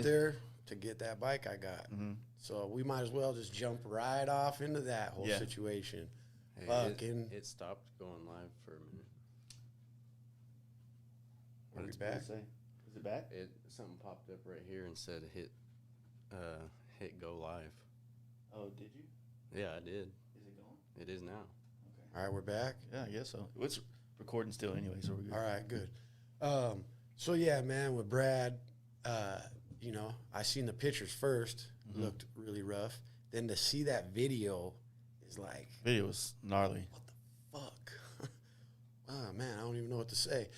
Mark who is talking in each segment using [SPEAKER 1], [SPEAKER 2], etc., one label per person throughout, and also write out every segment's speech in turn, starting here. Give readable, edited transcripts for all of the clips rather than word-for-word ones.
[SPEAKER 1] there to get that bike I got. So we might as well just jump right off into that whole situation.
[SPEAKER 2] Hey, it stopped going live for a minute.
[SPEAKER 1] Are we back?
[SPEAKER 3] Is it back?
[SPEAKER 2] Something popped up right here and said hit go live.
[SPEAKER 3] Oh, did you?
[SPEAKER 2] Yeah, I did.
[SPEAKER 3] Is it going?
[SPEAKER 2] It is now.
[SPEAKER 3] Okay.
[SPEAKER 1] All right, we're back.
[SPEAKER 3] Yeah, I guess so. It's recording still anyway, so we're good.
[SPEAKER 1] All right, good. So yeah, man, with Brad, you know, I seen the pictures first, looked really rough. Then to see that video is like,
[SPEAKER 3] Video was gnarly.
[SPEAKER 1] what the fuck? Oh man, I don't even know what to say.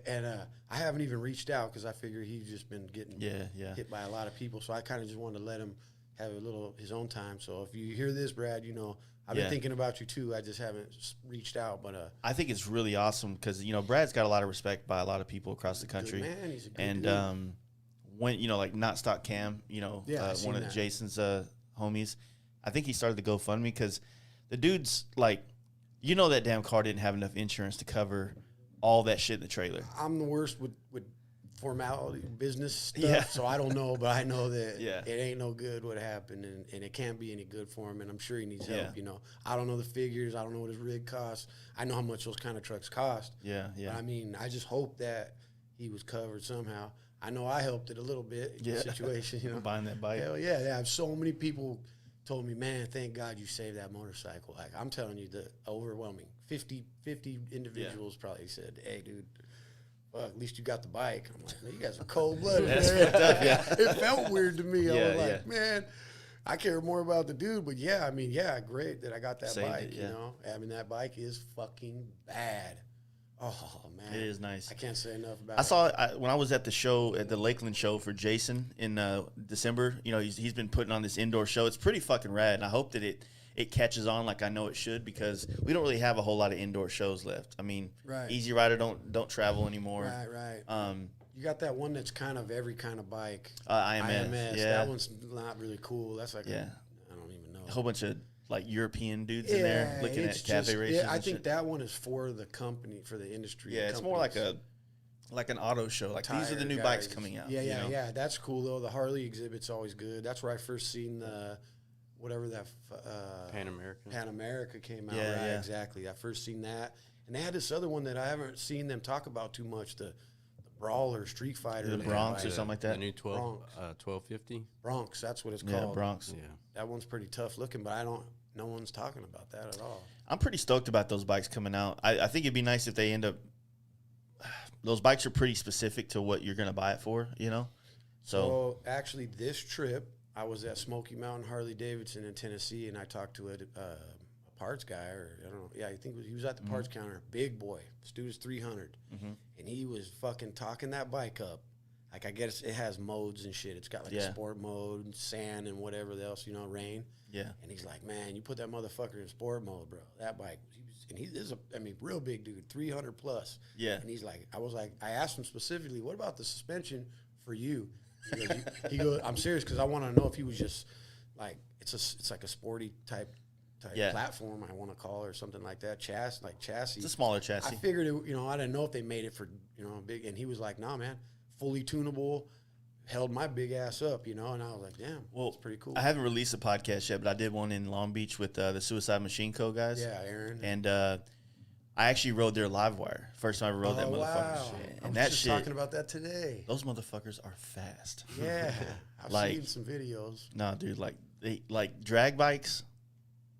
[SPEAKER 1] And I haven't even reached out because I figure he's just been getting hit by a lot of people. So I kind of just wanted to let him have a little his own time. So if you hear this, Brad, you know, I've been thinking about you too. I just haven't reached out, but I
[SPEAKER 3] think it's really awesome because, you know, Brad's got a lot of respect by a lot of people across the country.
[SPEAKER 1] Good man, he's a good dude.
[SPEAKER 3] When, you know, like Not Stock Cam, you know, one of Jason's homies, I think he started the GoFundMe because the dude's like, you know, that damn car didn't have enough insurance to cover all that shit in the trailer.
[SPEAKER 1] I'm the worst with formality business stuff, so I don't know, but I know that it ain't no good what happened, and it can't be any good for him, and I'm sure he needs help, you know. I don't know the figures. I don't know what his rig costs. I know how much those kind of trucks cost.
[SPEAKER 3] Yeah.
[SPEAKER 1] But I mean, I just hope that he was covered somehow. I know I helped it a little bit in the situation, you know.
[SPEAKER 3] Buying that bike.
[SPEAKER 1] Hell yeah. I have so many people told me, man, thank God you saved that motorcycle. Like, I'm telling you, the overwhelming 50 individuals probably said, hey, dude, well, at least you got the bike. I'm like, man, you guys are cold-blooded. It felt weird to me. I was like, man, I care more about the dude. But, I mean, great that I got that bike, you know. I mean, that bike is fucking bad. Oh, man.
[SPEAKER 3] It is nice.
[SPEAKER 1] I can't say enough about it.
[SPEAKER 3] I saw it when I was at the show, at the Lakeland show for Jason in December. You know, he's been putting on this indoor show. It's pretty fucking rad, and I hope that it catches on like I know it should because we don't really have a whole lot of indoor shows left. I mean, Easy Rider don't travel anymore.
[SPEAKER 1] Right. You got that one that's kind of every kind of bike.
[SPEAKER 3] IMS. Yeah.
[SPEAKER 1] That one's not really cool. That's like, I don't even know.
[SPEAKER 3] A whole bunch of like European dudes in there looking at cafe races.
[SPEAKER 1] Yeah, I think that one is for the company, for the industry.
[SPEAKER 3] Yeah, it's more like an auto show. Like these are the new bikes coming out.
[SPEAKER 1] Yeah. That's cool though. The Harley exhibit's always good. That's where I first seen the whatever that Pan America came out.
[SPEAKER 3] Yeah.
[SPEAKER 1] Exactly. I first seen that, and they had this other one that I haven't seen them talk about too much. The Brawler, Street Fighter,
[SPEAKER 3] the Bronx or something like that.
[SPEAKER 2] The new 1250
[SPEAKER 1] Bronx. That's what it's called.
[SPEAKER 3] Yeah, Bronx.
[SPEAKER 2] Yeah,
[SPEAKER 1] that one's pretty tough looking, but no one's talking about that at all.
[SPEAKER 3] I'm pretty stoked about those bikes coming out. I think it'd be nice if they end up. Those bikes are pretty specific to what you're going to buy it for, you know. So
[SPEAKER 1] actually, this trip I was at Smoky Mountain Harley Davidson in Tennessee, and I talked to a parts guy, or I don't know. Yeah, I think he was at the parts counter. Big boy. This dude is 300, and he was fucking talking that bike up. Like, I guess it has modes and shit. It's got like a sport mode, sand, and whatever else, you know, rain.
[SPEAKER 3] Yeah.
[SPEAKER 1] And he's like, man, you put that motherfucker in sport mode, bro. That bike, he is real big dude, 300 plus.
[SPEAKER 3] Yeah.
[SPEAKER 1] And he's like, I asked him specifically, what about the suspension for you? He goes, I'm serious because I want to know if he was just like, it's like a sporty type platform, I want to call it, or something like that. Chassis.
[SPEAKER 3] It's a smaller chassis.
[SPEAKER 1] I figured it, you know, I didn't know if they made it for, you know, big. And he was like, nah, man, fully tunable, held my big ass up, you know. And I was like, damn, well, it's pretty cool.
[SPEAKER 3] I haven't released a podcast yet, but I did one in Long Beach with the Suicide Machine Co. guys.
[SPEAKER 1] Yeah, Aaron.
[SPEAKER 3] And I actually rode their live wire. First time I rode that motherfucker.
[SPEAKER 1] Wow.
[SPEAKER 3] And
[SPEAKER 1] I was just talking about that today.
[SPEAKER 3] Those motherfuckers are fast.
[SPEAKER 1] Yeah. I've seen some videos.
[SPEAKER 3] No, dude, like drag bikes.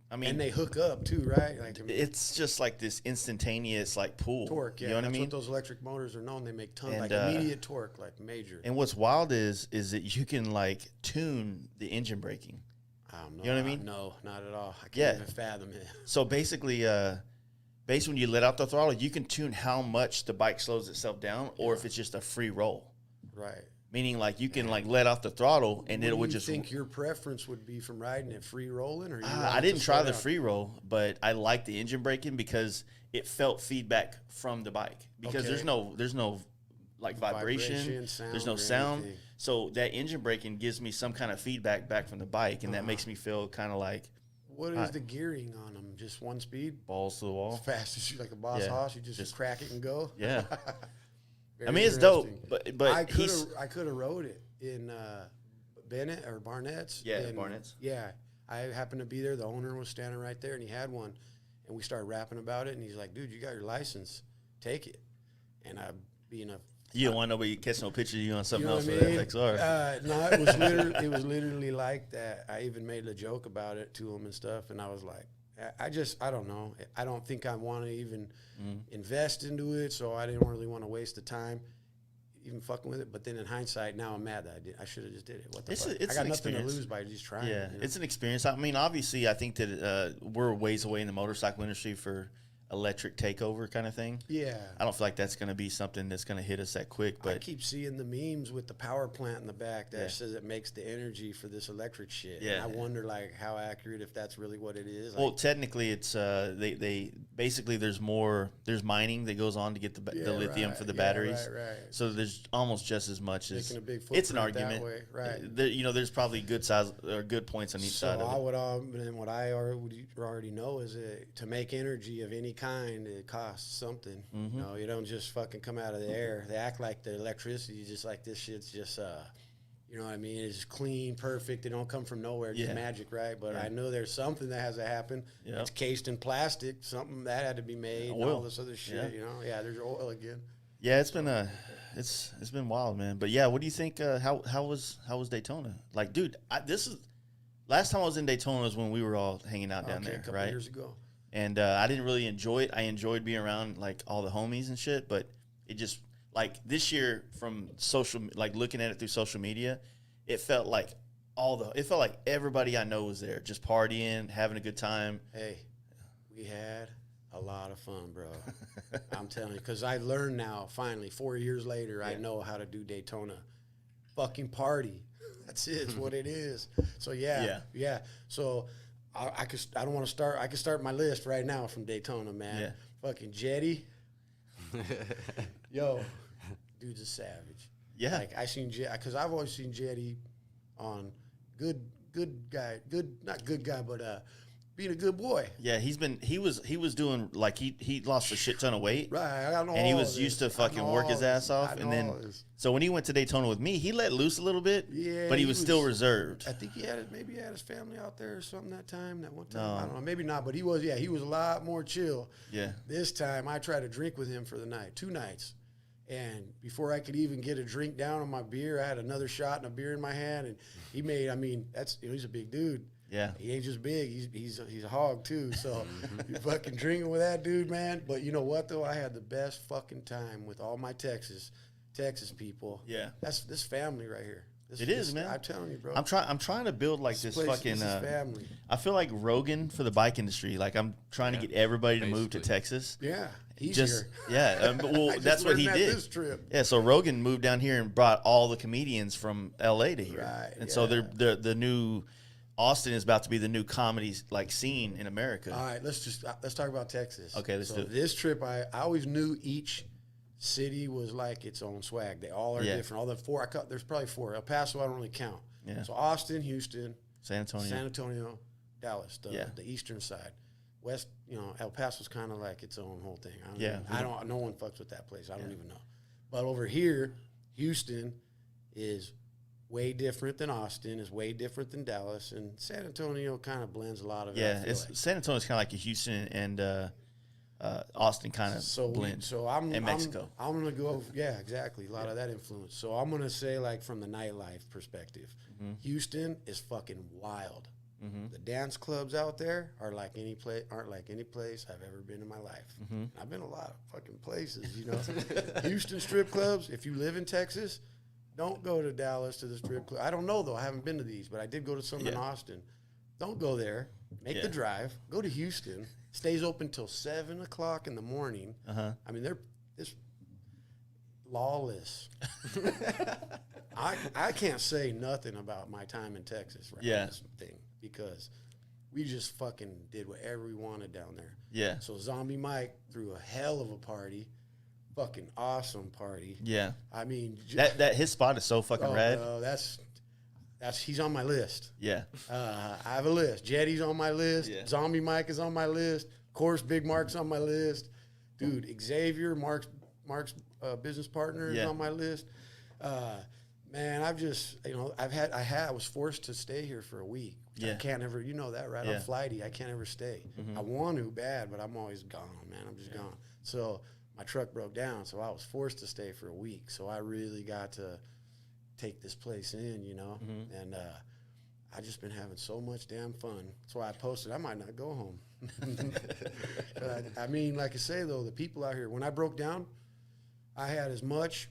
[SPEAKER 3] I mean,
[SPEAKER 1] and they hook up too, right? Like,
[SPEAKER 3] it's just like this instantaneous like pull.
[SPEAKER 1] Torque, yeah.
[SPEAKER 3] You know what I mean?
[SPEAKER 1] That's what those electric motors are known. They make tons, like immediate torque, like major.
[SPEAKER 3] And what's wild is that you can like tune the engine braking. You know what I mean?
[SPEAKER 1] No, not at all. I can't even fathom it.
[SPEAKER 3] So basically, based when you let out the throttle, you can tune how much the bike slows itself down, or if it's just a free roll.
[SPEAKER 1] Right.
[SPEAKER 3] Meaning, like, you can like let off the throttle, and it would just.
[SPEAKER 1] Do you think your preference would be from riding it free rolling, or
[SPEAKER 3] I didn't try the free roll, but I liked the engine braking because it felt feedback from the bike. Because there's no like vibration sound, there's no sound. Anything. So that engine braking gives me some kind of feedback back from the bike, and that makes me feel kind of like.
[SPEAKER 1] What is the gearing on them? Just one speed?
[SPEAKER 3] Balls to the wall.
[SPEAKER 1] As fast as you, like a boss hoss, you just crack it and go?
[SPEAKER 3] Yeah. I mean, it's dope, but
[SPEAKER 1] I could have rode it. in Bennett or Barnett's.
[SPEAKER 3] Yeah, Barnett's.
[SPEAKER 1] Yeah, I happened to be there. The owner was standing right there, and he had one. And we started rapping about it, and he's like, dude, you got your license. Take it. And I, being a...
[SPEAKER 3] You don't want nobody catch no picture of you on something
[SPEAKER 1] You know
[SPEAKER 3] else
[SPEAKER 1] what
[SPEAKER 3] with
[SPEAKER 1] I mean?
[SPEAKER 3] FXR.
[SPEAKER 1] No, it was literally like that. I even made a joke about it to him and stuff, and I was like, I don't know. I don't think I want to even invest into it, so I didn't really want to waste the time even fucking with it. But then in hindsight, now I'm mad that I should have just did it. What the fuck? I got nothing to lose by just trying.
[SPEAKER 3] Yeah,
[SPEAKER 1] you know?
[SPEAKER 3] it's an experience. I mean, obviously, I think that we're ways away in the motorcycle industry for electric takeover kind of thing.
[SPEAKER 1] Yeah.
[SPEAKER 3] I don't feel like that's going to be something that's going to hit us that quick. But
[SPEAKER 1] I keep seeing the memes with the power plant in the back that says it makes the energy for this electric shit.
[SPEAKER 3] Yeah.
[SPEAKER 1] And I wonder, like, how accurate, if that's really what it is.
[SPEAKER 3] Well, technically, it's they basically there's mining that goes on to get the lithium for the batteries.
[SPEAKER 1] Right.
[SPEAKER 3] So there's almost just as much as
[SPEAKER 1] Making a big
[SPEAKER 3] it's an
[SPEAKER 1] footprint
[SPEAKER 3] argument.
[SPEAKER 1] that way, right?
[SPEAKER 3] There's probably good size or good points on each side of it.
[SPEAKER 1] What I already know is that to make energy of any kind, it costs something.
[SPEAKER 3] Mm-hmm.
[SPEAKER 1] You know, you don't just fucking come out of the air. They act like the electricity, just like this shit's just, you know what I mean? It's clean, perfect. It don't come from nowhere. It's just magic, right? But I know there's something that has to happen. Yep. It's cased in plastic. Something that had to be made. And all this other shit. You know? Yeah, there's oil again.
[SPEAKER 3] Yeah, it's been it's been wild, man. But yeah, what do you think? How was Daytona? Like, dude, last time I was in Daytona was when we were all hanging out down there,
[SPEAKER 1] a couple
[SPEAKER 3] right?
[SPEAKER 1] Years ago.
[SPEAKER 3] And I didn't really enjoy it. I enjoyed being around like all the homies and shit, but it just like this year from looking at it through social media, it felt like everybody I know was there, just partying, having a good time.
[SPEAKER 1] Hey, we had a lot of fun, bro. I'm telling you, because I learned now, finally, 4 years later, I know how to do Daytona. Fucking party. That's it. It's what it is. So, yeah. So, I don't want to start. I can start my list right now from Daytona, man.
[SPEAKER 3] Yeah.
[SPEAKER 1] Fucking Jetty. Yo, dude's a savage.
[SPEAKER 3] Yeah.
[SPEAKER 1] Like, because I've always seen Jetty on good guy, not good guy, but being a good boy.
[SPEAKER 3] Yeah, he was doing like he lost a shit ton of weight.
[SPEAKER 1] Right, I know.
[SPEAKER 3] And he was used to fucking work his ass off, and then so when he went to Daytona with me, he let loose a little bit. Yeah, but he was still reserved.
[SPEAKER 1] I think he had his family out there or something that one time. No. I don't know, maybe not, but he was a lot more chill.
[SPEAKER 3] Yeah. This
[SPEAKER 1] time I tried to drink with him for the night, 2 nights. And before I could even get a drink down on my beer, I had another shot and a beer in my hand, and he's a big dude.
[SPEAKER 3] Yeah,
[SPEAKER 1] he ain't just big; he's a hog too. So you fucking drinking with that dude, man. But you know what though? I had the best fucking time with all my Texas people.
[SPEAKER 3] Yeah,
[SPEAKER 1] that's this family right here.
[SPEAKER 3] It is, man.
[SPEAKER 1] I'm telling you, bro.
[SPEAKER 3] I'm trying to build like this fucking
[SPEAKER 1] family.
[SPEAKER 3] I feel like Rogan for the bike industry. Like I'm trying to get everybody to move to Texas.
[SPEAKER 1] Yeah. Easier.
[SPEAKER 3] Well, that's what he did.
[SPEAKER 1] This trip.
[SPEAKER 3] Yeah, so Rogan moved down here and brought all the comedians from LA to here.
[SPEAKER 1] Right.
[SPEAKER 3] And so they're the new Austin is about to be the new comedy like scene in America.
[SPEAKER 1] All right, let's talk about Texas.
[SPEAKER 3] Okay, let's do it.
[SPEAKER 1] This trip, I always knew each city was like its own swag. They all are different. All the 4, there's probably 4. El Paso, I don't really count.
[SPEAKER 3] Yeah.
[SPEAKER 1] So Austin, Houston,
[SPEAKER 3] San Antonio,
[SPEAKER 1] Dallas, the eastern side. West, El Paso's kind of like its own whole thing. No one fucks with that place. I don't even know. But over here, Houston is way different than Austin, is way different than Dallas, and San Antonio kind of blends a lot of it.
[SPEAKER 3] Yeah, San Antonio's kind of like a Houston and Austin kind of blend.
[SPEAKER 1] So
[SPEAKER 3] Mexico.
[SPEAKER 1] I'm going to go, exactly, a lot of that influence. So I'm going to say, like, from the nightlife perspective, Houston is fucking wild. Mm-hmm. The dance clubs out there aren't like any place I've ever been in my life. Mm-hmm. I've been a lot of fucking places, Houston strip clubs, if you live in Texas, don't go to Dallas to the strip club. I don't know, though. I haven't been to these, but I did go to some in Austin. Don't go there. Make the drive. Go to Houston. Stays open till 7 o'clock in the morning. Uh-huh. I mean, they're lawless. I can't say nothing about my time in Texas this thing, because we just fucking did whatever we wanted down there. Yeah. So Zombie Mike threw a hell of a party. Fucking awesome party. Yeah. I mean,
[SPEAKER 3] that his spot is so fucking rad.
[SPEAKER 1] That's he's on my list.
[SPEAKER 3] Yeah.
[SPEAKER 1] I have a list. Jetty's on my list. Yeah. Zombie Mike is on my list. Of course, Big Mark's on my list. Dude, Xavier, Mark's business partner is on my list. Man, I've just, I was forced to stay here for a week.
[SPEAKER 3] Yeah.
[SPEAKER 1] I can't ever, you know that, right?
[SPEAKER 3] Yeah.
[SPEAKER 1] I'm flighty. I can't ever stay. I want to bad, but I'm always gone, man. I'm just gone. So my truck broke down, so I was forced to stay for a week. So I really got to take this place in, you know? And I just been having so much damn fun. That's why I posted I might not go home. But I mean, like I say, though, the people out here, when I broke down, I had as much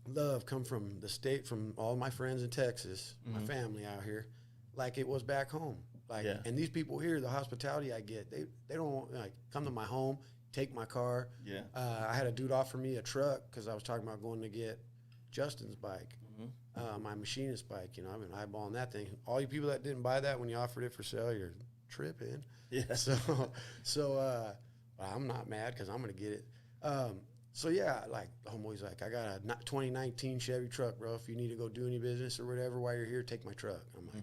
[SPEAKER 1] love come from the state, from all my friends in Texas, my family out here, like it was back home. Like, and these people here, the hospitality I get, they don't like come to my home, take my car.
[SPEAKER 3] Yeah.
[SPEAKER 1] I had a dude offer me a truck because I was talking about going to get Justin's bike, my machinist bike. You know, I've been eyeballing that thing. All you people that didn't buy that when you offered it for sale, you're tripping.
[SPEAKER 3] Yeah.
[SPEAKER 1] So I'm not mad because I'm gonna get it. So yeah, like homeboy's like, I got a 2019 Chevy truck, bro. If you need to go do any business or whatever while you're here, take my truck. I'm like,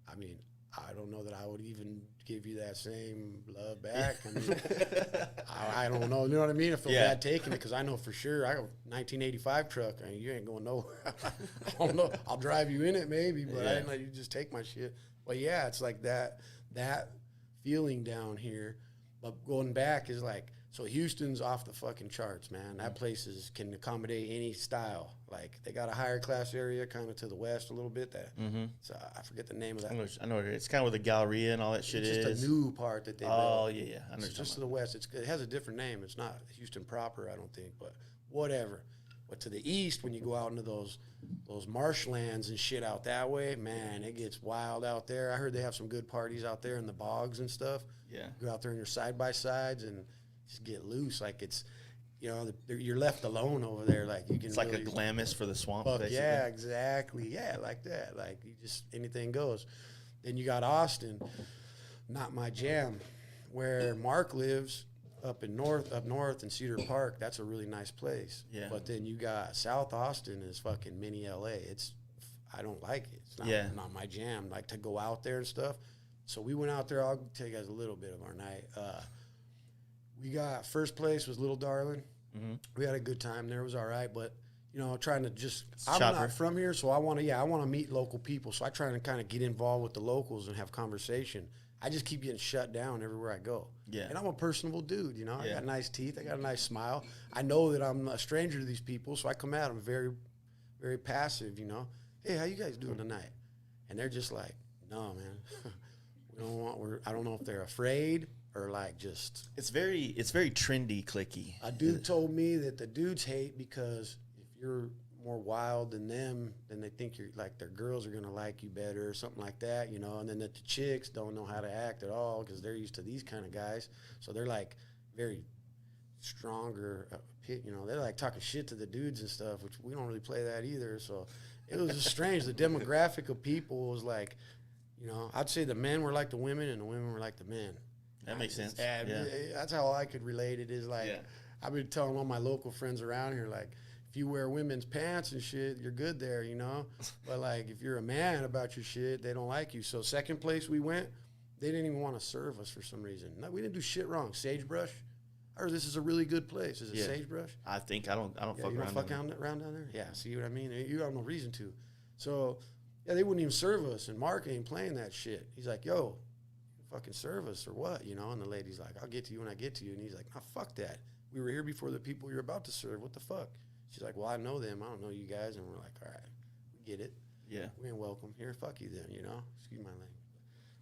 [SPEAKER 1] I mean, I don't know that I would even give you that same love back. I mean, I don't know. You know what I mean? I feel bad taking it because I know for sure I got a 1985 truck. I mean, you ain't going nowhere. I don't know. I'll drive you in it maybe, but I didn't let you just take my shit. But yeah, it's like that feeling down here. But going back is like, so Houston's off the fucking charts, man. That place can accommodate any style. Like, they got a higher class area kind of to the west a little bit. So I forget the name of that.
[SPEAKER 3] I know it's kind of where the Galleria and all that shit is.
[SPEAKER 1] Just a new part that they built.
[SPEAKER 3] Oh, yeah. I know
[SPEAKER 1] It's just to the west. It has a different name. It's not Houston proper, I don't think, but whatever. But to the east, when you go out into those marshlands and shit out that way, man, it gets wild out there. I heard they have some good parties out there in the bogs and stuff.
[SPEAKER 3] Yeah.
[SPEAKER 1] Go out there in your side-by-sides and just get loose. Like, it's, you know, you're left alone over there. Like, you can.
[SPEAKER 3] It's like really a Glamis for the swamp.
[SPEAKER 1] Yeah, exactly. Yeah, like that. Like, you just, anything goes. Then you got Austin, not my jam, where Mark lives up north in Cedar Park. That's a really nice place. Yeah. But then you got South Austin is fucking mini LA. I don't like it. It's not my jam. Like, to go out there and stuff. So we went out there. I'll tell you guys a little bit of our night. We got first place was Little Darling. We had a good time there. It was all right, but you know, trying to just I'm not from here, so I want to meet local people. So I try to kind of get involved with the locals and have conversation. I just keep getting shut down everywhere I go. Yeah, and I'm a personable dude. You know, I got nice teeth. I got a nice smile. I know that I'm a stranger to these people, so I come at them very, very passive. You know, hey, how you guys doing tonight? And they're just like, no, man, we don't want. I don't know if they're afraid. Or like just
[SPEAKER 3] it's very trendy, clicky.
[SPEAKER 1] A dude told me that the dudes hate because if you're more wild than them, then they think you're like their girls are gonna like you better or something like that, you know. And then that the chicks don't know how to act at all because they're used to these kind of guys, so they're like very stronger. You know, they're like talking shit to the dudes and stuff, which we don't really play that either. So it was just strange. The demographic of people was like, you know, I'd say the men were like the women and the women were like the men.
[SPEAKER 3] That makes sense.
[SPEAKER 1] That's how I could relate it. Is like I've been telling all my local friends around here, like, if you wear women's pants and shit, you're good there, you know. But like, if you're a man about your shit, they don't like you. So second place we went, they didn't even want to serve us for some reason. No, we didn't do shit wrong. Sagebrush, I heard this is a really good place. Is it Sagebrush?
[SPEAKER 3] I think I don't fuck
[SPEAKER 1] you
[SPEAKER 3] around.
[SPEAKER 1] Fuck around down there. Yeah, see what I mean? You have no reason to. So yeah, they wouldn't even serve us, and Mark ain't playing that shit. He's like, yo, fucking serve us or what, you know? And the lady's like, I'll get to you when I get to you. And he's like, no, fuck that. We were here before the people you're about to serve. What the fuck? She's like, well, I know them. I don't know you guys. And we're like, all right, we get it. Yeah. We ain't welcome here. Fuck you then, you know? Excuse my language.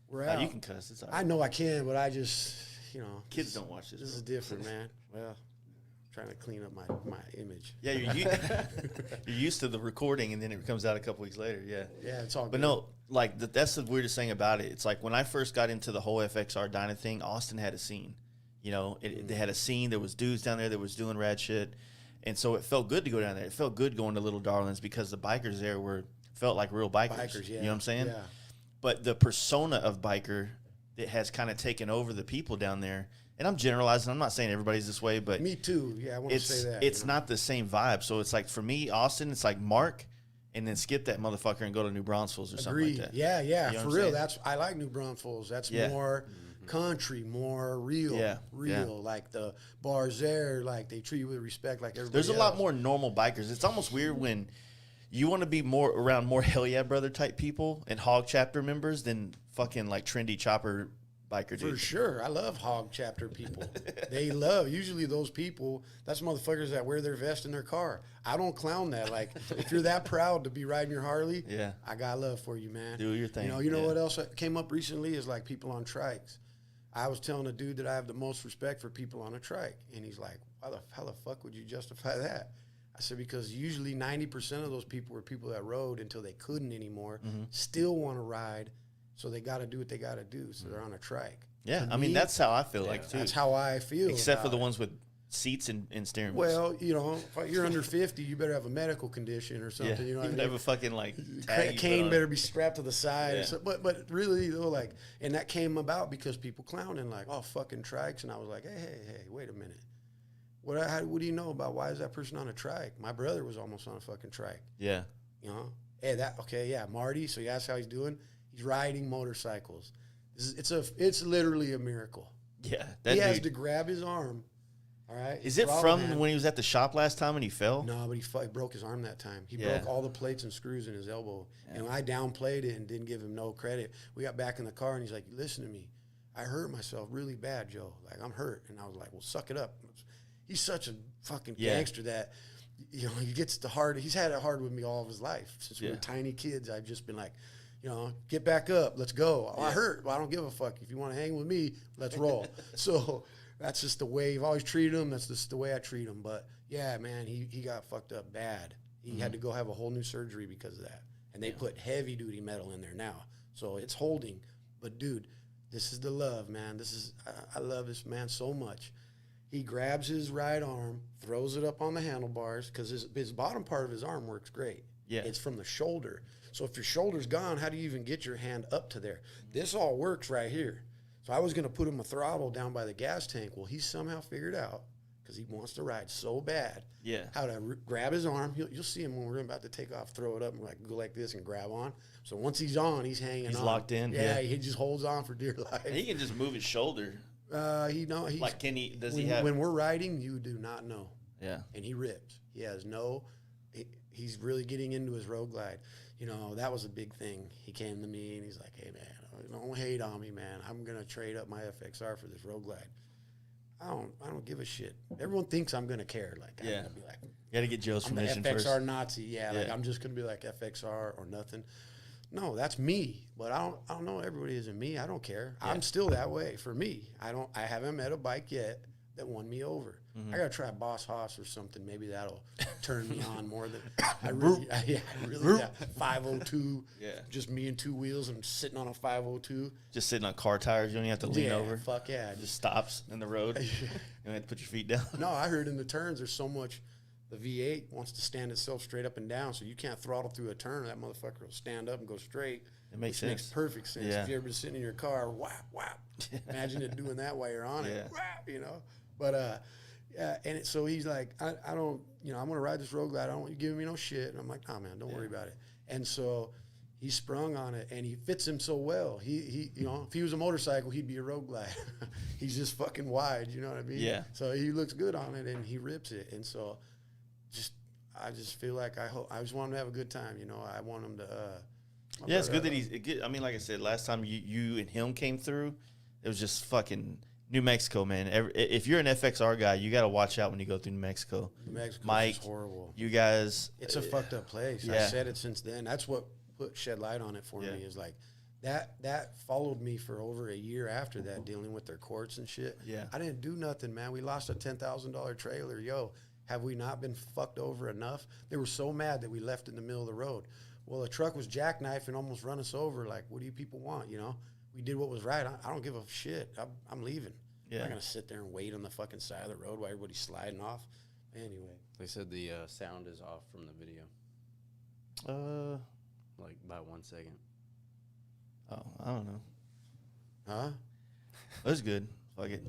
[SPEAKER 1] We're out.
[SPEAKER 3] You can cuss. It's all right.
[SPEAKER 1] I know I can, but I just, you know.
[SPEAKER 3] Kids don't watch this.
[SPEAKER 1] This is different, man. Well, trying to clean up my image.
[SPEAKER 3] Yeah, you're used to the recording, and then it comes out a couple weeks later. Yeah.
[SPEAKER 1] Yeah, it's all good.
[SPEAKER 3] But no, like, that's the weirdest thing about it. It's like when I first got into the whole FXR Dyna thing, Austin had a scene. You know, they had a scene. There was dudes down there that was doing rad shit. And so it felt good to go down there. It felt good going to Little Darlings because the bikers there felt like real bikers. You know what I'm saying? Yeah. But the persona of biker that has kind of taken over the people down there, and I'm generalizing. I'm not saying everybody's this way, but
[SPEAKER 1] me too. Yeah, I want to say that.
[SPEAKER 3] It's not the same vibe. So it's like, for me, Austin, it's like Mark, and then skip that motherfucker and go to New Braunfels or something like that.
[SPEAKER 1] Yeah, you know for real. I like New Braunfels. That's more country, more real. Like the bars there, like they treat you with respect, like everybody.
[SPEAKER 3] There's a lot more normal bikers. It's almost weird when you want to be more around more hell yeah brother type people and hog chapter members than fucking like trendy chopper biker dude.
[SPEAKER 1] For sure. I love hog chapter people. They love, usually those people, that's motherfuckers that wear their vest in their car. I don't clown that. Like, if you're that proud to be riding your Harley,
[SPEAKER 3] yeah,
[SPEAKER 1] I got love for you, man.
[SPEAKER 3] Do your thing.
[SPEAKER 1] You know what else came up recently is like people on trikes. I was telling a dude that I have the most respect for people on a trike. And he's like, how the fuck would you justify that? I said, because usually 90% of those people were people that rode until they couldn't anymore, still want to ride. So they got to do what they got to do. So they're on a trike.
[SPEAKER 3] Yeah, I mean, that's how I feel like, too.
[SPEAKER 1] That's how I feel.
[SPEAKER 3] Except for the ones with seats and steering wheels.
[SPEAKER 1] Well, you know, if you're under 50, you better have a medical condition or something.
[SPEAKER 3] Yeah,
[SPEAKER 1] You know,
[SPEAKER 3] you
[SPEAKER 1] what I
[SPEAKER 3] have
[SPEAKER 1] mean?
[SPEAKER 3] a fucking, like, tag
[SPEAKER 1] cane better be strapped to the side.
[SPEAKER 3] Yeah.
[SPEAKER 1] So, but really, though, like, and that came about because people clowning, like, oh, fucking trikes. And I was like, hey, wait a minute. What do you know about why is that person on a trike? My brother was almost on a fucking trike.
[SPEAKER 3] Yeah.
[SPEAKER 1] You know? Hey, Marty, so you ask how he's doing? He's riding motorcycles. It's literally a miracle.
[SPEAKER 3] Yeah.
[SPEAKER 1] He has to grab his arm. All right.
[SPEAKER 3] Is it from when he was at the shop last time and he fell?
[SPEAKER 1] No, but he broke his arm that time. He broke all the plates and screws in his elbow. Yeah. And I downplayed it and didn't give him no credit. We got back in the car and he's like, listen to me. I hurt myself really bad, Joe. Like, I'm hurt. And I was like, well, suck it up. He's such a fucking gangster that, you know, he gets the hard. He's had it hard with me all of his life. Since we were tiny kids, I've just been like, you know, get back up. Let's go. Oh, I hurt. Well, I don't give a fuck. If you want to hang with me, let's roll. So that's just the way I've always treated him. That's just the way I treat him. But, yeah, man, he got fucked up bad. He had to go have a whole new surgery because of that. And they put heavy-duty metal in there now. So it's holding. But, dude, this is the love, man. I love this man so much. He grabs his right arm, throws it up on the handlebars, because his bottom part of his arm works great. Yeah. It's from the shoulder. So if your shoulder's gone, how do you even get your hand up to there? This all works right here. So I was going to put him a throttle down by the gas tank. Well, he somehow figured out, because he wants to ride so bad, how to grab his arm. You'll see him when we're about to take off, throw it up, and go like this and grab on. So once he's on, he's hanging on.
[SPEAKER 3] He's locked in.
[SPEAKER 1] Yeah, he just holds on for dear life.
[SPEAKER 3] And he can just move his shoulder.
[SPEAKER 1] He's
[SPEAKER 3] like,
[SPEAKER 1] when we're riding, you do not know.
[SPEAKER 3] Yeah.
[SPEAKER 1] And he rips. He has he's really getting into his road glide. You know, that was a big thing. He came to me and he's like, hey man, don't hate on me, man. I'm gonna trade up my FXR for this road glide. I don't give a shit. Everyone thinks I'm gonna care. Like, I'm gonna be like,
[SPEAKER 3] you gotta get Joe's permission
[SPEAKER 1] the FXR
[SPEAKER 3] first.
[SPEAKER 1] Nazi, like I'm just gonna be like FXR or nothing. No, that's me. But I don't know. Everybody isn't me. I don't care. Yeah. I'm still that way for me. I haven't met a bike yet that won me over. Mm-hmm. I gotta try Boss Haas or something. Maybe that'll turn me on more than I really 502. Yeah, just me and two wheels and sitting on a 502.
[SPEAKER 3] Just sitting on car tires. You don't even have to lean over.
[SPEAKER 1] Fuck yeah.
[SPEAKER 3] Just stops in the road. You don't have to put your feet down.
[SPEAKER 1] No, I heard in the turns there's so much. The V8 wants to stand itself straight up and down, so you can't throttle through a turn. That motherfucker will stand up and go straight.
[SPEAKER 3] It makes sense.
[SPEAKER 1] Makes perfect sense. Yeah. If you ever been sitting in your car, whap, whap. Imagine it doing that while you're on it. Whap, you know. But, so he's like, I don't, you know, I'm going to ride this road glide. I don't want you giving me no shit. And I'm like, nah, man, don't worry about it. And so he sprung on it, and he fits him so well. He you know, if he was a motorcycle, he'd be a road glide. He's just fucking wide, you know what I mean?
[SPEAKER 3] Yeah.
[SPEAKER 1] So he looks good on it, and he rips it. And so I just feel like I just want him to have a good time, you know. I want him to.
[SPEAKER 3] It's good that I mean, like I said, last time you and him came through, it was just fucking New Mexico, man. If you're an FXR guy, you got to watch out when you go through New Mexico.
[SPEAKER 1] New Mexico is horrible.
[SPEAKER 3] You guys,
[SPEAKER 1] it's a fucked up place. Yeah. I said it since then. That's what shed light on it for me. Is like that followed me for over a year after that, dealing with their courts and shit.
[SPEAKER 3] Yeah,
[SPEAKER 1] I didn't do nothing, man. We lost a $10,000 trailer, yo. Have we not been fucked over enough? They were so mad that we left in the middle of the road. Well, the truck was jackknifed and almost run us over. Like, what do you people want, you know? We did what was right. I don't give a shit. I'm leaving. Yeah. I'm not going to sit there and wait on the fucking side of the road while everybody's sliding off. Anyway.
[SPEAKER 2] They said the sound is off from the video. Like, by 1 second.
[SPEAKER 3] Oh, I don't know.
[SPEAKER 1] Huh?
[SPEAKER 3] That's good. Fuck it.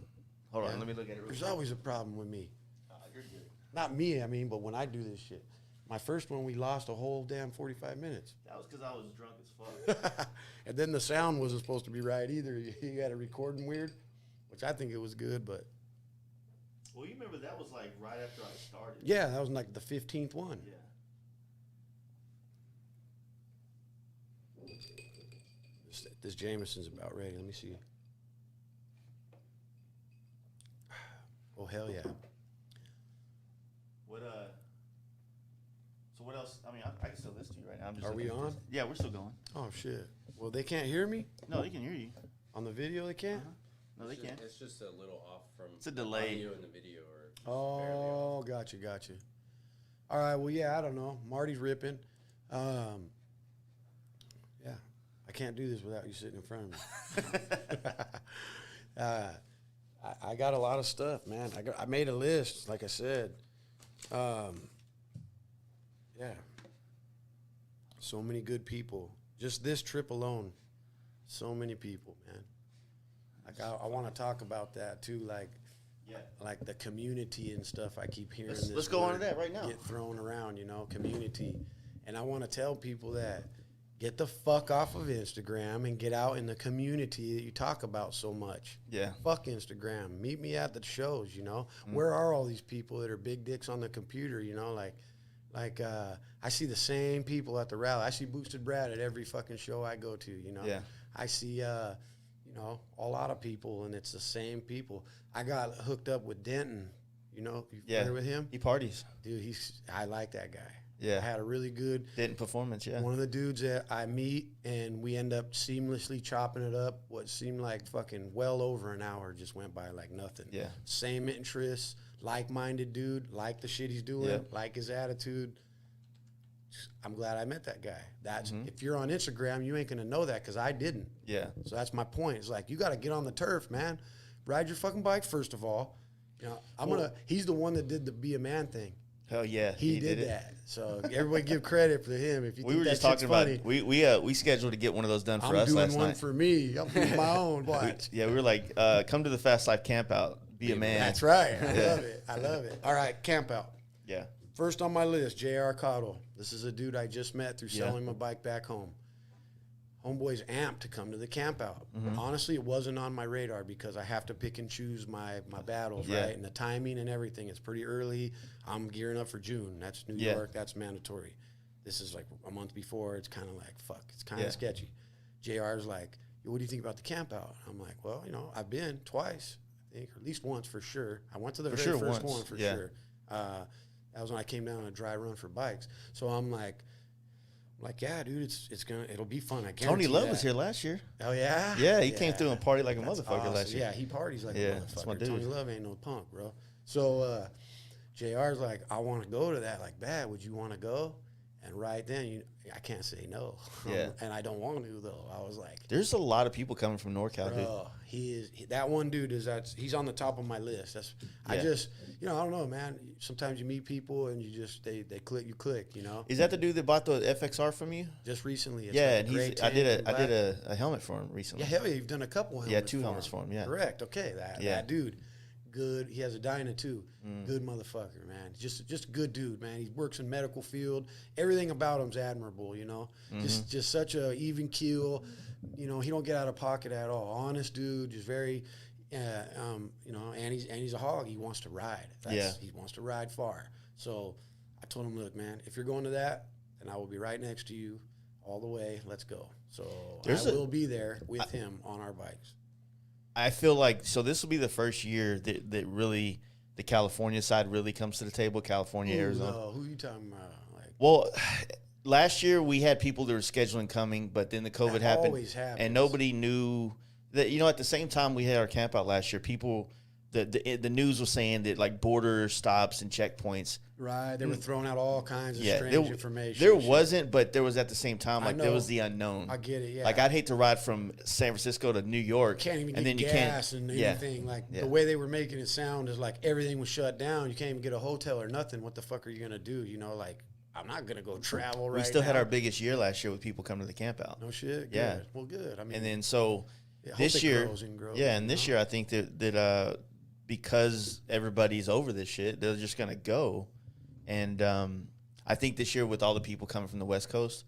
[SPEAKER 3] Hold on. Let me look at it real
[SPEAKER 1] There's
[SPEAKER 3] quick.
[SPEAKER 1] always a problem with me.
[SPEAKER 3] You're good.
[SPEAKER 1] Not me, I mean, but when I do this shit. My first one, we lost a whole damn 45 minutes.
[SPEAKER 3] That was because I was drunk as fuck.
[SPEAKER 1] And then the sound wasn't supposed to be right either. You got it recording weird, which I think it was good, but.
[SPEAKER 3] Well, you remember that was like right after I started.
[SPEAKER 1] Yeah, that was like the 15th one.
[SPEAKER 3] Yeah.
[SPEAKER 1] This Jameson's about ready. Let me see. Oh, hell yeah.
[SPEAKER 3] So what else? I mean, I can still listen to you right now. I'm just
[SPEAKER 1] Are we on?
[SPEAKER 3] Yeah, we're still going.
[SPEAKER 1] Oh, shit. Well, they can't hear me?
[SPEAKER 3] No, they can hear you.
[SPEAKER 1] On the video, they can't?
[SPEAKER 3] No, they can't.
[SPEAKER 2] It's just a little off from
[SPEAKER 3] It's a delay.
[SPEAKER 2] audio in the video.
[SPEAKER 1] Oh, gotcha. All right, well, yeah, I don't know. Marty's ripping. Yeah, I can't do this without you sitting in front of me. I got a lot of stuff, man. I made a list, like I said. Yeah. So many good people. Just this trip alone, so many people, man. Like I want to talk about that too, like the community and stuff. I keep hearing this.
[SPEAKER 3] Let's go on to that right now.
[SPEAKER 1] Get thrown around, community. And I want to tell people that get the fuck off of Instagram and get out in the community that you talk about so much.
[SPEAKER 3] Yeah.
[SPEAKER 1] Fuck Instagram. Meet me at the shows, Where are all these people that are big dicks on the computer, Like I see the same people at the rally. I see Boosted Brad at every fucking show I go to,
[SPEAKER 3] Yeah.
[SPEAKER 1] I see, a lot of people, and it's the same people. I got hooked up with Denton, you familiar with him?
[SPEAKER 3] He parties.
[SPEAKER 1] Dude, I like that guy.
[SPEAKER 3] Yeah.
[SPEAKER 1] I had a really good
[SPEAKER 3] Denton performance, yeah.
[SPEAKER 1] One of the dudes that I meet, and we end up seamlessly chopping it up. What seemed like fucking well over an hour just went by like nothing.
[SPEAKER 3] Yeah.
[SPEAKER 1] Same interests, like-minded dude, like the shit he's doing, like his attitude. I'm glad I met that guy. That's if you're on Instagram, you ain't gonna know that because I didn't.
[SPEAKER 3] Yeah.
[SPEAKER 1] So that's my point. It's like you got to get on the turf, man. Ride your fucking bike first of all. He's the one that did the be a man thing.
[SPEAKER 3] Hell yeah,
[SPEAKER 1] he did that. So everybody give credit for him. If you
[SPEAKER 3] we
[SPEAKER 1] think
[SPEAKER 3] were
[SPEAKER 1] that
[SPEAKER 3] just talking about
[SPEAKER 1] funny,
[SPEAKER 3] we scheduled to get one of those done for us
[SPEAKER 1] I'm
[SPEAKER 3] last
[SPEAKER 1] doing one
[SPEAKER 3] night.
[SPEAKER 1] for me. I'm doing my own. Watch.
[SPEAKER 3] We were like, come to the Fast Life camp out, be a man.
[SPEAKER 1] That's right. I love it. All right, camp out.
[SPEAKER 3] Yeah.
[SPEAKER 1] First on my list, J.R. Cottle. This is a dude I just met through selling my bike back home. Homeboy's amped to come to the camp out. Honestly, it wasn't on my radar because I have to pick and choose my battles, right? And the timing and everything. It's pretty early. I'm gearing up for June. That's New York. That's mandatory. This is like a month before. It's kind of like, fuck. It's kind of sketchy. JR's like, what do you think about the camp out? I'm like, well, I've been twice, I think, or at least once for sure. I went to the very first one for sure. That was when I came down on a dry run for bikes. So I'm like, yeah, dude, it'll be fun. I guarantee
[SPEAKER 3] Tony Love
[SPEAKER 1] that.
[SPEAKER 3] was here last year.
[SPEAKER 1] Oh yeah,
[SPEAKER 3] yeah, he came through and partied like a motherfucker last year.
[SPEAKER 1] Yeah, he parties like a
[SPEAKER 3] that's my
[SPEAKER 1] motherfucker.
[SPEAKER 3] dude.
[SPEAKER 1] Tony Love ain't no punk, bro. So JR's like, I want to go to that. Like, bad. Would you want to go? And right then, I can't say no.
[SPEAKER 3] Yeah.
[SPEAKER 1] And I don't want to though. I was like,
[SPEAKER 3] there's a lot of people coming from NorCal,
[SPEAKER 1] bro, that one dude he's on the top of my list. I just, I don't know, man. Sometimes you meet people and they click, you click,
[SPEAKER 3] Is that the dude that bought the FXR from you?
[SPEAKER 1] Just recently. It's
[SPEAKER 3] Yeah,
[SPEAKER 1] like
[SPEAKER 3] and I did a helmet for him recently.
[SPEAKER 1] Yeah, hell yeah, you've done a couple helmets.
[SPEAKER 3] Yeah, 2 helmets for him. Yeah,
[SPEAKER 1] correct. Okay, that dude, good. He has a Dyna too. Good motherfucker, man. Just a good dude, man. He works in medical field. Everything about him's admirable, Just such a even keel. He don't get out of pocket at all. Honest dude, just very, and he's a hog. He wants to ride. He wants to ride far. So I told him, look, man, if you're going to that, then I will be right next to you all the way. Let's go. So I will be there with him on our bikes.
[SPEAKER 3] I feel like this will be the first year that really the California side really comes to the table. California, Arizona.
[SPEAKER 1] Who are you talking about?
[SPEAKER 3] Well, last year we had people that were scheduling coming, but then the COVID happened, and nobody knew that. At the same time we had our camp out last year, people, the news was saying that like border stops and checkpoints.
[SPEAKER 1] Right, they were throwing out all kinds of strange information.
[SPEAKER 3] There wasn't, but there was at the same time there was the unknown.
[SPEAKER 1] I get it. Yeah,
[SPEAKER 3] like I'd hate to ride from San Francisco to New York,
[SPEAKER 1] can't even
[SPEAKER 3] and
[SPEAKER 1] get
[SPEAKER 3] then
[SPEAKER 1] gas and anything. Like the way they were making it sound is like everything was shut down. You can't even get a hotel or nothing. What the fuck are you gonna do? Like I'm not gonna go travel.
[SPEAKER 3] We still had our biggest year last year with people coming to the camp out.
[SPEAKER 1] No shit. Good.
[SPEAKER 3] Yeah.
[SPEAKER 1] Well, good. I mean,
[SPEAKER 3] and then this year, this year I think that because everybody's over this shit, they're just gonna go. And I think this year, with all the people coming from the West Coast,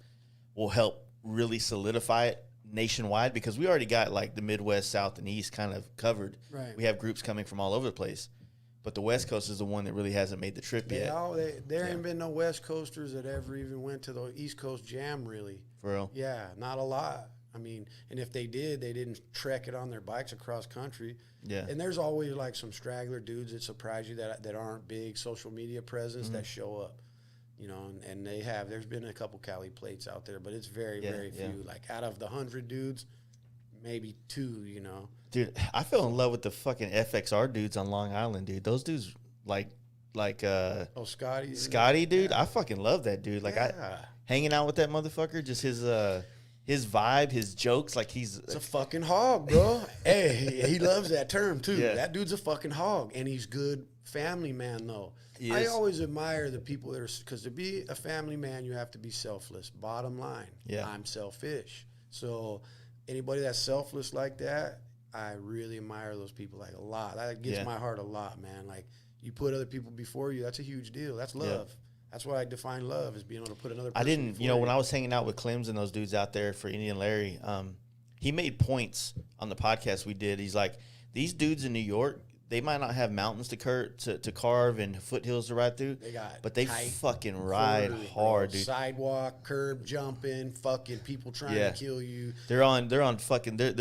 [SPEAKER 3] will help really solidify it nationwide because we already got like the Midwest, South, and East kind of covered.
[SPEAKER 1] Right.
[SPEAKER 3] We have groups coming from all over the place. but the West Coast is the one that really hasn't made the trip yet.
[SPEAKER 1] There ain't been no West Coasters that ever even went to the East Coast Jam, really.
[SPEAKER 3] For real?
[SPEAKER 1] Yeah, not a lot. I mean, and if they did, they didn't trek it on their bikes across country.
[SPEAKER 3] Yeah.
[SPEAKER 1] And there's always like some straggler dudes that surprise you that aren't big social media presence that show up, you know, and there's been a couple Cali plates out there, but it's very few. Like out of the 100 dudes, maybe 2, you know.
[SPEAKER 3] Dude, I fell in love with the fucking FXR dudes on Long Island, dude. Those dudes like Scotty, dude. I fucking love that dude. Like I hanging out with that motherfucker, just his vibe, his jokes, like it's
[SPEAKER 1] a fucking hog, bro. Hey, he loves that term too.
[SPEAKER 3] Yeah.
[SPEAKER 1] That dude's a fucking hog, and he's good family man though. I always admire the people that are, because to be a family man, you have to be selfless. Bottom line, I'm selfish. So anybody that's selfless like that, I really admire those people like a lot. That gets my heart a lot, man. Like you put other people before you, that's a huge deal. That's love. Yeah. That's what I define love, is being able to put another person before
[SPEAKER 3] when I was hanging out with Clems and those dudes out there for Indian Larry, he made points on the podcast we did. He's like, these dudes in New York, they might not have mountains to carve and foothills to ride through, but they fucking ride hard, dude.
[SPEAKER 1] Sidewalk, curb jumping, fucking people trying to kill you.
[SPEAKER 3] They're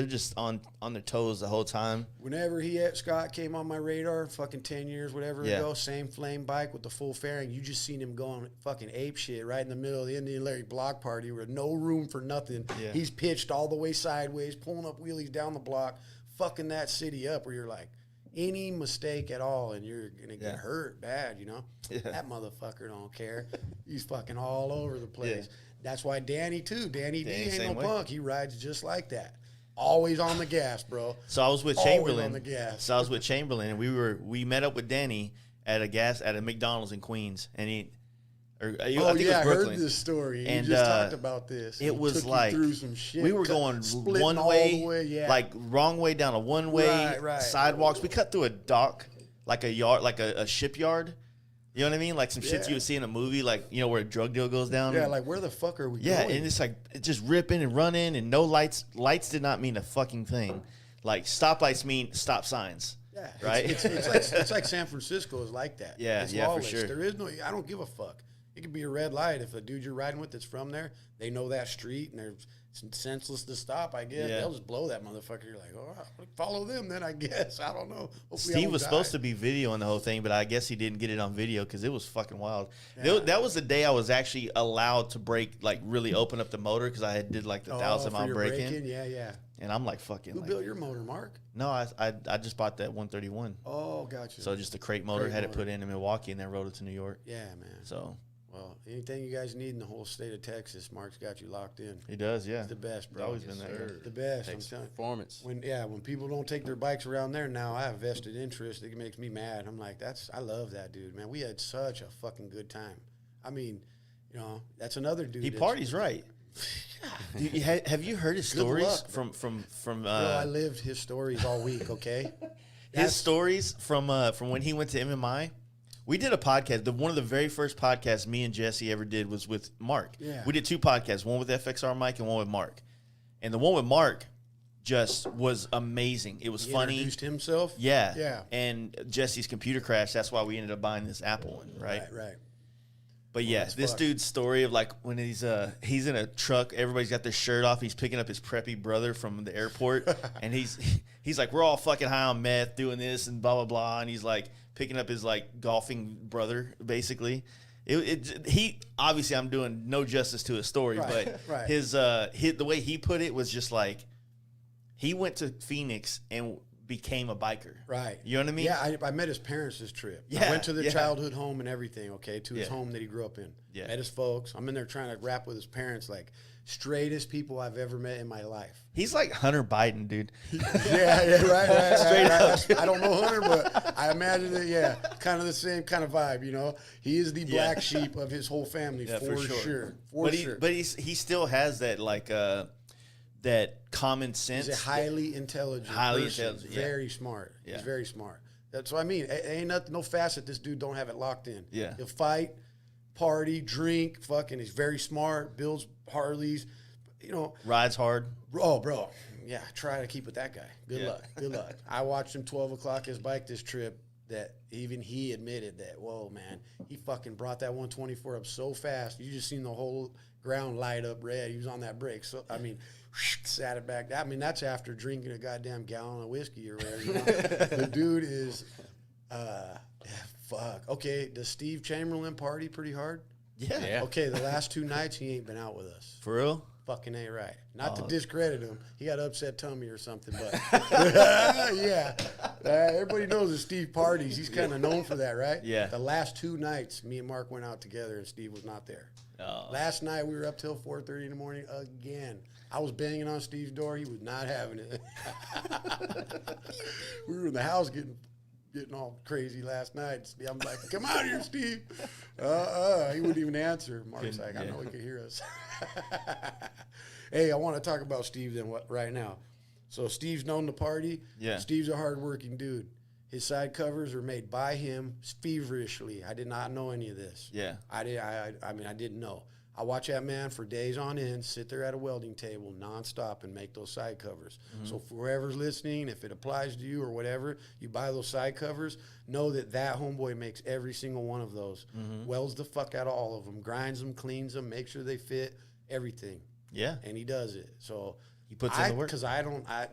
[SPEAKER 3] just on their toes the whole time.
[SPEAKER 1] Whenever Scott came on my radar, fucking 10 years, whatever ago, same flame bike with the full fairing, you just seen him going fucking ape shit right in the middle of the Indian Larry block party with no room for nothing. Yeah. He's pitched all the way sideways, pulling up wheelies down the block, fucking that city up where you're like, any mistake at all and you're going to get hurt bad, you know? Yeah. That motherfucker don't care. He's fucking all over the place. Yeah. That's why Danny, too. Danny D ain't no punk. He rides just like that. Always on the gas, bro.
[SPEAKER 3] So I was with Chamberlain. And we met up with Danny at a McDonald's in Queens. And I
[SPEAKER 1] heard this story. And you just talked about this.
[SPEAKER 3] It was like through some shit, we were going one way, like wrong way down a one-way sidewalks. We cut through a dock, like a yard, like a shipyard. You know what I mean? Like some shit you would see in a movie, like, you know, where a drug deal goes down.
[SPEAKER 1] Yeah, like where the fuck are we going?
[SPEAKER 3] Yeah, and it's like just ripping and running and no lights. Lights did not mean a fucking thing. Like stoplights mean stop signs. Yeah, right.
[SPEAKER 1] It's like San Francisco is like that.
[SPEAKER 3] Yeah,
[SPEAKER 1] it's
[SPEAKER 3] lawless. For sure.
[SPEAKER 1] There is no. I don't give a fuck. It could be a red light. If a dude you're riding with that's from there, they know that street and they're senseless to stop, I guess. They'll just blow that motherfucker. You're like, oh, follow them then, I guess. I don't know. Hopefully
[SPEAKER 3] Steve was supposed to be videoing the whole thing, but I guess he didn't get it on video because it was fucking wild. Yeah. That was the day I was actually allowed to brake, like really open up the motor because I did like the 1,000-mile braking.
[SPEAKER 1] Yeah.
[SPEAKER 3] And I'm like fucking.
[SPEAKER 1] Who built your motor, Mark?
[SPEAKER 3] No, I just bought that 131.
[SPEAKER 1] Oh, gotcha.
[SPEAKER 3] So just the crate motor, had it put in Milwaukee and then rode it to New York.
[SPEAKER 1] Yeah, man.
[SPEAKER 3] So.
[SPEAKER 1] Well, anything you guys need in the whole state of Texas, Mark's got you locked in.
[SPEAKER 3] He does, yeah.
[SPEAKER 1] He's the best, bro.
[SPEAKER 3] He's always been that.
[SPEAKER 1] The best.
[SPEAKER 2] I'm telling you. Performance.
[SPEAKER 1] When people don't take their bikes around there now, I have vested interest. It makes me mad. I'm like, I love that dude, man. We had such a fucking good time. I mean, you know, that's another dude.
[SPEAKER 3] He parties right. Have you heard his stories from?
[SPEAKER 1] Bro, I lived his stories all week. Okay,
[SPEAKER 3] his stories from when he went to MMI. We did a podcast. One of the very first podcasts me and Jesse ever did was with Mark.
[SPEAKER 1] Yeah.
[SPEAKER 3] We did 2 podcasts, one with FXR Mike and one with Mark. And the one with Mark just was amazing. It was funny. He
[SPEAKER 1] introduced himself?
[SPEAKER 3] Yeah. Yeah. And Jesse's computer crashed. That's why we ended up buying this Apple one, right?
[SPEAKER 1] Right.
[SPEAKER 3] But yeah, this dude's story of like when he's in a truck, everybody's got their shirt off. He's picking up his preppy brother from the airport, and he's like, we're all fucking high on meth doing this and blah blah blah, and he's like picking up his like golfing brother basically. He obviously, I'm doing no justice to his story, but his the way he put it was just like he went to Phoenix and became a biker.
[SPEAKER 1] Right.
[SPEAKER 3] You know what I mean?
[SPEAKER 1] Yeah, I met his parents this trip.
[SPEAKER 3] Yeah,
[SPEAKER 1] I went to their childhood home and everything, okay, to his home that he grew up in.
[SPEAKER 3] Yeah.
[SPEAKER 1] Met his folks. I'm in there trying to rap with his parents, like straightest people I've ever met in my life.
[SPEAKER 3] He's like Hunter Biden, dude.
[SPEAKER 1] Yeah, right.
[SPEAKER 3] Straight up.
[SPEAKER 1] I don't know Hunter, but I imagine that, kind of the same kind of vibe, you know? He is the black sheep of his whole family, for sure.
[SPEAKER 3] But he still has that, like, that common sense.
[SPEAKER 1] He's a highly intelligent person. Very smart. Yeah. He's very smart. That's what I mean. Ain't nothing, no facet this dude don't have it locked in.
[SPEAKER 3] Yeah.
[SPEAKER 1] He'll fight, party, drink, fucking. He's very smart, builds Harleys, you know.
[SPEAKER 3] Rides hard.
[SPEAKER 1] Oh, bro. Yeah, try to keep with that guy. Good luck. I watched him 12 o'clock his bike this trip. that even he admitted that, whoa, man, he fucking brought that 124 up so fast. You just seen the whole ground light up red. He was on that brake. So, I mean, sat it back. I mean, that's after drinking a goddamn gallon of whiskey or whatever. You know? The dude is, fuck. Okay, does Steve Chamberlain party pretty hard?
[SPEAKER 3] Yeah.
[SPEAKER 1] Okay, the last 2 nights, he ain't been out with us.
[SPEAKER 3] For real?
[SPEAKER 1] Fucking ain't right. Not to discredit him. He got upset tummy or something, but yeah. Everybody knows that Steve parties. He's kind of known for that, right?
[SPEAKER 3] Yeah.
[SPEAKER 1] The last 2 nights, me and Mark went out together, and Steve was not there.
[SPEAKER 3] Oh.
[SPEAKER 1] Last night, we were up till 4:30 in the morning again. I was banging on Steve's door. He was not having it. We were in the house getting all crazy last night. I'm like, come out here, Steve. He wouldn't even answer. Mark's like, I know he could hear us. Hey, I want to talk about Steve then right now. So Steve's known to party.
[SPEAKER 3] Yeah.
[SPEAKER 1] Steve's a hardworking dude. His side covers are made by him feverishly. I did not know any of this.
[SPEAKER 3] Yeah.
[SPEAKER 1] I mean, I didn't know. I watch that man for days on end sit there at a welding table nonstop and make those side covers. Mm-hmm. So for whoever's listening, if it applies to you or whatever, you buy those side covers, know that homeboy makes every single one of those. Mm-hmm. Welds the fuck out of all of them, grinds them, cleans them, makes sure they fit, everything.
[SPEAKER 3] Yeah.
[SPEAKER 1] And he does it. So
[SPEAKER 3] he puts in the work.
[SPEAKER 1] Because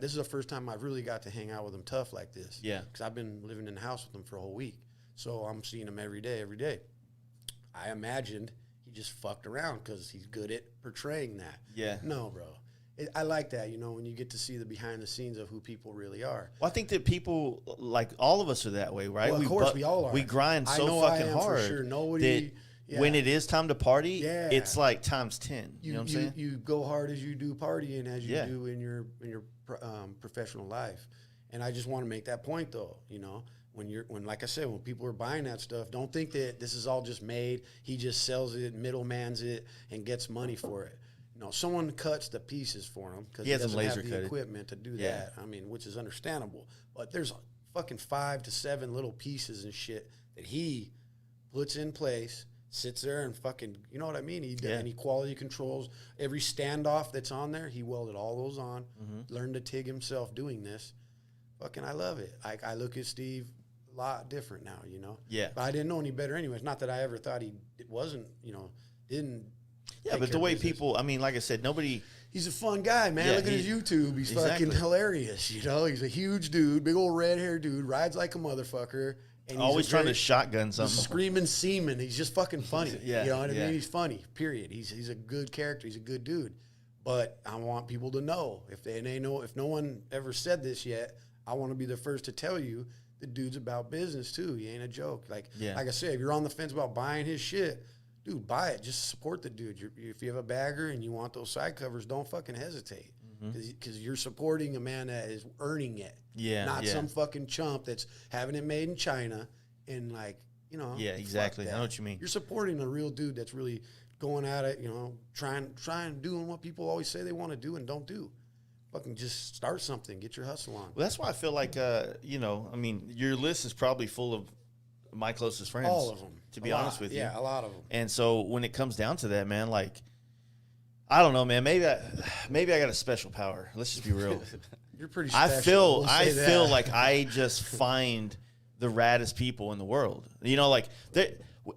[SPEAKER 1] this is the first time I've really got to hang out with him tough like this.
[SPEAKER 3] Yeah.
[SPEAKER 1] Because I've been living in the house with him for a whole week. So I'm seeing him every day. I imagined he just fucked around because he's good at portraying that.
[SPEAKER 3] Yeah.
[SPEAKER 1] No, bro. I like that, when you get to see the behind the scenes of who people really are.
[SPEAKER 3] Well, I think that people, like all of us are that way, right?
[SPEAKER 1] Well, of course, we all are.
[SPEAKER 3] We grind so fucking hard. For sure.
[SPEAKER 1] Nobody...
[SPEAKER 3] Yeah. When it is time to party, it's like times 10. You know what I'm saying?
[SPEAKER 1] You go hard as you do partying as you do in your professional life. And I just want to make that point, though, when like I said, when people are buying that stuff, don't think that this is all just made. He just sells it, middlemans it, and gets money for it. Someone cuts the pieces for him because he doesn't have the equipment to do that. I mean, which is understandable. But there's fucking 5 to 7 little pieces and shit that he puts in place. Sits there and fucking, you know what I mean? And he quality controls every standoff that's on there. He welded all those on, learned to TIG himself doing this. Fucking, I love it. I look at Steve a lot different now,
[SPEAKER 3] Yeah.
[SPEAKER 1] But I didn't know any better anyways. Not that I ever thought it wasn't, didn't.
[SPEAKER 3] Yeah, but the way people, I mean, like I said, nobody.
[SPEAKER 1] He's a fun guy, man. Look at his YouTube. He's fucking hilarious, He's a huge dude, big old red hair dude, rides like a motherfucker. And
[SPEAKER 3] always trying to shotgun something.
[SPEAKER 1] Screaming seaman. He's just fucking funny. You know what I mean? He's funny, period. He's a good character. He's a good dude. But I want people to know, if no one ever said this yet, I want to be the first to tell you the dude's about business too. He ain't a joke. Like I said, if you're on the fence about buying his shit, dude, buy it. Just support the dude. If you have a bagger and you want those side covers, don't fucking hesitate. Because you're supporting a man that is earning it. Not some fucking chump that's having it made in China and
[SPEAKER 3] Yeah, exactly. I know what you mean.
[SPEAKER 1] You're supporting a real dude that's really going at it, trying doing what people always say they want to do and don't do. Fucking just start something. Get your hustle on.
[SPEAKER 3] Well, that's why I feel like, I mean, your list is probably full of my closest friends.
[SPEAKER 1] All of them.
[SPEAKER 3] To be honest with you.
[SPEAKER 1] Yeah, a lot of them.
[SPEAKER 3] And so when it comes down to that, man, I don't know, man. Maybe I got a special power. Let's just be real.
[SPEAKER 1] You're pretty special.
[SPEAKER 3] I feel like I just find the raddest people in the world.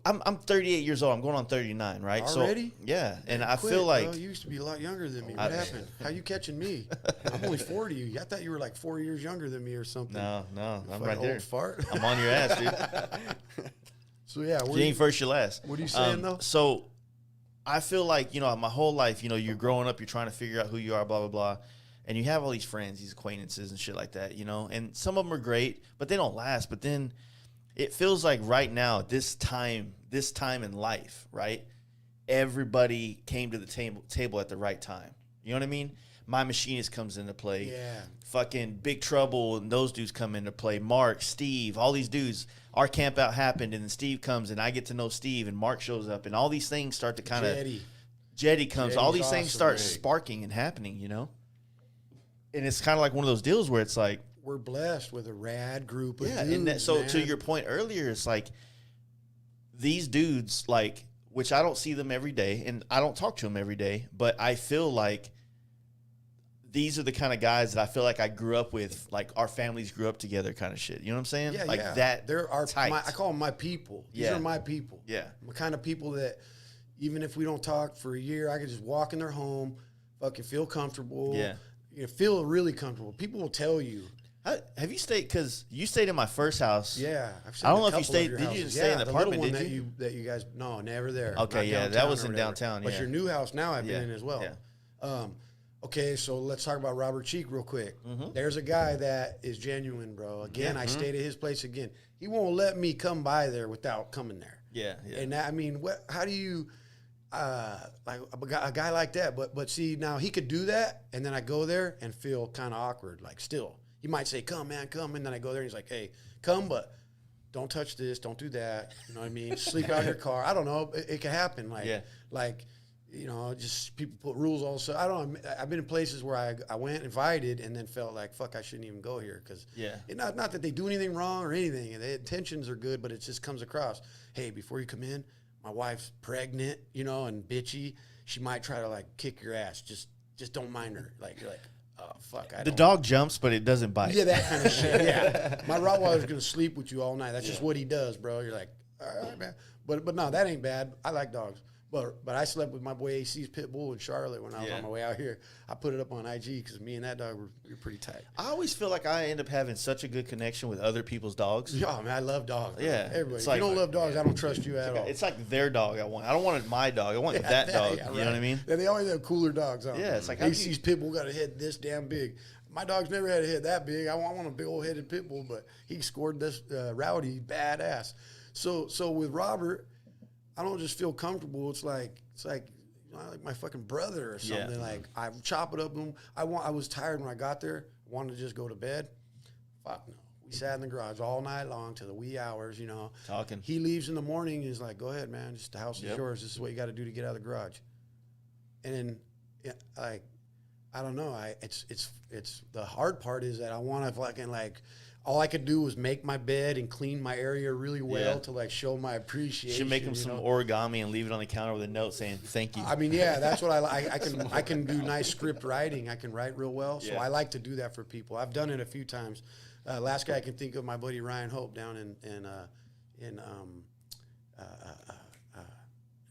[SPEAKER 3] I'm 38 years old. I'm going on 39, right?
[SPEAKER 1] Already?
[SPEAKER 3] So, yeah. And I
[SPEAKER 1] Quit,
[SPEAKER 3] feel like
[SPEAKER 1] bro. You used to be a lot younger than me. What happened? How you catching me? I'm only 40. I thought you were like 4 years younger than me or something.
[SPEAKER 3] No, I'm right
[SPEAKER 1] old
[SPEAKER 3] there.
[SPEAKER 1] Fart.
[SPEAKER 3] I'm on your ass, dude.
[SPEAKER 1] So yeah,
[SPEAKER 3] you ain't first, you're last.
[SPEAKER 1] What are you saying though?
[SPEAKER 3] So I feel like, my whole life, you're growing up, you're trying to figure out who you are, blah, blah, blah. And you have all these friends, these acquaintances and shit like that, And some of them are great, but they don't last. But then it feels like right now, this time in life, right? Everybody came to the table at the right time. You know what I mean? My Machinist comes into play.
[SPEAKER 1] Yeah.
[SPEAKER 3] Fucking Big Trouble and those dudes come into play. Mark, Steve, all these dudes. Our camp out happened, and then Steve comes, and I get to know Steve, and Mark shows up, and all these things start to kind of Jetty comes. All these things start sparking and happening, And it's kind of like one of those deals where it's like
[SPEAKER 1] we're blessed with a rad group of dudes.
[SPEAKER 3] And so to your point earlier, it's like these dudes, which I don't see them every day, and I don't talk to them every day, but I feel like these are the kind of guys that I feel like I grew up with, like our families grew up together kind of shit. You know what I'm saying?
[SPEAKER 1] Yeah,
[SPEAKER 3] like
[SPEAKER 1] yeah.
[SPEAKER 3] that.
[SPEAKER 1] There are
[SPEAKER 3] tight.
[SPEAKER 1] I call them my people. These are my people.
[SPEAKER 3] Yeah.
[SPEAKER 1] The kind of people that even if we don't talk for a year, I can just walk in their home, fucking feel comfortable.
[SPEAKER 3] Yeah.
[SPEAKER 1] You know, feel really comfortable. People will tell you.
[SPEAKER 3] Have you stayed? Because you stayed in my first house.
[SPEAKER 1] Yeah,
[SPEAKER 3] I don't know if you stayed. Did you stay in the apartment?
[SPEAKER 1] Little one
[SPEAKER 3] did you?
[SPEAKER 1] that you guys? No, never there.
[SPEAKER 3] Okay, yeah, that was in downtown.
[SPEAKER 1] But
[SPEAKER 3] yeah.
[SPEAKER 1] your new house now I've been in as well.
[SPEAKER 3] Yeah.
[SPEAKER 1] Okay, so let's talk about Robert Cheek real quick. There's a guy that is genuine, bro. Again, I stayed at his place again. He won't let me come by there without coming there.
[SPEAKER 3] Yeah, yeah.
[SPEAKER 1] And that, I mean, how do you, like a guy like that? But see, now he could do that, and then I go there and feel kind of awkward. Like still, he might say, "Come, man, come," and then I go there and he's like, "Hey, come, but don't touch this, don't do that." You know what I mean? Sleep out in your car. I don't know. It can happen. Like. You know, just people put rules also. I don't know. I've been in places where I went invited and then felt like, fuck, I shouldn't even go here. Because not that they do anything wrong or anything. The intentions are good, but it just comes across, hey, before you come in, my wife's pregnant, you know, and bitchy. She might try to, like, kick your ass. Just don't mind her. Like, you're like, oh, fuck.
[SPEAKER 3] The dog jumps, but it doesn't bite.
[SPEAKER 1] Yeah, that kind of shit. Yeah. My Rottweiler's going to sleep with you all night. That's just what he does, bro. You're like, all right, man. But no, that ain't bad. I like dogs. But I slept with my boy AC's pit bull in Charlotte when I was on my way out here. I put it up on IG because me and that dog were pretty tight.
[SPEAKER 3] I always feel like I end up having such a good connection with other people's dogs.
[SPEAKER 1] Yeah, man, I love dogs.
[SPEAKER 3] Yeah,
[SPEAKER 1] everybody. If you don't love dogs, I don't trust you at all.
[SPEAKER 3] It's like their dog I want. I don't want my dog. I want that dog.
[SPEAKER 1] Yeah,
[SPEAKER 3] you know what I mean?
[SPEAKER 1] Yeah, they always have cooler dogs.
[SPEAKER 3] Yeah, it's like
[SPEAKER 1] AC's pit bull got a head this damn big. My dog's never had a head that big. I want a big old headed pit bull, but he scored this rowdy badass. So with Robert, I don't just feel comfortable. It's like you know, like my fucking brother or something. Yeah. Like I chop it up. I was tired when I got there. Wanted to just go to bed. Fuck no. We sat in the garage all night long to the wee hours. You know,
[SPEAKER 3] talking.
[SPEAKER 1] He leaves in the morning. He's like, "Go ahead, man. Just the house is yours. This is what you got to do to get out of the garage." And then, like, I don't know. It's the hard part is that I want to fucking like. All I could do was make my bed and clean my area really well to like show my appreciation.
[SPEAKER 3] Should make him some origami and leave it on the counter with a note saying thank you.
[SPEAKER 1] I mean, yeah, that's what I like. I can do nice script writing. I can write real well, so I like to do that for people. I've done it a few times. Last guy I can think of, my buddy Ryan Hope down in it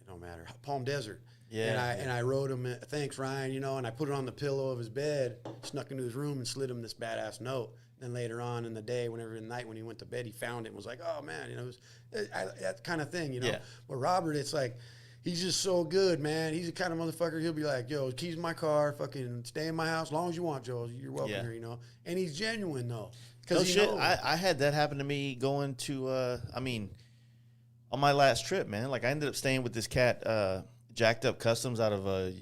[SPEAKER 1] don't matter, Palm Desert. Yeah, and I wrote him, thanks Ryan, you know, and I put it on the pillow of his bed, snuck into his room and slid him this badass note. Then later on in the day, whenever in the night when he went to bed, he found it and was like, oh, man, you know, that kind of thing, you know. Yeah. But Robert, it's like, he's just so good, man. He's the kind of motherfucker, he'll be like, yo, keys in my car, fucking stay in my house as long as you want, Joe. You're welcome here, you know. And he's genuine, though.
[SPEAKER 3] No shit, I had that happen to me going to, on my last trip, man. Like, I ended up staying with this cat, Jacked Up Customs out of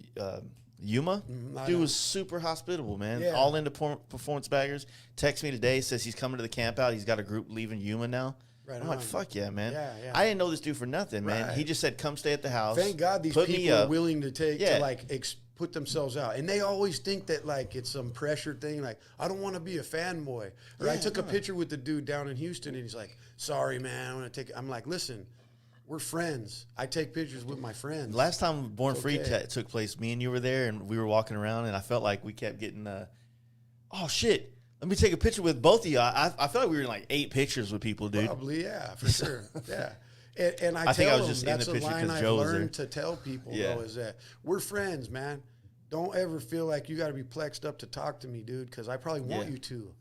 [SPEAKER 3] Yuma. Dude was super hospitable, man. Yeah. All into performance baggers. Text me today, says he's coming to the camp out. He's got a group leaving Yuma now. Right. I'm like, fuck yeah, man. Yeah. I didn't know this dude for nothing, man. He just said, come stay at the house.
[SPEAKER 1] Thank God these people are willing to take to like put themselves out. And they always think that like it's some pressure thing. Like, I don't want to be a fanboy. Or I took a picture with the dude down in Houston and he's like, sorry, man. I'm like, listen. We're friends. I take pictures with my friends.
[SPEAKER 3] Last time Born Free took place, me and you were there, and we were walking around, and I felt like we kept getting, oh, shit, let me take a picture with both of you. I felt like we were in like 8 pictures with people, dude.
[SPEAKER 1] Probably, yeah, for sure. Yeah. And I tell them, that's a line I've learned to tell people, though, is that we're friends, man. Don't ever feel like you got to be plexed up to talk to me, dude, because I probably want you to.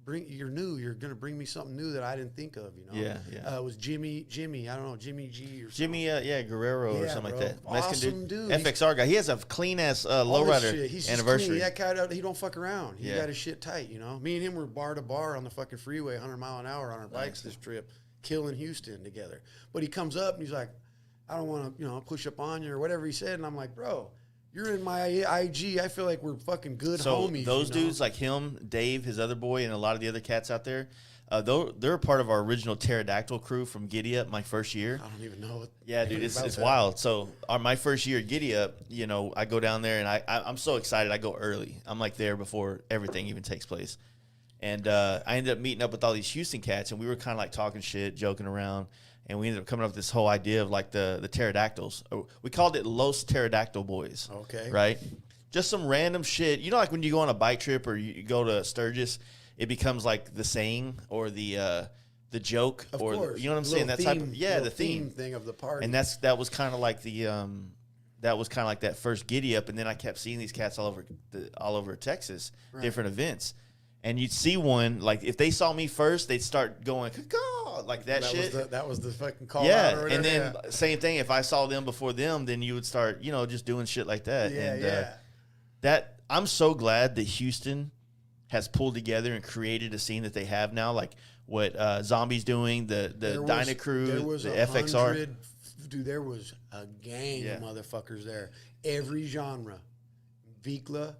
[SPEAKER 1] You're new. You're gonna bring me something new that I didn't think of. You know. Yeah. It was Jimmy. I don't know, Jimmy G or something.
[SPEAKER 3] Jimmy. Guerrero or something like that.
[SPEAKER 1] Awesome dude.
[SPEAKER 3] FXR guy. He has a clean ass lowrider anniversary.
[SPEAKER 1] That guy, he don't fuck around. He got his shit tight. You know. Me and him were bar to bar on the fucking freeway, 100 mile an hour on our bikes this trip, killing Houston together. But he comes up and he's like, I don't want to, push up on you or whatever he said, and I'm like, bro. You're in my IG. I feel like we're fucking good homies.
[SPEAKER 3] Those dudes like him, Dave, his other boy, and a lot of the other cats out there, they're a part of our original Pterodactyl crew from Giddy Up my first year.
[SPEAKER 1] I don't even know it.
[SPEAKER 3] Yeah, dude, it's wild. So my first year at Giddy Up, I go down there, and I'm so excited. I go early. I'm like there before everything even takes place. And I ended up meeting up with all these Houston cats, and we were kind of like talking shit, joking around. And we ended up coming up with this whole idea of like the pterodactyls. We called it Los Pterodactyl Boys.
[SPEAKER 1] Okay.
[SPEAKER 3] Right? just some random shit. You know, like when you go on a bike trip or you go to Sturgis, it becomes like the saying or the joke,
[SPEAKER 1] of
[SPEAKER 3] or
[SPEAKER 1] course.
[SPEAKER 3] You know what I'm saying? That type of the
[SPEAKER 1] theme thing of the party.
[SPEAKER 3] And that was kind of like that first giddy up, and then I kept seeing these cats all over Texas, different events. And you'd see one, like, if they saw me first, they'd start going, caw, like that shit.
[SPEAKER 1] That was the fucking call
[SPEAKER 3] yeah,
[SPEAKER 1] out or whatever.
[SPEAKER 3] And then same thing, if I saw them before them, then you would start, just doing shit like that.
[SPEAKER 1] Yeah,
[SPEAKER 3] that I'm so glad that Houston has pulled together and created a scene that they have now, like what Zombie's doing, the Dyna Crew, the FXR.
[SPEAKER 1] Dude, there was a gang of motherfuckers there. Every genre. Vikla,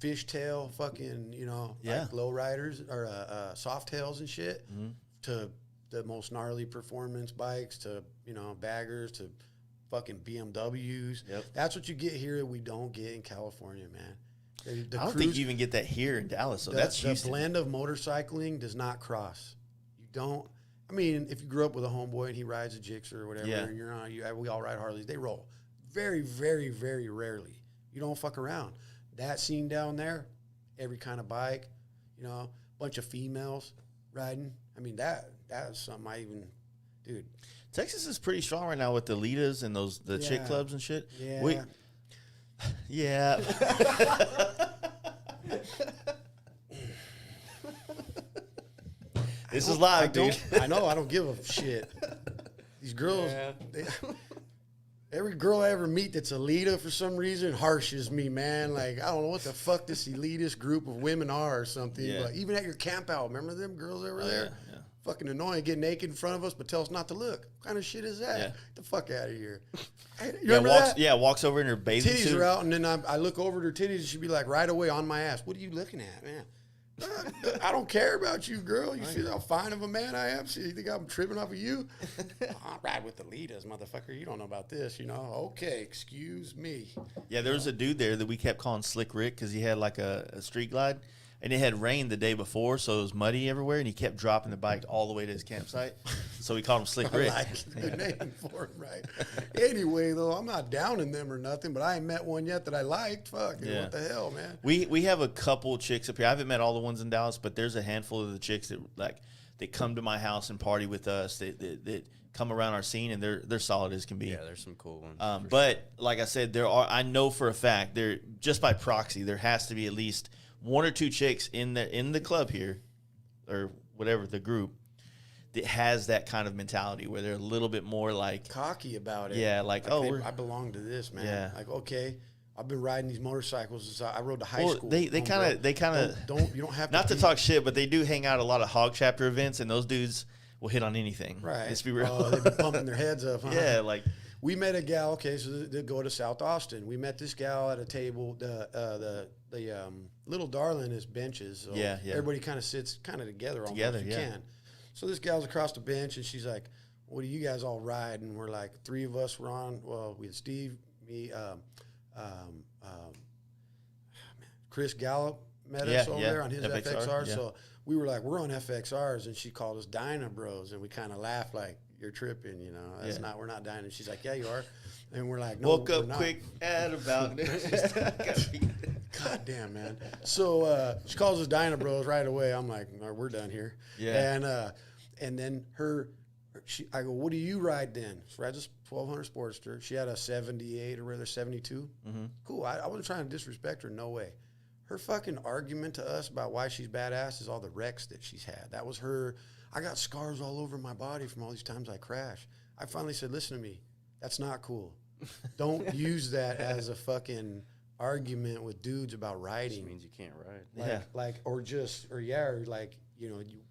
[SPEAKER 1] fishtail, fucking, like lowriders or softails and shit, to the most gnarly performance bikes, to, baggers, to fucking BMWs.
[SPEAKER 3] Yep.
[SPEAKER 1] That's what you get here that we don't get in California, man.
[SPEAKER 3] I don't think you even get that here in Dallas. So that's Houston.
[SPEAKER 1] The blend of motorcycling does not cross. You don't. I mean, if you grew up with a homeboy and he rides a Gixxer or whatever, and we all ride Harleys, they roll. Very, very, very rarely. You don't fuck around. That scene down there, every kind of bike, bunch of females riding. I mean, that's something dude.
[SPEAKER 3] Texas is pretty strong right now with the Litas and the chick clubs and shit.
[SPEAKER 1] Yeah.
[SPEAKER 3] Yeah. This is live, dude.
[SPEAKER 1] I know. I don't give a shit. These girls, every girl I ever meet that's a Lita for some reason harshes me, man. Like, I don't know what the fuck this elitist group of women are or something. Yeah. But even at your camp out, remember them girls over there? Yeah. Fucking annoying, get naked in front of us, but tell us not to look. What kind of shit is that? Get the fuck out of here.
[SPEAKER 3] Walks over in her bathing
[SPEAKER 1] suit. Titties are out, and then I look over at her titties, and she'd be like, right away on my ass. What are you looking at, man? I don't care about you, girl. You see how fine of a man I am? So you think I'm tripping off of you? I'll ride with the Litas, motherfucker. You don't know about this, Okay, excuse me.
[SPEAKER 3] Yeah, there was a dude there that we kept calling Slick Rick because he had like a street glide. And it had rained the day before, so it was muddy everywhere, and he kept dropping the bike all the way to his campsite. So we called him Slick Rick.
[SPEAKER 1] I like the name for him, right? Anyway, though, I'm not downing them or nothing, but I ain't met one yet that I liked. Fuck, what the hell, man?
[SPEAKER 3] We have a couple chicks up here. I haven't met all the ones in Dallas, but there's a handful of the chicks that come to my house and party with us, that come around our scene, and they're solid as can be.
[SPEAKER 2] Yeah, there's some cool ones.
[SPEAKER 3] But like I said, I know for a fact, just by proxy, there has to be at least one or two chicks in the club here, or whatever, the group, that has that kind of mentality where they're a little bit more like
[SPEAKER 1] cocky about it.
[SPEAKER 3] Yeah, like I
[SPEAKER 1] belong to this, man.
[SPEAKER 3] Yeah.
[SPEAKER 1] Like, okay, I've been riding these motorcycles since I rode to high school.
[SPEAKER 3] They kind of
[SPEAKER 1] you don't have
[SPEAKER 3] not to talk shit, but they do hang out at a lot of hog chapter events, and those dudes will hit on anything.
[SPEAKER 1] Right.
[SPEAKER 3] Let's be real.
[SPEAKER 1] They'd be pumping their heads up. Huh?
[SPEAKER 3] Yeah, like.
[SPEAKER 1] We met a gal. Okay, so they go to South Austin. We met this gal at a table. The little darling is benches. So everybody kind of sits kind of together almost. You can. So this gal's across the bench, and she's like, "What do you guys all ride?" And we're like, three of us were on. Well, we had Steve, me, Chris Gallup met us over there on his FXR.
[SPEAKER 3] Yeah.
[SPEAKER 1] So we were like, we're on FXRs, and she called us Dyna Bros, and we kind of lauged like, you're tripping, That's we're not dying. And she's like, yeah, you are. And we're like, no,
[SPEAKER 3] woke up quick at about.
[SPEAKER 1] God damn, man. So she calls us Dyna Bros right away. I'm like, no, we're done here.
[SPEAKER 3] Yeah.
[SPEAKER 1] And then I go, what do you ride then? She rides a 1200 Sportster. She had a 78 or rather 72.
[SPEAKER 3] Mm-hmm.
[SPEAKER 1] Cool. I wasn't trying to disrespect her. No way. Her fucking argument to us about why she's badass is all the wrecks that she's had. That was her. I got scars all over my body from all these times I crashed. I finally said, listen to me. That's not cool. Don't use that as a fucking argument with dudes about riding.
[SPEAKER 2] It means you can't ride.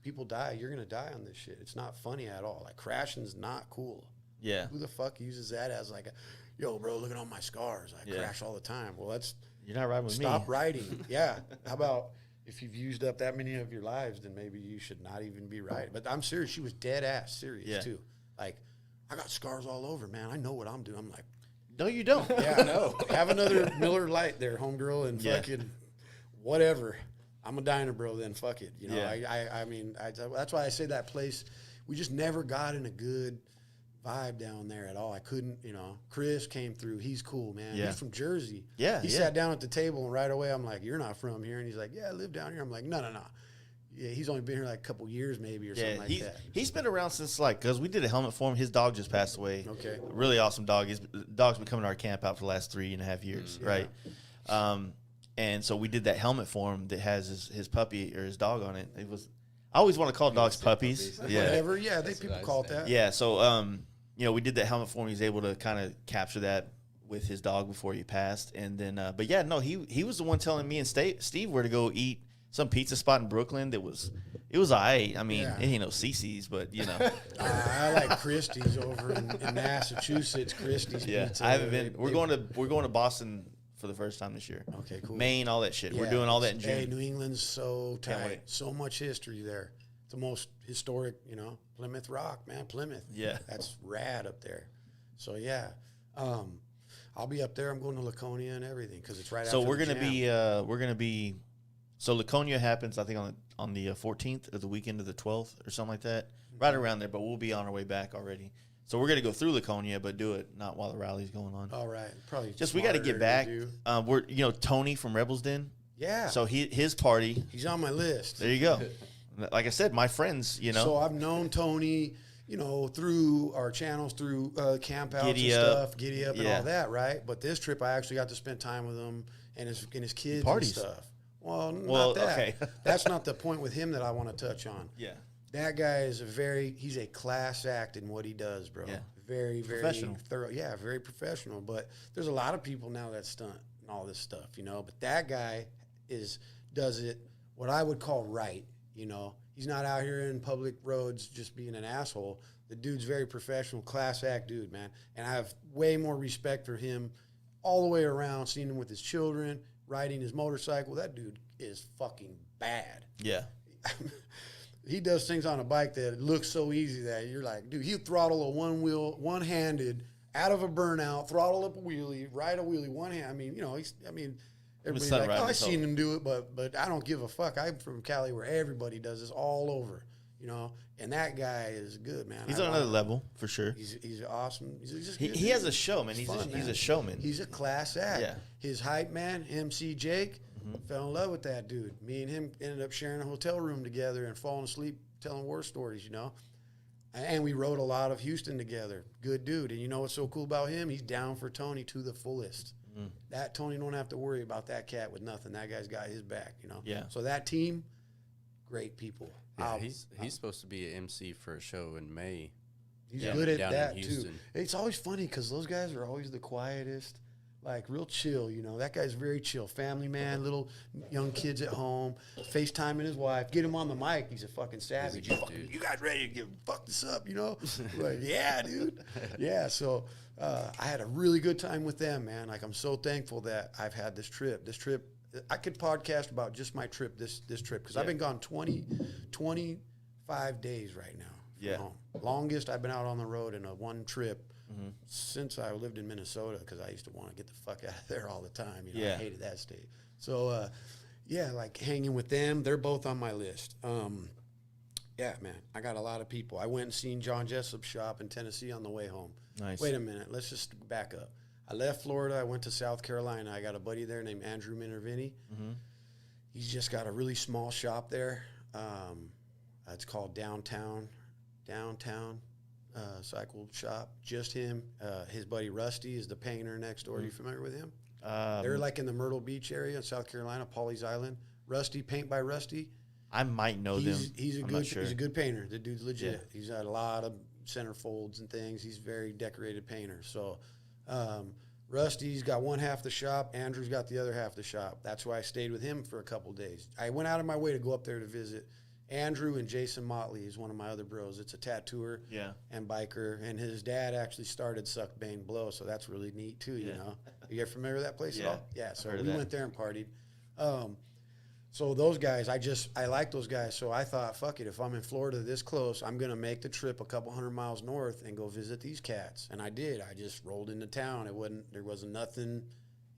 [SPEAKER 1] People die. You're going to die on this shit. It's not funny at all. Like, crashing's not cool.
[SPEAKER 3] Yeah.
[SPEAKER 1] Who the fuck uses that as like yo, bro, look at all my scars. I crash all the time. Well,
[SPEAKER 3] you're not riding with me.
[SPEAKER 1] Stop riding. Yeah. How about, if you've used up that many of your lives, then maybe you should not even be riding. But I'm serious. She was dead ass serious too. Like, I got scars all over, man. I know what I'm doing. I'm like,
[SPEAKER 3] no, you don't.
[SPEAKER 1] Yeah, no. Have another Miller Lite there, homegirl, and fucking whatever. I'm a Dyna Bro, then fuck it. I mean, that's why I say that place, we just never got in a good vibe down there at all. I couldn't, Chris came through. He's cool, man.
[SPEAKER 3] Yeah.
[SPEAKER 1] He's from Jersey.
[SPEAKER 3] Yeah.
[SPEAKER 1] He sat down at the table, and right away I'm like, you're not from here. And he's like, yeah, I live down here. I'm like, no. Yeah, he's only been here like a couple years maybe or something like that.
[SPEAKER 3] He's been around since because we did a helmet for him. His dog just passed away.
[SPEAKER 1] Okay.
[SPEAKER 3] Really awesome dog. His dog's been coming to our camp out for the last 3.5 years, right? And so we did that helmet for him that has his puppy or his dog on it. I always want to call dogs puppies. Yeah.
[SPEAKER 1] Whatever. Yeah, people call it that.
[SPEAKER 3] Yeah. So we did that helmet for him. He was able to kind of capture that with his dog before he passed. And then, he was the one telling me and Steve where to go eat some pizza spot in Brooklyn it was all right. I mean, it ain't no CC's, but
[SPEAKER 1] I like Christie's over in Massachusetts. Christie's pizza.
[SPEAKER 3] I haven't been. We're going to Boston for the first time this year.
[SPEAKER 1] Okay, cool.
[SPEAKER 3] Maine, all that shit. We're doing all that in June.
[SPEAKER 1] Hey, New England's so tight. So much history there. It's the most historic, Plymouth Rock, man. Plymouth. Yeah. That's rad up there. So, yeah. I'll be up there. I'm going to Laconia and everything because it's right after
[SPEAKER 3] we're going to be so Laconia happens, I think, on the 14th or the weekend of the 12th or something like that. Right around there, but we'll be on our way back already. So we're going to go through Laconia, but do it not while the rally's going on.
[SPEAKER 1] All right. Probably
[SPEAKER 3] just we got to get back. We're Tony from Rebels Den.
[SPEAKER 1] Yeah.
[SPEAKER 3] So his party.
[SPEAKER 1] He's on my list.
[SPEAKER 3] There you go. Like I said, my friends,
[SPEAKER 1] So I've known Tony, through our channels, through campouts and stuff, Giddy Up and all that, right? But this trip, I actually got to spend time with him and his kids
[SPEAKER 3] Parties.
[SPEAKER 1] and stuff. Well, not that.
[SPEAKER 3] Okay.
[SPEAKER 1] That's not the point with him that I want to touch on.
[SPEAKER 3] Yeah.
[SPEAKER 1] That guy is he's a class act in what he does, bro.
[SPEAKER 3] Yeah.
[SPEAKER 1] Very, very
[SPEAKER 3] professional.
[SPEAKER 1] Thorough. Yeah, very professional. But there's a lot of people now that stunt and all this stuff, But that guy does it what I would call right, He's not out here in public roads just being an asshole. The dude's very professional, class act dude, man. And I have way more respect for him all the way around, seeing him with his children, riding his motorcycle. That dude is fucking bad.
[SPEAKER 3] Yeah.
[SPEAKER 1] He does things on a bike that looks so easy that you're like, dude, he'll throttle a one-handed, out of a burnout, throttle up a wheelie, ride a wheelie, one hand. Everybody's like, I've seen him do it, but I don't give a fuck. I'm from Cali where everybody does this all over, And that guy is good, man.
[SPEAKER 3] He's on another level, for sure.
[SPEAKER 1] He's awesome.
[SPEAKER 3] He has a show, man. He's a showman.
[SPEAKER 1] He's a class act. Yeah. His hype man, MC Jake, fell in love with that dude. Me and him ended up sharing a hotel room together and falling asleep telling war stories, And we rode a lot of Houston together. Good dude. And you know what's so cool about him? He's down for Tony to the fullest. That Tony don't have to worry about that cat with nothing. That guy's got his back,
[SPEAKER 3] Yeah.
[SPEAKER 1] So that team, great people.
[SPEAKER 2] Yeah, he's supposed to be an MC for a show in May.
[SPEAKER 1] He's good at that too. It's always funny because those guys are always the quietest, like real chill. That guy's very chill, family man, little young kids at home, FaceTiming his wife. Get him on the mic. He's a fucking savage. You guys ready to fuck this up? Like, yeah, dude. Yeah. So I had a really good time with them, man. Like I'm so thankful that I've had this trip. I could podcast about just my trip, this trip, because I've been gone 25 days right now.
[SPEAKER 3] Yeah.
[SPEAKER 1] Longest I've been out on the road in a one trip since I lived in Minnesota, because I used to want to get the fuck out of there all the time. I hated that state. So, like hanging with them, they're both on my list. Yeah, man, I got a lot of people. I went and seen John Jessup's shop in Tennessee on the way home.
[SPEAKER 3] Nice.
[SPEAKER 1] Wait a minute. Let's just back up. I left Florida. I went to South Carolina. I got a buddy there named Andrew Minervini. He's just got a really small shop there. It's called Downtown Cycle Shop. Just him. His buddy Rusty is the painter next door. Are you familiar with him? They're like in the Myrtle Beach area in South Carolina, Pawleys Island. Rusty, Paint by Rusty.
[SPEAKER 3] I might know them.
[SPEAKER 1] He's a good painter. The dude's legit. Yeah. He's got a lot of centerfolds and things. He's a very decorated painter. So Rusty's got one half the shop. Andrew's got the other half the shop. That's why I stayed with him for a couple days. I went out of my way to go up there to visit Andrew and Jason Motley is one of my other bros. It's a tattooer and biker, and his dad actually started Suck, Bang, Blow, so that's really neat too, You get familiar with that place at all? Yeah, so we went there and partied. So those guys, I like those guys, so I thought, fuck it, if I'm in Florida this close, I'm going to make the trip a couple 100 miles north and go visit these cats, and I did. I just rolled into town. There wasn't nothing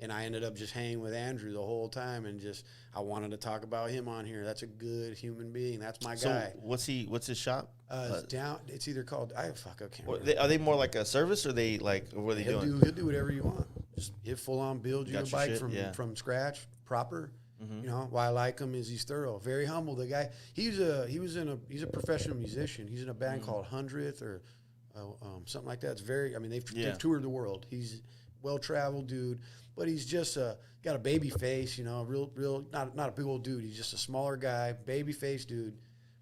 [SPEAKER 1] And I ended up just hanging with Andrew the whole time, and just I wanted to talk about him on here. That's a good human being. That's my guy.
[SPEAKER 3] What's his shop?
[SPEAKER 1] It's either called I can't remember.
[SPEAKER 3] Are they more like a service, or they like, or what are they doing?
[SPEAKER 1] He'll do whatever you want. Just hit full on, build you a bike from scratch, proper.
[SPEAKER 3] Mm-hmm.
[SPEAKER 1] You know why I like him is he's thorough, very humble. The guy, he's a professional musician. He's in a band called 100th or something like that. It's very. I mean, they've toured the world. He's well-traveled dude, but he's just got a baby face. You know, real not a big old dude. He's just a smaller guy, baby face dude,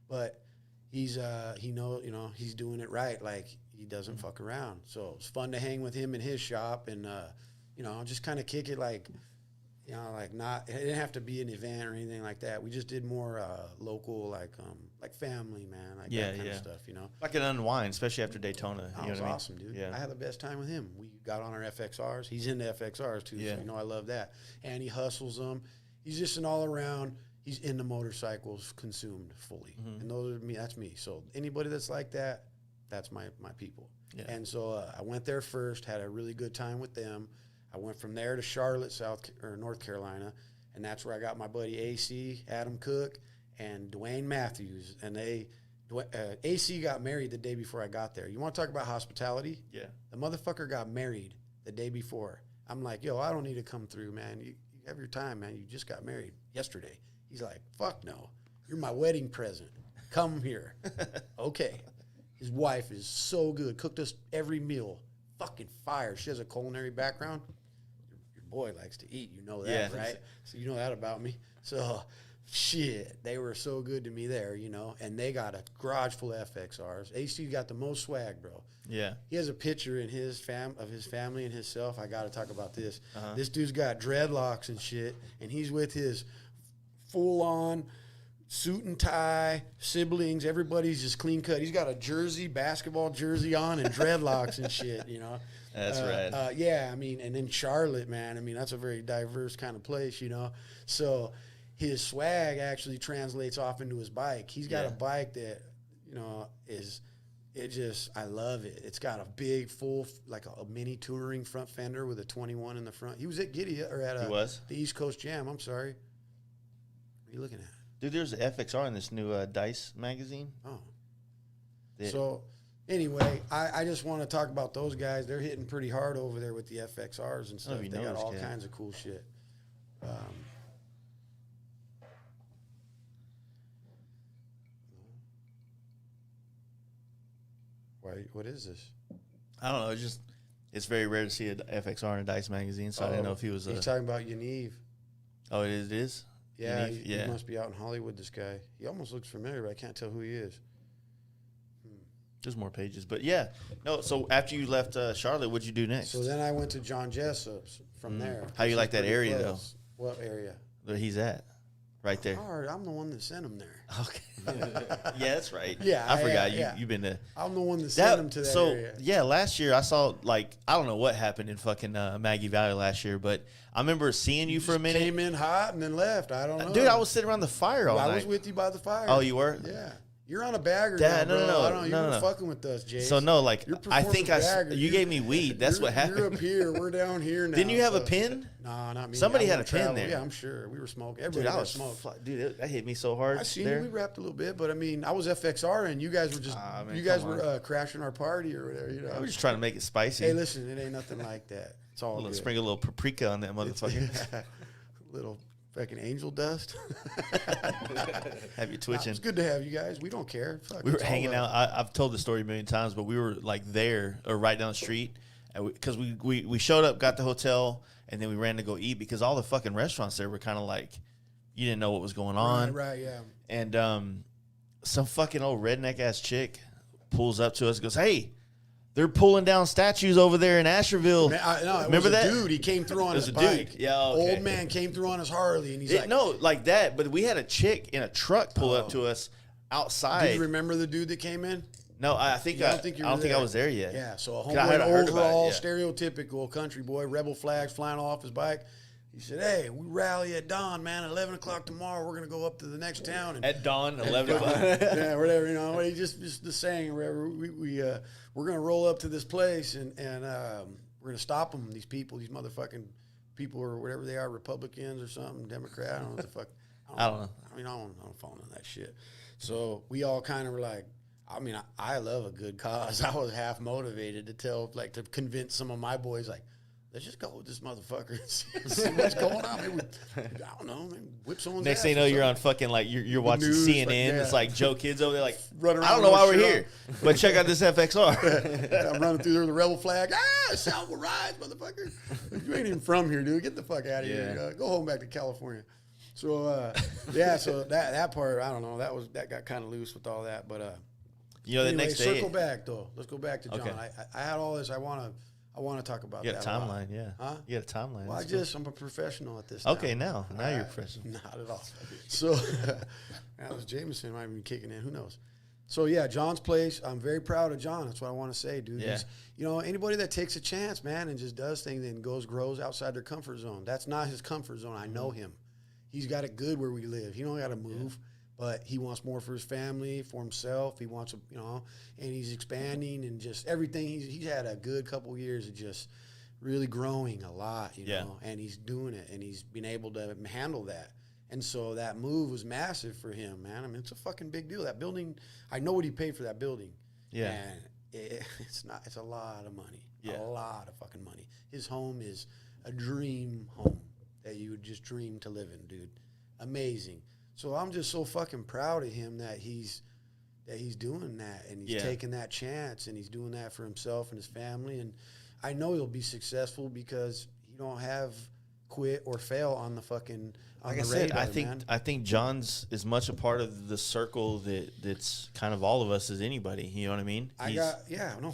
[SPEAKER 1] but he's he's doing it right. Like he doesn't fuck around. So it's fun to hang with him in his shop and just kind of kick it like. You know, like it didn't have to be an event or anything like that. We just did more local, like family, man, like that kind of stuff, you know.
[SPEAKER 3] Like an unwind, especially after Daytona.
[SPEAKER 1] That was awesome, dude. Yeah. I had the best time with him. We got on our FXRs. He's into FXRs, too, so you know I love that. And he hustles them. He's just an all-around, he's into motorcycles, consumed fully. Mm-hmm. And those are me. That's me. So anybody that's like that, that's my people. Yeah. And so I went there first, had a really good time with them. I went from there to Charlotte, North Carolina, and that's where I got my buddy AC, Adam Cook, and Dwayne Matthews. And AC got married the day before I got there. You want to talk about hospitality? Yeah. The motherfucker got married the day before. I'm like, yo, I don't need to come through, man. You have your time, man. You just got married yesterday. He's like, fuck no. You're my wedding present. Come here. Okay. His wife is so good. Cooked us every meal. Fucking fire. She has a culinary background. Your boy likes to eat. You know that, right? So you know that about me. So, shit. They were so good to me there, you know. And they got a garage full of FXRs. AC got the most swag, bro. Yeah. He has a picture in his family and himself. I got to talk about this. Uh-huh. This dude's got dreadlocks and shit. And he's with his full-on suit and tie, siblings, everybody's just clean cut. He's got a basketball jersey on and dreadlocks and shit, you know.
[SPEAKER 3] That's rad.
[SPEAKER 1] Yeah, I mean, and then Charlotte, man, I mean, that's a very diverse kind of place, you know. So his swag actually translates off into his bike. He's got a bike that, you know, I love it. It's got a big, full, like a mini touring front fender with a 21 in the front. He was at the East Coast Jam. I'm sorry. What are you looking at?
[SPEAKER 3] Dude, there's an FXR in this new Dice magazine. Oh.
[SPEAKER 1] So, anyway, I just want to talk about those guys. They're hitting pretty hard over there with the FXRs and stuff. They got all kinds of cool shit. What is this?
[SPEAKER 3] I don't know. It's very rare to see an FXR in a Dice magazine, so I didn't know if he was.
[SPEAKER 1] He's talking about Yaniv.
[SPEAKER 3] Oh, it is?
[SPEAKER 1] Yeah, he must be out in Hollywood, this guy. He almost looks familiar, but I can't tell who he is.
[SPEAKER 3] There's more pages. But, yeah. No, so after you left Charlotte, what'd you do next?
[SPEAKER 1] So then I went to John Jessup's from there.
[SPEAKER 3] How you like that area, though?
[SPEAKER 1] What area?
[SPEAKER 3] Where he's at. Right there.
[SPEAKER 1] Hard. I'm the one that sent him there.
[SPEAKER 3] Okay. Yeah, that's right. Yeah. I forgot. You've been to.
[SPEAKER 1] I'm the one that sent him to that area.
[SPEAKER 3] Yeah, last year I saw, I don't know what happened in fucking Maggie Valley last year, but I remember seeing you for a minute.
[SPEAKER 1] Came in hot and then left. I don't know.
[SPEAKER 3] Dude, I was sitting around the fire all night.
[SPEAKER 1] I was with you by the fire.
[SPEAKER 3] Oh, you were?
[SPEAKER 1] Yeah. You're on a bagger now, bro.
[SPEAKER 3] No.
[SPEAKER 1] You were fucking with us, Jay.
[SPEAKER 3] So, no, I think you gave me weed. That's what happened.
[SPEAKER 1] You're up here. We're down here now.
[SPEAKER 3] Didn't you have a pin?
[SPEAKER 1] No, not me.
[SPEAKER 3] Somebody had a pin there.
[SPEAKER 1] Yeah, I'm sure. We were smoking. Everybody was smoking.
[SPEAKER 3] Dude, that hit me so hard.
[SPEAKER 1] I seen you. We rapped a little bit, but, I mean, I was FXR, and you guys were just you guys were crashing our party or whatever. You know,
[SPEAKER 3] I was just trying to make it spicy.
[SPEAKER 1] Hey, listen, it ain't nothing like that. It's all good.
[SPEAKER 3] Sprinkle a little paprika on that motherfucker.
[SPEAKER 1] Little fucking angel dust.
[SPEAKER 3] Have you twitching?
[SPEAKER 1] It's good to have you guys. We don't care. Fuck,
[SPEAKER 3] we were hanging out. I've told the story a million times, but we were there or right down the street because we showed up, got the hotel, and then we ran to go eat because all the fucking restaurants there were kind of like you didn't know what was going on.
[SPEAKER 1] Right, yeah.
[SPEAKER 3] And some fucking old redneck ass chick pulls up to us and goes, "Hey, they're pulling down statues over there in Asheville." Remember that?
[SPEAKER 1] Dude, he came through on his bike.
[SPEAKER 3] Yeah, okay.
[SPEAKER 1] Old man came through on his Harley, and he's like,
[SPEAKER 3] "No, like that." But we had a chick in a truck pull up to us outside.
[SPEAKER 1] Do you remember the dude that came in?
[SPEAKER 3] No, I don't think I was there yet.
[SPEAKER 1] Yeah, so a homeboy, overall stereotypical country boy, rebel flags flying all off his bike. He said, "Hey, we rally at dawn, man. At 11 o'clock tomorrow, we're gonna go up to the next town." And
[SPEAKER 3] at dawn, 11 o'clock.
[SPEAKER 1] Yeah, whatever. You know, he just the saying, whatever. We're gonna roll up to this place and we're gonna stop them. These people, these motherfucking people or whatever they are, Republicans or something, Democrat. I don't know what the fuck.
[SPEAKER 3] I don't know.
[SPEAKER 1] I mean, I don't follow none of that shit. So we all kind of were like, I mean, I love a good cause. I was half motivated to convince some of my boys, like, let's just go with this motherfucker and see what's going on. Maybe I don't know, maybe whip someone's
[SPEAKER 3] Next
[SPEAKER 1] ass
[SPEAKER 3] thing you know,
[SPEAKER 1] or
[SPEAKER 3] you're on
[SPEAKER 1] something.
[SPEAKER 3] fucking, like, you're watching
[SPEAKER 1] news,
[SPEAKER 3] CNN.
[SPEAKER 1] like, yeah.
[SPEAKER 3] It's like Joe Kids over there, like,
[SPEAKER 1] Running
[SPEAKER 3] I don't
[SPEAKER 1] around
[SPEAKER 3] know why
[SPEAKER 1] with
[SPEAKER 3] we're
[SPEAKER 1] shit
[SPEAKER 3] here, but check out this FXR.
[SPEAKER 1] I'm running through the rebel flag. South will rise, motherfucker. You ain't even from here, dude. Get the fuck out of here. Go home back to California. So, so that part, I don't know. That got kind of loose with all that. But,
[SPEAKER 3] you know,
[SPEAKER 1] anyway,
[SPEAKER 3] the next day.
[SPEAKER 1] circle back, though. Let's go back to John.
[SPEAKER 3] Okay.
[SPEAKER 1] I had all this. I want to talk about that.
[SPEAKER 3] You got a timeline, yeah.
[SPEAKER 1] Huh?
[SPEAKER 3] You got a timeline.
[SPEAKER 1] Well, I'm a professional at this.
[SPEAKER 3] Okay, now you're a professional.
[SPEAKER 1] Not at all. So, that was Jameson might be kicking in. Who knows? So, yeah, John's place. I'm very proud of John. That's what I want to say, dude.
[SPEAKER 3] Yeah.
[SPEAKER 1] Anybody that takes a chance, man, and just does things and grows outside their comfort zone. That's not his comfort zone. I know him. He's got it good where we live. He don't got to move, but he wants more for his family, for himself. He wants, and he's expanding and just everything. He's had a good couple of years of just really growing a lot, you know, and he's doing it, and he's been able to handle that. And so that move was massive for him, man. I mean, it's a fucking big deal. That building, I know what he paid for that building.
[SPEAKER 3] Yeah.
[SPEAKER 1] And it's a lot of money.
[SPEAKER 3] Yeah.
[SPEAKER 1] A lot of fucking money. His home is a dream home that you would just dream to live in, dude. Amazing. So I'm just so fucking proud of him that he's doing that, and he's taking that chance, and he's doing that for himself and his family. And I know he'll be successful because he don't have quit or fail on the fucking
[SPEAKER 3] like I said, I think John's as much a part of the circle that's kind of all of us as anybody. You know what I mean?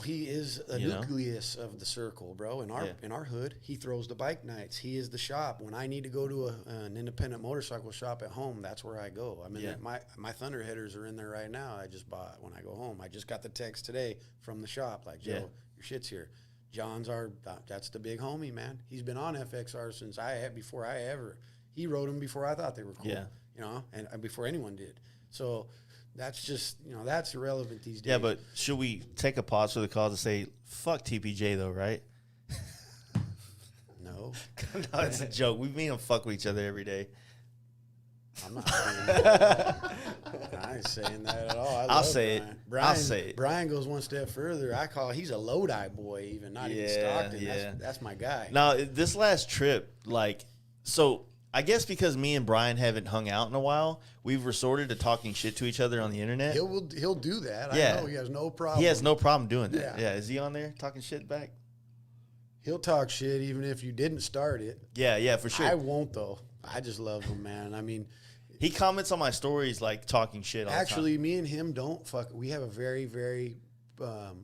[SPEAKER 1] He is a nucleus of the circle, bro. In our hood, he throws the bike nights. He is the shop. When I need to go to an independent motorcycle shop at home, that's where I go. I mean, my Thunder headers are in there right now. I just bought when I go home. I just got the text today from the shop, like, Joe, your shit's here. John's that's the big homie, man. He's been on FXR since he rode them before I thought they were cool, and before anyone did. So that's just, that's irrelevant these days.
[SPEAKER 3] Yeah, but should we take a pause for the call to say, fuck TPJ though, right?
[SPEAKER 1] No.
[SPEAKER 3] No, it's a joke. We mean to fuck with each other every day.
[SPEAKER 1] I'm not saying that. I ain't saying that at all.
[SPEAKER 3] I'll say
[SPEAKER 1] Brian.
[SPEAKER 3] it. I'll say it.
[SPEAKER 1] Brian goes one step further. He's a Lodi boy, even not even Stockton.
[SPEAKER 3] Yeah.
[SPEAKER 1] That's my guy.
[SPEAKER 3] Now, this last trip, so I guess because me and Brian haven't hung out in a while, we've resorted to talking shit to each other on the internet.
[SPEAKER 1] He'll do that.
[SPEAKER 3] Yeah.
[SPEAKER 1] I know he has no problem.
[SPEAKER 3] He has no problem doing that.
[SPEAKER 1] Yeah.
[SPEAKER 3] Yeah. Is he on there talking shit back?
[SPEAKER 1] He'll talk shit even if you didn't start it.
[SPEAKER 3] Yeah, for sure.
[SPEAKER 1] I won't, though. I just love him, man. I mean,
[SPEAKER 3] he comments on my stories like talking shit all the time.
[SPEAKER 1] Actually, me and him don't fuck. We have a very, very,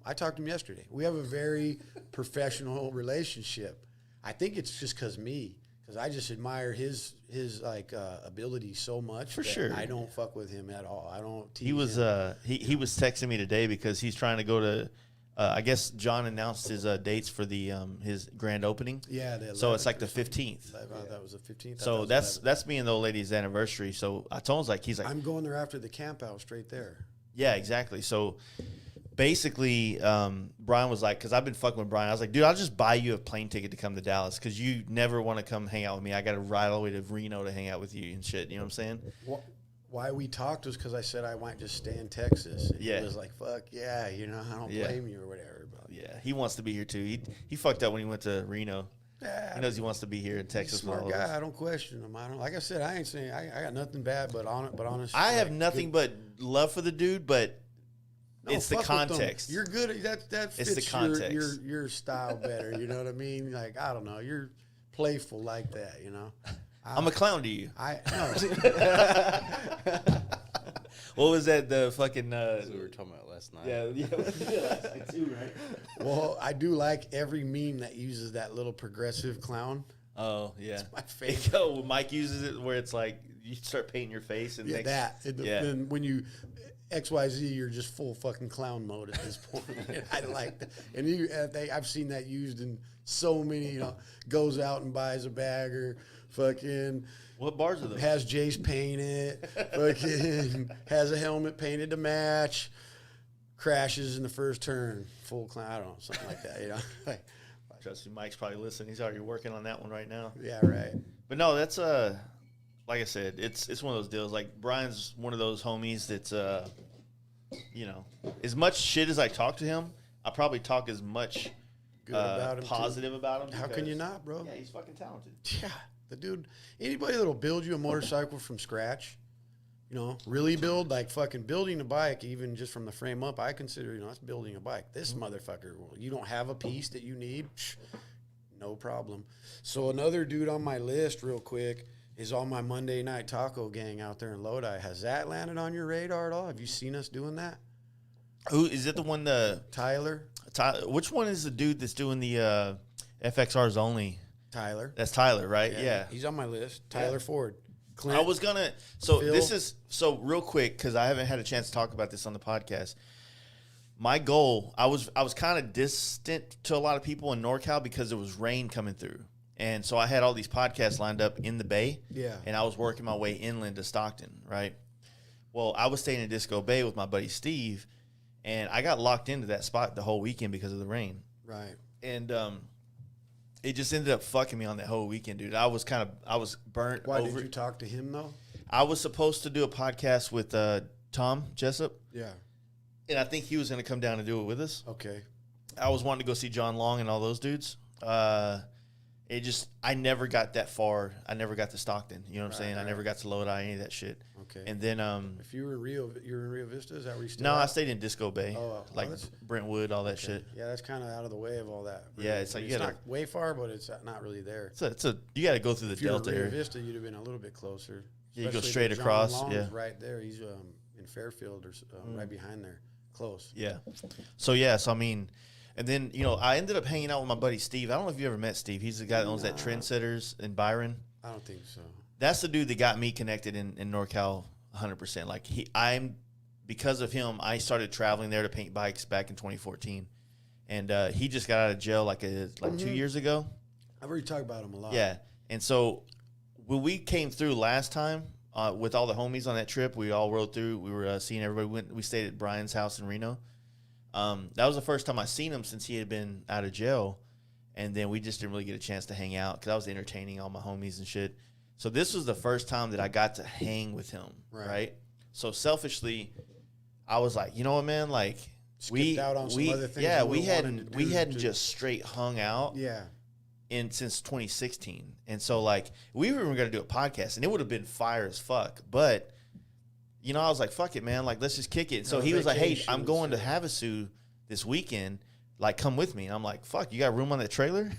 [SPEAKER 1] I talked to him yesterday. We have a very professional relationship. I think it's just because I just admire his ability so much.
[SPEAKER 3] For sure.
[SPEAKER 1] I don't fuck with him at all. I don't tease
[SPEAKER 3] He was
[SPEAKER 1] him.
[SPEAKER 3] He was texting me today because he's trying to go to I guess John announced his dates for the his grand opening.
[SPEAKER 1] Yeah,
[SPEAKER 3] so it's like the 15th.
[SPEAKER 1] That was the 15th.
[SPEAKER 3] So that's me and the old lady's anniversary. So I told him he's like
[SPEAKER 1] I'm going there after the camp out straight there.
[SPEAKER 3] Yeah, exactly. So basically, Brian was like, because I've been fucking with Brian. I was like, dude, I'll just buy you a plane ticket to come to Dallas because you never want to come hang out with me. I got to ride all the way to Reno to hang out with you and shit. You know what I'm saying?
[SPEAKER 1] Why we talked was because I said I might just stay in Texas. And he was like, fuck yeah, I don't blame you or whatever. But
[SPEAKER 3] yeah, he wants to be here too. He fucked up when he went to Reno.
[SPEAKER 1] Yeah,
[SPEAKER 3] he knows he wants to be here in Texas.
[SPEAKER 1] Smart guy. I don't question him. Like I said, I ain't saying I got nothing bad, but honestly,
[SPEAKER 3] I have nothing but love for the dude, but it's the context.
[SPEAKER 1] You're good. That fits
[SPEAKER 3] the context.
[SPEAKER 1] Your style better. You know what I mean? Like, I don't know. You're playful like that.
[SPEAKER 3] I'm a clown to you. What was that? The fucking
[SPEAKER 2] we were talking about last night.
[SPEAKER 3] Yeah, we did last night too, right?
[SPEAKER 1] Well, I do like every meme that uses that little progressive clown.
[SPEAKER 3] Oh yeah,
[SPEAKER 1] it's my favorite.
[SPEAKER 3] When Mike uses it, where it's like you start painting your face and
[SPEAKER 1] then when you XYZ, you're just full fucking clown mode at this point. I like that, and I've seen that used in so many. Goes out and buys a bag or fucking.
[SPEAKER 3] What bars are those?
[SPEAKER 1] Has Jace painted, fucking has a helmet painted to match, crashes in the first turn, full clown. I don't know, something like that.
[SPEAKER 3] Trust me, Mike's probably listening. He's already working on that one right now.
[SPEAKER 1] Yeah, right.
[SPEAKER 3] But no, that's like I said, it's one of those deals. Like Brian's one of those homies that's you know, as much shit as I talk to him, I probably talk as much
[SPEAKER 1] Good about him
[SPEAKER 3] positive about him.
[SPEAKER 1] How can you not, bro?
[SPEAKER 3] Yeah, he's fucking talented.
[SPEAKER 1] Yeah, the dude. Anybody that'll build you a motorcycle from scratch, you know, really build, like fucking building a bike, even just from the frame up, I consider, you know, that's building a bike. This motherfucker, you don't have a piece that you need, no problem. So another dude on my list, real quick, is all my Monday night taco gang out there in Lodi. Has that landed on your radar at all? Have you seen us doing that?
[SPEAKER 3] Who is it? The one
[SPEAKER 1] Tyler?
[SPEAKER 3] Which one is the dude that's doing the FXRs only?
[SPEAKER 1] Tyler.
[SPEAKER 3] That's Tyler, right? Yeah.
[SPEAKER 1] He's on my list. Tyler Ford.
[SPEAKER 3] Clint, I was gonna. So
[SPEAKER 1] Phil.
[SPEAKER 3] this is so real quick because I haven't had a chance to talk about this on the podcast. My goal, I was kind of distant to a lot of people in NorCal because there was rain coming through. And so I had all these podcasts lined up in the Bay.
[SPEAKER 1] Yeah.
[SPEAKER 3] And I was working my way inland to Stockton, right? Well, I was staying in Disco Bay with my buddy Steve, and I got locked into that spot the whole weekend because of the rain.
[SPEAKER 1] Right.
[SPEAKER 3] And it just ended up fucking me on that whole weekend, dude. I was burnt
[SPEAKER 1] Why
[SPEAKER 3] over.
[SPEAKER 1] did you talk to him, though?
[SPEAKER 3] I was supposed to do a podcast with Tom Jessup.
[SPEAKER 1] Yeah.
[SPEAKER 3] And I think he was going to come down and do it with us.
[SPEAKER 1] Okay.
[SPEAKER 3] I was wanting to go see John Long and all those dudes. I never got that far. I never got to Stockton. You know what I'm saying? Right. I never got to Lodi, any of that shit.
[SPEAKER 1] Okay.
[SPEAKER 3] And then,
[SPEAKER 1] if you were in Rio, you're in Rio Vista? Is that where you stayed?
[SPEAKER 3] No, I stayed in Disco Bay.
[SPEAKER 1] Oh,
[SPEAKER 3] like Brentwood, all that shit.
[SPEAKER 1] Yeah, that's kind of out of the way of all that.
[SPEAKER 3] Yeah, it's like
[SPEAKER 1] it's not way far, but it's not really there.
[SPEAKER 3] You got to go through the Delta area.
[SPEAKER 1] If you were in Rio Vista, you'd have been a little bit closer.
[SPEAKER 3] Yeah, you go straight across.
[SPEAKER 1] Long's
[SPEAKER 3] yeah,
[SPEAKER 1] right there. He's in Fairfield or right behind there, close.
[SPEAKER 3] Yeah. So I mean. And then, you know, I ended up hanging out with my buddy Steve. I don't know if you ever met Steve. He's the guy that owns that Trendsetters in Byron.
[SPEAKER 1] I don't think so.
[SPEAKER 3] That's the dude that got me connected in NorCal 100%. Like, because of him, I started traveling there to paint bikes back in 2014. And he just got out of jail like 2 years ago. I've
[SPEAKER 1] already talked about him a lot.
[SPEAKER 3] Yeah. And so when we came through last time with all the homies on that trip, we all rode through. We were seeing everybody. We stayed at Brian's house in Reno. That was the first time I seen him since he had been out of jail, and then we just didn't really get a chance to hang out because I was entertaining all my homies and shit. So this was the first time that I got to hang with him, right? So selfishly, I was like, you know what, man, like we hadn't just straight hung out, since 2016, and so like we were even gonna do a podcast, and it would have been fire as fuck, but. You know, I was like, fuck it, man. Like, let's just kick it. So he was like, hey, I'm going to Havasu this weekend. Like, come with me. And I'm like, fuck, you got room on that trailer?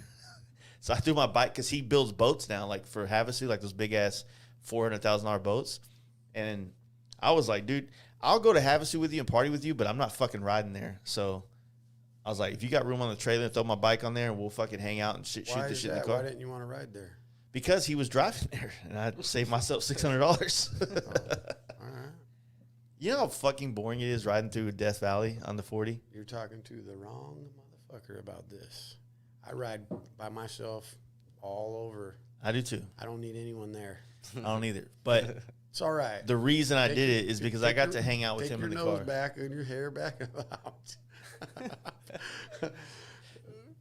[SPEAKER 3] So I threw my bike because he builds boats now, like for Havasu, like those big-ass $400,000 boats. And I was like, dude, I'll go to Havasu with you and party with you, but I'm not fucking riding there. So I was like, if you got room on the trailer, throw my bike on there and we'll fucking hang out and shoot the shit in the car.
[SPEAKER 1] Why didn't you want to ride there?
[SPEAKER 3] Because he was driving there, and I saved myself $600. You know how fucking boring it is riding through Death Valley on the 40?
[SPEAKER 1] You're talking to the wrong motherfucker about this. I ride by myself all over.
[SPEAKER 3] I do too.
[SPEAKER 1] I don't need anyone there.
[SPEAKER 3] I don't either. But
[SPEAKER 1] it's all right.
[SPEAKER 3] The reason I did it is because I got to hang out with him in the car.
[SPEAKER 1] Take your nose back and your hair back out.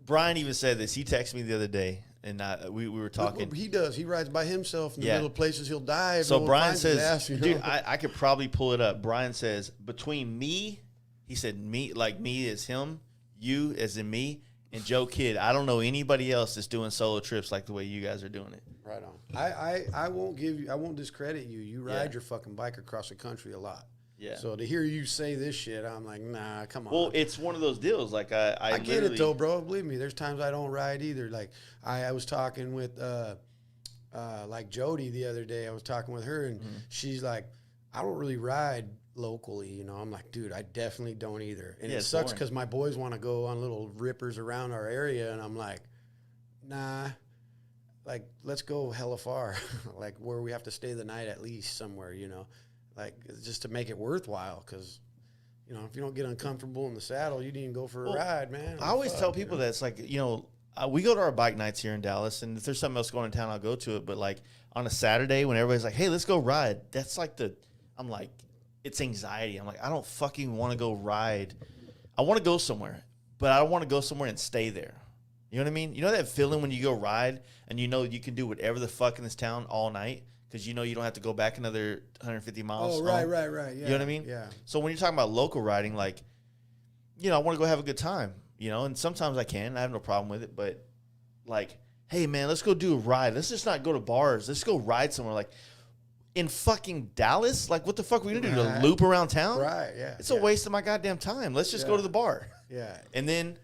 [SPEAKER 3] Brian even said this. He texted me the other day, and we were talking.
[SPEAKER 1] He does. He rides by himself in the little places he'll die.
[SPEAKER 3] So Brian says, dude, I could probably pull it up. Brian says, between me, he said me, like me as him, you as in me, and Joe Kidd, I don't know anybody else that's doing solo trips like the way you guys are doing it.
[SPEAKER 1] Right on. I won't discredit you. You ride your fucking bike across the country a lot. Yeah. So to hear you say this shit, I'm like, nah, come on.
[SPEAKER 3] Well, it's one of those deals. Like I
[SPEAKER 1] get it though, bro. Believe me, there's times I don't ride either. Like I was talking with like Jody the other day. I was talking with her, and she's like, I don't really ride locally. You know, I'm like, dude, I definitely don't either. And it sucks because my boys want to go on little rippers around our area, and I'm like, nah. Like, let's go hella far, like where we have to stay the night at least somewhere, you know. Like, just to make it worthwhile, because, you know, if you don't get uncomfortable in the saddle, you didn't go for a ride, man.
[SPEAKER 3] I always tell people that it's like, you know, we go to our bike nights here in Dallas, and if there's something else going in town, I'll go to it. But, like, on a Saturday when everybody's like, hey, let's go ride, that's like I'm like, it's anxiety. I'm like, I don't fucking want to go ride. I want to go somewhere, but I don't want to go somewhere and stay there. You know what I mean? You know that feeling when you go ride and you know you can do whatever the fuck in this town all night because you know you don't have to go back another 150 miles.
[SPEAKER 1] Oh, right. Yeah.
[SPEAKER 3] You know what I mean?
[SPEAKER 1] Yeah.
[SPEAKER 3] So when you're talking about local riding, like, you know, I want to go have a good time, you know, and sometimes I can. I have no problem with it. But, like, hey, man, let's go do a ride. Let's just not go to bars. Let's go ride somewhere. Like, in fucking Dallas? Like, what the fuck are we going to do? To loop around town?
[SPEAKER 1] Right, yeah.
[SPEAKER 3] It's a waste of my goddamn time. Let's just go to the bar.
[SPEAKER 1] Yeah.
[SPEAKER 3] And then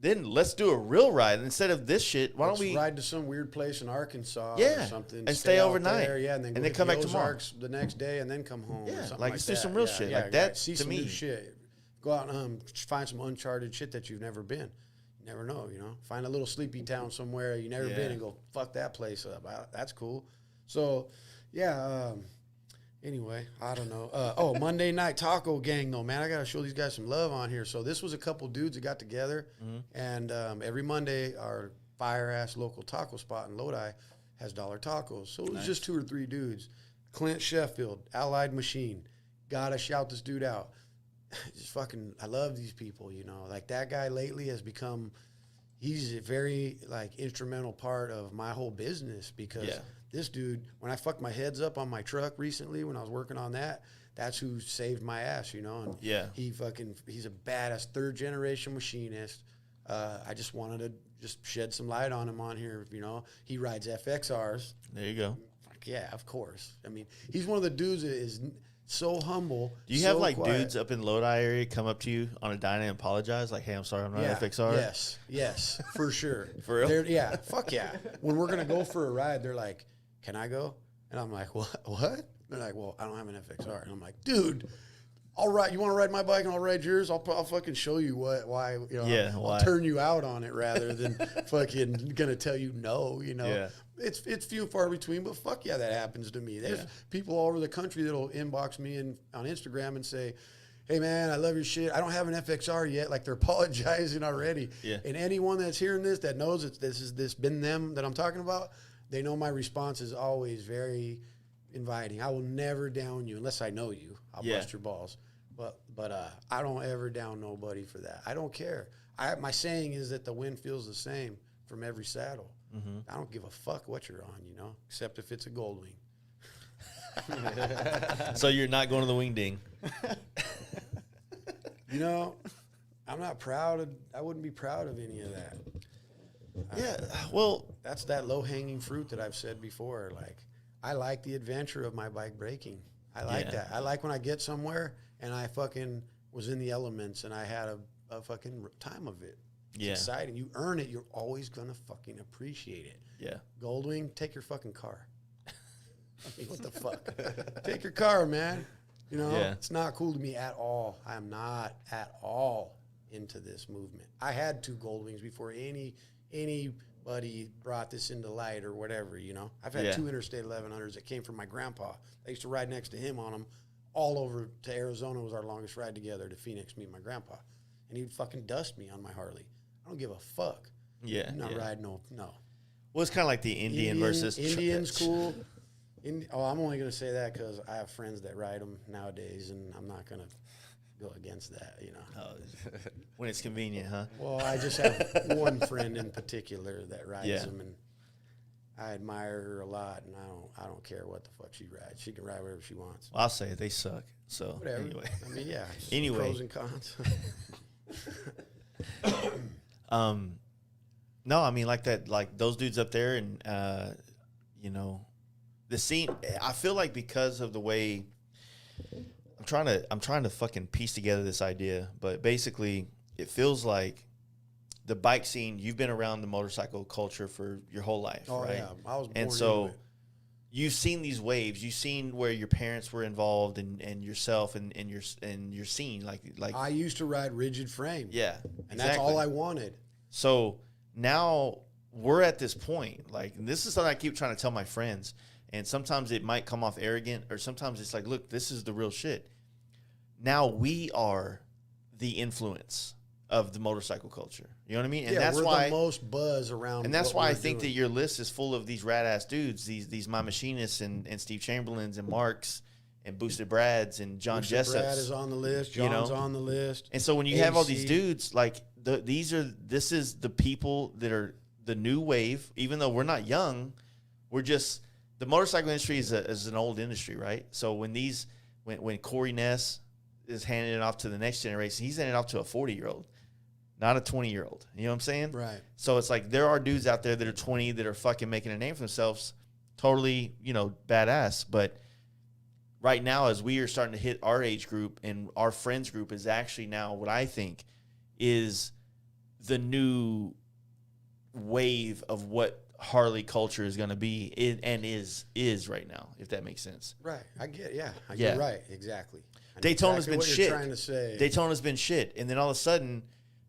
[SPEAKER 3] let's do a real ride. Instead of this shit, why don't we
[SPEAKER 1] ride to some weird place in Arkansas
[SPEAKER 3] or
[SPEAKER 1] something.
[SPEAKER 3] And stay overnight.
[SPEAKER 1] There, and then
[SPEAKER 3] come back tomorrow.
[SPEAKER 1] The next day and then come home.
[SPEAKER 3] Yeah,
[SPEAKER 1] or something
[SPEAKER 3] like let's do
[SPEAKER 1] that.
[SPEAKER 3] some real shit. Like that,
[SPEAKER 1] see
[SPEAKER 3] to
[SPEAKER 1] some
[SPEAKER 3] me.
[SPEAKER 1] new shit. Go out and find some uncharted shit that you've never been. You never know, you know. Find a little sleepy town somewhere you never been and go fuck that place up. That's cool. So, yeah. Anyway, I don't know. Monday night taco gang though, man. I gotta show these guys some love on here. So this was a couple dudes that got together, and every Monday our fire ass local taco spot in Lodi has dollar tacos. So it was just 2 or 3 dudes. Clint Sheffield, Allied Machine. Gotta shout this dude out. Just fucking, I love these people, you know. Like that guy lately has become, he's a very like instrumental part of my whole business because this dude, when I fucked my heads up on my truck recently when I was working on that, that's who saved my ass, you know. And he's a badass 3rd generation machinist. I just wanted to just shed some light on him on here, you know. He rides FXRs.
[SPEAKER 3] There you go.
[SPEAKER 1] Yeah, of course. I mean, he's one of the dudes that is so humble.
[SPEAKER 3] Do you have like quiet dudes up in Lodi area come up to you on a dyna and apologize? Like, hey, I'm sorry, I'm not an FXR.
[SPEAKER 1] Yes, for sure.
[SPEAKER 3] For real?
[SPEAKER 1] Yeah, fuck yeah. When we're gonna go for a ride, they're like, "Can I go?" And I'm like, "What?" They're like, "Well, I don't have an FXR." And I'm like, "Dude, all right, you want to ride my bike and I'll ride yours? I'll fucking show you why. You know, I'll turn you out on it rather than fucking gonna tell you no. You know."
[SPEAKER 3] Yeah.
[SPEAKER 1] It's few and far between, but fuck yeah, that happens to me. There's people all over the country that'll inbox me on Instagram and say, "Hey man, I love your shit. I don't have an FXR yet." Like they're apologizing already.
[SPEAKER 3] Yeah.
[SPEAKER 1] And anyone that's hearing this that knows this been them that I'm talking about, they know my response is always very inviting. I will never down you unless I know you. I'll bust your balls. But I don't ever down nobody for that. I don't care. My saying is that the wind feels the same from every saddle. Mm-hmm. I don't give a fuck what you're on, you know, except if it's a gold wing.
[SPEAKER 3] So you're not going to the wing ding.
[SPEAKER 1] You know, I'm not proud I wouldn't be proud of any of that.
[SPEAKER 3] Yeah, well,
[SPEAKER 1] that's that low-hanging fruit that I've said before. Like, I like the adventure of my bike breaking. I like that. I like when I get somewhere and I fucking was in the elements and I had a fucking time of it. It's exciting. You earn it. You're always going to fucking appreciate it.
[SPEAKER 3] Yeah.
[SPEAKER 1] Goldwing, take your fucking car. I mean, what the fuck? Take your car, man. You know, it's not cool to me at all. I am not at all into this movement. I had 2 Goldwings before anybody brought this into light or whatever, you know. I've had 2 Interstate 1100s that came from my grandpa. I used to ride next to him on them all over to Arizona. Was our longest ride together, to Phoenix, me and my grandpa. And he'd fucking dust me on my Harley. I don't give a fuck.
[SPEAKER 3] Yeah.
[SPEAKER 1] I'm not riding no.
[SPEAKER 3] Well, it's kind of like the Indian versus...
[SPEAKER 1] Indian's cool. I'm only going to say that because I have friends that ride them nowadays, and I'm not going to go against that, you know.
[SPEAKER 3] When it's convenient, huh?
[SPEAKER 1] Well, I just have one friend in particular that rides them, and I admire her a lot, and I don't care what the fuck she rides. She can ride wherever she wants.
[SPEAKER 3] Well, I'll say it, they suck. So
[SPEAKER 1] whatever.
[SPEAKER 3] Anyway.
[SPEAKER 1] I mean, yeah.
[SPEAKER 3] Anyway.
[SPEAKER 1] Pros and cons.
[SPEAKER 3] No, I mean like that, like those dudes up there, and you know, the scene. I feel like because of the way I'm trying to fucking piece together this idea, but basically, it feels like the bike scene. You've been around the motorcycle culture for your whole life, right?
[SPEAKER 1] Yeah, I was born
[SPEAKER 3] and so
[SPEAKER 1] into it.
[SPEAKER 3] You've seen these waves. You've seen where your parents were involved, and yourself, and your scene. Like
[SPEAKER 1] I used to ride rigid frame.
[SPEAKER 3] Yeah,
[SPEAKER 1] and that's all I wanted.
[SPEAKER 3] So now we're at this point. Like, and this is something I keep trying to tell my friends. And sometimes it might come off arrogant, or sometimes it's like, look, this is the real shit. Now we are the influence of the motorcycle culture. You know what I mean? And that's
[SPEAKER 1] we're
[SPEAKER 3] why
[SPEAKER 1] the most buzz around.
[SPEAKER 3] And that's why I think that your list is full of these rad ass dudes, these My Machinists and Steve Chamberlains and Marks and Boosted Brads and John Jessups.
[SPEAKER 1] Brad is on the list. John's on the list.
[SPEAKER 3] And so when you have all these dudes, like this is the people that are the new wave. Even though we're not young, we're just the motorcycle industry is an old industry, right? So when Corey Ness is handing it off to the next generation, he's handing it off to a 40-year-old, not a 20-year-old. You know what I'm saying?
[SPEAKER 1] Right.
[SPEAKER 3] So it's like there are dudes out there that are 20 that are fucking making a name for themselves, totally, badass. But right now, as we are starting to hit our age group and our friends group is actually now what I think is the new wave of what Harley culture is going to be and is right now, if that makes sense.
[SPEAKER 1] Right. I get it. Yeah. You're right. Exactly.
[SPEAKER 3] Daytona's been shit.
[SPEAKER 1] Trying to say.
[SPEAKER 3] Daytona's been shit. And then all of a sudden,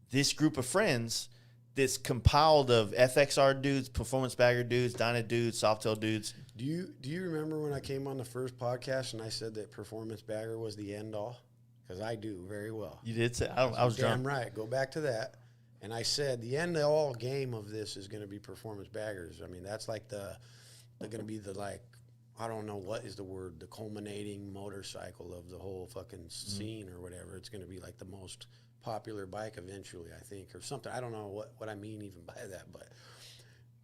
[SPEAKER 3] this group of friends, this compiled of FXR dudes, performance bagger dudes, Dyna dudes, Softail dudes.
[SPEAKER 1] Do you remember when I came on the first podcast and I said that performance bagger was the end all? Because I do very well.
[SPEAKER 3] You did say I was
[SPEAKER 1] damn
[SPEAKER 3] drunk.
[SPEAKER 1] right. Go back to that. And I said the end all game of this is going to be performance baggers. I mean, that's like they're going to be the I don't know what is the word, the culminating motorcycle of the whole fucking scene or whatever. It's going to be like the most popular bike eventually, I think, or something. I don't know what I mean even by that, but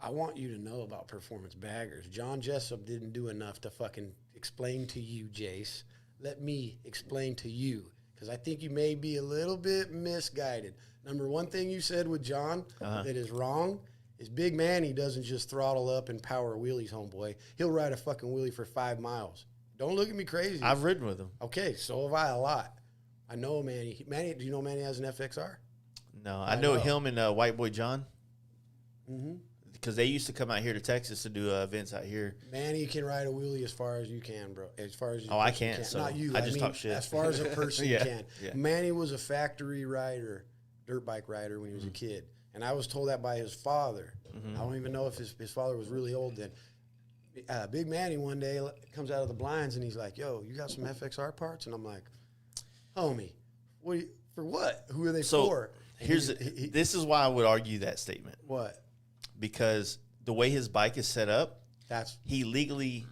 [SPEAKER 1] I want you to know about performance baggers. John Jessup didn't do enough to fucking explain to you, Jace. Let me explain to you, because I think you may be a little bit misguided. Number one thing you said with John that is wrong is Big Manny doesn't just throttle up and power wheelies, homeboy. He'll ride a fucking wheelie for 5 miles. Don't look at me crazy.
[SPEAKER 3] I've ridden with him.
[SPEAKER 1] Okay, so have I a lot. I know Manny. Manny, do you know Manny has an FXR?
[SPEAKER 3] No, I know him and White Boy John.
[SPEAKER 1] Mm-hmm.
[SPEAKER 3] Because they used to come out here to Texas to do events out here.
[SPEAKER 1] Manny can ride a wheelie as far as you can, bro. As far as
[SPEAKER 3] I can't. Can. So
[SPEAKER 1] not you.
[SPEAKER 3] I just talk shit.
[SPEAKER 1] As far as a person can.
[SPEAKER 3] Yeah.
[SPEAKER 1] Manny was a factory rider, dirt bike rider when he was a kid, and I was told that by his father. I don't even know if his father was really old then. Big Manny one day comes out of the blinds and he's like, "Yo, you got some FXR parts?" And I'm like, "Homie, for what? Who are they for?"
[SPEAKER 3] This is why I would argue that statement.
[SPEAKER 1] What?
[SPEAKER 3] Because the way his bike is set up, he legally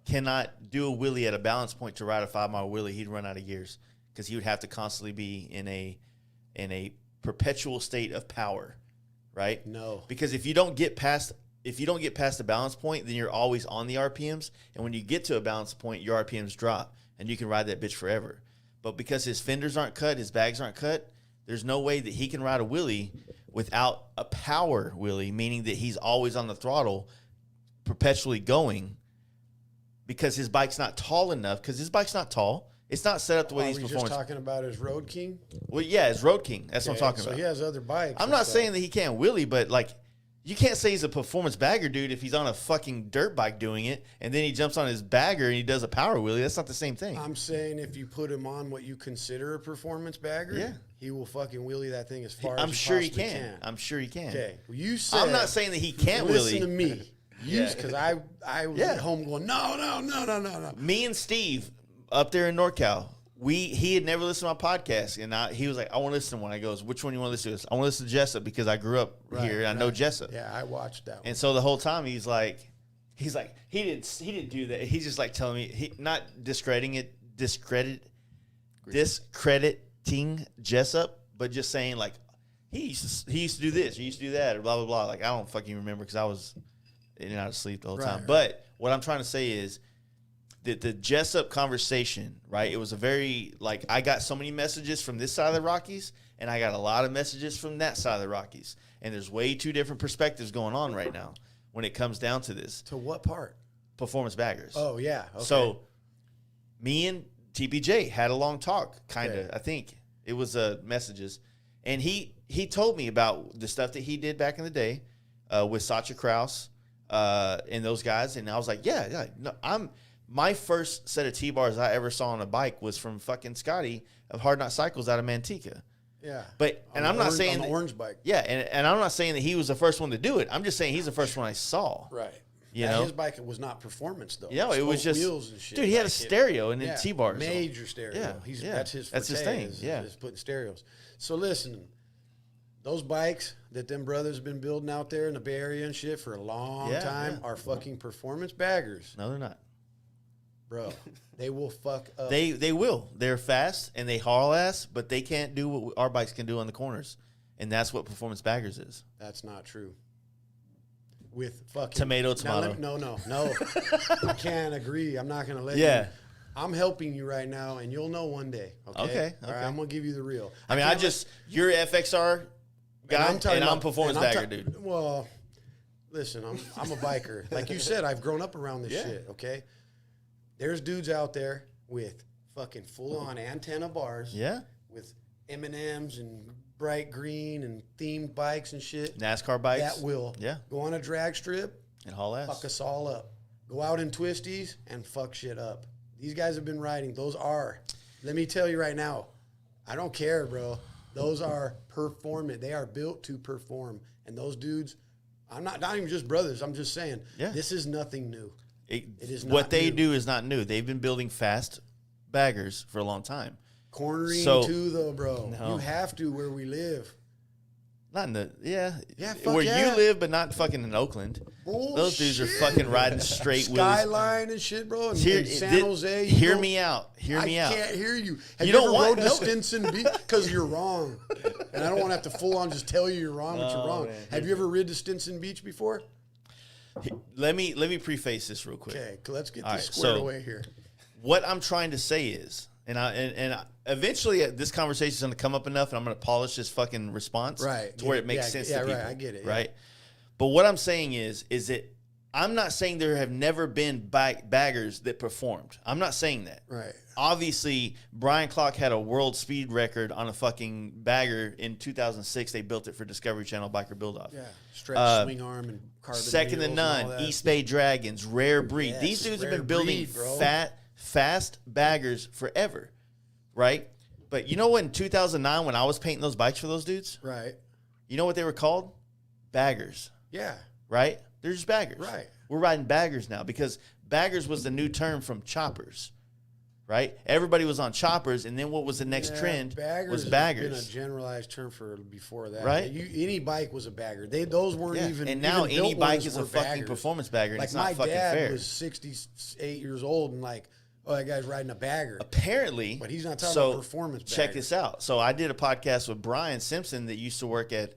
[SPEAKER 3] cannot do a wheelie at a balance point to ride a 5-mile wheelie. He'd run out of gears because he would have to constantly be in a perpetual state of power, right?
[SPEAKER 1] No,
[SPEAKER 3] because if you don't get past the balance point, then you're always on the RPMs, and when you get to a balance point, your RPMs drop, and you can ride that bitch forever. But because his fenders aren't cut, his bags aren't cut, there's no way that he can ride a wheelie without a power wheelie, meaning that he's always on the throttle, perpetually going, because his bike's not tall enough. Because his bike's not tall. It's not set up the way these performance.
[SPEAKER 1] Just talking about his Road King?
[SPEAKER 3] Well, yeah, his Road King. That's what I'm talking about.
[SPEAKER 1] So he has other bikes.
[SPEAKER 3] I'm not saying that he can't wheelie, but you can't say he's a performance bagger dude if he's on a fucking dirt bike doing it, and then he jumps on his bagger and he does a power wheelie. That's not the same thing.
[SPEAKER 1] I'm saying if you put him on what you consider a performance bagger, he will fucking wheelie that thing as far as he possibly can.
[SPEAKER 3] I'm sure he can.
[SPEAKER 1] Okay. Well, you said,
[SPEAKER 3] I'm not saying that he can't
[SPEAKER 1] listen
[SPEAKER 3] wheelie.
[SPEAKER 1] to me. Because I was at home going, no.
[SPEAKER 3] Me and Steve up there in NorCal, he had never listened to my podcast, and he was like, I want to listen to one. I goes, which one do you want to listen to? I want to listen to Jessup because I grew up here and I know Jessup.
[SPEAKER 1] Yeah, I watched that one.
[SPEAKER 3] And so the whole time he's like, he didn't do that. He's just like telling me, not discrediting Jessup, but just saying like he used to do this, he used to do that, or blah blah blah. Like I don't fucking remember because I was in and out of sleep the whole time. Right. But what I'm trying to say is that the Jessup conversation, right? It was a very I got so many messages from this side of the Rockies, and I got a lot of messages from that side of the Rockies, and there's way two different perspectives going on right now when it comes down to this.
[SPEAKER 1] To what part?
[SPEAKER 3] Performance baggers.
[SPEAKER 1] Oh yeah. Okay.
[SPEAKER 3] So me and TPJ had a long talk, kind of. Okay. I think it was messages, and he told me about the stuff that he did back in the day with Sacha Kraus and those guys, and I was like, my first set of T-bars I ever saw on a bike was from fucking Scotty of Hard Knot Cycles out of Manteca.
[SPEAKER 1] Yeah.
[SPEAKER 3] But I'm not saying
[SPEAKER 1] on the orange bike.
[SPEAKER 3] Yeah, and I'm not saying that he was the first one to do it. I'm just saying he's the first one I saw.
[SPEAKER 1] Right.
[SPEAKER 3] You know,
[SPEAKER 1] his bike was not performance though.
[SPEAKER 3] Yeah, it was just wheels and shit. Dude, he had a stereo and then T-bars.
[SPEAKER 1] Major stereo.
[SPEAKER 3] Yeah.
[SPEAKER 1] That's his forte.
[SPEAKER 3] That's his thing.
[SPEAKER 1] Is putting stereos. So listen, those bikes that them brothers have been building out there in the Bay Area and shit for a long time are fucking performance baggers.
[SPEAKER 3] No, they're not.
[SPEAKER 1] Bro, they will fuck up.
[SPEAKER 3] They will. They're fast and they haul ass, but they can't do what our bikes can do on the corners. And that's what performance baggers is.
[SPEAKER 1] That's not true. With fucking
[SPEAKER 3] tomato.
[SPEAKER 1] No. I can't agree. I'm not going to let you.
[SPEAKER 3] Yeah.
[SPEAKER 1] I'm helping you right now, and you'll know one day. Okay. All right, I'm going to give you the real.
[SPEAKER 3] I mean, you're FXR guy, and I'm performance bagger, dude.
[SPEAKER 1] Well, listen, I'm a biker. Like you said, I've grown up around this shit, okay? There's dudes out there with fucking full-on antenna bars.
[SPEAKER 3] Yeah.
[SPEAKER 1] With M&Ms and bright green and themed bikes and shit.
[SPEAKER 3] NASCAR bikes.
[SPEAKER 1] That will go on a drag strip
[SPEAKER 3] and haul ass.
[SPEAKER 1] Fuck us all up. Go out in twisties and fuck shit up. These guys have been riding. Those are, let me tell you right now, I don't care, bro. Those are performant. They are built to perform. And those dudes, I'm not even just brothers. I'm just saying, this is nothing new. It is not
[SPEAKER 3] what they
[SPEAKER 1] new.
[SPEAKER 3] do is not new. They've been building fast baggers for a long time.
[SPEAKER 1] Cornering too, though, bro.
[SPEAKER 3] No.
[SPEAKER 1] You have to where we live.
[SPEAKER 3] Not in the
[SPEAKER 1] fuck
[SPEAKER 3] where you live, but not fucking in Oakland.
[SPEAKER 1] Bullshit.
[SPEAKER 3] Those dudes are fucking riding straight wheelies.
[SPEAKER 1] Skyline and shit, bro. And San Jose.
[SPEAKER 3] Hear me out. Hear me out.
[SPEAKER 1] I can't hear you. Have
[SPEAKER 3] You
[SPEAKER 1] you
[SPEAKER 3] don't
[SPEAKER 1] ever
[SPEAKER 3] want-
[SPEAKER 1] rode to Stinson Beach? Because you're wrong. And I don't want to have to full on just tell you you're wrong, but you're wrong.
[SPEAKER 3] Man.
[SPEAKER 1] Have you ever rid to Stinson Beach before?
[SPEAKER 3] Let me preface this real quick.
[SPEAKER 1] Okay, let's get
[SPEAKER 3] All
[SPEAKER 1] this
[SPEAKER 3] right,
[SPEAKER 1] squared
[SPEAKER 3] so
[SPEAKER 1] away here.
[SPEAKER 3] What I'm trying to say is, eventually this conversation is going to come up enough, and I'm going to polish this fucking response to where it makes sense to people.
[SPEAKER 1] Right, I get it.
[SPEAKER 3] Right. But what I'm saying is that I'm not saying there have never been baggers that performed. I'm not saying that.
[SPEAKER 1] Right.
[SPEAKER 3] Obviously, Brian Clock had a world speed record on a fucking bagger in 2006. They built it for Discovery Channel Biker Build-Off.
[SPEAKER 1] Yeah, stretch swing arm and carbon
[SPEAKER 3] Second to
[SPEAKER 1] wheels
[SPEAKER 3] none,
[SPEAKER 1] and all that.
[SPEAKER 3] East Bay Dragons, Rare Breed.
[SPEAKER 1] Yes,
[SPEAKER 3] These dudes have
[SPEAKER 1] Rare
[SPEAKER 3] been building
[SPEAKER 1] Breed,
[SPEAKER 3] fast baggers forever, right? But you know what, in 2009, when I was painting those bikes for those dudes?
[SPEAKER 1] Right.
[SPEAKER 3] You know what they were called? Baggers.
[SPEAKER 1] Yeah.
[SPEAKER 3] Right? They're just baggers.
[SPEAKER 1] Right.
[SPEAKER 3] We're riding baggers now because baggers was the new term from choppers, right? Everybody was on choppers, and then what was the next trend was baggers.
[SPEAKER 1] Been a generalized term for before that,
[SPEAKER 3] right?
[SPEAKER 1] Any bike was a bagger. Those weren't even.
[SPEAKER 3] And now
[SPEAKER 1] even
[SPEAKER 3] any
[SPEAKER 1] built
[SPEAKER 3] bike
[SPEAKER 1] ones
[SPEAKER 3] is a
[SPEAKER 1] were
[SPEAKER 3] fucking
[SPEAKER 1] baggers.
[SPEAKER 3] performance bagger, and
[SPEAKER 1] Like
[SPEAKER 3] it's not fucking
[SPEAKER 1] my
[SPEAKER 3] fair.
[SPEAKER 1] dad was 68 years old, and like, oh, that guy's riding a bagger.
[SPEAKER 3] Apparently,
[SPEAKER 1] but he's not talking about performance.
[SPEAKER 3] Check
[SPEAKER 1] bagger.
[SPEAKER 3] this out. So I did a podcast with Brian Simpson that used to work at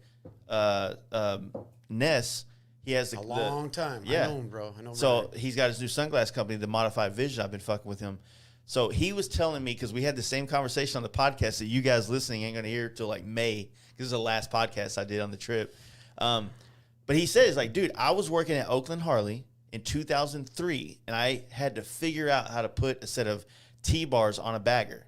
[SPEAKER 3] Ness. He has
[SPEAKER 1] a long time.
[SPEAKER 3] Yeah,
[SPEAKER 1] I know him, bro. I know.
[SPEAKER 3] So
[SPEAKER 1] Brian.
[SPEAKER 3] he's got his new sunglass company, the Modified Vision. I've been fucking with him. So he was telling me, because we had the same conversation on the podcast that you guys listening ain't gonna hear till like May. This is the last podcast I did on the trip. But he says, like, dude, I was working at Oakland Harley in 2003, and I had to figure out how to put a set of T-bars on a bagger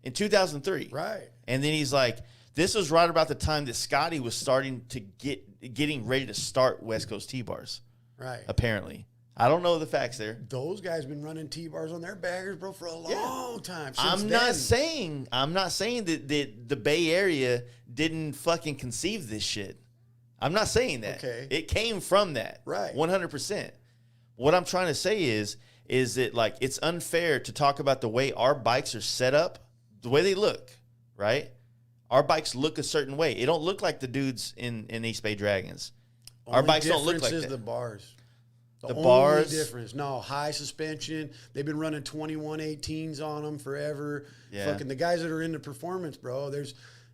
[SPEAKER 3] in 2003.
[SPEAKER 1] Right.
[SPEAKER 3] And then he's like, this was right about the time that Scotty was starting to getting ready to start West Coast T-bars.
[SPEAKER 1] Right.
[SPEAKER 3] Apparently. I don't know the facts there.
[SPEAKER 1] Those guys been running T-bars on their baggers, bro, for a long time.
[SPEAKER 3] I'm not saying that the Bay Area didn't fucking conceive this shit. I'm not saying that.
[SPEAKER 1] Okay.
[SPEAKER 3] It came from that.
[SPEAKER 1] Right.
[SPEAKER 3] 100%. What I'm trying to say is that, like, it's unfair to talk about the way our bikes are set up, the way they look, right? Our bikes look a certain way. It don't look like the dudes in East Bay Dragons. Our bikes don't look like that.
[SPEAKER 1] The difference is the bars.
[SPEAKER 3] The
[SPEAKER 1] only
[SPEAKER 3] bars.
[SPEAKER 1] difference. No, high suspension. They've been running 2118s on them forever.
[SPEAKER 3] Yeah.
[SPEAKER 1] Fucking the guys that are into performance, bro. There's,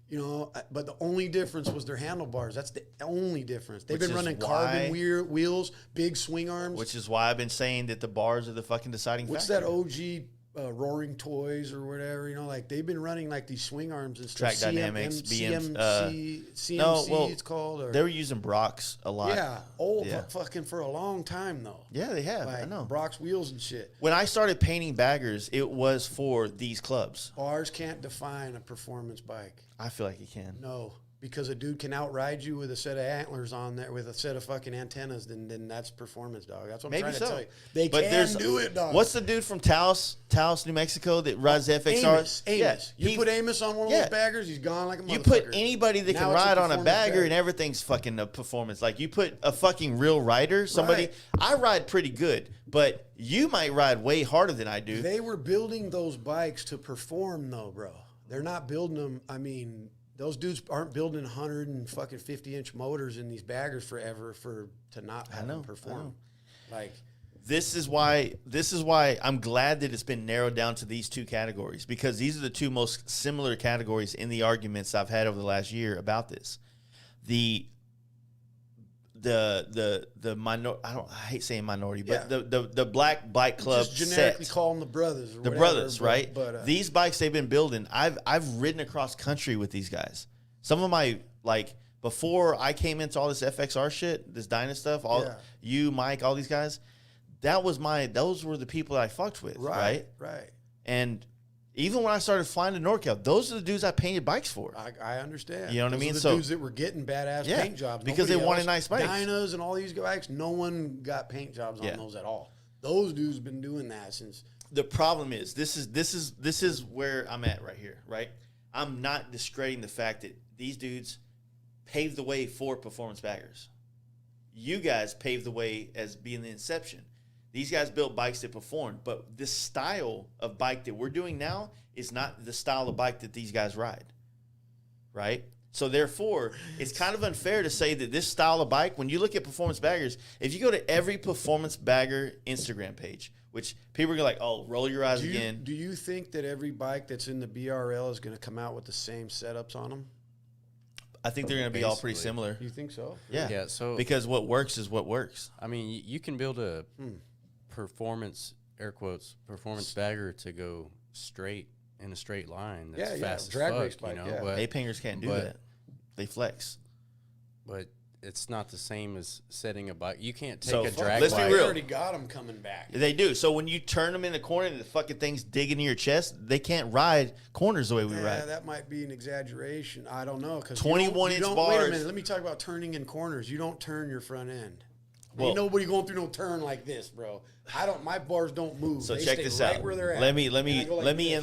[SPEAKER 1] but the only difference was their handlebars. That's the only difference. They've been running carbon wheels, big swing arms.
[SPEAKER 3] Which is why I've been saying that the bars are the fucking deciding
[SPEAKER 1] What's
[SPEAKER 3] factor.
[SPEAKER 1] that OG Roaring Toys or whatever? Like they've been running like these swing arms and stuff.
[SPEAKER 3] Track Dynamics, BM,
[SPEAKER 1] CMC it's called. Or,
[SPEAKER 3] they were using Brock's a lot.
[SPEAKER 1] Yeah, fucking for a long time though.
[SPEAKER 3] Yeah, they have.
[SPEAKER 1] Like
[SPEAKER 3] I know.
[SPEAKER 1] Brock's wheels and shit.
[SPEAKER 3] When I started painting baggers, it was for these clubs.
[SPEAKER 1] Bars can't define a performance bike.
[SPEAKER 3] I feel like it can.
[SPEAKER 1] No, because a dude can outride you with a set of antlers on there, with a set of fucking antennas, then that's performance, dog. That's what I'm trying to tell you. They can do it, dog.
[SPEAKER 3] What's the dude from Taos, New Mexico that rides FXRs?
[SPEAKER 1] Amos.
[SPEAKER 3] Yeah,
[SPEAKER 1] you put Amos on one of those baggers, he's gone like a motherfucker.
[SPEAKER 3] You put anybody that can ride on a bagger
[SPEAKER 1] bag.
[SPEAKER 3] and everything's fucking a performance. Like you put a fucking real rider, somebody. Right. I ride pretty good, but you might ride way harder than I do.
[SPEAKER 1] They were building those bikes to perform, though, bro. They're not building them. I mean, those dudes aren't building 150-inch motors in these baggers forever to not have them perform. Like
[SPEAKER 3] This is why I'm glad that it's been narrowed down to these two categories, because these are the two most similar categories in the arguments I've had over the last year about this. The minor, I hate saying minority, but the black bike club
[SPEAKER 1] just generically
[SPEAKER 3] set,
[SPEAKER 1] call them the brothers. Or
[SPEAKER 3] the
[SPEAKER 1] whatever,
[SPEAKER 3] brothers, right?
[SPEAKER 1] But
[SPEAKER 3] these bikes they've been building, I've ridden across country with these guys. Some of my, like, before I came into all this FXR shit, this Dyna stuff, you, Mike, all these guys, those were the people that I fucked with, right?
[SPEAKER 1] Right.
[SPEAKER 3] And even when I started flying to NorCal, those are the dudes I painted bikes for.
[SPEAKER 1] I understand.
[SPEAKER 3] You know what I mean?
[SPEAKER 1] The dudes that were getting badass paint jobs.
[SPEAKER 3] Because they wanted nice bikes.
[SPEAKER 1] Dynas and all these bikes, no one got paint jobs on those at all. Those dudes been doing that since.
[SPEAKER 3] The problem is, this is where I'm at right here, right? I'm not discrediting the fact that these dudes paved the way for performance baggers. You guys paved the way as being the inception. These guys built bikes that performed, but this style of bike that we're doing now is not the style of bike that these guys ride, right? So therefore, it's kind of unfair to say that this style of bike, when you look at performance baggers, if you go to every performance bagger Instagram page, which people are like, oh, roll your eyes again.
[SPEAKER 1] Do you think that every bike that's in the BRL is going to come out with the same setups on them?
[SPEAKER 3] I think they're going to be all pretty similar.
[SPEAKER 1] You think so?
[SPEAKER 3] Yeah.
[SPEAKER 2] Yeah. So
[SPEAKER 3] because what works is what works.
[SPEAKER 2] I mean, you can build a performance, air quotes, performance bagger to go straight in a straight line. That's fast
[SPEAKER 1] drag
[SPEAKER 2] as fuck,
[SPEAKER 1] race bike,
[SPEAKER 2] but
[SPEAKER 3] A-pingers can't do that. They flex.
[SPEAKER 2] But it's not the same as setting a bike. You can't take
[SPEAKER 3] So,
[SPEAKER 2] a drag
[SPEAKER 3] let's be
[SPEAKER 2] bike.
[SPEAKER 3] real.
[SPEAKER 1] They already got them coming back.
[SPEAKER 3] They do. So when you turn them in the corner and the fucking thing's digging in your chest, they can't ride corners the way we ride.
[SPEAKER 1] That might be an exaggeration. I don't know.
[SPEAKER 3] 21-inch
[SPEAKER 1] Wait a
[SPEAKER 3] bars.
[SPEAKER 1] minute. Let me talk about turning in corners. You don't turn your front end.
[SPEAKER 3] Well,
[SPEAKER 1] Ain't nobody going through no turn like this, bro. My bars don't move.
[SPEAKER 3] So
[SPEAKER 1] they
[SPEAKER 3] check
[SPEAKER 1] stay
[SPEAKER 3] this
[SPEAKER 1] right
[SPEAKER 3] out.
[SPEAKER 1] where they're at.
[SPEAKER 3] Let me
[SPEAKER 1] this.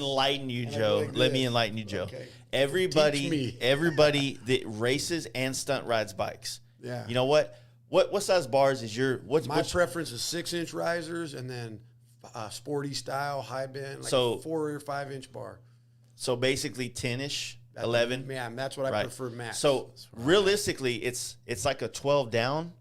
[SPEAKER 3] enlighten you,
[SPEAKER 1] And I
[SPEAKER 3] Joe.
[SPEAKER 1] go like
[SPEAKER 3] Let me
[SPEAKER 1] this.
[SPEAKER 3] enlighten you, Joe.
[SPEAKER 1] Okay.
[SPEAKER 3] Everybody
[SPEAKER 1] Teach me.
[SPEAKER 3] everybody that races and stunt rides bikes.
[SPEAKER 1] Yeah.
[SPEAKER 3] You know what? What size bars is your
[SPEAKER 1] My preference is 6-inch risers and then sporty style high bend, like
[SPEAKER 3] So-
[SPEAKER 1] a 4 or 5-inch bar.
[SPEAKER 3] so basically 10-ish, 11.
[SPEAKER 1] Yeah, that's what I prefer max.
[SPEAKER 3] So realistically, it's like a 12 down.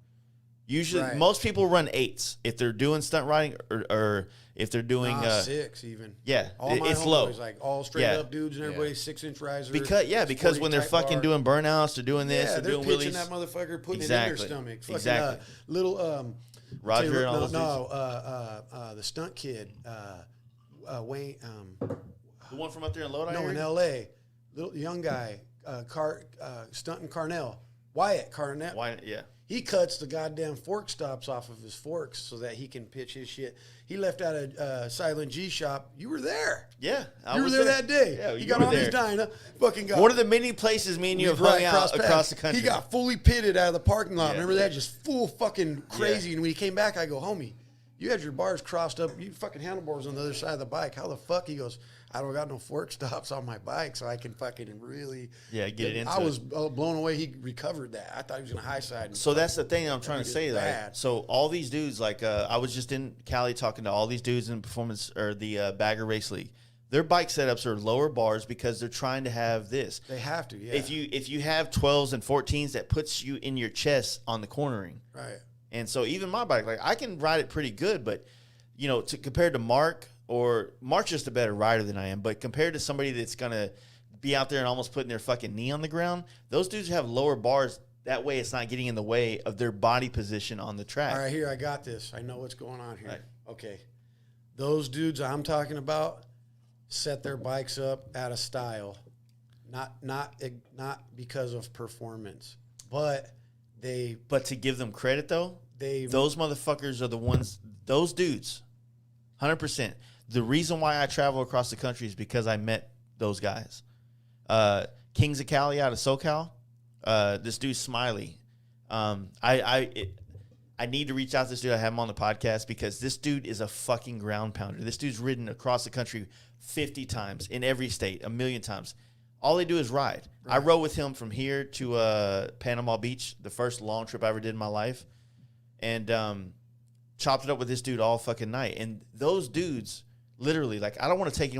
[SPEAKER 3] Usually,
[SPEAKER 1] Right.
[SPEAKER 3] most people run 8s if they're doing stunt riding or if they're doing
[SPEAKER 1] 6 even.
[SPEAKER 3] yeah,
[SPEAKER 1] All my
[SPEAKER 3] it's low.
[SPEAKER 1] homeboys, like all straight up dudes and everybody's 6-inch risers.
[SPEAKER 3] Because when they're
[SPEAKER 1] sporty type
[SPEAKER 3] fucking
[SPEAKER 1] bar.
[SPEAKER 3] doing burnouts, they're doing this,
[SPEAKER 1] they're
[SPEAKER 3] doing
[SPEAKER 1] pitching
[SPEAKER 3] wheelies.
[SPEAKER 1] that motherfucker, putting
[SPEAKER 3] Exactly.
[SPEAKER 1] it in their stomach. Fucking,
[SPEAKER 3] Exactly.
[SPEAKER 1] Little
[SPEAKER 3] Roger and all
[SPEAKER 1] no,
[SPEAKER 3] those
[SPEAKER 1] no, the stunt kid, Wayne.
[SPEAKER 3] The one from up there in Lodi?
[SPEAKER 1] No, in L.A. Little young guy, Stunt and Carnell, Wyatt Carnell.
[SPEAKER 3] Why? Yeah.
[SPEAKER 1] He cuts the goddamn fork stops off of his forks so that he can pitch his shit. He left out a Silent G shop. You were there.
[SPEAKER 3] Yeah.
[SPEAKER 1] You were there that day.
[SPEAKER 3] Yeah,
[SPEAKER 1] he
[SPEAKER 3] you
[SPEAKER 1] got
[SPEAKER 3] were
[SPEAKER 1] on his
[SPEAKER 3] there.
[SPEAKER 1] Dyna. Fucking got
[SPEAKER 3] One of the many places me and you have hung out across the country.
[SPEAKER 1] He got fully pitted out of the parking lot.
[SPEAKER 3] Yeah.
[SPEAKER 1] Remember that? Just full fucking crazy. And when he came back, I go, homie, you had your bars crossed up. You fucking handlebars on the other side of the bike. How the fuck? He goes, I don't got no fork stops on my bike, so I can fucking really
[SPEAKER 3] get it into
[SPEAKER 1] I was blown away. He recovered that. I thought he was going to high side.
[SPEAKER 3] So that's the thing I'm trying to say. Like,
[SPEAKER 1] bad.
[SPEAKER 3] so all these dudes, like I was just in Cali talking to all these dudes in performance or the Bagger Race League. Their bike setups are lower bars because they're trying to have this.
[SPEAKER 1] They have to, yeah.
[SPEAKER 3] If you have 12s and 14s, that puts you in your chest on the cornering.
[SPEAKER 1] Right.
[SPEAKER 3] And so even my bike, like I can ride it pretty good, but you know, compared to Mark's just a better rider than I am, but compared to somebody that's gonna be out there and almost putting their fucking knee on the ground, those dudes have lower bars. That way, it's not getting in the way of their body position on the track.
[SPEAKER 1] All right, here, I got this. I know what's going on here.
[SPEAKER 3] Right.
[SPEAKER 1] Okay. Those dudes I'm talking about set their bikes up out of style, not because of performance, but
[SPEAKER 3] to give them credit though,
[SPEAKER 1] they
[SPEAKER 3] those motherfuckers are the ones. Those dudes, 100%. The reason why I travel across the country is because I met those guys. Kings of Cali out of SoCal. This dude Smiley. I need to reach out to this dude. I have him on the podcast because this dude is a fucking ground pounder. This dude's ridden across the country 50 times in every state, 1,000,000 times. All they do is ride. Right. I rode with him from here to Panama Beach, the first long trip I ever did in my life, and chopped it up with this dude all fucking night. And those dudes, literally, like, I don't want to take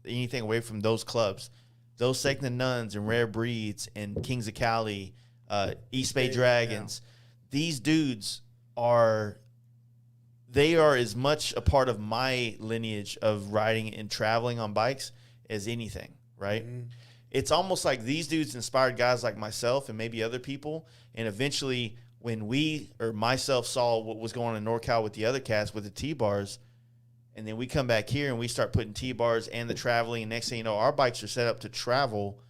[SPEAKER 3] anything away from those clubs. Those Second and Nuns and Rare Breeds and Kings of Cali, East Bay Dragons. Yeah. These dudes they are as much a part of my lineage of riding and traveling on bikes as anything, right? Mm-hmm. It's almost like these dudes inspired guys like myself and maybe other people. And eventually when we or myself saw what was going on in NorCal with the other cats with the T-bars, and then we come back here and we start putting T-bars and the traveling, and next thing you know, our bikes are set up to travel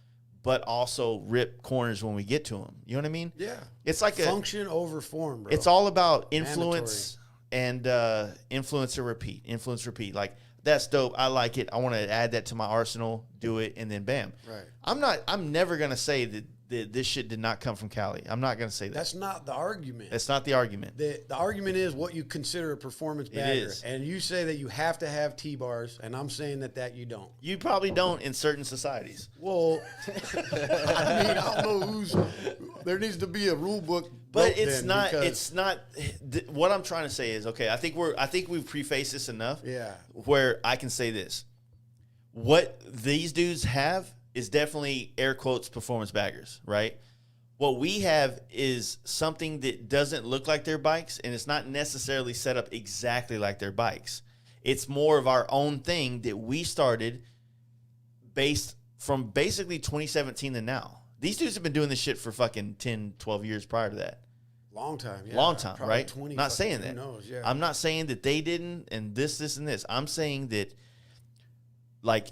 [SPEAKER 3] but also rip corners when we get to them. You know what I mean?
[SPEAKER 1] Yeah.
[SPEAKER 3] It's like
[SPEAKER 1] function over form, bro.
[SPEAKER 3] It's all about influence and influence or repeat. Influence, repeat. Like, that's dope. I like it. I want to add that to my arsenal, do it, and then bam.
[SPEAKER 1] Right.
[SPEAKER 3] I'm never going to say that this shit did not come from Cali. I'm not going to say that.
[SPEAKER 1] That's not the argument.
[SPEAKER 3] That's not the argument.
[SPEAKER 1] The argument is what you consider a performance bagger. It is. And you say that you have to have T-bars, and I'm saying that you don't.
[SPEAKER 3] You probably don't in certain societies.
[SPEAKER 1] Well, I mean, I don't know who's – there needs to be a rule book.
[SPEAKER 3] But it's not – what I'm trying to say is, okay, I think we've prefaced this enough.
[SPEAKER 1] Yeah.
[SPEAKER 3] Where I can say this. What these dudes have – is definitely air quotes performance baggers, right? What we have is something that doesn't look like their bikes, and it's not necessarily set up exactly like their bikes. It's more of our own thing that we started based from basically 2017 to now. These dudes have been doing this shit for fucking 10, 12 years prior to that.
[SPEAKER 1] Long time, yeah.
[SPEAKER 3] Long time, right?
[SPEAKER 1] 20,
[SPEAKER 3] not saying that.
[SPEAKER 1] Knows, yeah.
[SPEAKER 3] I'm not saying that they didn't and this, and this. I'm saying that, like,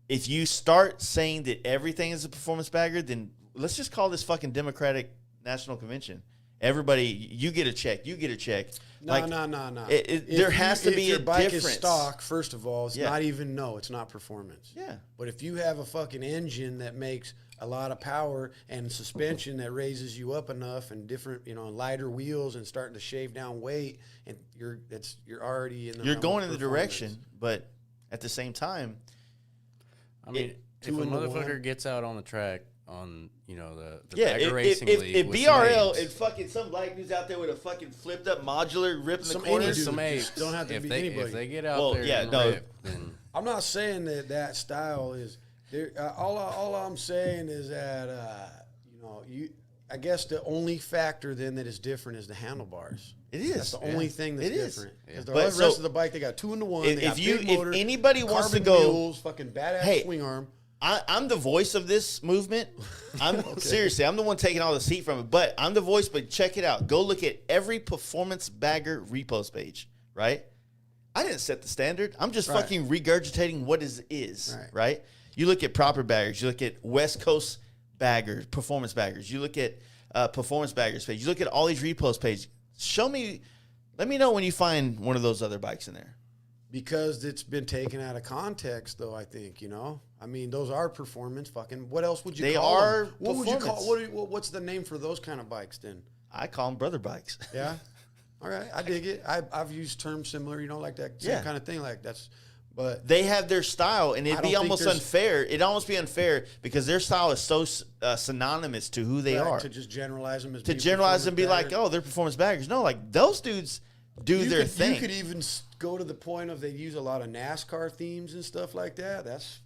[SPEAKER 3] if you start saying that everything is a performance bagger, then let's just call this fucking Democratic National Convention. Everybody, you get a check. You get a check.
[SPEAKER 1] No.
[SPEAKER 3] There has to be a difference. If your bike is
[SPEAKER 1] stock, first of all, it's it's not performance.
[SPEAKER 3] Yeah.
[SPEAKER 1] But if you have a fucking engine that makes a lot of power and suspension that raises you up enough and different, lighter wheels and starting to shave down weight, and you're already in the
[SPEAKER 3] You're going in the direction, but at the same time,
[SPEAKER 2] I mean, if a motherfucker gets out on the track on, the bagger racing league.
[SPEAKER 3] If BRL and fucking some black dudes out there with a fucking flipped up modular ripping the corners.
[SPEAKER 1] Some apes don't have to be anybody.
[SPEAKER 2] If they get out there and rip, then
[SPEAKER 1] I'm not saying that style is there. All I'm saying is that, I guess the only factor then that is different is the handlebars.
[SPEAKER 3] It is.
[SPEAKER 1] That's the only thing that's different. Because the rest of the bike, they got 2-in-1.
[SPEAKER 3] If anybody wants to go,
[SPEAKER 1] wheels, fucking badass swing arm.
[SPEAKER 3] I'm the voice of this movement. Seriously, I'm the one taking all the seat from it. But I'm the voice. But check it out. Go look at every performance bagger repost page. Right? I didn't set the standard. I'm just fucking regurgitating what is. Right? You look at proper baggers. You look at West Coast baggers, performance baggers. You look at performance baggers page. You look at all these repost pages. Let me know when you find one of those other bikes in there.
[SPEAKER 1] Because it's been taken out of context, though, I think, I mean, those are performance fucking. What else would you call them? What would you call, what's the name for those kind of bikes then?
[SPEAKER 3] I call them brother bikes.
[SPEAKER 1] Yeah? All right, I dig it. I've used terms similar, like that same kind of thing. Like that's, but
[SPEAKER 3] they have their style, and it'd be almost unfair. It'd almost be unfair because their style is so synonymous to who they are.
[SPEAKER 1] To just generalize them as
[SPEAKER 3] be like, oh, they're performance baggers. No, like those dudes do their thing.
[SPEAKER 1] You could even go to the point of they use a lot of NASCAR themes and stuff like that. That's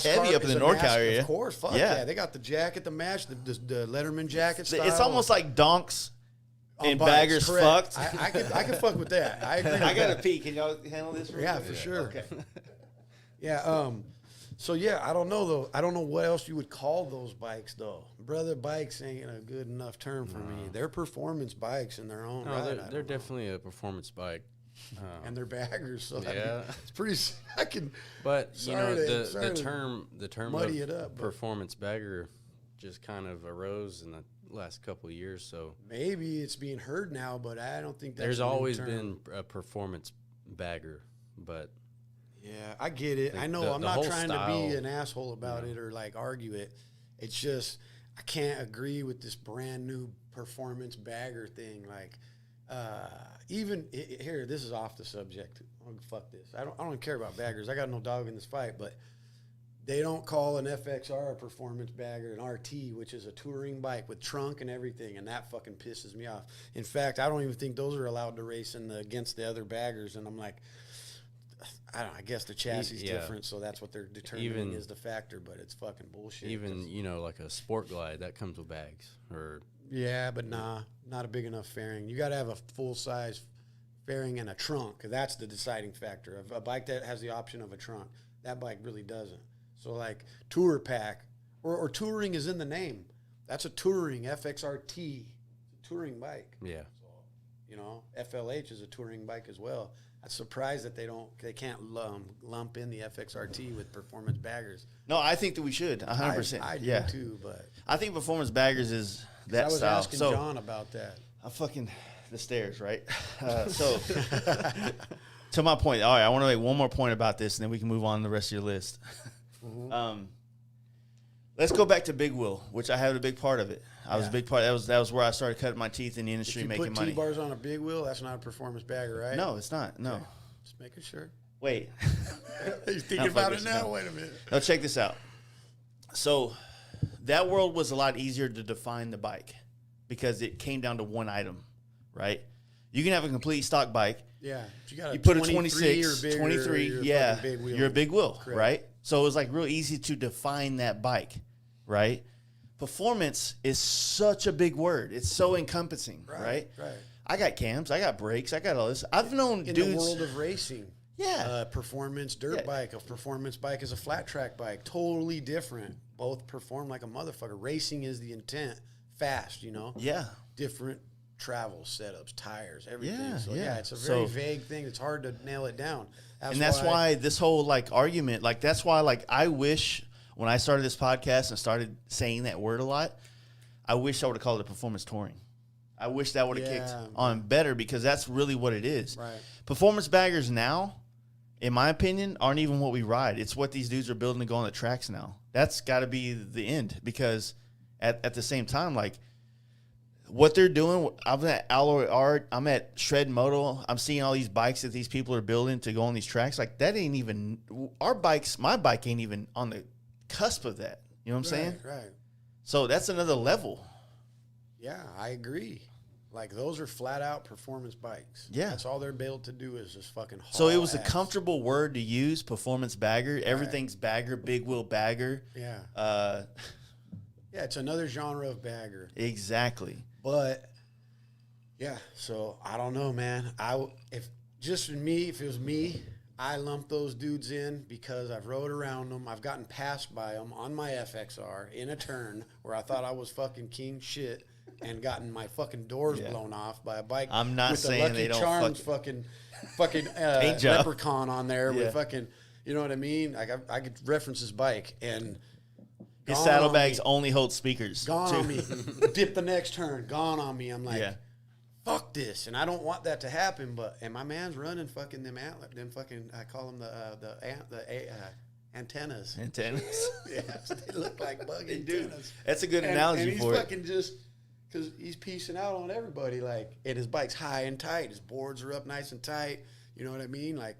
[SPEAKER 3] heavy up in the NorCal area.
[SPEAKER 1] Of course, fuck yeah. They got the jacket to match the Letterman jacket style.
[SPEAKER 3] It's almost like donks and baggers fucked.
[SPEAKER 1] I can fuck with that. I agree.
[SPEAKER 3] I got to pee. Can y'all handle this?
[SPEAKER 1] Yeah, for sure. Okay. Yeah. So yeah, I don't know though. I don't know what else you would call those bikes though. Brother bikes ain't a good enough term for me. They're performance bikes in their own right.
[SPEAKER 2] They're definitely a performance bike.
[SPEAKER 1] And they're baggers, so it's pretty.
[SPEAKER 2] But the term
[SPEAKER 1] muddy it up,
[SPEAKER 2] performance bagger just kind of arose in the last couple of years. So
[SPEAKER 1] maybe it's being heard now, but I don't think
[SPEAKER 2] there's always been a performance bagger. But
[SPEAKER 1] yeah, I get it. I know I'm not trying to be an asshole about it or like argue it. It's just I can't agree with this brand new performance bagger thing. Like. Here, this is off the subject. Oh, fuck this. I don't care about baggers. I got no dog in this fight, but they don't call an FXR a performance bagger, an RT, which is a touring bike with trunk and everything, and that fucking pisses me off. In fact, I don't even think those are allowed to race against the other baggers, and I'm like, I guess the chassis is different, so that's what they're determining is the factor, but it's fucking bullshit.
[SPEAKER 2] Even, like a Sport Glide, that comes with bags, or...
[SPEAKER 1] Yeah, but not a big enough fairing. You got to have a full-size fairing and a trunk. That's the deciding factor. A bike that has the option of a trunk, that bike really doesn't. So like tour pack or touring is in the name. That's a touring FXRT, touring bike.
[SPEAKER 2] Yeah.
[SPEAKER 1] So, you know, FLH is a touring bike as well. I'm surprised that they can't lump in the FXRT with performance baggers.
[SPEAKER 3] No, I think that we should 100%.
[SPEAKER 1] I do too, but
[SPEAKER 3] I think performance baggers is that
[SPEAKER 1] I was
[SPEAKER 3] style.
[SPEAKER 1] asking John about that.
[SPEAKER 3] I fucking the stairs, right? So to my point, all right, I want to make one more point about this, and then we can move on to the rest of your list. Let's go back to Big Wheel, which I had a big part of it. I was a big part. That was where I started cutting my teeth in the industry, making money.
[SPEAKER 1] If you put T-bars on a Big Wheel, that's not a performance bagger, right?
[SPEAKER 3] No, it's not. No.
[SPEAKER 1] Okay. Just making sure.
[SPEAKER 3] Wait.
[SPEAKER 1] He's thinking about it now. Wait a minute.
[SPEAKER 3] No, check this out. So that world was a lot easier to define the bike because it came down to one item, right? You can have a complete stock bike.
[SPEAKER 1] Yeah.
[SPEAKER 3] You put a 26, 23, yeah, you're a Big Wheel, right? So it was like real easy to define that bike, right? Performance is such a big word. It's so encompassing, right?
[SPEAKER 1] Right.
[SPEAKER 3] I got cams, I got brakes, I got all this. I've known dudes
[SPEAKER 1] in the world of racing.
[SPEAKER 3] Yeah.
[SPEAKER 1] Performance dirt bike. A performance bike is a flat track bike. Totally different. Both perform like a motherfucker. Racing is the intent. Fast, you know?
[SPEAKER 3] Yeah.
[SPEAKER 1] Different travel setups, tires, everything.
[SPEAKER 3] Yeah,
[SPEAKER 1] so
[SPEAKER 3] yeah.
[SPEAKER 1] It's a very vague thing. It's hard to nail it down.
[SPEAKER 3] That's why this whole like argument, like that's why like I wish when I started this podcast and started saying that word a lot, I wish I would have called it performance touring. I wish that would have kicked on better because that's really what it is.
[SPEAKER 1] Right.
[SPEAKER 3] Performance baggers now, in my opinion, aren't even what we ride. It's what these dudes are building to go on the tracks now. That's got to be the end because at the same time, like what they're doing, I'm at Alloy Art, I'm at Shred Moto, I'm seeing all these bikes that these people are building to go on these tracks. Like that ain't even, our bikes, my bike ain't even on the cusp of that. You know what I'm saying?
[SPEAKER 1] Right.
[SPEAKER 3] So that's another level.
[SPEAKER 1] Yeah, I agree. Like those are flat out performance bikes.
[SPEAKER 3] Yeah.
[SPEAKER 1] That's all they're built to do is just fucking haul
[SPEAKER 3] So it was
[SPEAKER 1] ass.
[SPEAKER 3] a comfortable word to use, performance bagger. Everything's bagger, Big Wheel bagger.
[SPEAKER 1] Yeah. Yeah, it's another genre of bagger.
[SPEAKER 3] Exactly.
[SPEAKER 1] But yeah, so I don't know, man. If it was me, I lumped those dudes in because I've rode around them. I've gotten passed by them on my FXR in a turn where I thought I was fucking king shit and gotten my fucking doors blown off by a bike.
[SPEAKER 3] I'm not
[SPEAKER 1] with
[SPEAKER 3] saying
[SPEAKER 1] the Lucky
[SPEAKER 3] they don't
[SPEAKER 1] Charms fucking leprechaun on there with fucking, you know what I mean? Like I could reference his bike and
[SPEAKER 3] his saddlebags only hold speakers.
[SPEAKER 1] Gone on me. Dip the next turn. Gone on me. I'm like, fuck this. And I don't want that to happen. And my man's running fucking them fucking, I call them the antennas.
[SPEAKER 3] Antennas.
[SPEAKER 1] Yes, they look like bug antennas.
[SPEAKER 3] That's a good analogy
[SPEAKER 1] and he's
[SPEAKER 3] for it.
[SPEAKER 1] Fucking just, because he's piecing out on everybody. Like, and his bike's high and tight. His boards are up nice and tight. You know what I mean? Like,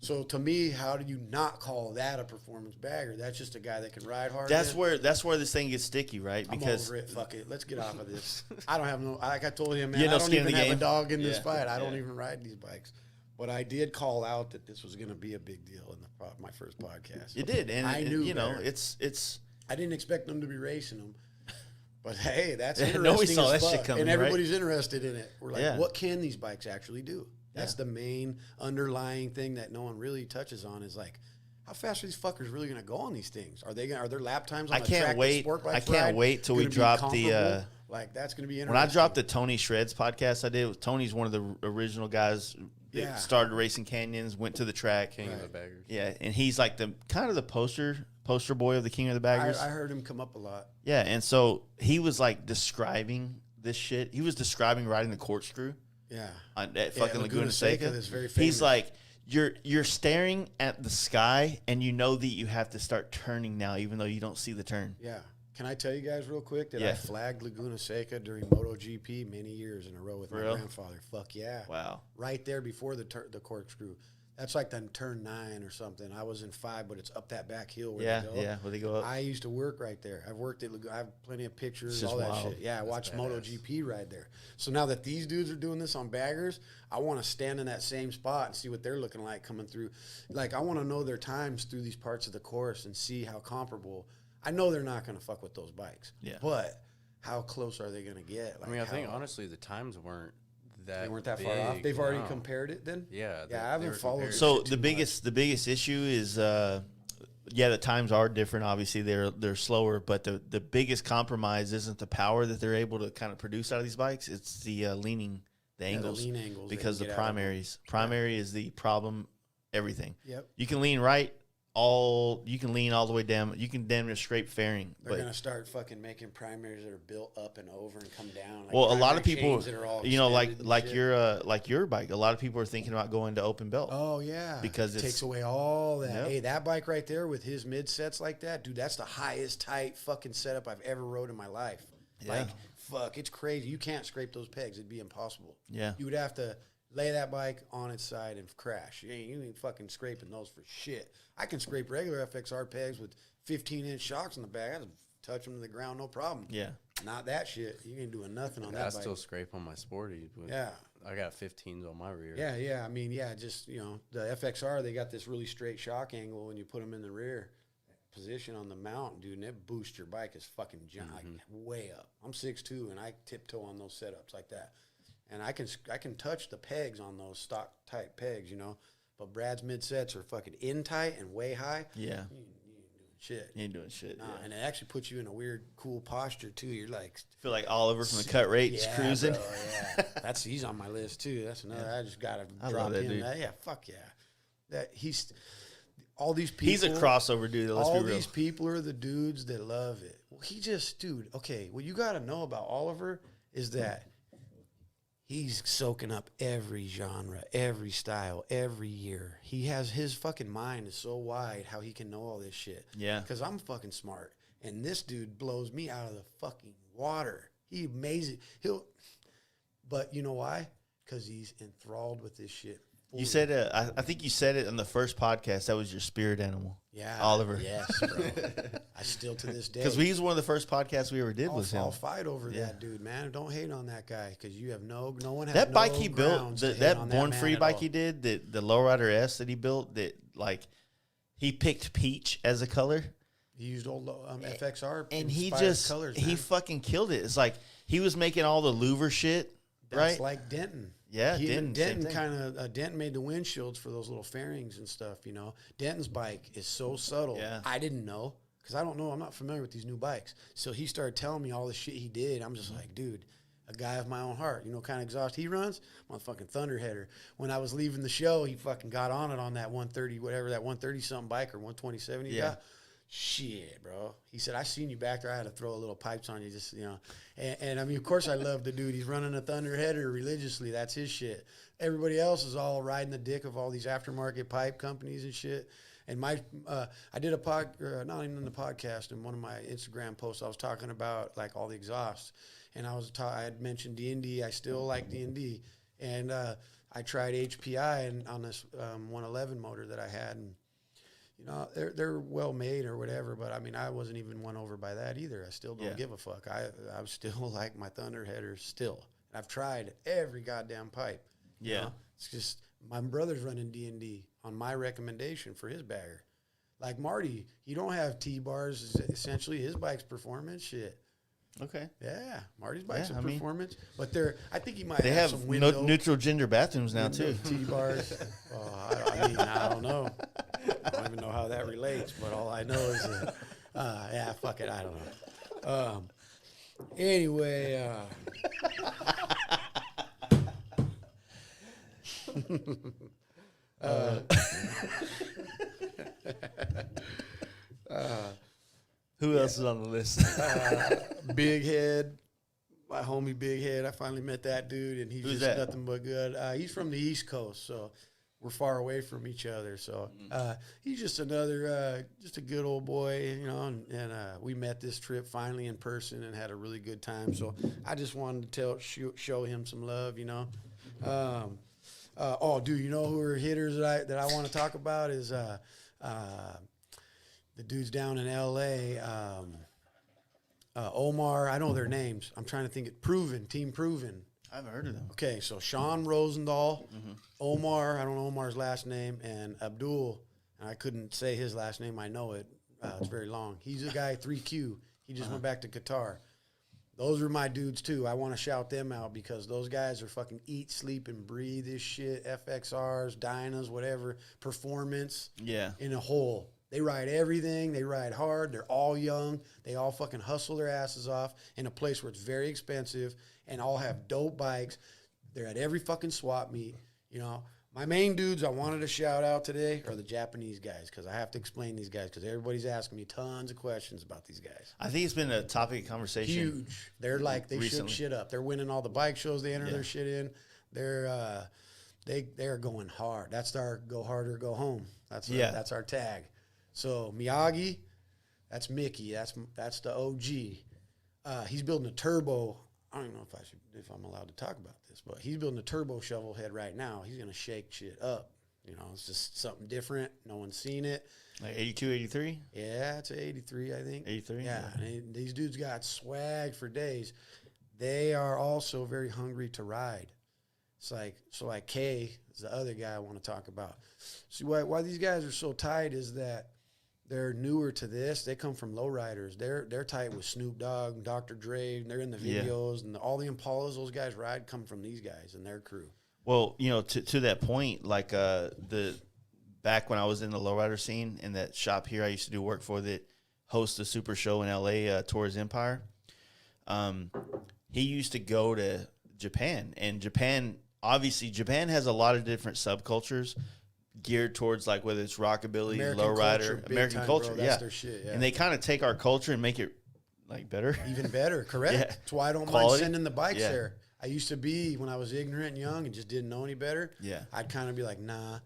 [SPEAKER 1] so to me, how do you not call that a performance bagger? That's just a guy that can ride hard.
[SPEAKER 3] That's where this thing gets sticky, right? Because
[SPEAKER 1] I'm over it. Fuck it. Let's get off of this. I don't have like I told him, man,
[SPEAKER 3] I
[SPEAKER 1] don't even have a dog in this fight. I don't even ride these bikes. But I did call out that this was going to be a big deal in my first podcast.
[SPEAKER 3] You did, and
[SPEAKER 1] I knew.
[SPEAKER 3] You know, it's.
[SPEAKER 1] I didn't expect them to be racing them, but hey, that's interesting.
[SPEAKER 3] No, we saw
[SPEAKER 1] as
[SPEAKER 3] that
[SPEAKER 1] fuck.
[SPEAKER 3] shit coming,
[SPEAKER 1] and everybody's interested in it. We're like,
[SPEAKER 3] Yeah.
[SPEAKER 1] what can these bikes actually do? That's the main underlying thing that no one really touches on is like, how fast are these fuckers really going to go on these things? Are their lap times on
[SPEAKER 3] I can't wait. I can't wait till we drop the.
[SPEAKER 1] Like that's going to be interesting.
[SPEAKER 3] When I dropped the Tony Shreds podcast I did, Tony's one of the original guys that started racing canyons, went to the track.
[SPEAKER 2] King of the Baggers.
[SPEAKER 3] Yeah, and he's like the kind of the poster boy of the King of the Baggers.
[SPEAKER 1] I heard him come up a lot.
[SPEAKER 3] Yeah, and so he was like describing this shit. He was describing riding the corkscrew.
[SPEAKER 1] Yeah.
[SPEAKER 3] On that fucking Laguna Seca.
[SPEAKER 1] That's very famous.
[SPEAKER 3] He's like, you're staring at the sky and you know that you have to start turning now, even though you don't see the turn.
[SPEAKER 1] Yeah. Can I tell you guys real quick that I flagged Laguna Seca during MotoGP many years in a row with my grandfather? Fuck yeah.
[SPEAKER 3] Wow.
[SPEAKER 1] Right there before the corkscrew. That's like the turn 9 or something. I was in 5, but it's up that back hill where they go.
[SPEAKER 3] Yeah, where they go up.
[SPEAKER 1] I used to work right there. I've worked at I have plenty of pictures, all
[SPEAKER 3] wild.
[SPEAKER 1] that shit. Yeah, I watched MotoGP ride there. So now that these dudes are doing this on baggers, I want to stand in that same spot and see what they're looking like coming through. Like, I want to know their times through these parts of the course and see how comparable. I know they're not going to fuck with those bikes.
[SPEAKER 3] Yeah.
[SPEAKER 1] But how close are they going to get? Like,
[SPEAKER 2] I mean, I think honestly the times weren't that.
[SPEAKER 1] They weren't that far off. They've already compared it then.
[SPEAKER 2] Yeah,
[SPEAKER 1] yeah. I haven't followed.
[SPEAKER 3] So the biggest issue is, the times are different. Obviously, they're slower, but the biggest compromise isn't the power that they're able to kind of produce out of these bikes. It's the leaning, the angles,
[SPEAKER 1] the lean angles,
[SPEAKER 3] because the primary is the problem. Everything.
[SPEAKER 1] Yep.
[SPEAKER 3] You can lean right. You can lean all the way down. You can damn near scrape fairing.
[SPEAKER 1] They're gonna start fucking making primaries that are built up and over and come down.
[SPEAKER 3] Like, well, a lot of people, like your bike. A lot of people are thinking about going to open belt.
[SPEAKER 1] Oh yeah,
[SPEAKER 3] because
[SPEAKER 1] it takes away all that. Yep. Hey, that bike right there with his mid sets like that, dude. That's the highest tight fucking setup I've ever rode in my life. Yeah. Like, fuck, it's crazy. You can't scrape those pegs. It'd be impossible.
[SPEAKER 3] Yeah,
[SPEAKER 1] you would have to lay that bike on its side and crash. You ain't fucking scraping those for shit. I can scrape regular FXR pegs with 15-inch shocks in the back. I just touch them to the ground, no problem.
[SPEAKER 3] Yeah.
[SPEAKER 1] Not that shit. You ain't doing nothing on that bike.
[SPEAKER 2] I still scrape on my Sporty. But
[SPEAKER 1] yeah.
[SPEAKER 2] I got 15s on my rear.
[SPEAKER 1] Yeah. I mean, just, the FXR, they got this really straight shock angle when you put them in the rear position on the mount, dude, and it boosts your bike as fucking giant, like, way up. I'm 6'2", and I tiptoe on those setups like that. And I can touch the pegs on those stock type pegs, But Brad's mid sets are fucking in tight and way high.
[SPEAKER 3] Yeah.
[SPEAKER 1] You ain't doing shit.
[SPEAKER 3] You ain't doing shit.
[SPEAKER 1] Nah, yeah. And it actually puts you in a weird, cool posture too. You're like,
[SPEAKER 3] feel like Oliver from the cut rate just cruising.
[SPEAKER 1] Bro, yeah. He's on my list too. That's another. Yeah. I just gotta drop him. Dude. Yeah, fuck yeah. That he's all these people.
[SPEAKER 3] He's a crossover dude. Let's be real.
[SPEAKER 1] All these people are the dudes that love it. Well, dude. Okay, what you got to know about Oliver is that he's soaking up every genre, every style, every year. His fucking mind is so wide how he can know all this shit.
[SPEAKER 3] Yeah.
[SPEAKER 1] Because I'm fucking smart. And this dude blows me out of the fucking water. He's amazing. But you know why? Because he's enthralled with this shit.
[SPEAKER 3] You said, I think you said it in the first podcast. That was your spirit animal.
[SPEAKER 1] Yeah.
[SPEAKER 3] Oliver.
[SPEAKER 1] Yes, bro. I still to this day.
[SPEAKER 3] Because he's one of the first podcasts we ever did with him.
[SPEAKER 1] I'll fight over that dude, man. Don't hate on that guy because you have no one has
[SPEAKER 3] that bike
[SPEAKER 1] no
[SPEAKER 3] he built, that Born Free bike he did, the Lowrider S that he built, that like he picked peach as a color.
[SPEAKER 1] He used old FXR
[SPEAKER 3] and
[SPEAKER 1] colors,
[SPEAKER 3] he fucking killed it. It's like he was making all the louver shit, right?
[SPEAKER 1] That's like Denton.
[SPEAKER 3] Yeah,
[SPEAKER 1] Denton kind of Denton made the windshields for those little fairings and stuff. Denton's bike is so subtle.
[SPEAKER 3] Yeah.
[SPEAKER 1] I didn't know because I don't know. I'm not familiar with these new bikes. So he started telling me all the shit he did. I'm just like, dude, a guy of my own heart. You know what kind of exhaust he runs? Motherfucking Thunderheader. When I was leaving the show, he fucking got on it on that 130, whatever that 130 something bike or 127 he got. Shit, bro. He said, I seen you back there. I had to throw a little pipes on you, just, And I mean, of course, I love the dude. He's running a Thunderheader religiously. That's his shit. Everybody else is all riding the dick of all these aftermarket pipe companies and shit. And I did not even in the podcast, in one of my Instagram posts, I was talking about like all the exhausts. And I had mentioned D&D. I still like D&D. And I tried HPI on this 111 motor that I had, and they're well made or whatever, but I mean, I wasn't even won over by that either. I still don't give a fuck. I still like my Thunderheaders still. And I've tried every goddamn pipe.
[SPEAKER 3] Yeah.
[SPEAKER 1] It's just my brother's running D&D on my recommendation for his bagger. Like Marty, he don't have T-bars. Essentially, his bike's performance shit.
[SPEAKER 3] Okay.
[SPEAKER 1] Yeah, Marty's bike's a performance, but I think he might.
[SPEAKER 3] They have
[SPEAKER 1] some window,
[SPEAKER 3] neutral gender bathrooms now too.
[SPEAKER 1] T-bars. I don't know. I don't even know how that relates, but all I know is that, fuck it, I don't know. Anyway,
[SPEAKER 3] who else is on the list?
[SPEAKER 1] Big Head, my homie Big Head. I finally met that dude, and he's nothing but good. He's from the East Coast, so we're far away from each other. So he's just another, just a good old boy, And we met this trip finally in person and had a really good time. So I just wanted to show him some love, dude, who are hitters that I want to talk about is the dudes down in L.A., Omar, I know their names. I'm trying to think Team Proven.
[SPEAKER 3] I haven't heard of them.
[SPEAKER 1] Okay, so Sean Rosendahl, Omar, I don't know Omar's last name, and Abdul, and I couldn't say his last name. I know it. It's very long. He's a guy, 3Q. He just went back to Qatar. Those are my dudes too. I want to shout them out because those guys are fucking eat, sleep, and breathe this shit. FXRs, Dynas, whatever. Performance.
[SPEAKER 3] Yeah.
[SPEAKER 1] In a whole. They ride everything. They ride hard. They're all young. They all fucking hustle their asses off in a place where it's very expensive and all have dope bikes. They're at every fucking swap meet. You know, my main dudes I wanted to shout out today are the Japanese guys because I have to explain these guys because everybody's asking me tons of questions about these guys.
[SPEAKER 3] I think it's been a topic of conversation.
[SPEAKER 1] Huge. They're like, they
[SPEAKER 3] recently.
[SPEAKER 1] shook shit up. They're winning all the bike shows they enter their shit in. They're going hard. That's our go hard or go home. That's our tag. So Miyagi, that's Mickey. That's the OG. He's building a turbo. I don't even know if I'm allowed to talk about this, but he's building a turbo shovel head right now. He's gonna shake shit up. You know, it's just something different. No one's seen it.
[SPEAKER 3] Like 82, 83?
[SPEAKER 1] Yeah, it's a 83, I think.
[SPEAKER 3] 83?
[SPEAKER 1] Yeah, and these dudes got swag for days. They are also very hungry to ride. It's like Kay is the other guy I want to talk about. See, why these guys are so tight is that they're newer to this. They come from lowriders. They're tight with Snoop Dogg and Dr. Dre. And they're in the videos and all the Impalas those guys ride come from these guys and their crew.
[SPEAKER 3] Well, you know, to that point, like back when I was in the lowrider scene in that shop here I used to do work for that hosts a super show in LA, Tours Empire. He used to go to Japan, and Japan has a lot of different subcultures geared towards like whether it's rockabilly, lowrider, American culture,
[SPEAKER 1] bro, that's their shit, yeah.
[SPEAKER 3] And they kind of take our culture and make it like better,
[SPEAKER 1] even better. Correct.
[SPEAKER 3] Yeah.
[SPEAKER 1] That's why I don't mind sending the bikes there. I used to be when I was ignorant and young and just didn't know any better.
[SPEAKER 3] Yeah,
[SPEAKER 1] I'd kind of be like, nah,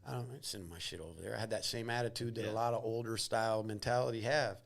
[SPEAKER 1] I don't send my shit over there. I had that same attitude that a lot of older style mentality have.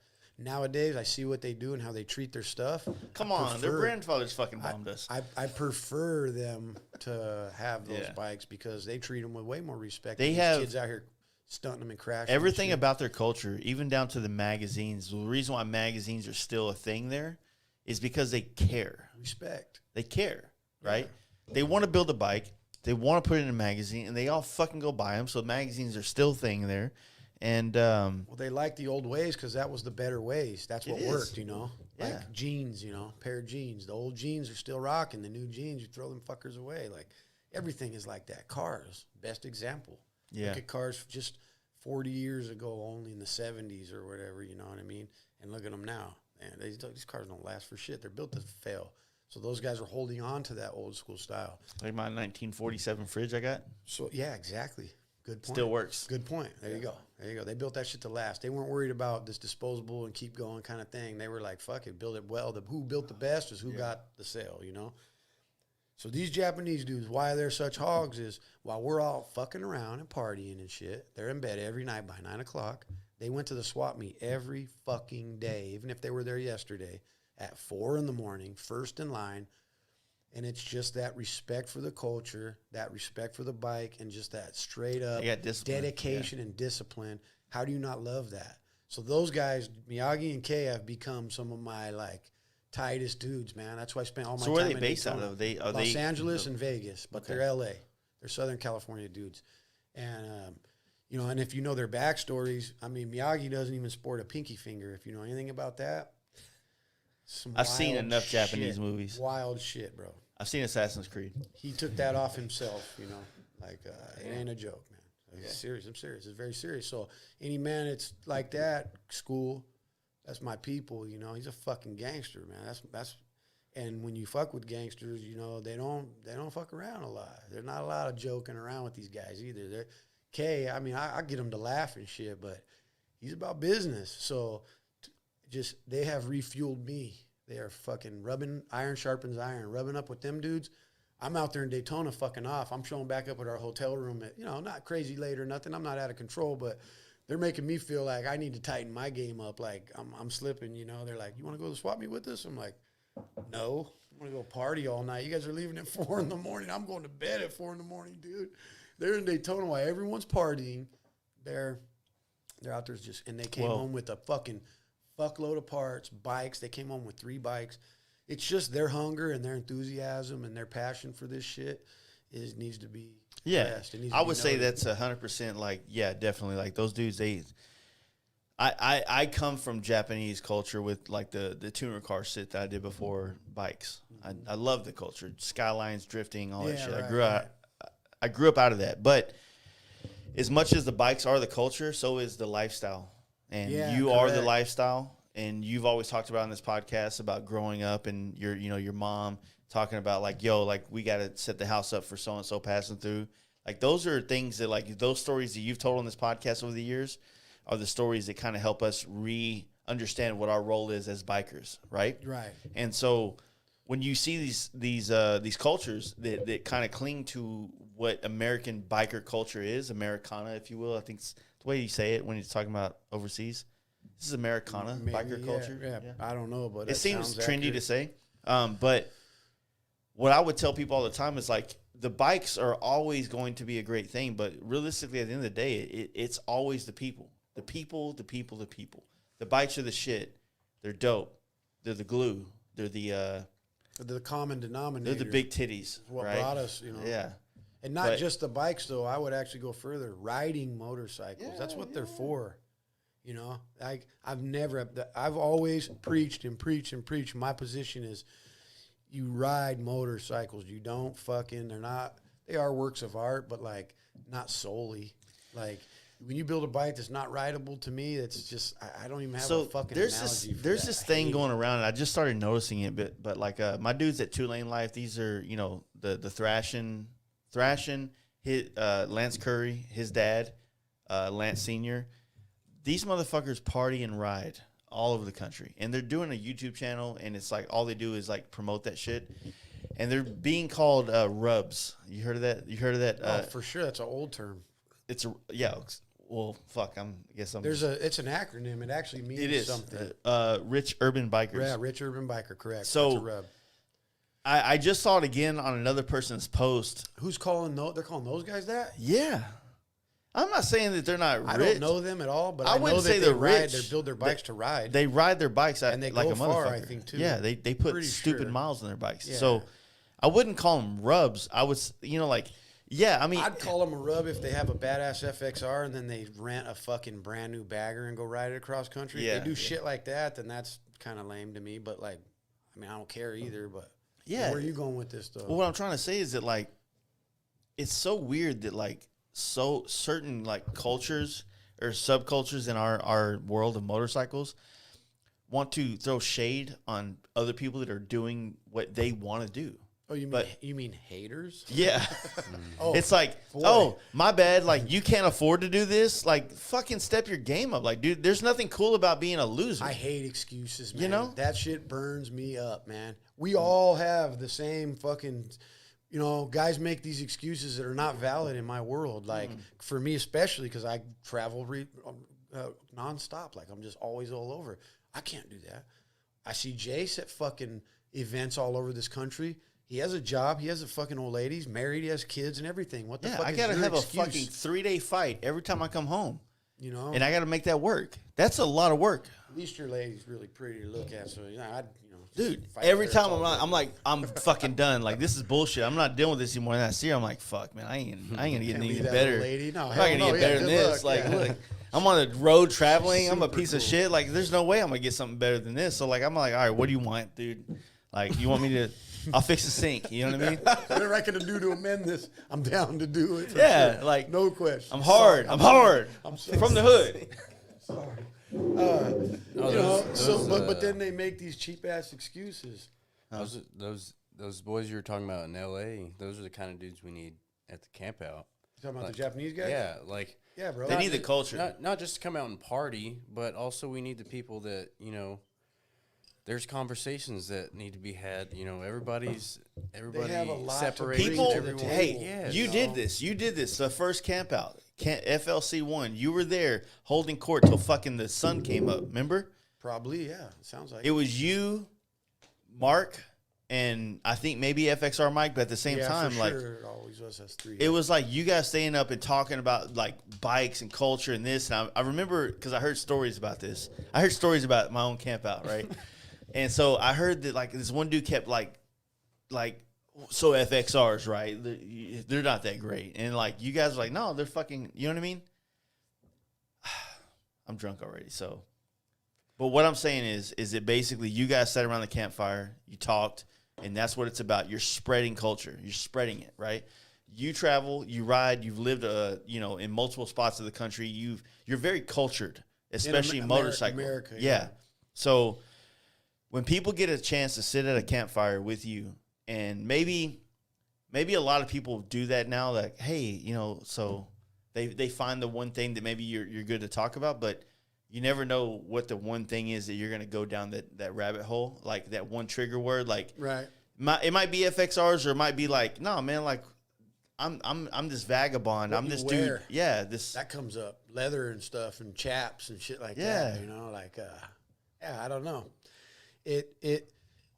[SPEAKER 1] Nowadays, I see what they do and how they treat their stuff.
[SPEAKER 3] Come on, their grandfathers fucking bombed us.
[SPEAKER 1] I prefer them to have those bikes because they treat them with way more respect.
[SPEAKER 3] They
[SPEAKER 1] These
[SPEAKER 3] have
[SPEAKER 1] kids out here stunting them and crashing.
[SPEAKER 3] Everything about their culture, even down to the magazines. The reason why magazines are still a thing there is because they care.
[SPEAKER 1] Respect.
[SPEAKER 3] They care, right? Yeah. They want to build a bike. They want to put it in a magazine, and they all fucking go buy them. So magazines are still a thing there. And
[SPEAKER 1] well, they like the old ways because that was the better ways. That's what worked, you know.
[SPEAKER 3] Yeah.
[SPEAKER 1] Like jeans, you know, pair of jeans. The old jeans are still rocking. The new jeans, you throw them fuckers away. Like everything is like that. Cars, best example.
[SPEAKER 3] Yeah.
[SPEAKER 1] Look at cars just 40 years ago, only in the 70s or whatever. You know what I mean? And look at them now. Man, these cars don't last for shit. They're built to fail. So those guys are holding on to that old school style.
[SPEAKER 3] Like my 1947 fridge I got.
[SPEAKER 1] So yeah, exactly. Good point.
[SPEAKER 3] Still works.
[SPEAKER 1] Good point. There you go. There you go. They built that shit to last. They weren't worried about this disposable and keep going kind of thing. They were like, fuck it, build it well. Who built the best is who got the sale, you know? So these Japanese dudes, why they're such hogs is while we're all fucking around and partying and shit, they're in bed every night by 9 o'clock. They went to the swap meet every fucking day, even if they were there yesterday, at 4 in the morning, first in line. And it's just that respect for the culture, that respect for the bike, and just that straight up dedication and discipline. How do you not love that? So those guys, Miyagi and Kay, have become some of my like tightest dudes, man. That's why I spent all my time.
[SPEAKER 3] So where are they based out of?
[SPEAKER 1] Los Angeles and Vegas, but they're LA. They're Southern California dudes. And you know, and if you know their backstories, I mean, Miyagi doesn't even sport a pinky finger. If you know anything about that.
[SPEAKER 3] I've seen enough Japanese movies.
[SPEAKER 1] Wild shit, bro.
[SPEAKER 3] I've seen Assassin's Creed.
[SPEAKER 1] He took that off himself, you know. Like, it ain't a joke, man. It's serious. I'm serious. It's very serious. So any man that's like that, school, that's my people, you know. He's a fucking gangster, man. That's and when you fuck with gangsters, you know, they don't fuck around a lot. There's not a lot of joking around with these guys either. I mean, I get him to laugh and shit, but he's about business. So just they have refueled me. They are fucking rubbing, iron sharpens iron, rubbing up with them dudes. I'm out there in Daytona fucking off. I'm showing back up at our hotel room at, you know, not crazy late or nothing. I'm not out of control, but they're making me feel like I need to tighten my game up. Like I'm slipping, you know. They're like, you want to go to the swap meet with us? I'm like, no. I want to go party all night. You guys are leaving at 4 in the morning. I'm going to bed at 4 in the morning, dude. They're in Daytona while everyone's partying. They're out there just, and they came home with a fucking fuckload of parts, bikes. They came home with 3 bikes. It's just their hunger and their enthusiasm and their passion for this shit needs to be
[SPEAKER 3] I would say that's 100% like, yeah, definitely. Like those dudes, I come from Japanese culture with like the tuner car shit that I did before bikes. I love the culture, skylines, drifting, all that shit.
[SPEAKER 1] Right,
[SPEAKER 3] I grew up out of that. But as much as the bikes are the culture, so is the lifestyle. And you are the lifestyle. And you've always talked about on this podcast about growing up and your mom talking about like, yo, like we got to set the house up for so and so passing through. Like those are things that like those stories that you've told on this podcast over the years are the stories that kind of help us understand what our role is as bikers, right?
[SPEAKER 1] Right.
[SPEAKER 3] And so when you see these cultures that kind of cling to what American biker culture is, Americana, if you will, I think it's the way you say it when you're talking about overseas. This is Americana, biker culture.
[SPEAKER 1] Yeah, I don't know, but
[SPEAKER 3] it seems trendy to say. But what I would tell people all the time is like the bikes are always going to be a great thing, but realistically, at the end of the day, it's always the people. The people. The bikes are the shit. They're dope. They're the glue. They're the
[SPEAKER 1] common denominator.
[SPEAKER 3] They're the big titties.
[SPEAKER 1] What
[SPEAKER 3] right?
[SPEAKER 1] brought us,
[SPEAKER 3] Yeah.
[SPEAKER 1] And not just the bikes, though. I would actually go further. Riding motorcycles. That's what they're for. You know, I've always preached and preached and preached. My position is you ride motorcycles. You don't they are works of art, but like not solely. Like when you build a bike that's not rideable, to me, it's just, I don't even have a fucking analogy for
[SPEAKER 3] There's
[SPEAKER 1] that.
[SPEAKER 3] this thing going around, and I just started noticing it, but like my dudes at 2 Lane Life, these are, the Thrashing, Lance Curry, his dad, Lance Sr., these motherfuckers party and ride all over the country. And they're doing a YouTube channel, and it's like all they do is like promote that shit. And they're being called Rubs. You heard of that?
[SPEAKER 1] For sure. That's an old term.
[SPEAKER 3] Well, fuck. I guess I'm.
[SPEAKER 1] It's an acronym. It actually means something.
[SPEAKER 3] Rich Urban Bikers.
[SPEAKER 1] Yeah, Rich Urban Biker. Correct.
[SPEAKER 3] So
[SPEAKER 1] that's a rub.
[SPEAKER 3] I just saw it again on another person's post.
[SPEAKER 1] Who's calling? They're calling those guys that?
[SPEAKER 3] Yeah. I'm not saying that they're not rich.
[SPEAKER 1] I don't know them at all, but I
[SPEAKER 3] wouldn't
[SPEAKER 1] know that
[SPEAKER 3] say they're rich.
[SPEAKER 1] They build their bikes to ride.
[SPEAKER 3] They ride their bikes
[SPEAKER 1] and they
[SPEAKER 3] like
[SPEAKER 1] go
[SPEAKER 3] a
[SPEAKER 1] far,
[SPEAKER 3] motherfucker.
[SPEAKER 1] I think, too.
[SPEAKER 3] Yeah, they put
[SPEAKER 1] Pretty
[SPEAKER 3] stupid
[SPEAKER 1] sure.
[SPEAKER 3] miles on their bikes.
[SPEAKER 1] Yeah.
[SPEAKER 3] So I wouldn't call them rubs. I would, I mean.
[SPEAKER 1] I'd call them a rub if they have a badass FXR and then they rent a fucking brand new bagger and go ride it across country.
[SPEAKER 3] Yeah,
[SPEAKER 1] if they do shit like that, then that's kind of lame to me. But like, I mean, I don't care either. But
[SPEAKER 3] yeah,
[SPEAKER 1] where are you going with this though?
[SPEAKER 3] Well, what I'm trying to say is that like, it's so weird that like certain like cultures or subcultures in our world of motorcycles want to throw shade on other people that are doing what they want to do.
[SPEAKER 1] Oh, you mean haters?
[SPEAKER 3] Yeah.
[SPEAKER 1] Oh,
[SPEAKER 3] it's like,
[SPEAKER 1] boy.
[SPEAKER 3] oh, my bad. Like, you can't afford to do this. Like, fucking step your game up. Like, dude, there's nothing cool about being a loser.
[SPEAKER 1] I hate excuses, man.
[SPEAKER 3] You know?
[SPEAKER 1] That shit burns me up, man. We all have the same fucking, guys make these excuses that are not valid in my world. Like, for me especially, because I travel nonstop. Like, I'm just always all over. I can't do that. I see Jace at fucking events all over this country. He has a job. He has a fucking old lady. He's married. He has kids and everything. What the fuck
[SPEAKER 3] I
[SPEAKER 1] is
[SPEAKER 3] gotta
[SPEAKER 1] your
[SPEAKER 3] have
[SPEAKER 1] excuse?
[SPEAKER 3] a fucking 3-day fight every time I come home.
[SPEAKER 1] And
[SPEAKER 3] I got to make that work. That's a lot of work.
[SPEAKER 1] At least your lady's really pretty to look at. So,
[SPEAKER 3] Dude, every time I'm fucking done. Like, this is bullshit. I'm not dealing with this anymore. And I see her, I'm like, fuck, man, I ain't gonna get any better.
[SPEAKER 1] Lady. No,
[SPEAKER 3] I'm not gonna get better than this. Like, look, I'm on the road traveling. I'm a piece of shit. Like, there's no way I'm gonna get something better than this. So, like, I'm like, all right, what do you want, dude? Like, you want me to? I'll fix the sink. You know what I mean?
[SPEAKER 1] Whatever I can do to amend this, I'm down to do it.
[SPEAKER 3] Yeah,
[SPEAKER 1] sure.
[SPEAKER 3] like
[SPEAKER 1] no question.
[SPEAKER 3] I'm hard. I'm hard.
[SPEAKER 1] I'm sorry.
[SPEAKER 3] From the hood.
[SPEAKER 1] Sorry. But then they make these cheap ass excuses.
[SPEAKER 2] Those boys you were talking about in L.A., those are the kind of dudes we need at the camp out.
[SPEAKER 1] You talking about the Japanese guys?
[SPEAKER 2] Yeah, like
[SPEAKER 1] yeah, bro.
[SPEAKER 3] They need the culture.
[SPEAKER 2] Not just to come out and party, but also we need the people that there's conversations that need to be had. Everybody
[SPEAKER 1] have a lot
[SPEAKER 2] separated.
[SPEAKER 3] People,
[SPEAKER 2] everyone.
[SPEAKER 3] You did this. You did this. The first camp out, FLC 1. You were there holding court till fucking the sun came up. Remember?
[SPEAKER 1] Probably, yeah. It sounds like
[SPEAKER 3] it was you, Mark, and I think maybe FXR Mike. But at the same time,
[SPEAKER 1] for
[SPEAKER 3] like
[SPEAKER 1] sure, it always was us three.
[SPEAKER 3] It was like you guys staying up and talking about like bikes and culture and this. And I remember because I heard stories about this. I heard stories about my own camp out, right? And so I heard that like this one dude kept like so FXRs, right? They're not that great. And like you guys were like, no, they're fucking, you know what I mean? I'm drunk already. So, but what I'm saying is that basically you guys sat around the campfire, you talked, and that's what it's about. You're spreading culture. You're spreading it, right? You travel, you ride, you've lived, in multiple spots of the country. You're very cultured, especially motorcycle.
[SPEAKER 1] America,
[SPEAKER 3] yeah. So when people get a chance to sit at a campfire with you, and maybe a lot of people do that now, like, hey, so they find the one thing that maybe you're good to talk about, but you never know what the one thing is that you're going to go down that rabbit hole, like that one trigger word, like
[SPEAKER 1] right.
[SPEAKER 3] It might be FXRs, or it might be like, no, man, like I'm this vagabond. I'm this dude. Yeah,
[SPEAKER 1] that comes up, leather and stuff and chaps and shit like
[SPEAKER 3] that.
[SPEAKER 1] I don't know.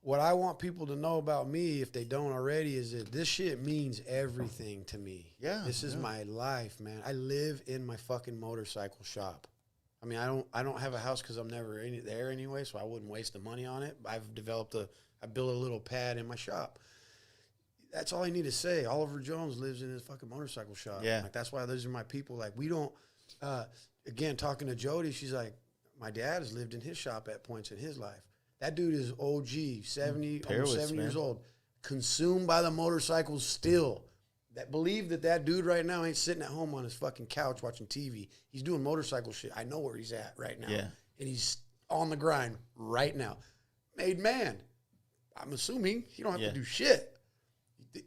[SPEAKER 1] What I want people to know about me, if they don't already, is that this shit means everything to me.
[SPEAKER 3] Yeah,
[SPEAKER 1] this is my life, man. I live in my fucking motorcycle shop. I mean, I don't have a house because I'm never there anyway, so I wouldn't waste the money on it. I built a little pad in my shop. That's all I need to say. Oliver Jones lives in his fucking motorcycle shop.
[SPEAKER 3] Yeah.
[SPEAKER 1] Like, that's why those are my people. Like, we don't, again, talking to Jody, she's like, my dad has lived in his shop at points in his life. That dude is OG, 70, almost 70 years old, consumed by the motorcycles still. Believe that dude right now ain't sitting at home on his fucking couch watching TV. He's doing motorcycle shit. I know where he's at right now.
[SPEAKER 3] Yeah.
[SPEAKER 1] And he's on the grind right now. Made man. I'm assuming he don't have to do shit.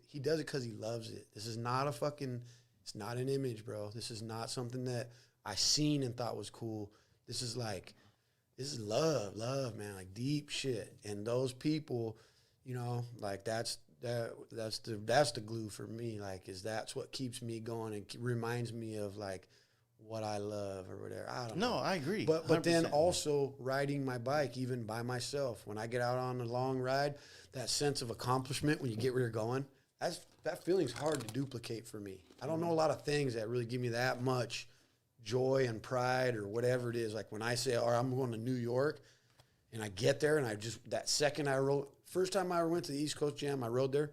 [SPEAKER 1] He does it because he loves it. This is not it's not an image, bro. This is not something that I seen and thought was cool. This is love, man, like deep shit. And those people, like that's the glue for me. Like, that's what keeps me going and reminds me of like what I love or whatever. I don't know.
[SPEAKER 3] No, I agree.
[SPEAKER 1] But then also riding my bike, even by myself, when I get out on a long ride, that sense of accomplishment when you get where you're going, that feeling's hard to duplicate for me. I don't know a lot of things that really give me that much joy and pride or whatever it is. Like when I say, all right, I'm going to New York, and I get there, and that second I rode, first time I ever went to the East Coast Jam, I rode there,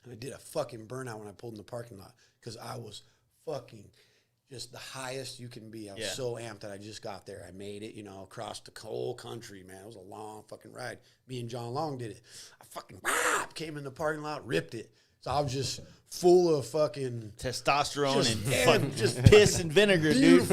[SPEAKER 1] and I did a fucking burnout when I pulled in the parking lot because I was fucking just the highest you can be. I was so amped that I just got there. I made it, across the whole country, man. It was a long fucking ride. Me and John Long did it. I fucking came in the parking lot, ripped it. So I was just full of fucking
[SPEAKER 3] testosterone and fucking just piss and vinegar, dude.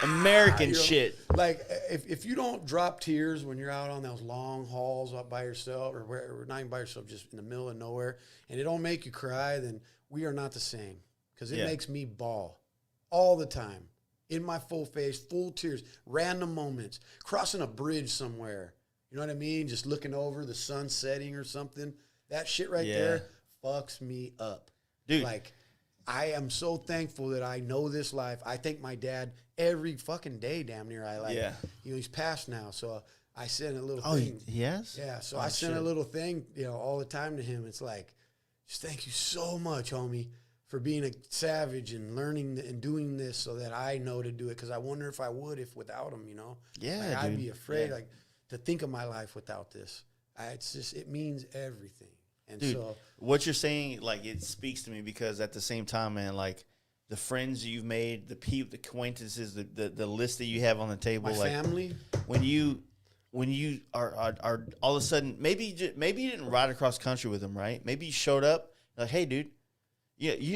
[SPEAKER 3] American shit.
[SPEAKER 1] Like if you don't drop tears when you're out on those long hauls up by yourself, or not even by yourself, just in the middle of nowhere, and it don't make you cry, then we are not the same. Because it makes me bawl all the time, in my full face, full tears, random moments, crossing a bridge somewhere. You know what I mean? Just looking over the sun setting or something. That shit right there fucks me up.
[SPEAKER 3] Dude.
[SPEAKER 1] Like, I am so thankful that I know this life. I thank my dad every fucking day, damn near. He's passed now, so I sent a little thing.
[SPEAKER 3] Yes?
[SPEAKER 1] Yeah, so I sent a little thing, all the time to him. It's like, just thank you so much, homie, for being a savage and learning and doing this so that I know to do it. Because I wonder if I would without him,
[SPEAKER 3] Yeah,
[SPEAKER 1] like, I'd be afraid, to think of my life without this. It means everything. And
[SPEAKER 3] dude,
[SPEAKER 1] so
[SPEAKER 3] what you're saying, like, it speaks to me because at the same time, man, like, the friends you've made, the acquaintances, the list that you have on the table,
[SPEAKER 1] my family.
[SPEAKER 3] When you are all of a sudden, maybe you didn't ride across country with them, right? Maybe you showed up like, hey, dude,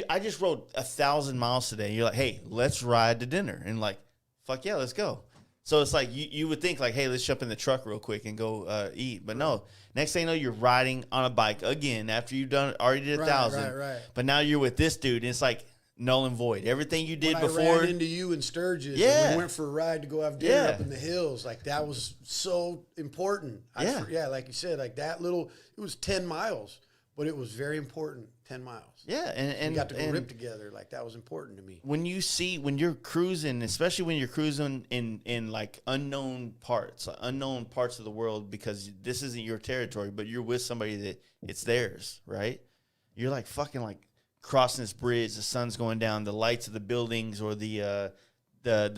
[SPEAKER 3] I just rode 1,000 miles today. And you're like, hey, let's ride to dinner, and like, fuck yeah, let's go. So it's like you would think like, hey, let's jump in the truck real quick and go eat. But no, next thing you know, you're riding on a bike again after you've already did 1,000.
[SPEAKER 1] Right.
[SPEAKER 3] But now you're with this dude, and it's like null and void. Everything you did before.
[SPEAKER 1] I ran into you in Sturgis.
[SPEAKER 3] Yeah.
[SPEAKER 1] And we went for a ride to go have dinner up in the hills. Like, that was so important. Like you said, like that it was 10 miles, but it was very important. 10 miles.
[SPEAKER 3] Yeah, and
[SPEAKER 1] we got to go rip together. Like, that was important to me.
[SPEAKER 3] When you're cruising, especially when you're cruising in like unknown parts of the world, because this isn't your territory, but you're with somebody that it's theirs, right? You're like fucking like crossing this bridge, the sun's going down, the lights of the buildings or the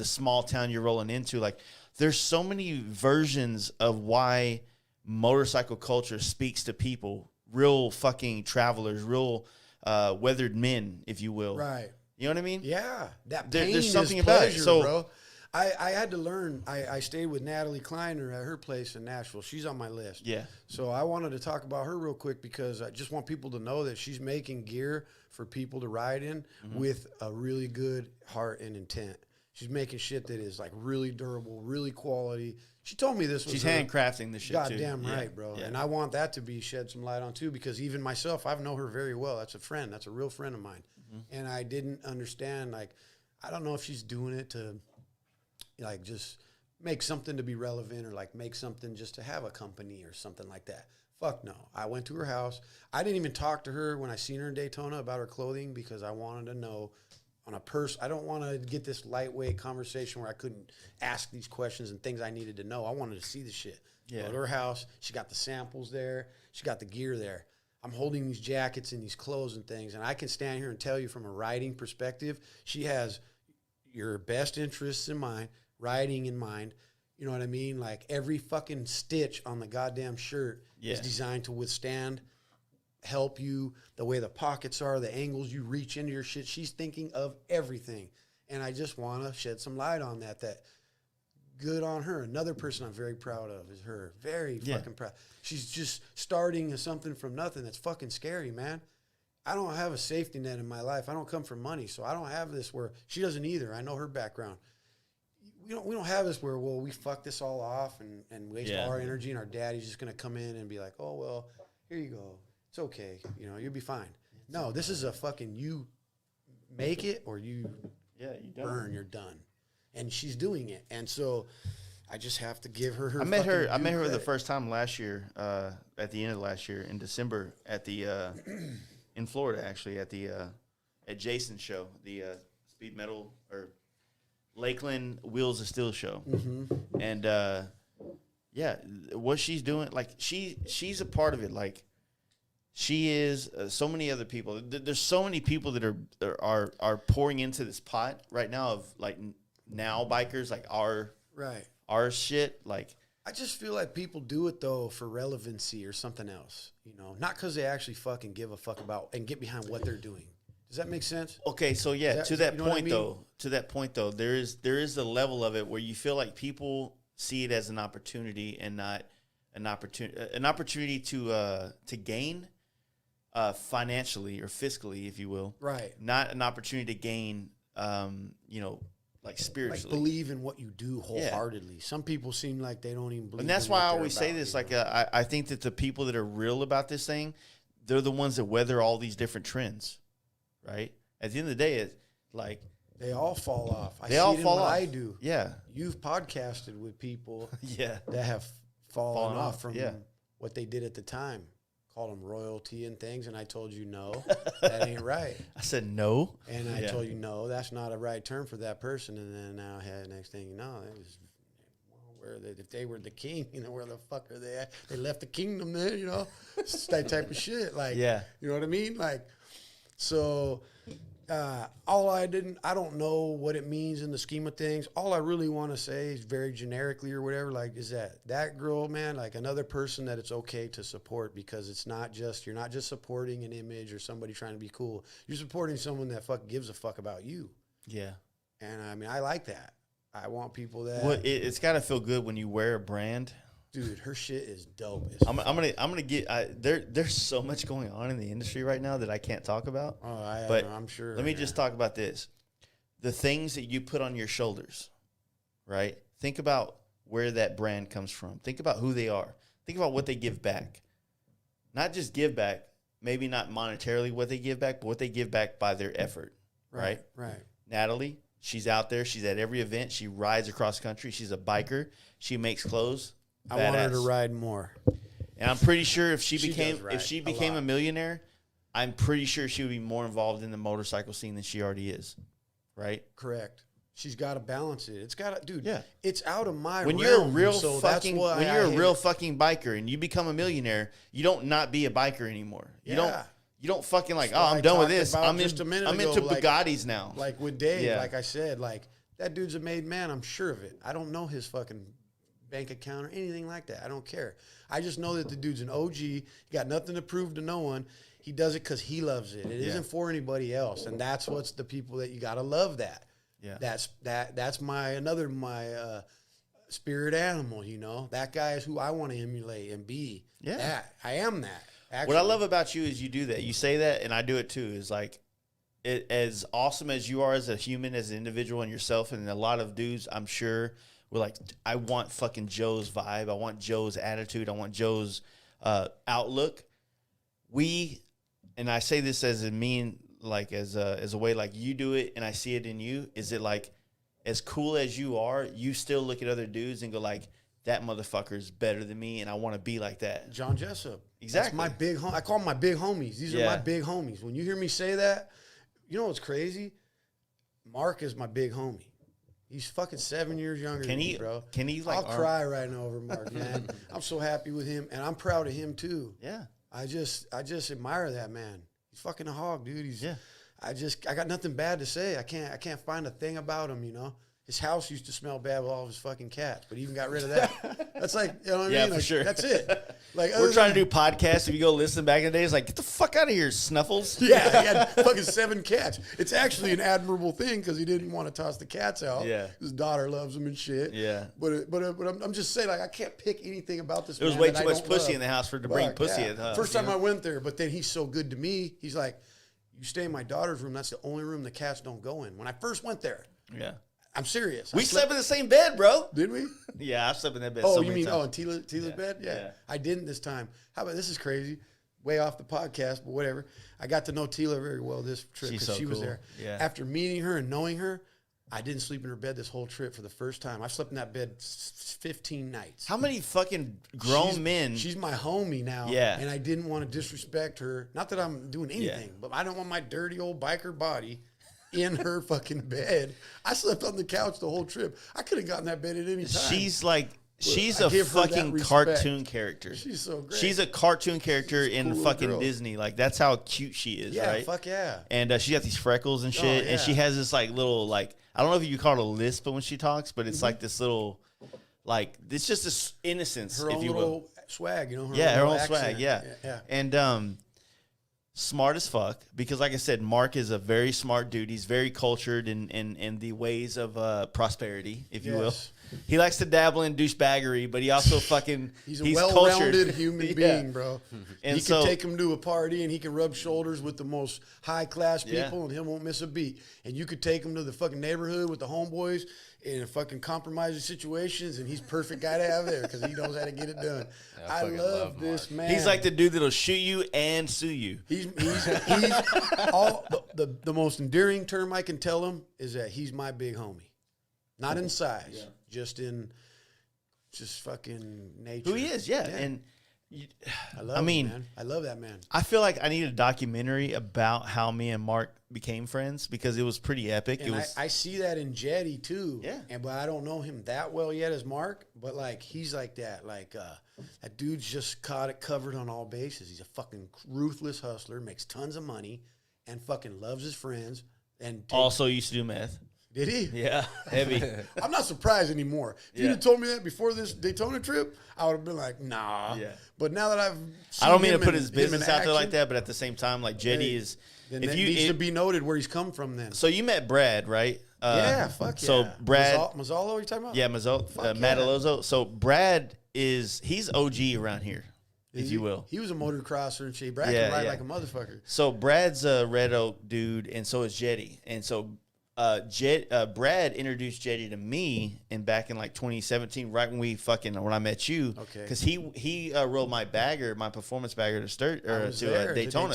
[SPEAKER 3] small town you're rolling into. Like, there's so many versions of why motorcycle culture speaks to people. Real fucking travelers, real weathered men, if you will.
[SPEAKER 1] Right.
[SPEAKER 3] You know what I mean?
[SPEAKER 1] Yeah. That
[SPEAKER 3] there's
[SPEAKER 1] pain
[SPEAKER 3] something
[SPEAKER 1] is
[SPEAKER 3] about
[SPEAKER 1] pleasure,
[SPEAKER 3] it. So,
[SPEAKER 1] bro. I had to learn. I stayed with Natalie Kleiner at her place in Nashville. She's on my list.
[SPEAKER 3] Yeah.
[SPEAKER 1] So I wanted to talk about her real quick because I just want people to know that she's making gear for people to ride in with a really good heart and intent. She's making shit that is like really durable, really quality. She told me this was
[SPEAKER 3] She's handcrafting the shit too.
[SPEAKER 1] Goddamn right, bro. Yeah. And I want that to be shed some light on too, because even myself, I've known her very well. That's a friend. That's a real friend of mine. And I didn't understand, like, I don't know if she's doing it to, like, just make something to be relevant or, like, make something just to have a company or something like that. Fuck no. I went to her house. I didn't even talk to her when I seen her in Daytona about her clothing because I wanted to know on a I don't want to get this lightweight conversation where I couldn't ask these questions and things I needed to know. I wanted to see the shit.
[SPEAKER 3] Yeah.
[SPEAKER 1] Go to her house. She got the samples there. She got the gear there. I'm holding these jackets and these clothes and things, and I can stand here and tell you from a riding perspective, she has your best interests in mind, riding in mind. You know what I mean? Like every fucking stitch on the goddamn shirt is designed to withstand, help you, the way the pockets are, the angles you reach into your shit. She's thinking of everything. And I just want to shed some light on that good on her. Another person I'm very proud of is her. Very fucking proud. She's just starting something from nothing. That's fucking scary, man. I don't have a safety net in my life. I don't come from money, so I don't have this where she doesn't either. I know her background. We don't have this where, well, we fuck this all off and waste all our energy, and our daddy's just gonna come in and be like, oh well, here you go. It's okay. You know, you'll be fine. No, this is a fucking you make it or you burn, you're done. And she's doing it. And so I just have to give her
[SPEAKER 3] I met her the first time last year, at the end of last year in December at the in Florida actually at the at Jason's show, the speed metal or Lakeland Wheels of Steel show. And what she's doing, like she's a part of it. Like she is so many other people. There's so many people that are pouring into this pot right now of like now bikers, like our shit. Like
[SPEAKER 1] I just feel like people do it though for relevancy or something else, you know, not because they actually fucking give a fuck about and get behind what they're doing. Does that make sense?
[SPEAKER 3] Okay, so to that point though, there is the level of it where you feel like people see it as an opportunity and not an opportunity to gain financially or fiscally, if you will.
[SPEAKER 1] Right.
[SPEAKER 3] Not an opportunity to gain, like spiritually.
[SPEAKER 1] Like believe in what you do wholeheartedly. Yeah. Some people seem like they don't even believe. And
[SPEAKER 3] that's
[SPEAKER 1] in
[SPEAKER 3] why
[SPEAKER 1] what
[SPEAKER 3] I always say this. Like, I think that the people that are real about this thing, they're the ones that weather all these different trends, right? At the end of the day, it's like
[SPEAKER 1] they all fall off.
[SPEAKER 3] They all fall off.
[SPEAKER 1] I do.
[SPEAKER 3] Yeah.
[SPEAKER 1] You've podcasted with people that have fallen off from what they did at the time. Called them royalty and things, and I told you no, that ain't right.
[SPEAKER 3] I said no,
[SPEAKER 1] and I told you no, that's not a right term for that person. And then now, next thing you know, if they were the king, you know, where the fuck are they at? They left the kingdom then, you know, it's that type of shit. Like, you know what I mean? Like, so I don't know what it means in the scheme of things. All I really want to say is very generically or whatever, like, is that girl, man, like another person that it's okay to support, because it's not just, you're not just supporting an image or somebody trying to be cool. You're supporting someone that gives a fuck about you. Yeah. And I mean, I like that. I want people that.
[SPEAKER 3] Well, it's got to feel good when you wear a brand.
[SPEAKER 1] Dude, her shit is dope.
[SPEAKER 3] I'm gonna get. There's so much going on in the industry right now that I can't talk about.
[SPEAKER 1] Oh,
[SPEAKER 3] but
[SPEAKER 1] I'm sure.
[SPEAKER 3] Let me just talk about this: the things that you put on your shoulders, right? Think about where that brand comes from. Think about who they are. Think about what they give back. Not just give back, maybe not monetarily what they give back, but what they give back by their effort. Right. Natalie, she's out there. She's at every event. She rides across country. She's a biker. She makes clothes.
[SPEAKER 1] I want her to ride more.
[SPEAKER 3] And I'm pretty sure if she became a millionaire, I'm pretty sure she would be more involved in the motorcycle scene than she already is. Right?
[SPEAKER 1] Correct. She's got to balance it. It's got to, dude. Yeah. It's out of my
[SPEAKER 3] when
[SPEAKER 1] realm.
[SPEAKER 3] You're a real fucking biker and you become a millionaire, you don't not be a biker anymore. You don't fucking like, I'm done with this. I'm into Bugattis now.
[SPEAKER 1] Like with Dave, like I said, like that dude's a made man. I'm sure of it. I don't know his fucking bank account or anything like that. I don't care. I just know that the dude's an OG. He got nothing to prove to no one. He does it because he loves it. It isn't for anybody else. And that's what's the people that you got to love that.
[SPEAKER 3] Yeah.
[SPEAKER 1] That's my spirit animal, you know. That guy is who I want to emulate and be.
[SPEAKER 3] Yeah.
[SPEAKER 1] That. I am that.
[SPEAKER 3] What
[SPEAKER 1] Actually.
[SPEAKER 3] I love about you is you do that. You say that, and I do it too. Is like, as awesome as you are as a human, as an individual, and yourself, and a lot of dudes, I'm sure, we're like, I want fucking Joe's vibe. I want Joe's attitude. I want Joe's outlook. And I say this as a mean, like as a way like you do it, and I see it in you. Is it like, as cool as you are, you still look at other dudes and go like, that motherfucker's better than me, and I want to be like that.
[SPEAKER 1] John Jessup.
[SPEAKER 3] Exactly.
[SPEAKER 1] That's my I call them my big homies. These are my big homies. When you hear me say that, you know what's crazy? Mark is my big homie. He's fucking 7 years younger than me, bro.
[SPEAKER 3] Can he like?
[SPEAKER 1] I'll cry right now over Mark, man. I'm so happy with him, and I'm proud of him too.
[SPEAKER 3] Yeah.
[SPEAKER 1] I just admire that man. He's fucking a hog, dude. I got nothing bad to say. I can't find a thing about him, you know. His house used to smell bad with all of his fucking cats, but he even got rid of that. That's like, you know what I mean?
[SPEAKER 3] Yeah,
[SPEAKER 1] like,
[SPEAKER 3] for sure.
[SPEAKER 1] That's it. Like
[SPEAKER 3] We're trying to do podcasts. If you go listen back in the day, it's like, get the fuck out of here, Snuffles.
[SPEAKER 1] Yeah, he had fucking 7 cats. It's actually an admirable thing because he didn't want to toss the cats out.
[SPEAKER 3] Yeah.
[SPEAKER 1] His daughter loves him and shit.
[SPEAKER 3] Yeah.
[SPEAKER 1] But I'm just saying, like, I can't pick anything about this.
[SPEAKER 3] There was
[SPEAKER 1] man
[SPEAKER 3] way
[SPEAKER 1] that
[SPEAKER 3] too
[SPEAKER 1] I
[SPEAKER 3] much
[SPEAKER 1] don't
[SPEAKER 3] pussy
[SPEAKER 1] love.
[SPEAKER 3] in the house for it to bring pussy in.
[SPEAKER 1] First time I went there, but then he's so good to me. He's like, you stay in my daughter's room. That's the only room the cats don't go in. When I first went there.
[SPEAKER 3] Yeah.
[SPEAKER 1] I'm serious.
[SPEAKER 3] We slept in the same bed, bro.
[SPEAKER 1] Did we?
[SPEAKER 3] Yeah, I slept in that bed
[SPEAKER 1] Oh,
[SPEAKER 3] so
[SPEAKER 1] you
[SPEAKER 3] many
[SPEAKER 1] mean
[SPEAKER 3] times.
[SPEAKER 1] Tila's bed? Yeah.
[SPEAKER 3] Yeah.
[SPEAKER 1] I didn't this time. How about this is crazy. Way off the podcast, but whatever. I got to know Tila very well this trip because she was there.
[SPEAKER 3] Yeah.
[SPEAKER 1] After meeting her and knowing her, I didn't sleep in her bed this whole trip for the first time. I slept in that bed 15 nights.
[SPEAKER 3] How many fucking grown men?
[SPEAKER 1] She's my homie now.
[SPEAKER 3] Yeah.
[SPEAKER 1] And I didn't want to disrespect her. Not that I'm doing anything, but I don't want my dirty old biker body in her fucking bed. I slept on the couch the whole trip. I could have gotten that bed at any time.
[SPEAKER 3] She's like, she's
[SPEAKER 1] I
[SPEAKER 3] a
[SPEAKER 1] give her that
[SPEAKER 3] fucking
[SPEAKER 1] respect.
[SPEAKER 3] cartoon character.
[SPEAKER 1] She's so great.
[SPEAKER 3] She's a cartoon character in
[SPEAKER 1] cool
[SPEAKER 3] fucking
[SPEAKER 1] girl.
[SPEAKER 3] Disney. Like, that's how cute she is,
[SPEAKER 1] yeah,
[SPEAKER 3] right?
[SPEAKER 1] fuck yeah.
[SPEAKER 3] And she got these freckles and shit.
[SPEAKER 1] yeah.
[SPEAKER 3] And she has this like little, like, I don't know if you call it a lisp when she talks, but it's like this little, like, it's just this innocence,
[SPEAKER 1] Her
[SPEAKER 3] if
[SPEAKER 1] own
[SPEAKER 3] you will.
[SPEAKER 1] little swag, you know?
[SPEAKER 3] Yeah, her
[SPEAKER 1] little
[SPEAKER 3] own swag,
[SPEAKER 1] accent.
[SPEAKER 3] yeah. And smart as fuck, because like I said, Mark is a very smart dude. He's very cultured in the ways of prosperity, if you will. He likes to dabble in douchebaggery, but he also fucking
[SPEAKER 1] he's a well-rounded
[SPEAKER 3] cultured.
[SPEAKER 1] human being, bro.
[SPEAKER 3] And
[SPEAKER 1] he
[SPEAKER 3] so,
[SPEAKER 1] can take him to a party and he can rub shoulders with the most high-class people and he won't miss a beat. And you could take him to the fucking neighborhood with the homeboys in fucking compromising situations and he's perfect guy to have there because he knows how to get it done. I love this man.
[SPEAKER 3] he's like the dude that'll shoot you and sue you.
[SPEAKER 1] He's all the most endearing term I can tell him is that he's my big homie. Not in size, just fucking nature.
[SPEAKER 3] Who he is, and
[SPEAKER 1] I love him, man. I love that man.
[SPEAKER 3] I feel like I need a documentary about how me and Mark became friends because it was pretty epic.
[SPEAKER 1] And I see that in Jetty too. But I don't know him that well yet as Mark. But like he's like that. Like that dude's just caught it covered on all bases. He's a fucking ruthless hustler, makes tons of money, and fucking loves his friends. And
[SPEAKER 3] also used to do meth.
[SPEAKER 1] Did he?
[SPEAKER 3] Yeah, heavy.
[SPEAKER 1] I'm not surprised anymore. If you'd have told me that before this Daytona trip, I would have been like, nah.
[SPEAKER 3] Yeah.
[SPEAKER 1] But now that I've seen
[SPEAKER 3] I don't mean to
[SPEAKER 1] him
[SPEAKER 3] put
[SPEAKER 1] in-
[SPEAKER 3] his
[SPEAKER 1] him in
[SPEAKER 3] business out there like
[SPEAKER 1] action,
[SPEAKER 3] that, but at the same time, like Jetty is.
[SPEAKER 1] then that needs to be noted where he's come from then.
[SPEAKER 3] So you met Brad, right?
[SPEAKER 1] Yeah, fuck yeah.
[SPEAKER 3] So Brad,
[SPEAKER 1] Mazzolo, you talking about?
[SPEAKER 3] yeah, Matalozzo. So Brad he's OG around here, if you will.
[SPEAKER 1] He was a motocrosser and shit. Brad can ride like a motherfucker.
[SPEAKER 3] So Brad's a Red Oak dude, and so is Jetty. And so Brad introduced Jetty to me back in like 2017, right when I met you.
[SPEAKER 1] Okay.
[SPEAKER 3] Because he rode my performance bagger to Daytona.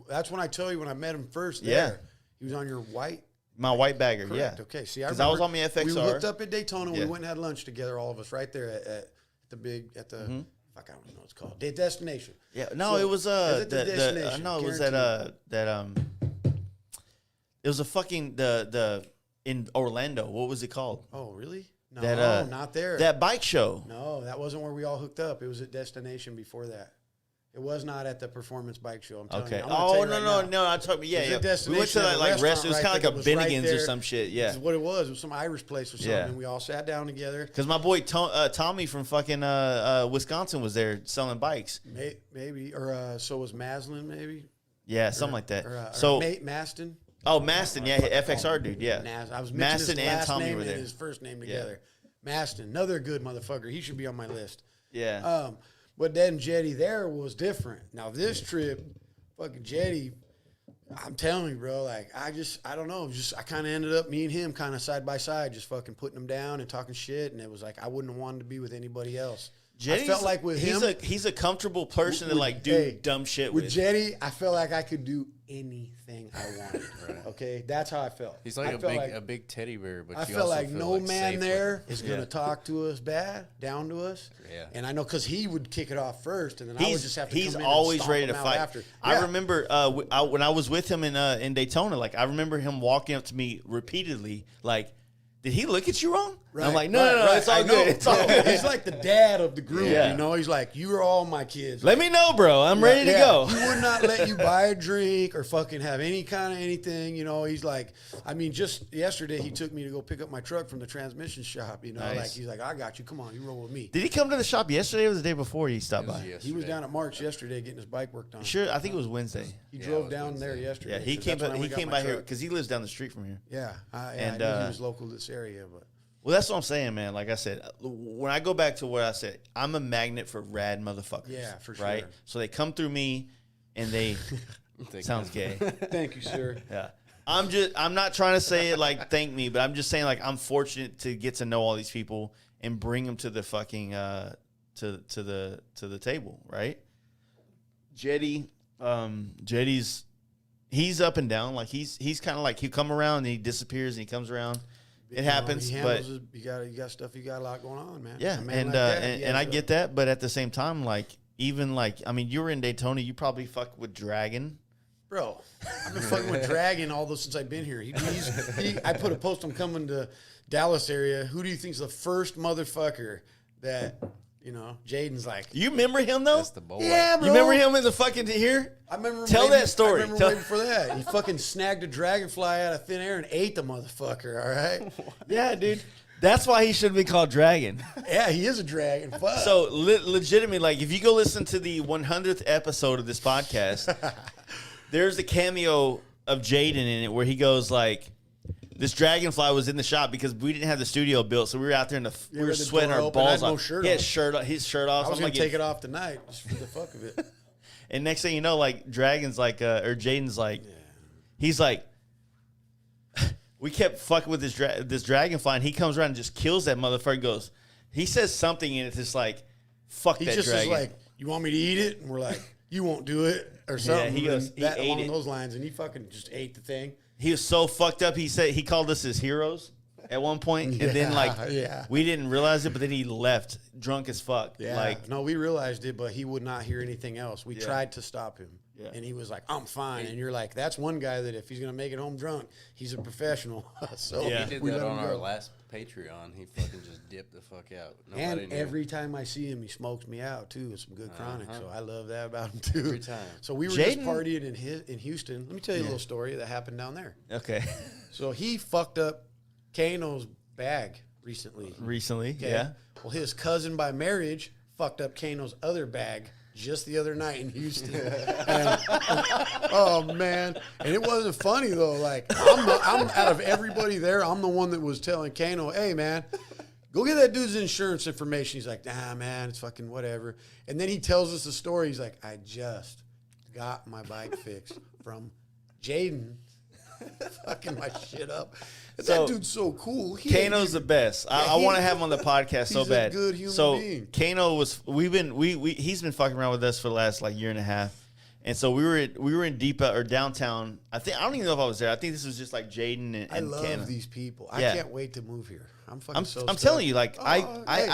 [SPEAKER 1] That's when I tell you when I met him first. There. He was on your white.
[SPEAKER 3] My white bagger,
[SPEAKER 1] Correct.
[SPEAKER 3] yeah.
[SPEAKER 1] Okay, see,
[SPEAKER 3] because I was on my FXR.
[SPEAKER 1] We hooked up at Daytona. We went and had lunch together, all of us, right there at the fuck, I don't know what it's called. The Destination.
[SPEAKER 3] Yeah, no, it was it was a fucking in Orlando. What was it called?
[SPEAKER 1] Oh, really? No, not there.
[SPEAKER 3] That bike show.
[SPEAKER 1] No, that wasn't where we all hooked up. It was at Destination before that. It was not at the performance bike show. I'm telling you.
[SPEAKER 3] No. I told you. Yeah. We went to like restaurant. It was kind of like a Bennigan's or some shit. Yeah.
[SPEAKER 1] This is what it was. It was some Irish place or something.
[SPEAKER 3] Yeah.
[SPEAKER 1] And we all sat down together.
[SPEAKER 3] Because my boy Tommy from fucking Wisconsin was there selling bikes.
[SPEAKER 1] Maybe. Or so was Maslin, maybe.
[SPEAKER 3] Yeah, something like that.
[SPEAKER 1] Or
[SPEAKER 3] so
[SPEAKER 1] Maston.
[SPEAKER 3] Oh, Maston, yeah, FXR dude, yeah.
[SPEAKER 1] I was
[SPEAKER 3] Maston
[SPEAKER 1] mentioning his last
[SPEAKER 3] Tommy
[SPEAKER 1] name
[SPEAKER 3] were
[SPEAKER 1] and
[SPEAKER 3] there.
[SPEAKER 1] his first name together. Maston, another good motherfucker. He should be on my list.
[SPEAKER 3] Yeah.
[SPEAKER 1] But then Jetty there was different. Now this trip, fucking Jetty, I'm telling you, bro, like I don't know, I kind of ended up me and him kind of side by side, just fucking putting him down and talking shit, and it was like I wouldn't have wanted to be with anybody else.
[SPEAKER 3] Jetty's,
[SPEAKER 1] I felt like with him,
[SPEAKER 3] he's a comfortable person to like do dumb shit with.
[SPEAKER 1] With Jetty, I felt like I could do anything I wanted. Okay, that's how I felt.
[SPEAKER 2] He's like a big teddy bear, but
[SPEAKER 1] I
[SPEAKER 2] you
[SPEAKER 1] felt
[SPEAKER 2] also
[SPEAKER 1] like
[SPEAKER 2] feel
[SPEAKER 1] no
[SPEAKER 2] like
[SPEAKER 1] man
[SPEAKER 2] safe
[SPEAKER 1] there
[SPEAKER 2] with
[SPEAKER 1] is going to talk to us bad, down to us.
[SPEAKER 2] Yeah.
[SPEAKER 1] And I know because he would kick it off first, and then I would just have to
[SPEAKER 3] He's
[SPEAKER 1] come in
[SPEAKER 3] always
[SPEAKER 1] and stomp
[SPEAKER 3] ready
[SPEAKER 1] him
[SPEAKER 3] to
[SPEAKER 1] out
[SPEAKER 3] fight.
[SPEAKER 1] after.
[SPEAKER 3] I remember when I was with him in Daytona, like I remember him walking up to me repeatedly, like, "Did he look at you wrong?"
[SPEAKER 1] Right,
[SPEAKER 3] I'm like, no, it's all good. It's all good.
[SPEAKER 1] He's like the dad of the group,
[SPEAKER 3] Yeah.
[SPEAKER 1] you know. He's like, "You are all my kids.
[SPEAKER 3] Let me know, bro. I'm ready to go."
[SPEAKER 1] He would not let you buy a drink or fucking have any kind of anything, you know. He's like, I mean, just yesterday he took me to go pick up my truck from the transmission shop, you know.
[SPEAKER 3] Nice.
[SPEAKER 1] Like he's like, "I got you. Come on, you roll with me."
[SPEAKER 3] Did he come to the shop yesterday or the day before he stopped by?
[SPEAKER 1] He was down at March yesterday getting his bike worked on.
[SPEAKER 3] Sure, I think it was Wednesday.
[SPEAKER 1] He drove down there yesterday.
[SPEAKER 3] Yeah, he
[SPEAKER 1] 'cause
[SPEAKER 3] came
[SPEAKER 1] that's when I
[SPEAKER 3] by,
[SPEAKER 1] went and got
[SPEAKER 3] here
[SPEAKER 1] my truck.
[SPEAKER 3] because he lives down the street from here.
[SPEAKER 1] Yeah, I
[SPEAKER 3] And,
[SPEAKER 1] knew he was local to this area, but
[SPEAKER 3] Well, that's what I'm saying, man. Like I said, when I go back to what I said, I'm a magnet for rad motherfuckers.
[SPEAKER 1] Yeah, for sure.
[SPEAKER 3] Right? So they come through me and they sounds gay.
[SPEAKER 1] thank you, sir.
[SPEAKER 3] Yeah. I'm not trying to say it like thank me, but I'm just saying like I'm fortunate to get to know all these people and bring them to the fucking to the table, right? Jetty's he's up and down. Like he's kind of like he'll come around and he disappears and he comes around. It happens, but
[SPEAKER 1] you got stuff. You got a lot going on, man.
[SPEAKER 3] yeah, and I get that, but at the same time, like even like I mean, you were in Daytona, you probably fucked with Dragon,
[SPEAKER 1] bro. I've been fucking with Dragon all those since I've been here. I put a post. I'm coming to Dallas area. Who do you think's the first motherfucker that you know? Jaden's like,
[SPEAKER 3] you remember him though?
[SPEAKER 2] That's the boy.
[SPEAKER 1] yeah, bro.
[SPEAKER 3] You remember him in the fucking here?
[SPEAKER 1] I remember.
[SPEAKER 3] Tell that story.
[SPEAKER 1] I remember way before that. He fucking snagged a dragonfly out of thin air and ate the motherfucker. All right.
[SPEAKER 3] Yeah, dude. That's why he should be called Dragon.
[SPEAKER 1] Yeah, he is a dragon. Fuck.
[SPEAKER 3] So legitimately, like if you go listen to the 100th episode of this podcast, there's a cameo of Jaden in it where he goes like, this dragonfly was in the shop because we didn't have the studio built, so we were out there and we were sweating our balls off. He had his shirt off.
[SPEAKER 1] I was gonna take it off tonight just for the fuck of it.
[SPEAKER 3] And next thing you know, like Dragon's like, or Jaden's like, he's like, we kept fucking with this dragonfly, and he comes around and just kills that motherfucker. Goes, he says something, and it's just like, fuck that dragon. He just is
[SPEAKER 1] like, you want me to eat it? And we're like, you won't do it or something.
[SPEAKER 3] Yeah, he goes, he ate
[SPEAKER 1] along
[SPEAKER 3] it.
[SPEAKER 1] those lines, and he fucking just ate the thing.
[SPEAKER 3] He was so fucked up. He said he called us his heroes at one point, and then like we didn't realize it, but then he left drunk as fuck.
[SPEAKER 1] Yeah,
[SPEAKER 3] like
[SPEAKER 1] no, we realized it, but he would not hear anything else. We tried to stop him, and he was like, "I'm fine." And you're like, "That's one guy that if he's gonna make it home drunk, he's a professional." So
[SPEAKER 2] he did that on our last Patreon. He fucking just dipped the fuck out. Nobody
[SPEAKER 1] and
[SPEAKER 2] knew.
[SPEAKER 1] every time I see him, he smokes me out too with some good chronic. So I love that about him too.
[SPEAKER 2] Every time.
[SPEAKER 1] So we were just partying in Houston. Let me tell you a little story that happened down there.
[SPEAKER 3] Okay.
[SPEAKER 1] So he fucked up Kano's bag recently.
[SPEAKER 3] Okay?
[SPEAKER 1] Yeah. Well, his cousin by marriage fucked up Kano's other bag just the other night in Houston. Oh man! And it wasn't funny though. Like I'm out of everybody there, I'm the one that was telling Kano, "Hey man, go get that dude's insurance information." He's like, "Nah, man, it's fucking whatever." And then he tells us the story. He's like, "I just got my bike fixed from Jaden." Fucking my shit up. That dude's so cool.
[SPEAKER 3] Kano's the best. I want to have him on the podcast so bad.
[SPEAKER 1] He's a good human being.
[SPEAKER 3] Kano was. He's been fucking around with us for the last like year and a half, and so we were in downtown. I don't even know if I was there. I think this was just like Jaden and
[SPEAKER 1] I love
[SPEAKER 3] Kano.
[SPEAKER 1] these people. I can't wait to move here. I'm
[SPEAKER 3] telling you, like I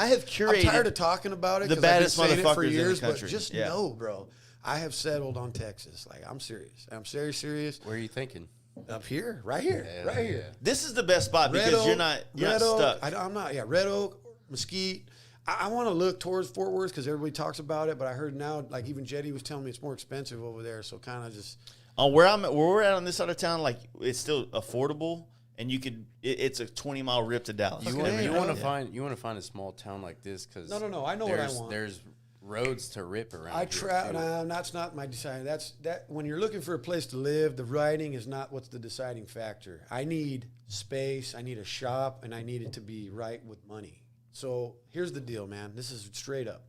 [SPEAKER 3] have curated.
[SPEAKER 1] I'm tired of talking about it.
[SPEAKER 3] The baddest
[SPEAKER 1] I've been saying it for
[SPEAKER 3] motherfuckers
[SPEAKER 1] years,
[SPEAKER 3] in the country.
[SPEAKER 1] But just know, bro, I have settled on Texas. Like I'm serious. I'm serious.
[SPEAKER 2] Where are you thinking?
[SPEAKER 1] Up here, right here, right here.
[SPEAKER 3] This is the best spot because you're not stuck.
[SPEAKER 1] I'm not. Yeah, Red Oak, Mesquite. I want to look towards Fort Worth because everybody talks about it, but I heard now, like even Jetty was telling me it's more expensive over there. So kind of just.
[SPEAKER 3] Where we're at on this side of town, like it's still affordable, and you could. It's a 20-mile rip to Dallas.
[SPEAKER 2] You want to find a small town like this because
[SPEAKER 1] no. I know what I want.
[SPEAKER 2] There's roads to rip around.
[SPEAKER 1] No, that's not my deciding. That when you're looking for a place to live, the riding is not what's the deciding factor. I need space, I need a shop, and I need it to be right with money. So here's the deal, man. This is straight up.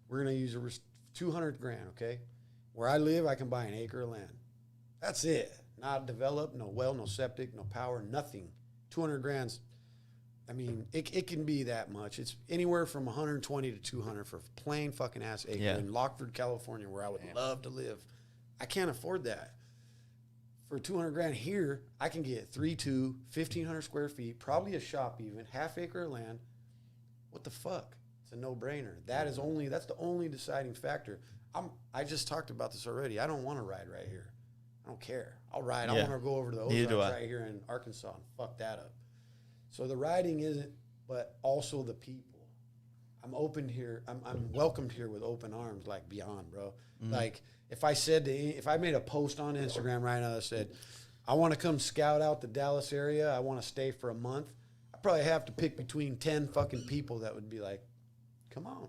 [SPEAKER 1] We're gonna use 200 grand, okay? Where I live, I can buy an acre of land. That's it. Not developed, no well, no septic, no power, nothing. 200 grand's, I mean, it can be that much. It's anywhere from 120 to 200 for plain fucking ass acre in Lockford, California, where I would love to live. I can't afford that. For 200 grand here, I can get 3-2, 1,500 square feet, probably a shop even, half acre of land. What the fuck? It's a no-brainer. That's the only deciding factor. I just talked about this already. I don't want to ride right here. I don't care. I'll ride. I want to go over to the Ozarks right here in Arkansas and fuck that up. So the riding isn't, but also the people. I'm open here. I'm welcomed here with open arms, like beyond, bro. Mm-hmm. Like if I made a post on Instagram right now that said, I want to come scout out the Dallas area. I want to stay for a month. I probably have to pick between 10 fucking people that would be like, come on,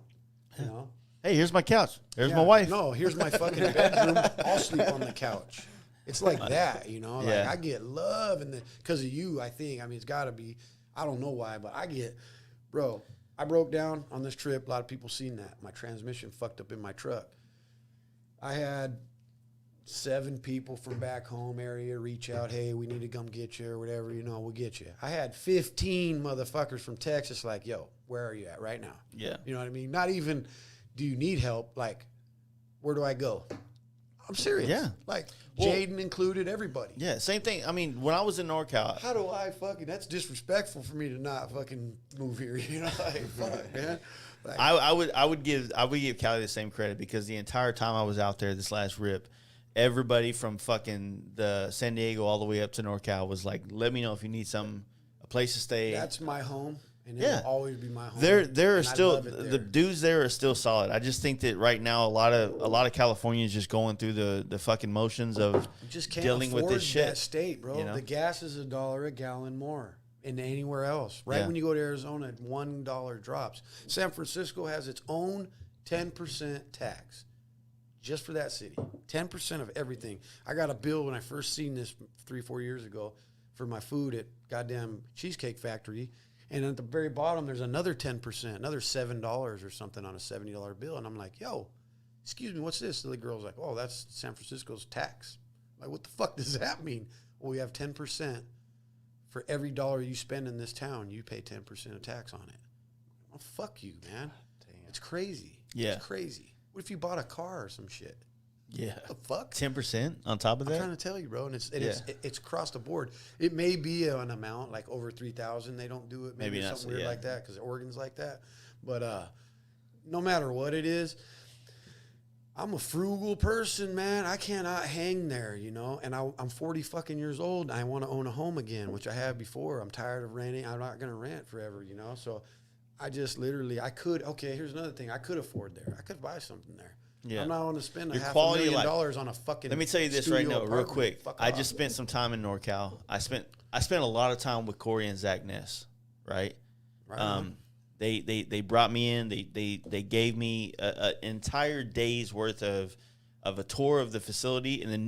[SPEAKER 1] you know.
[SPEAKER 3] Hey, here's my couch. There's my wife.
[SPEAKER 1] No, here's my fucking bedroom. I'll sleep on the couch. It's like that, you know. Like I get love, and because of you, I think. I mean, it's got to be. I don't know why, but bro. I broke down on this trip. A lot of people seen that. My transmission fucked up in my truck. I had 7 people from back home area reach out. Hey, we need to come get you or whatever. You know, we'll get you. I had 15 motherfuckers from Texas. Like, yo, where are you at right now?
[SPEAKER 3] Yeah,
[SPEAKER 1] you know what I mean. Not even. Do you need help? Like, where do I go? I'm serious.
[SPEAKER 3] Yeah.
[SPEAKER 1] Like, Jaden included, everybody.
[SPEAKER 3] Yeah, same thing. I mean, when I was in NorCal.
[SPEAKER 1] How do I fucking, that's disrespectful for me to not fucking move here, you know? Like, fuck, man. Like,
[SPEAKER 3] I would give Callie the same credit because the entire time I was out there this last rip, everybody from fucking the San Diego all the way up to NorCal was like, let me know if you need a place to stay.
[SPEAKER 1] That's my home. And it will always be my home.
[SPEAKER 3] There are still the dudes there are still solid. I just think that right now a lot of Californians just going through the fucking motions of
[SPEAKER 1] just can't
[SPEAKER 3] dealing with this shit.
[SPEAKER 1] That state, bro. You know? The gas is $1 a gallon more than anywhere else. Right when you go to Arizona, $1 drops. San Francisco has its own 10% tax just for that city. 10% of everything. I got a bill when I first seen this 3-4 years ago for my food at goddamn Cheesecake Factory. And at the very bottom, there's another 10%, another $7 or something on a $70 bill. And I'm like, yo, excuse me, what's this? The girl's like, oh, that's San Francisco's tax. I'm like, what the fuck does that mean? Well, we have 10% for every dollar you spend in this town, you pay 10% of tax on it. Oh, fuck you, man. Damn. It's crazy.
[SPEAKER 3] Yeah.
[SPEAKER 1] It's crazy. What if you bought a car or some shit?
[SPEAKER 3] Yeah.
[SPEAKER 1] What the fuck?
[SPEAKER 3] 10% on top of that?
[SPEAKER 1] I'm trying to tell you, bro. And it's across the board. It may be an amount like over 3,000. They don't do it. Maybe something weird like that because Oregon's like that. But no matter what it is, I'm a frugal person, man. I cannot hang there, you know. And I'm 40 fucking years old. And I want to own a home again, which I have before. I'm tired of renting. I'm not going to rent forever, you know. So I just literally, okay, here's another thing. I could afford there. I could buy something there. Yeah. I'm not going to spend $500,000 on a fucking.
[SPEAKER 3] Let me tell you this right now, real quick. I just spent some time in NorCal. I spent a lot of time with Corey and Zach Ness, right? They brought me in. They gave me an entire day's worth of a tour of the facility and the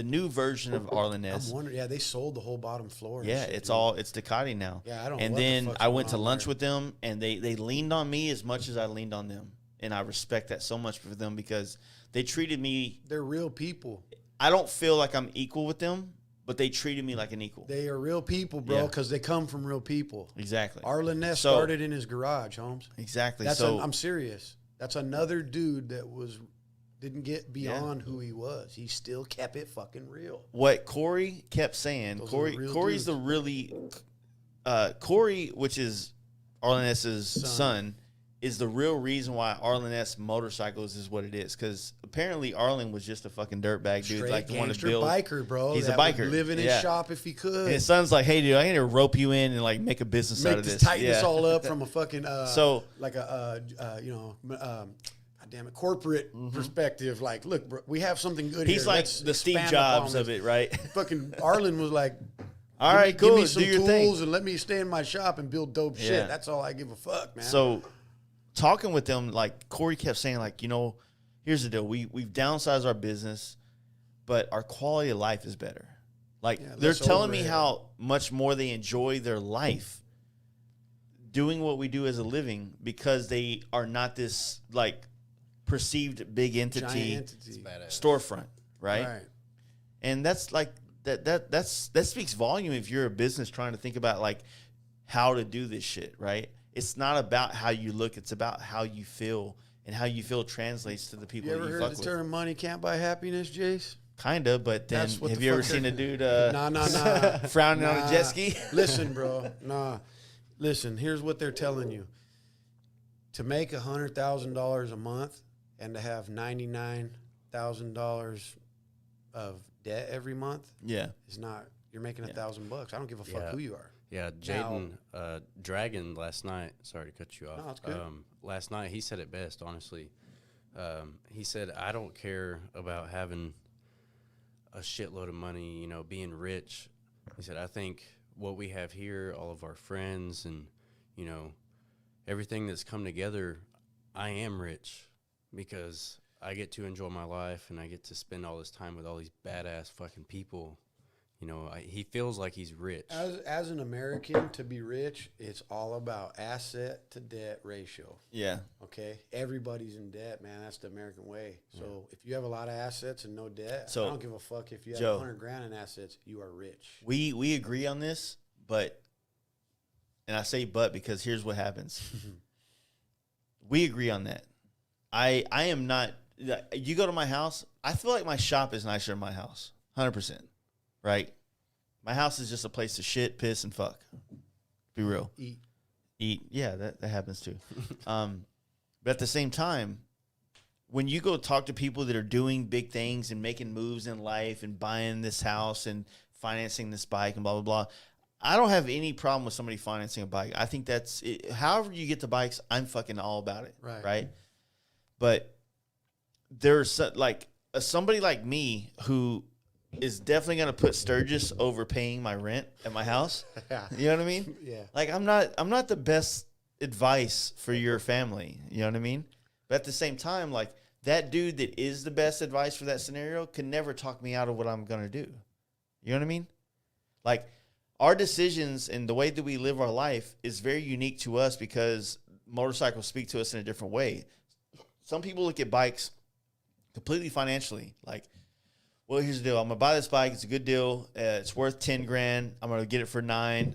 [SPEAKER 3] new version of Arlen Ness.
[SPEAKER 1] I'm wondering. Yeah, they sold the whole bottom floor.
[SPEAKER 3] Yeah, it's Ducati now.
[SPEAKER 1] Yeah, I don't.
[SPEAKER 3] And then I went to lunch with them, and they leaned on me as much as I leaned on them. And I respect that so much for them because they treated me.
[SPEAKER 1] They're real people.
[SPEAKER 3] I don't feel like I'm equal with them, but they treated me like an equal.
[SPEAKER 1] They are real people, bro, because they come from real people.
[SPEAKER 3] Exactly.
[SPEAKER 1] Arlen Ness started in his garage, Holmes.
[SPEAKER 3] Exactly.
[SPEAKER 1] I'm serious. That's another dude that didn't get beyond who he was. He still kept it fucking real.
[SPEAKER 3] What Corey kept saying, Corey's the really Corey, which is Arlen Ness's son, is the real reason why Arlen Ness Motorcycles is what it is. Because apparently Arlen was just a fucking dirtbag dude.
[SPEAKER 1] Straight
[SPEAKER 3] like the one to build.
[SPEAKER 1] Biker, bro.
[SPEAKER 3] He's a biker.
[SPEAKER 1] Would live in his shop if he could.
[SPEAKER 3] And his son's like, hey, dude, I need to rope you in and like make a business out of this.
[SPEAKER 1] Tighten this all up from a fucking, damn it, corporate perspective. Like, look, bro, we have something good here.
[SPEAKER 3] He's like the Steve Jobs of it, right?
[SPEAKER 1] Fucking Arlen was like,
[SPEAKER 3] all right, cool,
[SPEAKER 1] give me some
[SPEAKER 3] do your
[SPEAKER 1] tools
[SPEAKER 3] thing.
[SPEAKER 1] And let me stay in my shop and build dope shit. That's all I give a fuck, man.
[SPEAKER 3] So talking with them, like Corey kept saying, like, here's the deal. We've downsized our business, but our quality of life is better. Like, they're telling me how much more they enjoy their life doing what we do as a living because they are not this, like, perceived big entity. Storefront, right? And that's like that speaks volume if you're a business trying to think about, like, how to do this shit, right? It's not about how you look, it's about how you feel, and how you feel translates to the people that you fuck with. You ever heard the
[SPEAKER 1] term money can't buy happiness, Jace?
[SPEAKER 3] Kinda, but then have you ever seen a dude frowning on a jet ski?
[SPEAKER 1] Listen, bro. Listen, here's what they're telling you. To make $100,000 a month and to have $99,000 of debt every month, is not. You're making $1,000. I don't give a fuck who you are.
[SPEAKER 2] Yeah, Jaden Dragon last night. Sorry to cut you off.
[SPEAKER 1] No, it's good.
[SPEAKER 2] Last night he said it best. Honestly, he said, "I don't care about having a shitload of money. Being rich." He said, "I think what we have here, all of our friends, and everything that's come together, I am rich because I get to enjoy my life and I get to spend all this time with all these badass fucking people." He feels like he's rich.
[SPEAKER 1] As an American, to be rich, it's all about asset to debt ratio.
[SPEAKER 3] Yeah.
[SPEAKER 1] Okay? Everybody's in debt, man. That's the American way. So if you have a lot of assets and no debt, I don't give a fuck if you have $100,000 in assets, you are rich.
[SPEAKER 3] We agree on this, but, and I say but because here's what happens. We agree on that. I am not, you go to my house, I feel like my shop is nicer than my house. 100%. Right? My house is just a place to shit, piss, and fuck. Be real. Eat. Yeah, that happens too. But at the same time, when you go talk to people that are doing big things and making moves in life and buying this house and financing this bike and blah, blah, blah, I don't have any problem with somebody financing a bike. I think that's it. However you get the bikes, I'm fucking all about it. Right? But there's like somebody like me who is definitely going to put Sturgis over paying my rent at my house. You know what I mean?
[SPEAKER 1] Yeah.
[SPEAKER 3] Like, I'm not the best advice for your family. You know what I mean? But at the same time, like, that dude that is the best advice for that scenario can never talk me out of what I'm going to do. You know what I mean? Like, our decisions and the way that we live our life is very unique to us because motorcycles speak to us in a different way. Some people look at bikes completely financially, like, well, here's the deal. I'm going to buy this bike. It's a good deal. It's worth $10,000. I'm going to get it for $9,000.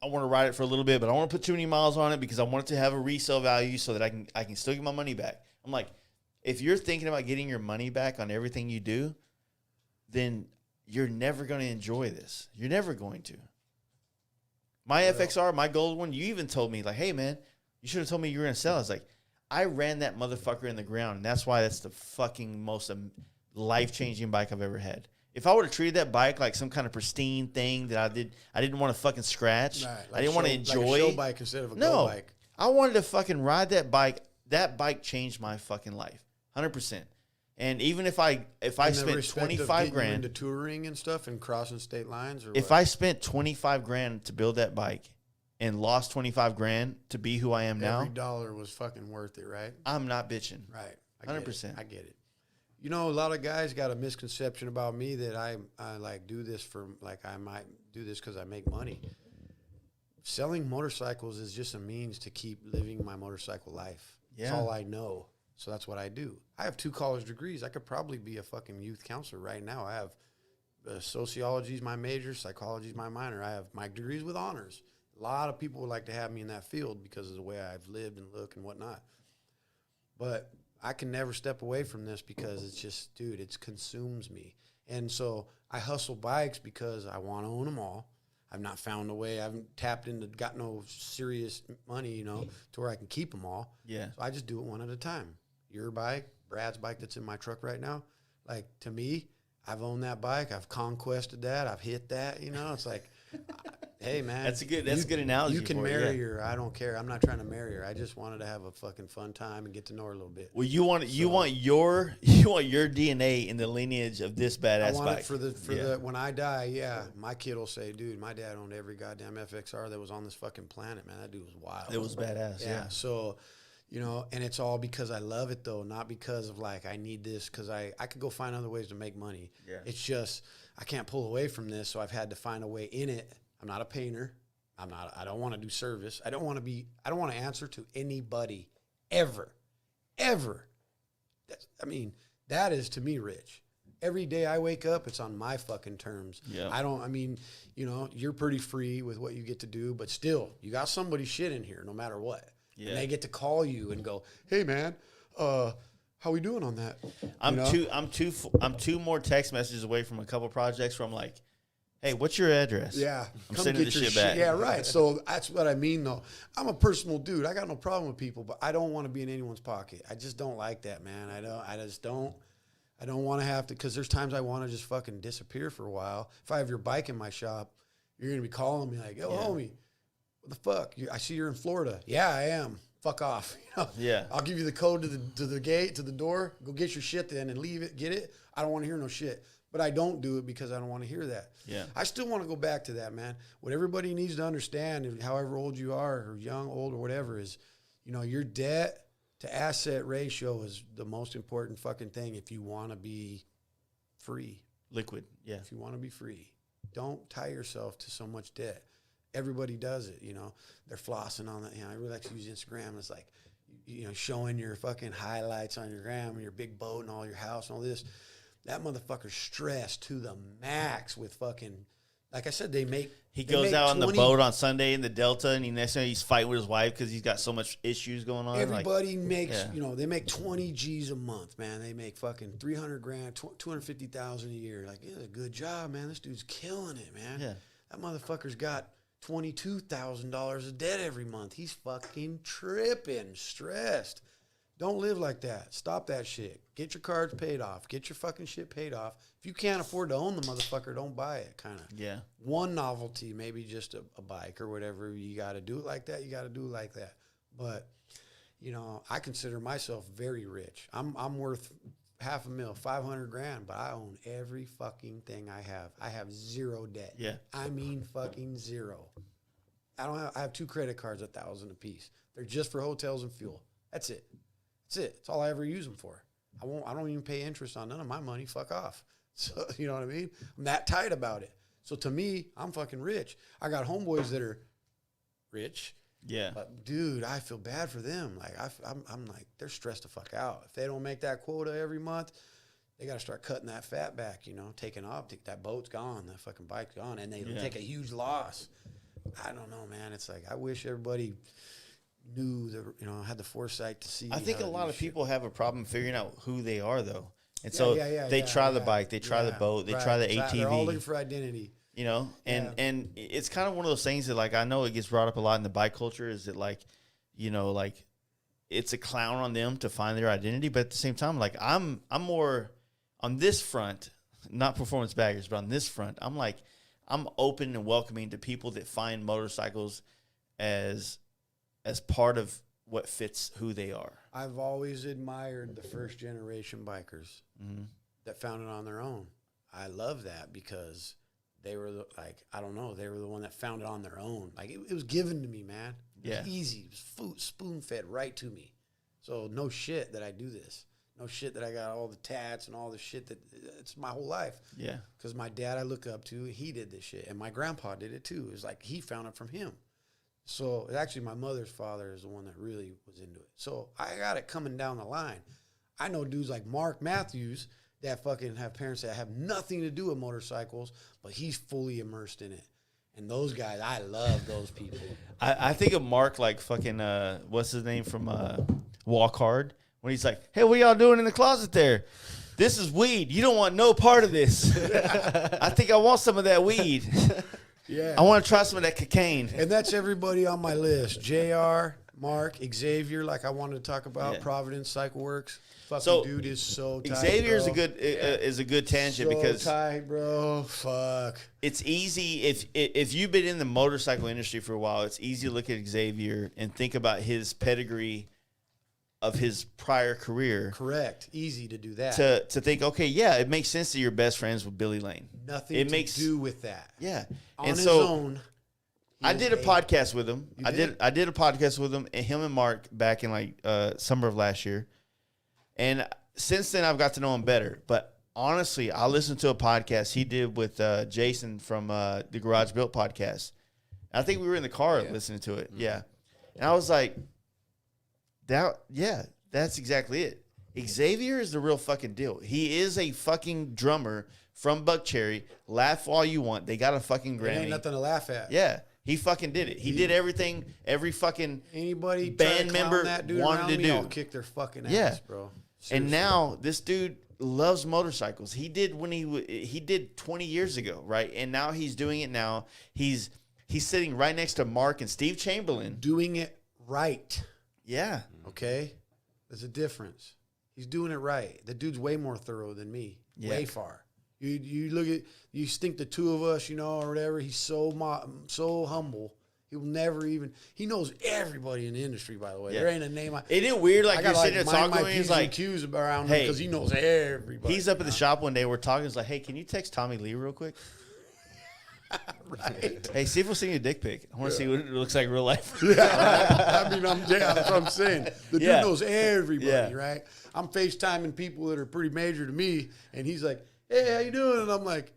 [SPEAKER 3] I want to ride it for a little bit, but I don't want to put too many miles on it because I want it to have a resale value so that I can still get my money back. I'm like, if you're thinking about getting your money back on everything you do, then you're never going to enjoy this. You're never going to. My FXR, my gold one, you even told me, like, hey, man, you should have told me you were going to sell. I was like, I ran that motherfucker in the ground, and that's why that's the fucking most life-changing bike I've ever had. If I would have treated that bike like some kind of pristine thing that I didn't want to fucking scratch. Right, like I didn't want to enjoy. Like
[SPEAKER 1] a show bike instead of a go bike.
[SPEAKER 3] I wanted to fucking ride that bike. That bike changed my fucking life, 100%. And even if I spent $25,000
[SPEAKER 1] into touring and stuff and crossing state lines, or
[SPEAKER 3] if I spent $25,000 to build that bike and lost $25,000 to be who I am now,
[SPEAKER 1] every dollar was fucking worth it, right?
[SPEAKER 3] I'm not bitching.
[SPEAKER 1] Right,
[SPEAKER 3] 100%.
[SPEAKER 1] I get it. You know, a lot of guys got a misconception about me that I like do this for, like, I might do this because I make money. Selling motorcycles is just a means to keep living my motorcycle life. Yeah. That's all I know. So that's what I do. I have 2 college degrees. I could probably be a fucking youth counselor right now. I have sociology is my major, psychology is my minor. I have my degrees with honors. A lot of people would like to have me in that field because of the way I've lived and look and whatnot. But I can never step away from this because it's just, dude, it consumes me. And so I hustle bikes because I want to own them all. I've not found a way. I haven't tapped into, got no serious money, to where I can keep them all. Yeah. So I just do it one at a time. Your bike, Brad's bike that's in my truck right now, like, to me, I've owned that bike. I've conquested that. I've hit that. It's like, hey, man.
[SPEAKER 3] That's a good analogy.
[SPEAKER 1] You can marry her. I don't care. I'm not trying to marry her. I just wanted to have a fucking fun time and get to know her a little bit.
[SPEAKER 3] Well, you want your DNA in the lineage of this badass bike.
[SPEAKER 1] For the when I die, my kid will say, dude, my dad owned every goddamn FXR that was on this fucking planet, man. That dude was wild.
[SPEAKER 3] It was badass.
[SPEAKER 1] Yeah. So You know, and it's all because I love it, though, not because of, like, I need this, because I could go find other ways to make money.
[SPEAKER 3] Yeah.
[SPEAKER 1] It's just I can't pull away from this, so I've had to find a way in it. I'm not a painter. I don't want to do service. I don't want to answer to anybody ever. That is, to me, rich. Every day I wake up, it's on my fucking terms.
[SPEAKER 3] Yeah.
[SPEAKER 1] You know, you're pretty free with what you get to do, but still, you got somebody's shit in here no matter what. Yeah. And they get to call you and go, "Hey, man, how we doing on that?"
[SPEAKER 3] I'm two more text messages away from a couple projects where I'm like, "Hey, what's your address?"
[SPEAKER 1] Yeah,
[SPEAKER 3] I'm sending the shit back.
[SPEAKER 1] Yeah, right. So that's what I mean, though. I'm a personal dude. I got no problem with people, but I don't want to be in anyone's pocket. I just don't like that, man. I don't want to have to, because there's times I want to just fucking disappear for a while. If I have your bike in my shop, you're gonna be calling me like, "Yo, homie, what the fuck? I see you're in Florida." "Yeah, I am." "Fuck off." You know?
[SPEAKER 3] Yeah.
[SPEAKER 1] "I'll give you the code to the gate, to the door. Go get your shit then and leave it. Get it." I don't want to hear no shit. But I don't do it because I don't want to hear that.
[SPEAKER 3] Yeah.
[SPEAKER 1] I still want to go back to that, man. What everybody needs to understand, however old you are, or young, old, or whatever, is, you know, your debt to asset ratio is the most important fucking thing if you want to be free.
[SPEAKER 3] Liquid. Yeah.
[SPEAKER 1] If you want to be free, don't tie yourself to so much debt. Everybody does it, you know. They're flossing on that. You know, I really like to use Instagram. It's like, you know, showing your fucking highlights on your gram and your big boat and all your house and all this. That motherfucker's stressed to the max with fucking, like I said,
[SPEAKER 3] He goes out on the boat on Sunday in the Delta, and he's fighting with his wife because he's got so much issues going on.
[SPEAKER 1] Everybody makes, you know, they make 20 G's a month, man. They make fucking 300 grand, 250,000 a year. Like, yeah, good job, man. This dude's killing it, man.
[SPEAKER 3] Yeah.
[SPEAKER 1] That motherfucker's got $22,000 of debt every month. He's fucking tripping, stressed. Don't live like that. Stop that shit. Get your cards paid off. Get your fucking shit paid off. If you can't afford to own the motherfucker, don't buy it, kind of.
[SPEAKER 3] Yeah. One
[SPEAKER 1] novelty, maybe just a bike or whatever. You got to do it like that. You got to do it like that. But, you know, I consider myself very rich. I'm worth $500,000, 500 grand, but I own every fucking thing I have. I have zero debt.
[SPEAKER 3] Yeah.
[SPEAKER 1] I mean fucking zero. I have 2 credit cards, $1,000 a piece. They're just for hotels and fuel. That's it. That's it. That's all I ever use them for. I don't even pay interest on none of my money. Fuck off. So, you know what I mean? I'm that tight about it. So to me, I'm fucking rich. I got homeboys that are rich.
[SPEAKER 3] Yeah.
[SPEAKER 1] But dude, I feel bad for them. Like I'm like, they're stressed the fuck out. If they don't make that quota every month, they got to start cutting that fat back, you know, taking off. That boat's gone. That fucking bike's gone. And they take a huge loss. I don't know, man. It's like, I wish everybody knew that, you know, had the foresight to see.
[SPEAKER 3] I think a lot of people have a problem figuring out who they are, though, and
[SPEAKER 1] they
[SPEAKER 3] try the bike, they try the boat, they try the ATV.
[SPEAKER 1] They're all looking for identity,
[SPEAKER 3] you know, and it's kind of one of those things that, like, I know it gets brought up a lot in the bike culture. Is that, like, you know, like, it's a clown on them to find their identity, but at the same time, like, I'm more on this front, not performance baggers, but on this front, I'm like, I'm open and welcoming to people that find motorcycles as part of what fits who they are.
[SPEAKER 1] I've always admired the first generation bikers that found it on their own. I love that because they were they were the one that found it on their own. Like, it was given to me, man. It was easy. It was spoon fed right to me. So no shit that I do this. No shit that I got all the tats and all the shit that it's my whole life.
[SPEAKER 3] Yeah.
[SPEAKER 1] Because my dad I look up to, he did this shit. And my grandpa did it too. It was like he found it from him. So actually my mother's father is the one that really was into it. So I got it coming down the line. I know dudes like Mark Matthews that fucking have parents that have nothing to do with motorcycles, but he's fully immersed in it. And those guys, I love those people.
[SPEAKER 3] I think of Mark like fucking, what's his name from Walk Hard? When he's like, "Hey, what y'all doing in the closet there? This is weed. You don't want no part of this." I think I want some of that weed.
[SPEAKER 1] Yeah.
[SPEAKER 3] I want to try some of that cocaine.
[SPEAKER 1] And that's everybody on my list. JR, Mark, Xavier, like I wanted to talk about, Providence Cycle Works. Fucking dude is so tight.
[SPEAKER 3] Xavier's is a good tangent because
[SPEAKER 1] tight, bro. Fuck.
[SPEAKER 3] It's easy if you've been in the motorcycle industry for a while, it's easy to look at Xavier and think about his pedigree of his prior career.
[SPEAKER 1] Correct. Easy to do that.
[SPEAKER 3] To think, okay, yeah, it makes sense that you're best friends with Billy Lane.
[SPEAKER 1] Nothing to do with that.
[SPEAKER 3] Yeah.
[SPEAKER 1] On his own,
[SPEAKER 3] I did a podcast with him. I did a podcast with him and Mark back in like summer of last year. And since then I've got to know him better. But honestly, I listened to a podcast he did with Jason from the Garage Built podcast. I think we were in the car listening to it. Mm-hmm. Yeah. And I was like, that's exactly it. Xavier is the real fucking deal. He is a fucking drummer from Buckcherry. Laugh all you want. They got a fucking Grammy.
[SPEAKER 1] There ain't nothing to laugh at.
[SPEAKER 3] Yeah. He fucking did it. He did everything every fucking
[SPEAKER 1] anybody
[SPEAKER 3] band member wanted to do.
[SPEAKER 1] I'll kick their fucking ass, bro. Seriously.
[SPEAKER 3] And now this dude loves motorcycles. He did when he did 20 years ago, right? And now he's doing it now. He's sitting right next to Mark and Steve Chamberlain.
[SPEAKER 1] Doing it right.
[SPEAKER 3] Yeah.
[SPEAKER 1] Okay? There's a difference. He's doing it right. The dude's way more thorough than me. Yeah. Way far. You look at, you think the two of us, you know, or whatever, he's so humble. He will never even, he knows everybody in the industry, by the way. Yeah. There ain't a name.
[SPEAKER 3] Isn't it weird? Like, you're sitting there talking to him, he's like,
[SPEAKER 1] Q's around him because he knows everybody.
[SPEAKER 3] He's up at the shop one day, we're talking, he's like, hey, can you text Tommy Lee real quick?
[SPEAKER 1] Right.
[SPEAKER 3] Hey, see if we'll send you a dick pic. I want to see what it looks like in real life.
[SPEAKER 1] I mean, that's what I'm saying. The dude knows everybody, right? I'm FaceTiming people that are pretty major to me, and he's like, hey, how you doing? And I'm like,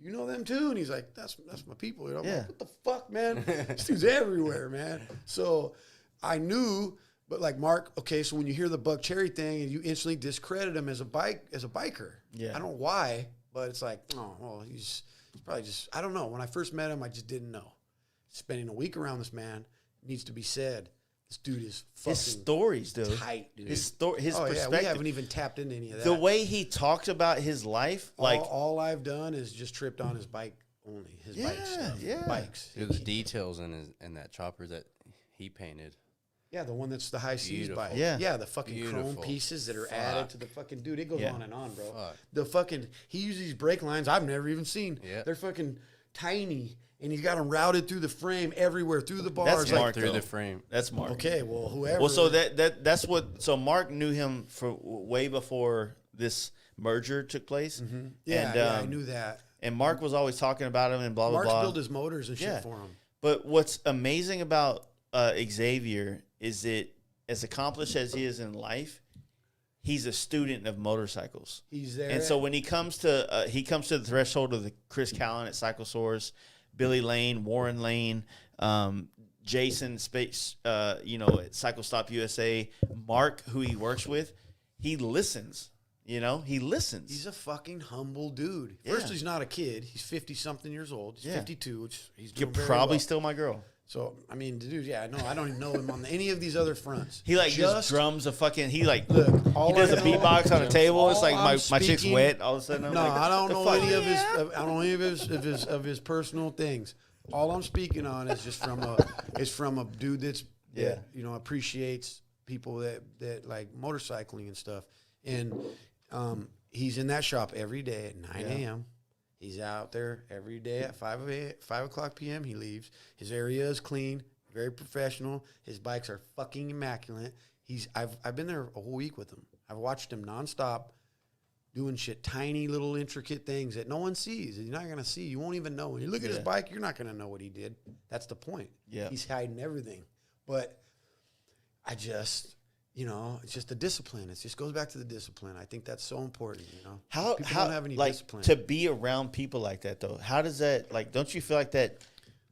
[SPEAKER 1] you know them too? And he's like, that's my people. And I'm like, what the fuck, man? This dude's everywhere, man. So I knew, but like Mark, okay, so when you hear the Buckcherry thing and you instantly discredit him as a biker. Yeah. I don't know why, but it's like, oh, well, he's probably just, I don't know. When I first met him, I just didn't know. Spending a week around this man needs to be said. This dude is fucking
[SPEAKER 3] his stories, dude.
[SPEAKER 1] Tight, dude.
[SPEAKER 3] His perspective.
[SPEAKER 1] Yeah, we haven't even tapped into any of that.
[SPEAKER 3] The way he talks about his life, like
[SPEAKER 1] all I've done is just tripped on his bike only. His bikes.
[SPEAKER 2] The details in that chopper that he painted.
[SPEAKER 1] Yeah, the one that's the high seas bike.
[SPEAKER 3] Yeah,
[SPEAKER 1] the fucking chrome pieces that are added to the fucking dude. It goes on and on, bro. The fucking he uses these brake lines I've never even seen. Yeah. They're fucking tiny. And he's got them routed through the frame everywhere, through the bars.
[SPEAKER 2] That's Mark through the frame.
[SPEAKER 3] That's Mark.
[SPEAKER 1] Okay, well, whoever.
[SPEAKER 3] Well, so that's what. So Mark knew him for way before this merger took place.
[SPEAKER 1] Mm-hmm. Yeah, and, I knew that.
[SPEAKER 3] And Mark was always talking about him and blah blah blah.
[SPEAKER 1] Mark's built his motors and shit for him.
[SPEAKER 3] But what's amazing about Xavier is that as accomplished as he is in life, he's a student of motorcycles.
[SPEAKER 1] He's there,
[SPEAKER 3] and so when he comes to the threshold of the Chris Callan at Cycle Source, Billy Lane, Warren Lane, Jason Space, at Cycle Stop USA, Mark, who he works with, he listens. He listens.
[SPEAKER 1] He's a fucking humble dude. First, he's not a kid. He's 50-something years old. He's 52, which he's doing very
[SPEAKER 3] probably
[SPEAKER 1] well.
[SPEAKER 3] Still my girl.
[SPEAKER 1] So, I mean, dude, I don't even know him on any of these other fronts.
[SPEAKER 3] He just drums a fucking, he does a beatbox on a table. It's like my chick's wet. All of a sudden,
[SPEAKER 1] I don't know any of his. I don't know any of his personal things. All I'm speaking on is just from a dude that appreciates people that like motorcycling and stuff. And he's in that shop every day at 9 a.m. He's out there every day at 5 o'clock p.m. He leaves. His area is clean, very professional. His bikes are fucking immaculate. I've been there a whole week with him. I've watched him nonstop doing shit, tiny little intricate things that no one sees. You're not gonna see. You won't even know. When you look at his bike, you're not gonna know what he did. That's the point. Yeah, he's hiding everything. But I just. It's just the discipline. It just goes back to the discipline. I think that's so important.
[SPEAKER 3] How
[SPEAKER 1] don't have any discipline
[SPEAKER 3] to be around people like that though. How does that don't you feel like that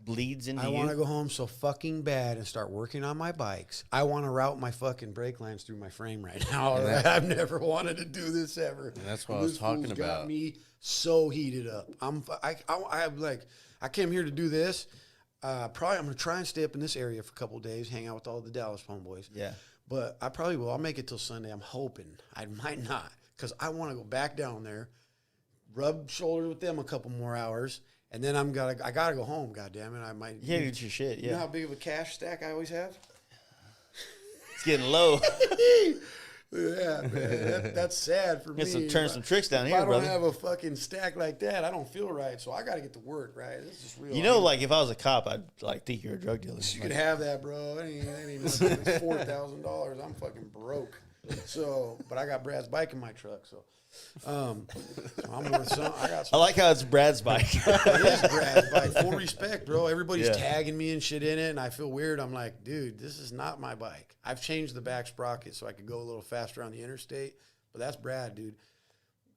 [SPEAKER 3] bleeds into you?
[SPEAKER 1] I want to go home so fucking bad and start working on my bikes. I want to route my fucking brake lines through my frame right now. I've never wanted to do this ever.
[SPEAKER 2] And that's what I was talking about.
[SPEAKER 1] Got me so heated up. I came here to do this. Probably I'm gonna try and stay up in this area for a couple of days, hang out with all the Dallas homeboys.
[SPEAKER 3] Yeah.
[SPEAKER 1] But I probably will. I'll make it till Sunday. I'm hoping. I might not, because I want to go back down there, rub shoulders with them a couple more hours, and then I gotta go home. God damn it! I might.
[SPEAKER 3] Yeah, get your shit. Yeah.
[SPEAKER 1] You know how big of a cash stack I always have?
[SPEAKER 3] It's getting low.
[SPEAKER 1] Yeah, man, that's sad for me.
[SPEAKER 3] Turn some tricks down here, brother.
[SPEAKER 1] If I don't have a fucking stack like that, I don't feel right. So I got to get to work, right? This is real.
[SPEAKER 3] If I was a cop, I'd think you're a drug dealer.
[SPEAKER 1] You could have that, bro. That ain't $4,000. I'm fucking broke. So, but I got Brad's bike in my truck, so. I'm with some.
[SPEAKER 3] I like how it's Brad's bike.
[SPEAKER 1] It is Brad's bike. Full respect, bro. Everybody's tagging me and shit in it, and I feel weird. I'm like, dude, this is not my bike. I've changed the back sprocket so I could go a little faster on the interstate, but that's Brad, dude.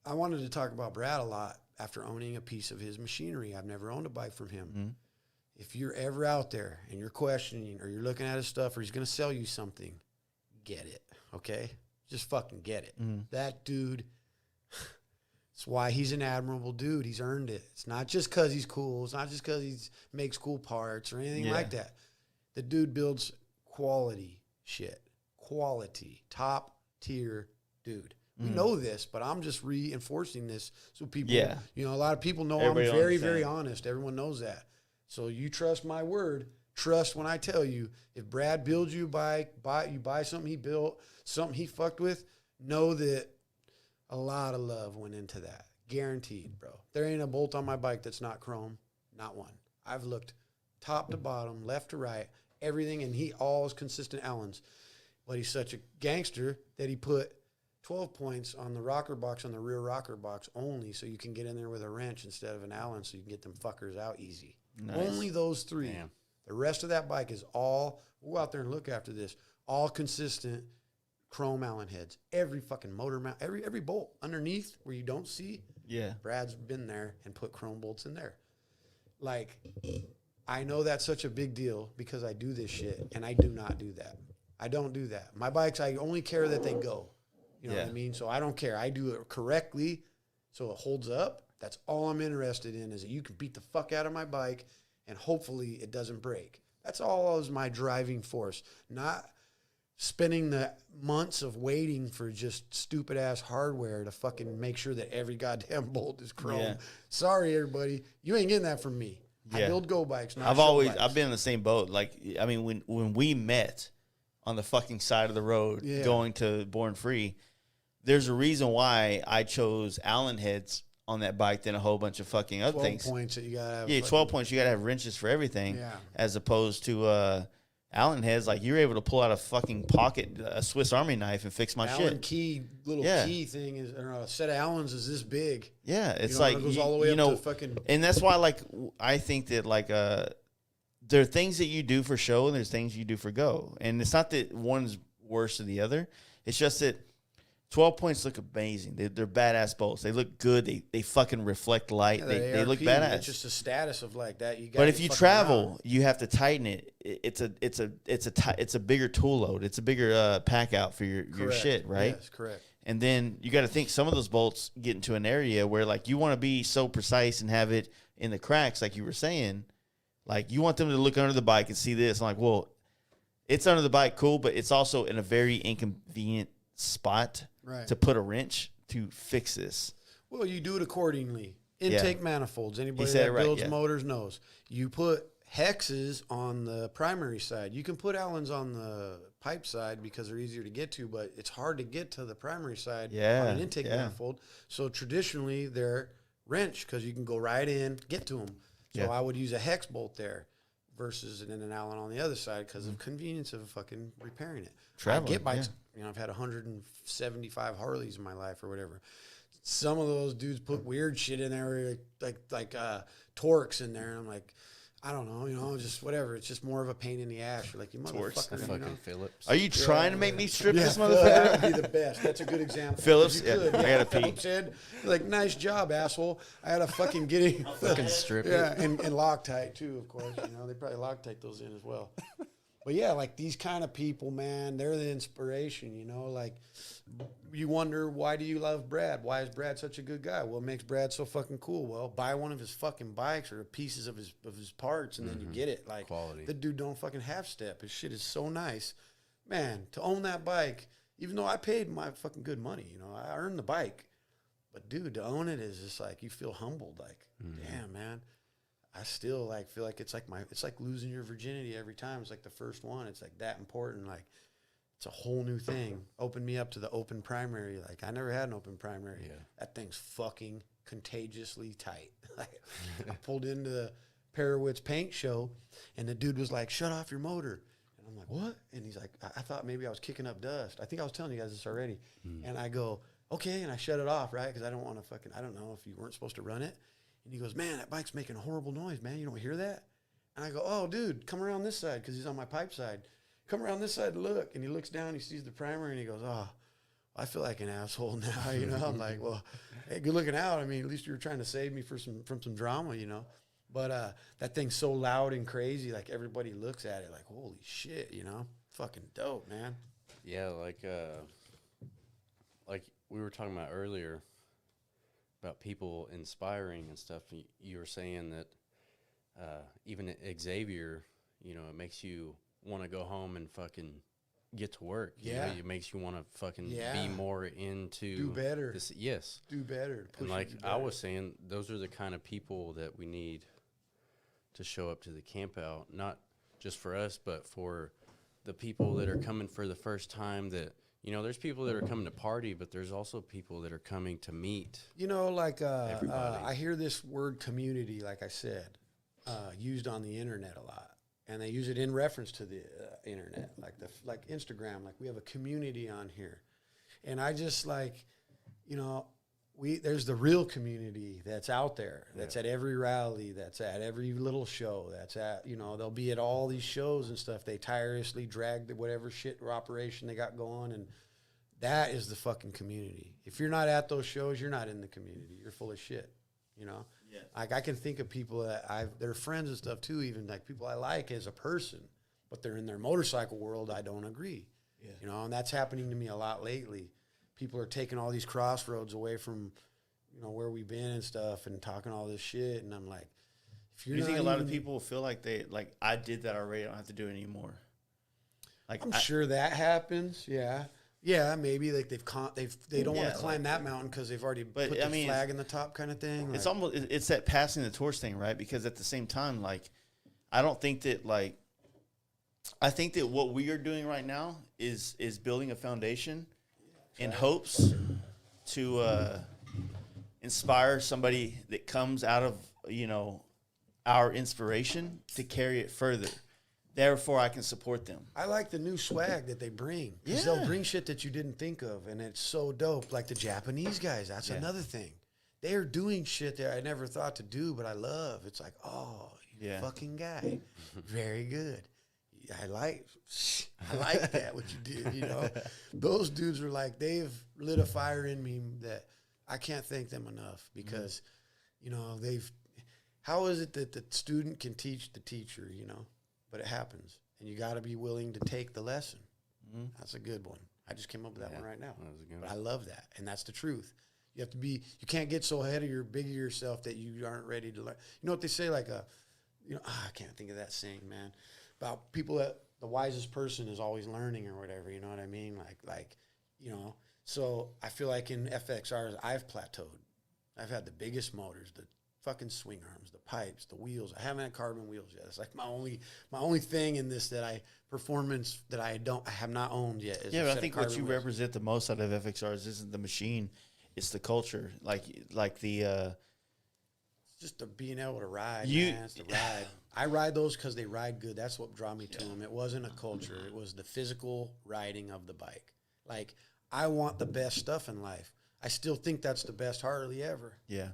[SPEAKER 1] I wanted to talk about Brad a lot after owning a piece of his machinery. I've never owned a bike from him. Mm-hmm. If you're ever out there and you're questioning or you're looking at his stuff or he's going to sell you something, get it, okay? Just fucking get it. Mm-hmm. That dude... That's why he's an admirable dude. He's earned it. It's not just because he's cool. It's not just because he makes cool parts or anything like that. The dude builds quality shit. Quality. Top tier dude. We know this, but I'm just reinforcing this so people, you know, a lot of people know everybody I'm very, very honest. Everyone knows that. So you trust my word. Trust when I tell you, if Brad builds you a bike, you buy something he built, something he fucked with, know that a lot of love went into that. Guaranteed, bro. There ain't a bolt on my bike that's not chrome. Not one. I've looked top to bottom, left to right, everything, and he all is consistent Allens. But he's such a gangster that he put 12 points on the rocker box, on the rear rocker box only, so you can get in there with a wrench instead of an Allen so you can get them fuckers out easy. Nice. Only those three. Damn. The rest of that bike is all, we'll go out there and look after this, all consistent chrome Allen heads. Every fucking motor mount, every bolt underneath where you don't see. Yeah. Brad's been there and put chrome bolts in there. Like, I know that's such a big deal because I do this shit, and I do not do that. I don't do that. My bikes, I only care that they go. You know what I mean? So I don't care. I do it correctly so it holds up. That's all I'm interested in is that you can beat the fuck out of my bike and hopefully it doesn't break. That's all is my driving force, not spending the months of waiting for just stupid ass hardware to fucking make sure that every goddamn bolt is chrome. Yeah. Sorry, everybody, you ain't getting that from me. Yeah. I build go bikes. Not
[SPEAKER 3] I've been in the same boat. Like, I mean, when we met on the fucking side of the road going to Born Free, there's a reason why I chose Allen heads on that bike than a whole bunch of fucking other
[SPEAKER 1] 12
[SPEAKER 3] things.
[SPEAKER 1] 12 points that you gotta have.
[SPEAKER 3] Yeah, 12 points. You gotta have wrenches for everything. Yeah. As opposed to Allen heads, like you're able to pull out a fucking pocket, a Swiss Army knife, and fix my
[SPEAKER 1] Allen
[SPEAKER 3] shit.
[SPEAKER 1] Key thing is, or a set of Allens is this big.
[SPEAKER 3] Yeah, it's
[SPEAKER 1] like it goes all the way up to fucking.
[SPEAKER 3] And that's why, like, I think that like there are things that you do for show, and there's things you do for go. And it's not that one's worse than the other. It's just that 12 points look amazing. They're badass bolts. They look good. They fucking reflect light.
[SPEAKER 1] Yeah,
[SPEAKER 3] they look badass.
[SPEAKER 1] It's just a status of like that.
[SPEAKER 3] But if you travel, you have to tighten it. It's a bigger tool load. It's a bigger pack out for your shit, right?
[SPEAKER 1] Yes, correct.
[SPEAKER 3] And then you got to think some of those bolts get into an area where like you want to be so precise and have it in the cracks, like you were saying. Like you want them to look under the bike and see this. I'm like, well, it's under the bike, cool, but it's also in a very inconvenient spot. Right. To put a wrench to fix this.
[SPEAKER 1] Well, you do it accordingly. Intake manifolds. Anybody that builds motors knows. You put hexes on the primary side. You can put Allens on the pipe side because they're easier to get to, but it's hard to get to the primary side on an intake manifold. So traditionally, they're wrench because you can go right in, get to them. So I would use a hex bolt there versus an Allen on the other side because of convenience of fucking repairing it. I get bikes. You know, I've had 175 Harleys in my life or whatever. Some of those dudes put weird shit in there, like Torx in there, and I'm like, I don't know, you know, just whatever. It's just more of a pain in the ass. You're like, you motherfucker,
[SPEAKER 2] fucking Phillips.
[SPEAKER 3] Are you trying to make me strip this
[SPEAKER 1] motherfucker? That would be the best. That's a good example.
[SPEAKER 3] Phillips,
[SPEAKER 1] I
[SPEAKER 3] gotta pee.
[SPEAKER 1] Phillips said, like, nice job, asshole. I had a fucking getting
[SPEAKER 2] fucking strip.
[SPEAKER 1] Yeah, and Loctite too, of course. You know, they probably Loctite those in as well. But yeah, like these kind of people, man, they're the inspiration, you know, like you wonder, why do you love Brad? Why is Brad such a good guy? What makes Brad so fucking cool? Well, buy one of his fucking bikes or pieces of his parts and then you get it. Like
[SPEAKER 2] quality.
[SPEAKER 1] The dude don't fucking half step. His shit is so nice. Man, to own that bike, even though I paid my fucking good money, you know, I earned the bike. But dude, to own it is just like you feel humbled, like, damn, man. I still like feel like it's like losing your virginity every time. It's like the first one. It's like that important. Like it's a whole new thing. Opened me up to the open primary. Like I never had an open primary. Yeah. That thing's fucking contagiously tight. I pulled into the Parawitz paint show and the dude was like, "Shut off your motor." And I'm like, what? And he's like, I thought maybe I was kicking up dust. I think I was telling you guys this already. And I go, okay. And I shut it off, right? Because I don't want to fucking, I don't know if you weren't supposed to run it. And he goes, man, that bike's making a horrible noise, man. You don't hear that? And I go, oh, dude, come around this side, because he's on my pipe side. Come around this side and look. And he looks down, he sees the primer, and he goes, oh, I feel like an asshole now, you know? I'm like, well, hey, good looking out. I mean, at least you were trying to save me from some drama, you know? But that thing's so loud and crazy, like everybody looks at it like, holy shit, you know? Fucking dope, man.
[SPEAKER 2] Yeah, like we were talking about earlier about people inspiring and stuff. You were saying that even Xavier, you know, it makes you want to go home and fucking get to work.
[SPEAKER 1] Yeah.
[SPEAKER 2] You know, it makes you want to fucking be more into
[SPEAKER 1] do better.
[SPEAKER 2] This, yes.
[SPEAKER 1] Do better.
[SPEAKER 2] And like I was saying, those are the kind of people that we need to show up to the camp out, not just for us, but for the people that are coming for the first time. That, you know, there's people that are coming to party, but there's also people that are coming to meet.
[SPEAKER 1] You know, like
[SPEAKER 2] everybody.
[SPEAKER 1] I hear this word community, like I said, used on the internet a lot. And they use it in reference to the internet, like Instagram. Like, we have a community on here. And I just, like, you know, there's the real community that's out there, that's at every rally, that's at every little show, that's at, you know, they'll be at all these shows and stuff. They tirelessly drag whatever shit or operation they got going, and that is the fucking community. If you're not at those shows, you're not in the community. You're full of shit, you know? Yeah. Like, I can think of people that they're friends and stuff too, even like people I like as a person, but they're in their motorcycle world. I don't agree, you know, and that's happening to me a lot lately. People are taking all these crossroads away from, you know, where we've been and stuff, and talking all this shit. And I'm like, if you're,
[SPEAKER 3] you think a lot of people feel like I did that already, I don't have to do it anymore? Like,
[SPEAKER 1] I'm sure that happens. Yeah. Yeah, maybe like they don't want to climb that mountain because they've already put the flag in the top, kind of thing.
[SPEAKER 3] It's almost, it's that passing the torch thing, right? Because at the same time, like, I don't think that, like, I think that what we are doing right now is building a foundation in hopes to inspire somebody that comes out of, you know, our inspiration to carry it further. Therefore, I can support them.
[SPEAKER 1] I like the new swag that they bring. Because they'll bring shit that you didn't think of, and it's so dope. Like the Japanese guys, that's another thing. They are doing shit that I never thought to do, but I love. It's like, oh, you fucking guy. Very good. I like that, what you did, you know. Those dudes are like, they've lit a fire in me that I can't thank them enough, because, you know, how is it that the student can teach the teacher, you know? But it happens, and you got to be willing to take the lesson. That's a good one. I just came up with that one right now. That was a good one. I love that, and that's the truth. You have to be. You can't get so big of yourself that you aren't ready to learn. You know what they say? Like I can't think of that saying, man. About people that the wisest person is always learning or whatever. You know what I mean? Like, you know. So I feel like in FXRs, I've plateaued. I've had the biggest motors, the fucking swing arms, the pipes, the wheels. I haven't had carbon wheels yet. It's like my only thing in this that I have not owned yet. Is
[SPEAKER 3] but I think what you represent the most out of FXRs isn't the machine, it's the culture. Like the
[SPEAKER 1] just the being able to ride. Man. It's the ride. I ride those because they ride good. That's what drew me to them. It wasn't a culture. It was the physical riding of the bike. Like, I want the best stuff in life. I still think that's the best Harley ever. Yeah.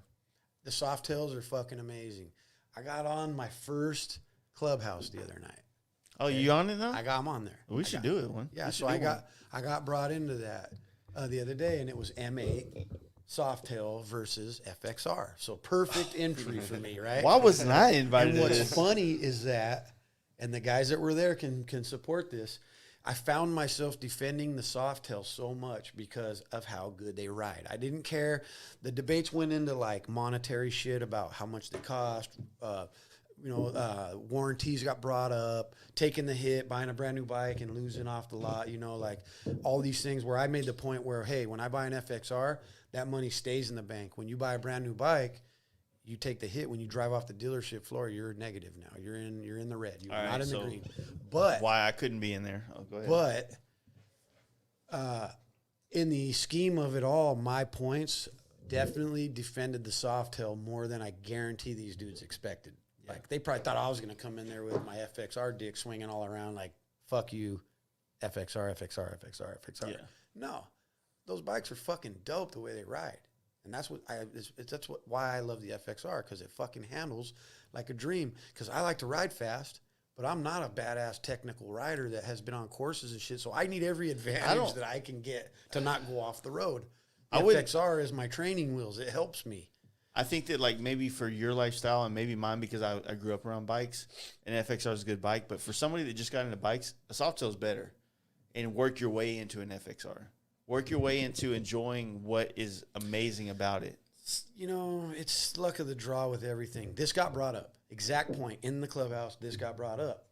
[SPEAKER 1] The Softails are fucking amazing. I got on my first Clubhouse the other night.
[SPEAKER 3] Oh, okay. You on it now?
[SPEAKER 1] I got them on there.
[SPEAKER 3] We should do it one.
[SPEAKER 1] Yeah, so I got brought into that the other day, and it was M8 Softail versus FXR. So perfect entry for me, right?
[SPEAKER 3] Why wasn't I invited
[SPEAKER 1] to
[SPEAKER 3] this?
[SPEAKER 1] What's funny is that, and the guys that were there can support this, I found myself defending the Softail so much because of how good they ride. I didn't care. The debates went into like monetary shit about how much they cost. Warranties got brought up, taking the hit, buying a brand new bike and losing off the lot, you know, like all these things where I made the point where, hey, when I buy an FXR, that money stays in the bank. When you buy a brand new bike, you take the hit. When you drive off the dealership floor, you're negative now. You're in the red. You're not in the green. But
[SPEAKER 3] why I couldn't be in there? Oh, go ahead.
[SPEAKER 1] But in the scheme of it all, my points definitely defended the Softail more than I guarantee these dudes expected. Yeah. Like, they probably thought I was going to come in there with my FXR dick swinging all around like fuck you, FXR, FXR, FXR, FXR.
[SPEAKER 3] Yeah.
[SPEAKER 1] No, those bikes are fucking dope the way they ride. And that's why I love the FXR, because it fucking handles like a dream. Because I like to ride fast, but I'm not a badass technical rider that has been on courses and shit. So I need every advantage that I can get to not go off the road. The FXR is my training wheels. It helps me.
[SPEAKER 3] I think that, like, maybe for your lifestyle and maybe mine, because I grew up around bikes, and FXR is a good bike. But for somebody that just got into bikes, a Softail is better. And work your way into an FXR. Work your way into enjoying what is amazing about it.
[SPEAKER 1] You know, it's luck of the draw with everything. This got brought up. Exact point. In the clubhouse, this got brought up.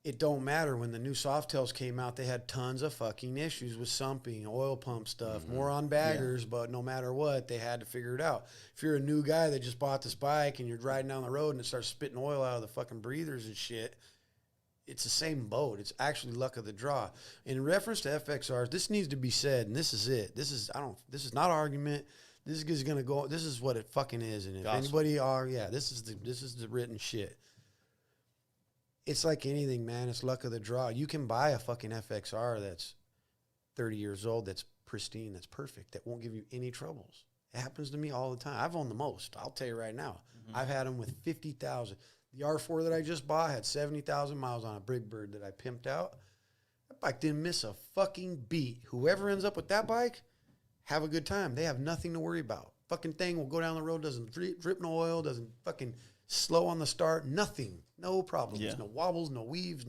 [SPEAKER 1] It don't matter. When the new Softails came out, they had tons of fucking issues with sumping, oil pump stuff, more on baggers, but no matter what, they had to figure it out. If you're a new guy that just bought this bike and you're riding down the road and it starts spitting oil out of the fucking breathers and shit, it's the same boat. It's actually luck of the draw. In reference to FXRs, this needs to be said, and this is it. This is not argument. This is gonna go. This is what it fucking is. And if anybody this is the written shit. It's like anything, man. It's luck of the draw. You can buy a fucking FXR that's 30 years old, that's pristine, that's perfect, that won't give you any troubles. It happens to me all the time. I've owned the most. I'll tell you right now. I've had them with 50,000. The R4 that I just bought had 70,000 miles on a Big Bird that I pimped out. That bike didn't miss a fucking beat. Whoever ends up with that bike, have a good time. They have nothing to worry about. Fucking thing will go down the road, doesn't drip no oil, doesn't fucking slow on the start, nothing. No problems. No wobbles, no weaves,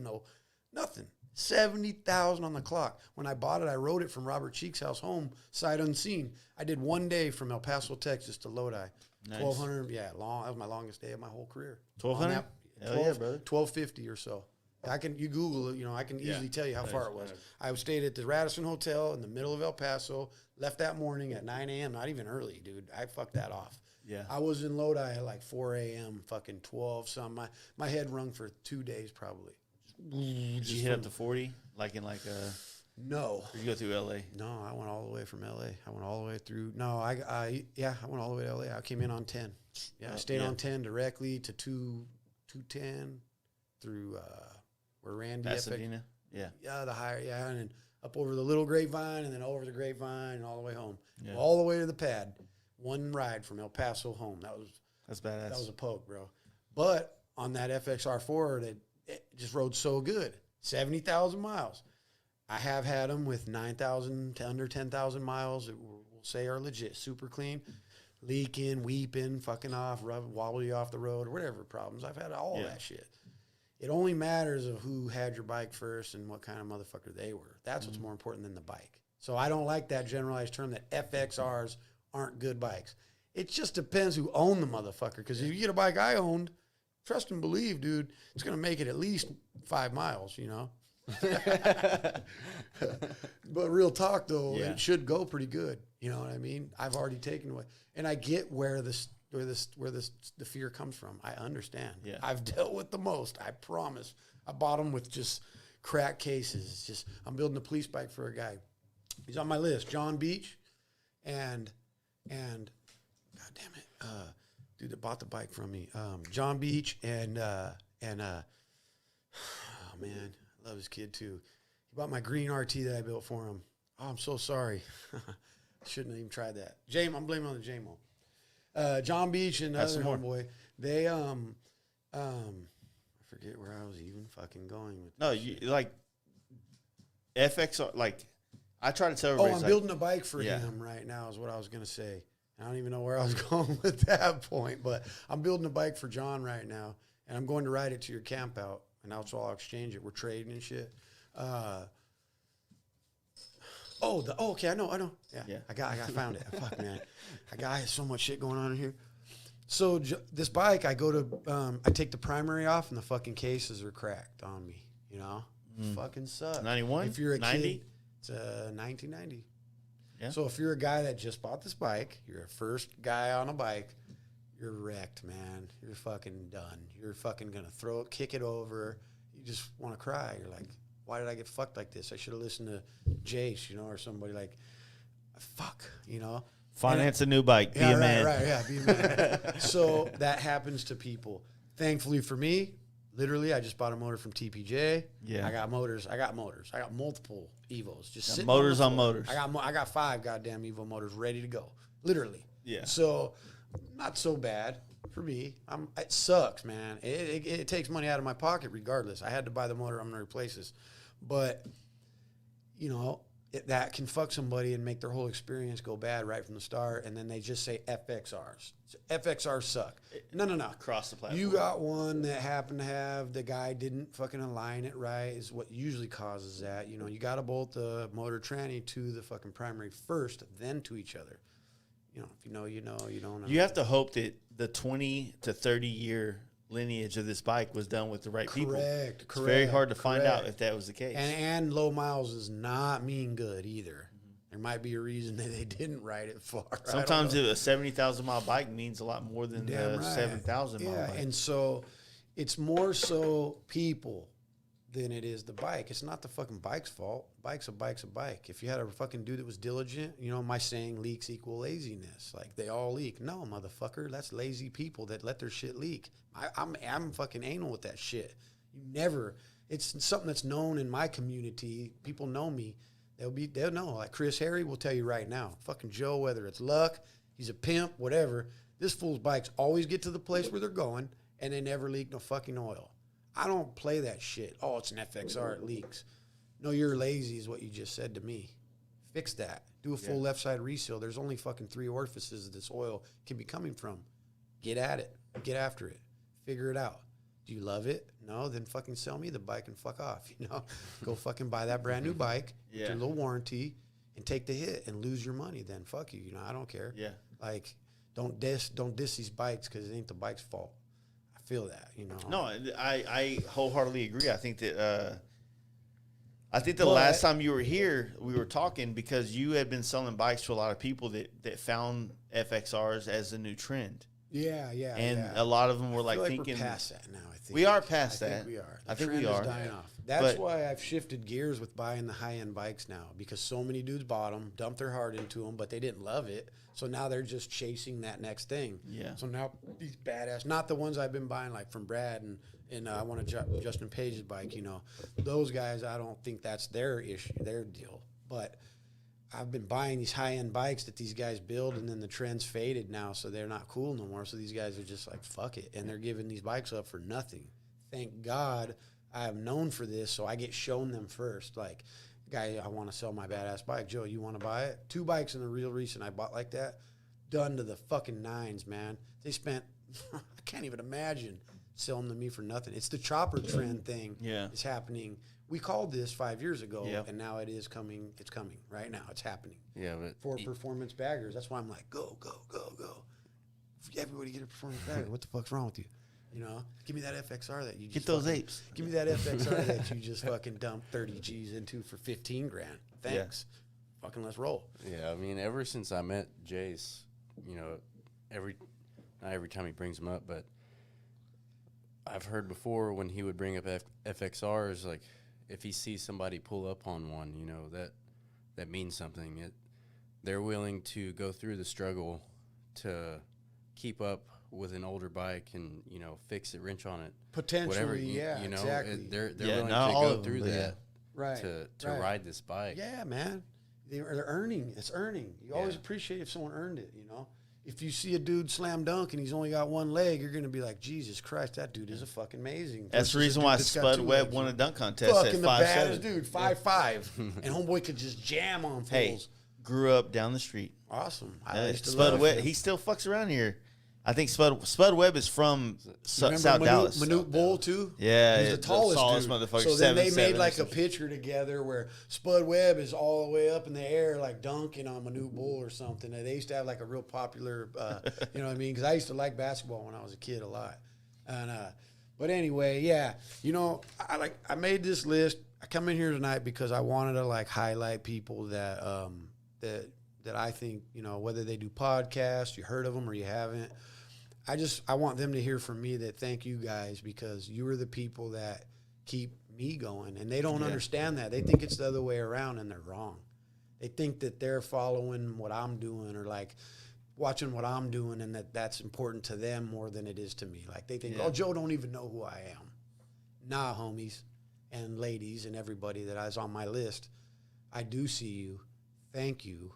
[SPEAKER 1] nothing. 70,000 on the clock. When I bought it, I rode it from Robert Cheek's house home, sight unseen. I did one day from El Paso, Texas to Lodi. Nice. 1,200, long. That was my longest day of my whole career.
[SPEAKER 3] 1,200?
[SPEAKER 1] Hell yeah, brother. 1,250 or so. You Google it, I can easily tell you how far it was. I stayed at the Radisson Hotel in the middle of El Paso, left that morning at 9 a.m., not even early, dude. I fucked that off.
[SPEAKER 3] Yeah.
[SPEAKER 1] I was in Lodi at like 4 a.m., fucking 12 something. My head rung for 2 days probably.
[SPEAKER 3] Did you hit up to 40?
[SPEAKER 1] No.
[SPEAKER 3] Did you go through L.A.?
[SPEAKER 1] No, I went all the way from L.A. I went all the way through. No, I went all the way to L.A. I came in on 10. Yeah, I stayed on 10 directly to 210 through where Randy.
[SPEAKER 3] Pasadena? Yeah.
[SPEAKER 1] Yeah, the higher, and then up over the Little Grapevine, and then over the Grapevine, and all the way home.
[SPEAKER 3] Yeah.
[SPEAKER 1] All the way to the pad. One ride from El Paso home.
[SPEAKER 3] That's badass.
[SPEAKER 1] That was a poke, bro. But on that FXR4, it just rode so good. 70,000 miles. I have had them with 9,000 to under 10,000 miles that we'll say are legit, super clean, leaking, weeping, fucking off, wobble you off the road, or whatever problems. I've had all that shit. It only matters of who had your bike first and what kind of motherfucker they were. That's what's more important than the bike. So I don't like that generalized term that FXRs aren't good bikes. It just depends who owned the motherfucker. Because if you get a bike I owned, trust and believe, dude, it's going to make it at least 5 miles, But real talk, though, it should go pretty good. You know what I mean? I've already taken away. And I get where the fear comes from. I understand.
[SPEAKER 3] Yeah.
[SPEAKER 1] I've dealt with the most. I promise. I bought them with just crack cases. It's just, I'm building a police bike for a guy. He's on my list, John Beach. And God damn it, dude that bought the bike from me, John Beach, and oh man, I love his kid too. He bought my green RT that I built for him. Oh, I'm so sorry. Shouldn't have even tried that. I'm blaming on the JMO. John Beach and the other homeboy, they I forget where I was even fucking going with.
[SPEAKER 3] No, you like FXR, like. I try to tell everybody.
[SPEAKER 1] I'm building a bike for him right now is what I was going to say. I don't even know where I was going with that point, but I'm building a bike for John right now, and I'm going to ride it to your camp out, and also I'll exchange it. We're trading and shit. Okay, I know. Yeah. I found it. Fuck, man. I have so much shit going on in here. So this bike, I take the primary off, and the fucking cases are cracked on me, Fucking sucks.
[SPEAKER 3] 91?
[SPEAKER 1] If you're a
[SPEAKER 3] 90?
[SPEAKER 1] kid. It's 1990.
[SPEAKER 3] Yeah.
[SPEAKER 1] So if you're a guy that just bought this bike, you're a first guy on a bike, you're wrecked, man. You're fucking done. You're fucking going to kick it over. You just want to cry. You're like, why did I get fucked like this? I should have listened to Jace, or somebody like, fuck,
[SPEAKER 3] Finance a new bike. Be a man.
[SPEAKER 1] Right, be a man. So that happens to people. Thankfully for me, Literally, I just bought a motor from TPJ.
[SPEAKER 3] Yeah.
[SPEAKER 1] I got motors. I got multiple Evos. Just sitting
[SPEAKER 3] motors
[SPEAKER 1] on
[SPEAKER 3] motors.
[SPEAKER 1] I got 5 goddamn Evo motors ready to go. Literally.
[SPEAKER 3] Yeah.
[SPEAKER 1] So, not so bad for me. It sucks, man. It takes money out of my pocket regardless. I had to buy the motor. I'm going to replace this. But, you know, that can fuck somebody and make their whole experience go bad right from the start, and then they just say FXRs. So FXRs suck. No.
[SPEAKER 3] Across the platform.
[SPEAKER 1] You got one that happened to have the guy didn't fucking align it right is what usually causes that. You know, you got to bolt the motor tranny to the fucking primary first, then to each other. You know, if you know, you know. You don't know.
[SPEAKER 3] You have to hope that the 20 to 30 year lineage of this bike was done with the right people.
[SPEAKER 1] Correct.
[SPEAKER 3] It's very hard to find out if that was the case.
[SPEAKER 1] And low miles does not mean good either. There might be a reason that they didn't ride it far.
[SPEAKER 3] Sometimes a 70,000 mile bike means a lot more than a 7,000 mile bike.
[SPEAKER 1] And so it's more so people than it is the bike. It's not the fucking bike's fault. Bike's a bike. If you had a fucking dude that was diligent, you know, my saying leaks equal laziness. Like, they all leak. No, motherfucker, that's lazy people that let their shit leak. I'm fucking anal with that shit. It's something that's known in my community. People know me. They'll know. Like Chris Harry will tell you right now. Fucking Joe, whether it's luck, he's a pimp, whatever. This fool's bikes always get to the place where they're going, and they never leak no fucking oil. I don't play that shit. Oh, it's an FXR, it leaks. No, you're lazy is what you just said to me. Fix that. Do a full left side reseal. There's only fucking 3 orifices that this oil can be coming from. Get at it. Get after it. Figure it out. Do you love it? No, then fucking sell me the bike and fuck off. You know, go fucking buy that brand new bike, get your little warranty, and take the hit and lose your money. Then fuck you. You know, I don't care. Yeah. Like, don't diss these bikes because it ain't the bike's fault. I feel that. You know.
[SPEAKER 3] No, I wholeheartedly agree. I think that. The last time you were here, we were talking because you had been selling bikes to a lot of people that found FXRs as a new trend.
[SPEAKER 1] Yeah.
[SPEAKER 3] And a lot of them were like thinking,
[SPEAKER 1] we're past that now. I think
[SPEAKER 3] we are past that.
[SPEAKER 1] I think we are.
[SPEAKER 3] I think we are.
[SPEAKER 1] Dying off. That's why I've shifted gears with buying the high-end bikes now, because so many dudes bought them, dumped their heart into them, but they didn't love it. So now they're just chasing that next thing. Yeah. So now these badass, not the ones I've been buying like from Brad and I want to Justin Page's bike. You know, those guys, I don't think that's their issue, their deal. But I've been buying these high-end bikes that these guys build, and then the trend's faded now, so they're not cool no more. So these guys are just like, fuck it, and they're giving these bikes up for nothing. Thank God I am known for this, so I get shown them first. Like, guy, I want to sell my badass bike. Joe, you want to buy it? 2 bikes in the real recent I bought like that, done to the fucking nines, man. They spent, I can't even imagine selling to me for nothing. It's the chopper trend thing. Yeah, it's happening. We called this 5 years ago, and now it is coming. It's coming right now. It's happening. Yeah, but for performance baggers. That's why I'm like, go. Everybody get a performance bagger. What the fuck's wrong with you? You know, give me that FXR that you just
[SPEAKER 3] get those apes.
[SPEAKER 1] Give me that FXR that you just fucking dumped 30 G's into for 15 grand. Thanks. Yeah. Fucking let's roll.
[SPEAKER 2] Yeah, I mean, ever since I met Jace, you know, not every time he brings them up, but I've heard before when he would bring up FXRs, like, if he sees somebody pull up on one, you know, that means something. They're willing to go through the struggle to keep up with an older bike and, you know, fix it, wrench on it.
[SPEAKER 1] Potentially,
[SPEAKER 2] whatever,
[SPEAKER 1] you know,
[SPEAKER 2] exactly. They're willing to go through that to ride this bike.
[SPEAKER 1] Yeah, man. They're earning. It's earning. You always appreciate if someone earned it, you know. If you see a dude slam dunk and he's only got one leg, you're going to be like, Jesus Christ, that dude is a fucking amazing.
[SPEAKER 3] That's the reason why Spud Webb won a dunk contest
[SPEAKER 1] fucking
[SPEAKER 3] at 5'7".
[SPEAKER 1] The baddest dude, 5'5". And homeboy could just jam on fools.
[SPEAKER 3] Hey, grew up down the street.
[SPEAKER 1] Awesome.
[SPEAKER 3] Spud Webb, he still fucks around here. I think Spud Webb is from South Dallas.
[SPEAKER 1] Manute Bull, too?
[SPEAKER 3] Yeah.
[SPEAKER 1] He's the tallest dude.
[SPEAKER 3] Motherfucker.
[SPEAKER 1] So then they made like a picture together where Spud Webb is all the way up in the air, like dunking on Manute Bull or something. And they used to have like a real popular, you know what I mean? Because I used to like basketball when I was a kid a lot. And but anyway, yeah. You know, I made this list. I come in here tonight because I wanted to like highlight people that I think, you know, whether they do podcasts, you heard of them or you haven't. I want them to hear from me that thank you guys, because you are the people that keep me going, and they don't understand that. They think it's the other way around, and they're wrong. They think that they're following what I'm doing or like watching what I'm doing, and that's important to them more than it is to me. Like they think, oh, Joe don't even know who I am. nah, homies and ladies and everybody that is on my list, I do see you. Thank you.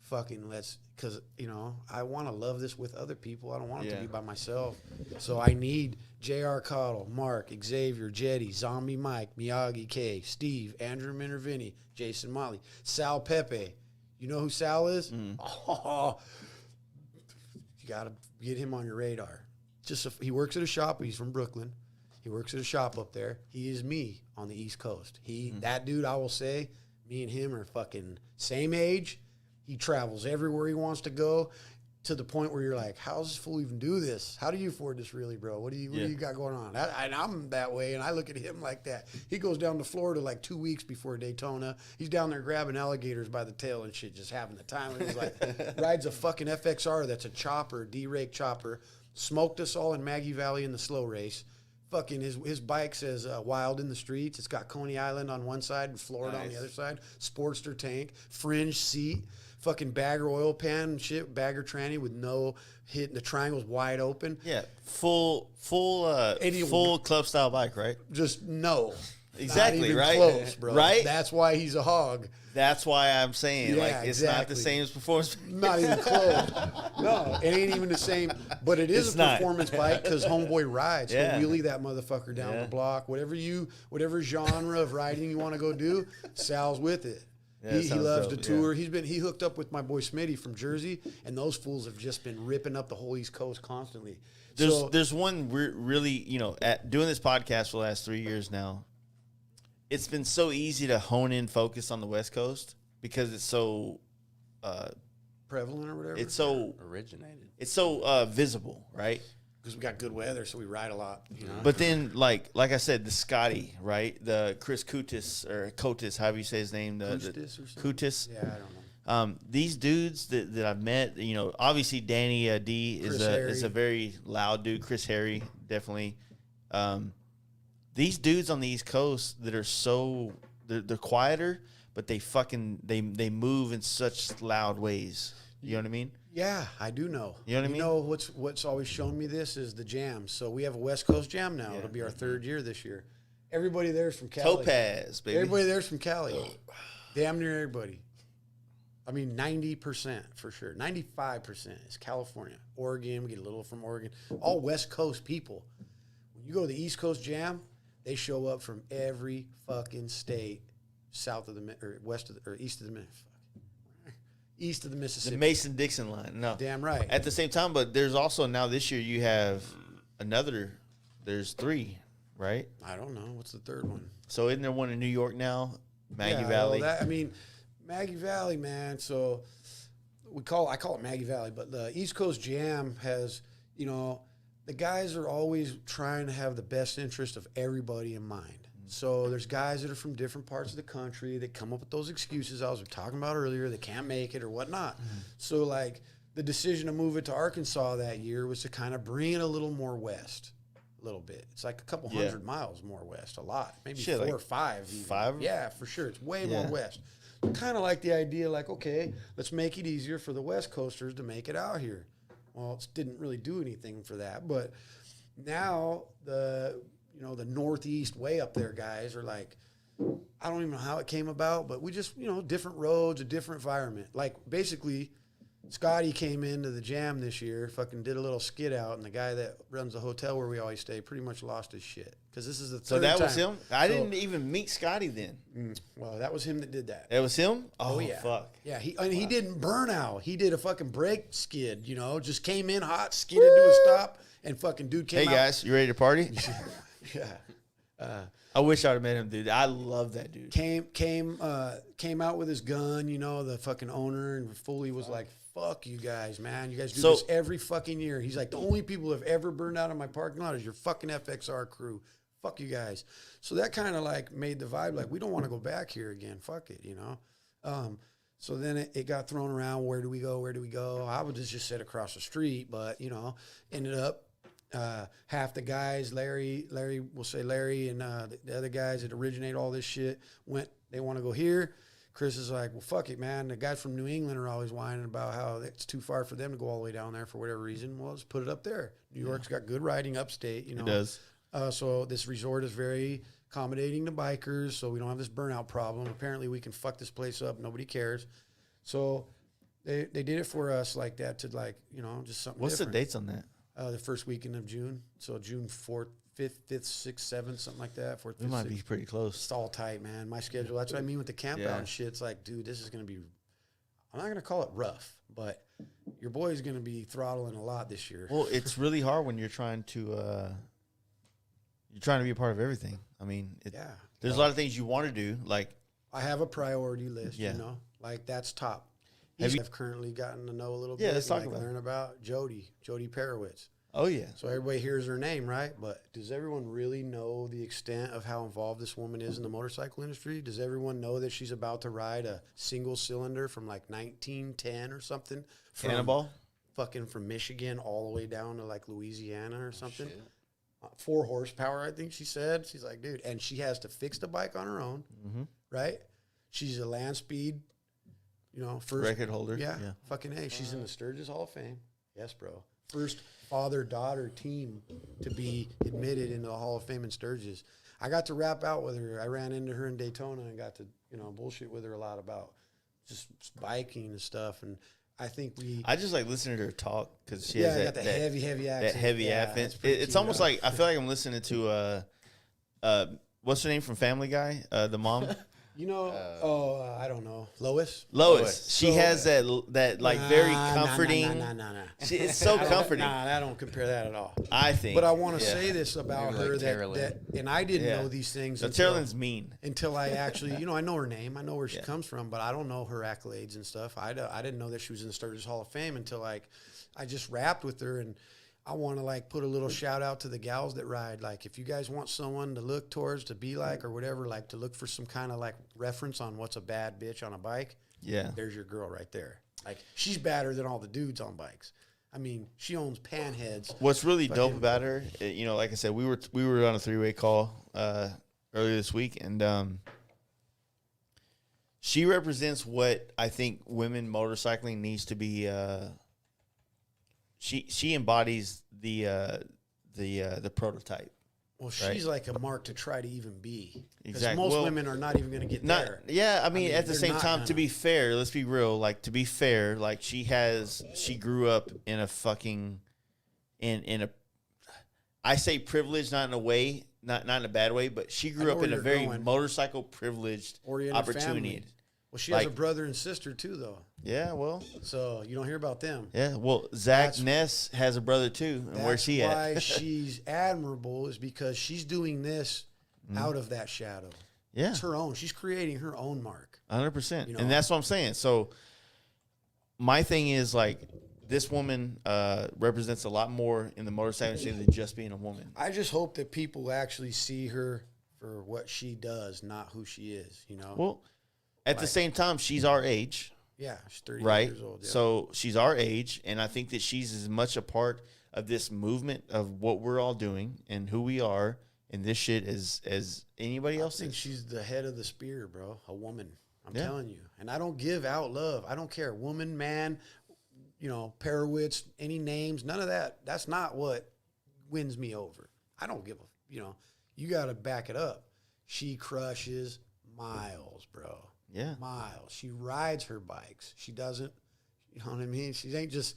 [SPEAKER 1] Fucking let's, because, you know, I want to love this with other people. I don't want it to be by myself. So I need J.R. Cottle, Mark, Xavier, Jetty, Zombie Mike, Miyagi K, Steve, Andrew Minervini, Jason Motley, Sal Pepe. You know who Sal is? Oh, you got to get him on your radar. He works at a shop. He's from Brooklyn. He works at a shop up there. He is me on the East Coast. That dude, I will say, me and him are fucking same age. He travels everywhere he wants to go, to the point where you're like, how does this fool even do this? How do you afford this really, bro? What do you got going on? And I'm that way, and I look at him like that. He goes down to Florida like 2 weeks before Daytona. He's down there grabbing alligators by the tail and shit, just having the time. And he's like, rides a fucking FXR that's a chopper, D-rake chopper. Smoked us all in Maggie Valley in the slow race. Fucking his bike says Wild in the Streets. It's got Coney Island on one side and Florida on the other side. Sportster tank, fringe seat, fucking bagger oil pan and shit, bagger tranny with no hit. The triangle's wide open.
[SPEAKER 3] Yeah, full club style bike, right?
[SPEAKER 1] Just no.
[SPEAKER 3] Exactly,
[SPEAKER 1] not even
[SPEAKER 3] right?
[SPEAKER 1] Close, bro.
[SPEAKER 3] Right?
[SPEAKER 1] That's why he's a hog.
[SPEAKER 3] That's why I'm saying,
[SPEAKER 1] Yeah,
[SPEAKER 3] it's
[SPEAKER 1] exactly.
[SPEAKER 3] not the same as performance.
[SPEAKER 1] Not even close. No, it ain't even the same. But it is
[SPEAKER 3] It's
[SPEAKER 1] a
[SPEAKER 3] not.
[SPEAKER 1] Performance bike because homeboy rides.
[SPEAKER 3] Yeah.
[SPEAKER 1] He'll wheelie that motherfucker down the block. Whatever genre of riding you want to go do, Sal's with it.
[SPEAKER 3] Yeah,
[SPEAKER 1] he loves to
[SPEAKER 3] dope,
[SPEAKER 1] tour. He hooked up with my boy Smitty from Jersey, and those fools have just been ripping up the whole East Coast constantly.
[SPEAKER 3] There's one really, you know, at doing this podcast for the last 3 years now, it's been so easy to hone in focus on the West Coast because it's so
[SPEAKER 1] prevalent or whatever.
[SPEAKER 3] it's so
[SPEAKER 2] Originated.
[SPEAKER 3] it's so visible, right?
[SPEAKER 1] because we got good weather, so we ride a lot. You know?
[SPEAKER 3] But then, like I said, the Scotty, right? The Chris Kutis or Kotis, however you say his name,
[SPEAKER 1] Kustis or something?
[SPEAKER 3] Kutis.
[SPEAKER 1] Yeah, I don't know.
[SPEAKER 3] These dudes that I've met, you know, obviously Danny D is a very loud dude. Chris Harry, definitely. These dudes on the East Coast that are so they're quieter, but they move in such loud ways. You know what I mean?
[SPEAKER 1] Yeah, I do know.
[SPEAKER 3] You know what I mean?
[SPEAKER 1] You know what's always shown me this is the jam. So we have a West Coast jam now. It'll be our third year this year. Everybody there's from Cali.
[SPEAKER 3] Topaz, baby.
[SPEAKER 1] Everybody there's from Cali. Damn near everybody. I mean, 90% for sure. 95% is California. Oregon, we get a little from Oregon. All West Coast people. When you go to the East Coast jam, they show up from every fucking state south of the or west of the, or east of the east of the Mississippi.
[SPEAKER 3] The Mason-Dixon line. No.
[SPEAKER 1] Damn right.
[SPEAKER 3] At the same time, but there's also now this year you have there's three, right?
[SPEAKER 1] I don't know. What's the third one?
[SPEAKER 3] So isn't there one in New York now? Maggie
[SPEAKER 1] Yeah,
[SPEAKER 3] Valley.
[SPEAKER 1] Well, Maggie Valley, man. So I call it Maggie Valley, but the East Coast Jam has, you know, the guys are always trying to have the best interest of everybody in mind. So there's guys that are from different parts of the country that come up with those excuses I was talking about earlier. They can't make it or whatnot. So like the decision to move it to Arkansas that year was to kind of bring it a little more west, a little bit. It's like a couple hundred miles more west, a lot, maybe 4 or 5. Even.
[SPEAKER 3] 5?
[SPEAKER 1] Yeah, for sure. It's way more west. Kind of like the idea, like, okay, let's make it easier for the West Coasters to make it out here. Well, it didn't really do anything for that, but now the Northeast way up there guys are like, I don't even know how it came about, but we just, different roads, a different environment. Like basically Scotty came into the jam this year, fucking did a little skid out, and the guy that runs the hotel where we always stay pretty much lost his shit. Because this is the third time.
[SPEAKER 3] So that was him? I didn't even meet Scotty then.
[SPEAKER 1] Well, that was him that did that.
[SPEAKER 3] That was him? Oh,
[SPEAKER 1] yeah.
[SPEAKER 3] Fuck.
[SPEAKER 1] Yeah, he didn't burn out. He did a fucking brake skid, just came in hot, skidded to a stop, and fucking dude came out.
[SPEAKER 3] Hey, guys, you ready to party?
[SPEAKER 1] Yeah.
[SPEAKER 3] I wish I'd have met him, dude. I love that dude.
[SPEAKER 1] Came out with his gun, the fucking owner, and fully was like, fuck you guys, man. You guys do this every fucking year. He's like, the only people who have ever burned out in my parking lot is your fucking FXR crew. Fuck you guys. So that kind of like made the vibe like, we don't want to go back here again. Fuck it, So then it got thrown around. Where do we go? Where do we go? I would just sit across the street, but, ended up half the guys, Larry, we'll say Larry, and the other guys that originate all this shit they want to go here. Chris is like, well, fuck it, man. The guys from New England are always whining about how it's too far for them to go all the way down there for whatever reason. Well, let's put it up there. New York's got good riding upstate,
[SPEAKER 3] It does.
[SPEAKER 1] So this resort is very accommodating to bikers, so we don't have this burnout problem. Apparently, we can fuck this place up. Nobody cares. So they did it for us like that to like, you know, just something
[SPEAKER 3] What's
[SPEAKER 1] different.
[SPEAKER 3] the dates on that?
[SPEAKER 1] The first weekend of June. So June 4th, 5th, 5th, 6th, 7th, something like that. 4th, 5th,
[SPEAKER 3] We might
[SPEAKER 1] 6th.
[SPEAKER 3] be pretty close.
[SPEAKER 1] It's all tight, man. My schedule. That's what I mean with the camp out and shit. It's like, dude, this is going to be, I'm not going to call it rough, but your boy's going to be throttling a lot this year.
[SPEAKER 3] Well, it's really hard when you're trying to be a part of everything. I mean, there's a lot of things you want to do. Like,
[SPEAKER 1] I have a priority list,
[SPEAKER 3] Yeah.
[SPEAKER 1] you know, like that's top. I've currently gotten to know a little bit.
[SPEAKER 3] Yeah, let's talk
[SPEAKER 1] like
[SPEAKER 3] about it.
[SPEAKER 1] learn about Jody Perowitz.
[SPEAKER 3] oh yeah,
[SPEAKER 1] So everybody hears her name, right? But does everyone really know the extent of how involved this woman is in the motorcycle industry? Does everyone know that she's about to ride a single cylinder from like 1910 or something?
[SPEAKER 3] Cannonball.
[SPEAKER 1] Fucking from Michigan all the way down to like Louisiana or something.
[SPEAKER 2] Shit.
[SPEAKER 1] 4 horsepower, I think she said. She's like, dude, and she has to fix the bike on her own, right? She's a land speed, you know, first
[SPEAKER 3] Record holder.
[SPEAKER 1] Yeah, fucking A. She's in the Sturgis Hall of Fame. Yes, bro. First father-daughter team to be admitted into the Hall of Fame in Sturgis. I got to rap out with her. I ran into her in Daytona and got to, you know, bullshit with her a lot about just biking and stuff. And I think
[SPEAKER 3] I just like listening to her talk because she
[SPEAKER 1] got
[SPEAKER 3] has
[SPEAKER 1] that
[SPEAKER 3] that
[SPEAKER 1] heavy accent.
[SPEAKER 3] That heavy accent. It's almost like I feel like I'm listening to what's her name from Family Guy? The mom.
[SPEAKER 1] You know, I don't know. Lois.
[SPEAKER 3] She has that like very comforting.
[SPEAKER 1] Nah.
[SPEAKER 3] It's so comforting.
[SPEAKER 1] I don't compare that at all.
[SPEAKER 3] I think.
[SPEAKER 1] But I want to say this about
[SPEAKER 2] Maybe
[SPEAKER 1] her
[SPEAKER 2] like
[SPEAKER 1] that, and I didn't know these things.
[SPEAKER 3] So Carolyn's mean.
[SPEAKER 1] Until I actually, you know, I know her name. I know where she comes from, but I don't know her accolades and stuff. I didn't know that she was in the Sturgis Hall of Fame until like I just rapped with her, and I want to like put a little shout out to the gals that ride. Like, if you guys want someone to look towards, to be like, or whatever, like to look for some kind of like reference on what's a bad bitch on a bike. Yeah, there's your girl right there. Like, she's badder than all the dudes on bikes. I mean, she owns Panheads.
[SPEAKER 3] What's really dope about her, you know, like I said, we were on a 3-way call earlier this week, and she represents what I think women motorcycling needs to be. She embodies the prototype.
[SPEAKER 1] Well, she's like a mark to try to even be.
[SPEAKER 3] Exactly.
[SPEAKER 1] Most women are not even going to get there.
[SPEAKER 3] Yeah, I mean, at the same time, to be fair, let's be real. Like, to be fair, like she grew up in a fucking, in a, I say privileged, not in a way, not in a bad way, but she grew up in a very motorcycle privileged opportunity.
[SPEAKER 1] Well, she has a brother and sister too, though.
[SPEAKER 3] Yeah, well.
[SPEAKER 1] So you don't hear about them.
[SPEAKER 3] Yeah, well, Ness has a brother too. And where's he at?
[SPEAKER 1] Why she's admirable is because she's doing this out of that shadow. Yeah. It's her own. She's creating her own mark.
[SPEAKER 3] 100%. You know? And that's what I'm saying. So my thing is, like, this woman represents a lot more in the motorcycle industry than just being a woman.
[SPEAKER 1] I just hope that people actually see her for what she does, not who she is, you know?
[SPEAKER 3] Well, at the same time, she's our age.
[SPEAKER 1] Yeah, she's 30 years old. Yeah.
[SPEAKER 3] So she's our age, and I think that she's as much a part of this movement of what we're all doing and who we are and this shit as anybody else.
[SPEAKER 1] I think she's the head of the spear, bro. A woman. I'm telling you. And I don't give out love. I don't care. Woman, man, you know, Perowitz, any names, none of that. That's not what wins me over. I don't give a, you know, you got to back it up. She crushes miles, bro.
[SPEAKER 3] Yeah.
[SPEAKER 1] Miles. She rides her bikes. She doesn't, you know what I mean? She ain't just,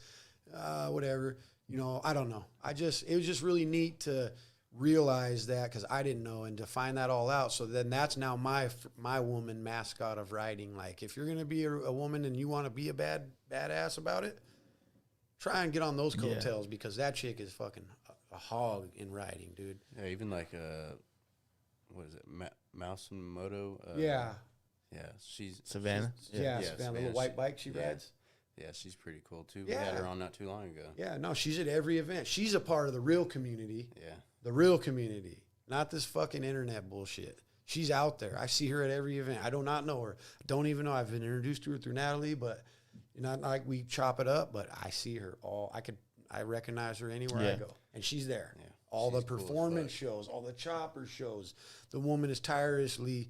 [SPEAKER 1] whatever. You know, I don't know. It was just really neat to realize that, because I didn't know, and to find that all out. So then that's now my woman mascot of riding. Like, if you're going to be a woman and you want to be a badass about it, try and get on those coattails, because that chick is fucking a hog in riding, dude.
[SPEAKER 2] Yeah, even like, what is it, Mouse and Moto?
[SPEAKER 1] Yeah,
[SPEAKER 2] she's
[SPEAKER 3] Savannah.
[SPEAKER 1] Savannah, the little white bike she rides.
[SPEAKER 2] Yeah, she's pretty cool too. We had her on not too long ago.
[SPEAKER 1] Yeah, no, she's at every event. She's a part of the real community.
[SPEAKER 2] Yeah,
[SPEAKER 1] the real community, not this fucking internet bullshit. She's out there. I see her at every event. I do not know her. I don't even know. I've been introduced to her through Natalie, but not like we chop it up. But I see her I recognize her anywhere I go, and she's there. Yeah, all the performance shows, all the chopper shows. The woman is tirelessly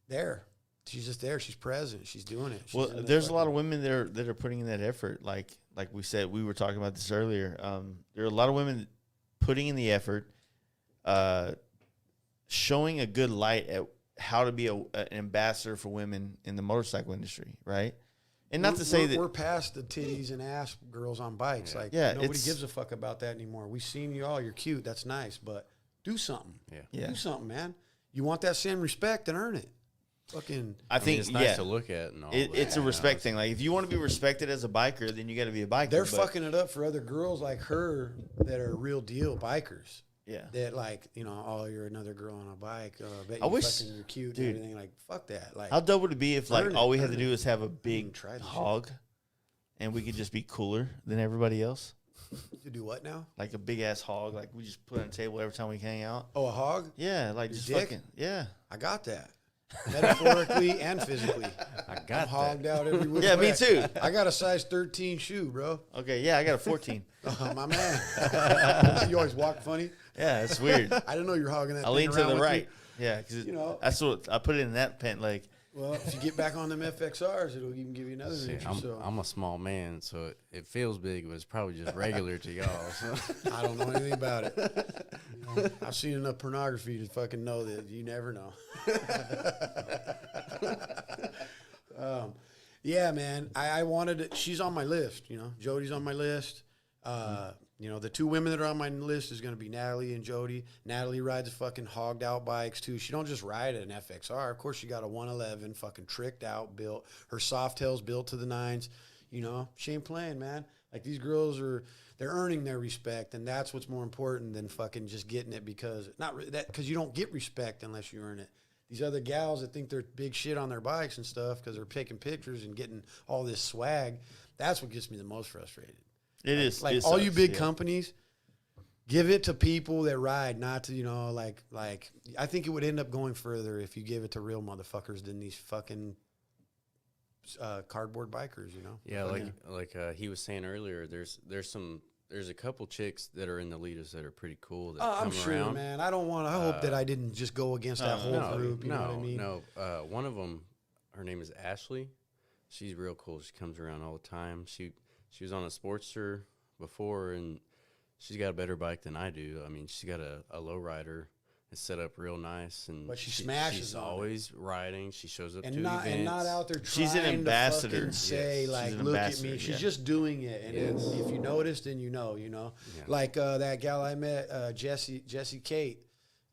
[SPEAKER 1] there. She's just there. She's present. She's doing it.
[SPEAKER 3] Well, there's a lot of women that are putting in that effort. Like we said, we were talking about this earlier. There are a lot of women putting in the effort. showing a good light at how to be an ambassador for women in the motorcycle industry, right? And not to say that
[SPEAKER 1] we're past the titties and ass girls on bikes. Like, nobody gives a fuck about that anymore. We've seen you all. You're cute. That's nice, but do something.
[SPEAKER 3] Yeah.
[SPEAKER 1] Do something, man. You want that same respect and earn it. Fucking.
[SPEAKER 2] I think it's nice to look at and all.
[SPEAKER 3] It's a respect thing. Like, if you want to be respected as a biker, then you got to be a biker.
[SPEAKER 1] They're fucking it up for other girls like her that are real deal bikers.
[SPEAKER 3] Yeah.
[SPEAKER 1] That, like, you know, oh, you're another girl on a bike. Bet you fucking you're cute, dude, and everything. Like, fuck that. Like,
[SPEAKER 3] how dope would it be if, like, all we had to do is have a big hog, and we could just be cooler than everybody else?
[SPEAKER 1] You do what now?
[SPEAKER 3] Like a big ass hog, like we just put on a table every time we hang out.
[SPEAKER 1] Oh, a hog?
[SPEAKER 3] Yeah, like
[SPEAKER 1] your
[SPEAKER 3] just
[SPEAKER 1] dick?
[SPEAKER 3] fucking
[SPEAKER 1] I got that. Metaphorically and physically.
[SPEAKER 2] I got
[SPEAKER 1] hogged out every week.
[SPEAKER 3] Yeah, me too.
[SPEAKER 1] I got a size 13 shoe, bro.
[SPEAKER 3] Okay, yeah, I got a 14.
[SPEAKER 1] My man. You always walk funny.
[SPEAKER 3] Yeah, it's weird.
[SPEAKER 1] I didn't know you were hogging that.
[SPEAKER 3] I lean to the right. Yeah, because that's what I put it in that pant leg.
[SPEAKER 1] Well, if you get back on them FXRs, it'll even give you another inch.
[SPEAKER 2] I'm a small man, so it feels big, but it's probably just regular to y'all. So.
[SPEAKER 1] I don't know anything about it. You know, I've seen enough pornography to fucking know that you never know. Yeah, man. I wanted it. She's on my list. You know, Jody's on my list. You know, the two women that are on my list is going to be Natalie and Jody. Natalie rides fucking hogged out bikes too. She don't just ride an FXR. Of course, she got a 111 fucking tricked out built. Her Softail's built to the nines. You know, she ain't playing, man. Like, these girls they're earning their respect, and that's what's more important than fucking just getting it because you don't get respect unless you earn it. These other gals that think they're big shit on their bikes and stuff because they're taking pictures and getting all this swag, that's what gets me the most frustrated.
[SPEAKER 3] It is
[SPEAKER 1] like all you big companies, give it to people that ride, not to, you know, like I think it would end up going further if you give it to real motherfuckers than these fucking cardboard bikers, you know.
[SPEAKER 2] Yeah, like he was saying earlier, there's a couple chicks that are in the leaders that are pretty cool. That
[SPEAKER 1] I'm sure,
[SPEAKER 2] around.
[SPEAKER 1] man. I hope that I didn't just go against that whole group. You know what I mean?
[SPEAKER 2] No, one of them, her name is Ashley. She's real cool. She comes around all the time. She was on a Sportster before, and she's got a better bike than I do. I mean, she's got a lowrider. It's set up real nice, and
[SPEAKER 1] but she smashes.
[SPEAKER 2] She's always riding. She shows up to events.
[SPEAKER 1] And not out there trying
[SPEAKER 3] she's an ambassador.
[SPEAKER 1] To say, like, look at me. She's just doing it. And if you notice, then you know. Yeah. Like that gal I met, Jessie Kate,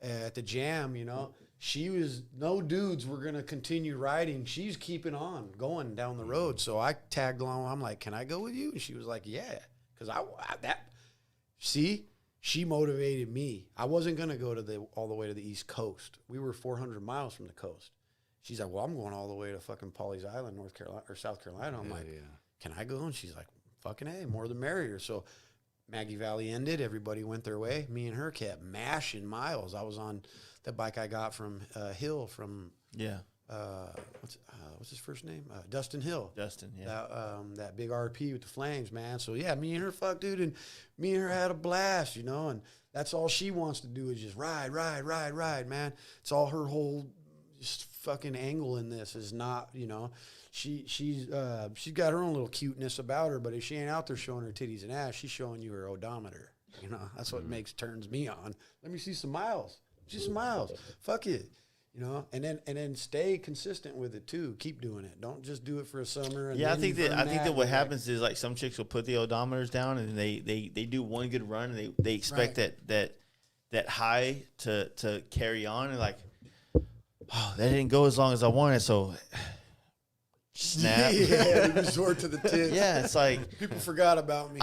[SPEAKER 1] at the Jam, you know. She was, no dudes were going to continue riding. She's keeping on going down the road. So I tagged along. I'm like, can I go with you? And she was like, yeah. Because she motivated me. I wasn't going to go all the way to the East Coast. We were 400 miles from the coast. She's like, well, I'm going all the way to fucking Pawleys Island, North Carolina, or South Carolina. I'm like, can I go? And she's like, fucking A, more the merrier. So Maggie Valley ended. Everybody went their way. Me and her kept mashing miles. I was on the bike I got from Hill from what's his first name? Dustin Hill.
[SPEAKER 3] Dustin, yeah.
[SPEAKER 1] That big RP with the flames, man. So yeah, me and her dude, and me and her had a blast, you know. And that's all she wants to do is just ride, man. It's all her whole just fucking angle in this is not, you know. She's got her own little cuteness about her, but if she ain't out there showing her titties and ass, she's showing you her odometer. You know, that's what turns me on. Let me see some miles. Just miles. Fuck it. You know, and then stay consistent with it too. Keep doing it. Don't just do it for a summer. And
[SPEAKER 3] I think that what happens is, like, some chicks will put the odometers down and they do one good run and they expect that high to carry on, and like, oh, that didn't go as long as I wanted, so snap.
[SPEAKER 1] Yeah, resort to the tits.
[SPEAKER 3] Yeah, it's like
[SPEAKER 1] people forgot about me.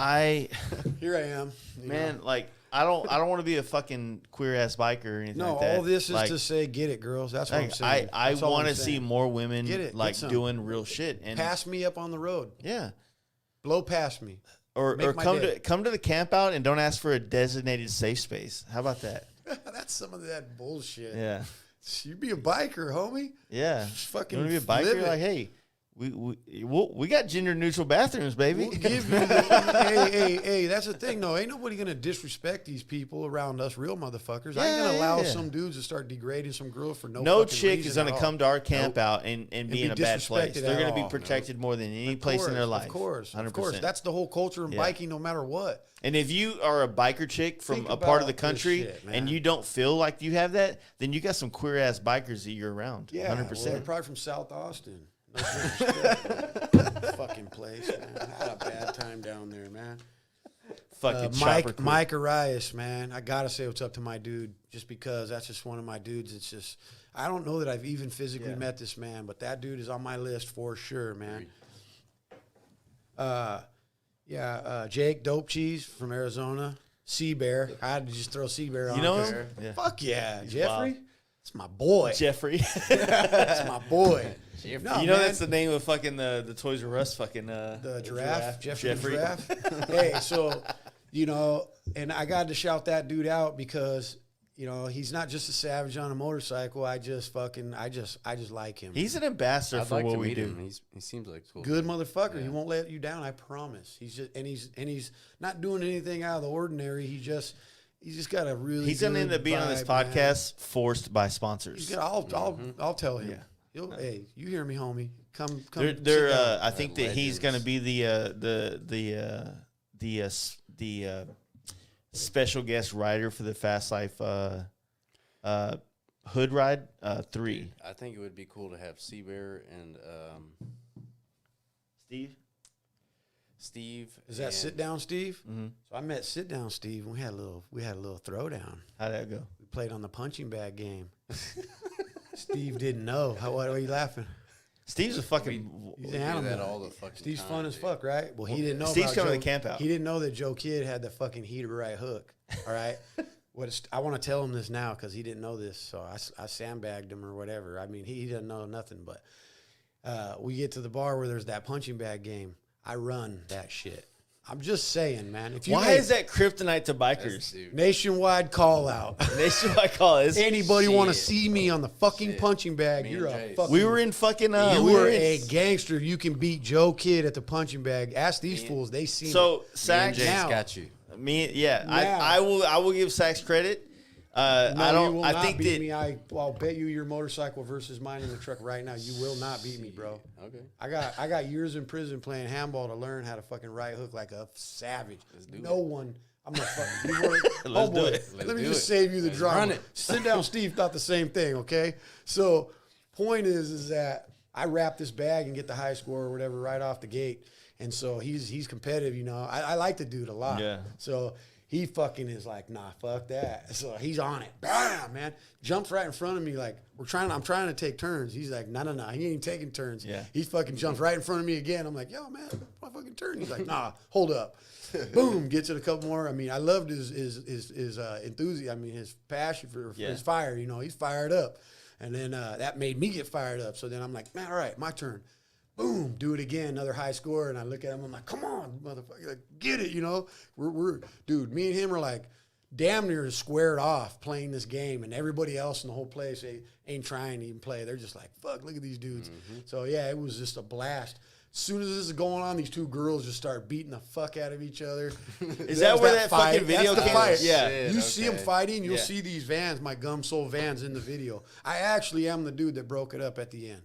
[SPEAKER 1] Here I am,
[SPEAKER 3] man. Know. Like, I don't want to be a fucking queer ass biker or anything like that.
[SPEAKER 1] All this is to say, get it, girls. That's what I'm saying.
[SPEAKER 3] I want to see more women like doing real shit and
[SPEAKER 1] pass me up on the road.
[SPEAKER 3] Yeah,
[SPEAKER 1] blow past me,
[SPEAKER 3] or come to the camp out and don't ask for a designated safe space. How about that?
[SPEAKER 1] That's some of that bullshit.
[SPEAKER 3] Yeah,
[SPEAKER 1] you be a biker, homie.
[SPEAKER 3] Yeah,
[SPEAKER 1] just fucking
[SPEAKER 3] you want to be a biker? Like, hey, We got gender neutral bathrooms, baby.
[SPEAKER 1] We'll give you hey, that's the thing, though. Ain't nobody going to disrespect these people around us real motherfuckers. I ain't going to allow some dudes to start degrading some girls for no
[SPEAKER 3] chick is going to come to our camp out and be in a bad place. They're going to be protected more than any place in their life.
[SPEAKER 1] Of course.
[SPEAKER 3] 100%.
[SPEAKER 1] Of course. That's the whole culture of biking, no matter what.
[SPEAKER 3] And if you are a biker chick from a part of the country and you don't feel like you have that, then you got some queer-ass bikers that you're around.
[SPEAKER 1] Yeah,
[SPEAKER 3] 100%.
[SPEAKER 1] Well, they're probably from South Austin. No fucking place, man. I had a bad time down there, man.
[SPEAKER 3] Fucking
[SPEAKER 1] Mike Arias, man. I gotta say what's up to my dude, just because that's just one of my dudes. It's just I don't know that I've even physically met this man, but that dude is on my list for sure, man. Jake Dope Cheese from Arizona. Sea Bear. I had to just throw Sea Bear on.
[SPEAKER 3] You know him? Yeah.
[SPEAKER 1] Fuck yeah.
[SPEAKER 3] He's
[SPEAKER 1] Jeffrey.
[SPEAKER 3] wild.
[SPEAKER 1] That's my boy.
[SPEAKER 3] Jeffrey.
[SPEAKER 1] That's my boy.
[SPEAKER 3] No, you know that's the name of fucking the Toys R Us fucking
[SPEAKER 1] the giraffe. Jeffrey. The giraffe. Hey, so and I got to shout that dude out because he's not just a savage on a motorcycle. I just like him.
[SPEAKER 3] He's an ambassador for what we do.
[SPEAKER 2] He seems like a cool
[SPEAKER 1] good motherfucker. Yeah. He won't let you down. I promise. He's not doing anything out of the ordinary. He's just got a really.
[SPEAKER 3] He's gonna end up being on this podcast forced by sponsors.
[SPEAKER 1] I'll tell him. Yeah. Hey, you hear me, homie? Come.
[SPEAKER 3] I think that he's gonna be the special guest rider for the Fast Life Hood Ride 3.
[SPEAKER 2] I think it would be cool to have Sea Bear and Steve.
[SPEAKER 1] Is that Sit Down Steve?
[SPEAKER 3] Mm-hmm.
[SPEAKER 1] So I met Sit Down Steve and we had a little throwdown.
[SPEAKER 3] How'd that go?
[SPEAKER 1] We played on the punching bag game. Steve didn't know. Why are you laughing?
[SPEAKER 3] Steve's a fucking
[SPEAKER 1] he's an animal.
[SPEAKER 2] That all the fucking
[SPEAKER 1] Steve's
[SPEAKER 2] time,
[SPEAKER 1] fun as fuck, right? Well, he didn't know.
[SPEAKER 3] Steve's
[SPEAKER 1] about
[SPEAKER 3] coming to the camp out.
[SPEAKER 1] He didn't know that Joe Kidd had the fucking heater right hook. All right. I want to tell him this now because he didn't know this, so I sandbagged him or whatever. I mean, he doesn't know nothing. But we get to the bar where there's that punching bag game. I run that shit. I'm just saying, man.
[SPEAKER 3] Why is that kryptonite to bikers?
[SPEAKER 1] Nationwide call out.
[SPEAKER 3] Nationwide call out.
[SPEAKER 1] Anybody want to see me on the fucking punching bag? You're a fucking.
[SPEAKER 3] We were in fucking.
[SPEAKER 1] You were a gangster. You can beat Joe Kidd at the punching bag. Ask these fools. They see.
[SPEAKER 3] So Sax
[SPEAKER 2] got you.
[SPEAKER 3] I will give Sax credit. I think
[SPEAKER 1] beat me. I'll bet you your motorcycle versus mine in the truck right now. You will not beat me, bro.
[SPEAKER 2] Okay.
[SPEAKER 1] I got years in prison playing handball to learn how to fucking right hook like a savage. No one. I'm not fucking.
[SPEAKER 3] Let's do it.
[SPEAKER 1] Let me just save you the drama. Sit Down Steve thought the same thing. Okay. So point is that I wrap this bag and get the high score or whatever right off the gate, and so he's competitive. I like the dude a lot.
[SPEAKER 3] Yeah.
[SPEAKER 1] So. He fucking is like, nah, fuck that. So he's on it. Bam, man. Jumps right in front of me like, I'm trying to take turns. He's like, no. He ain't taking turns.
[SPEAKER 3] Yeah.
[SPEAKER 1] He fucking jumps right in front of me again. I'm like, yo, man, my fucking turn. He's like, nah, hold up. Boom, gets it a couple more. I mean, I loved his enthusiasm. I mean, his passion for his fire. He's fired up. And then that made me get fired up. So then I'm like, man, all right, my turn. Boom, do it again, another high score, and I look at him, I'm like, come on, motherfucker, like, get it, dude, me and him are like damn near squared off playing this game, and everybody else in the whole place ain't trying to even play. They're just like, fuck, look at these dudes. Mm-hmm. So yeah, it was just a blast. As soon as this is going on, these two girls just start beating the fuck out of each other.
[SPEAKER 3] Is that where that fucking video came from?
[SPEAKER 1] Yeah. You see them fighting, you'll see these vans, my Gum Soul vans in the video. I actually am the dude that broke it up at the end.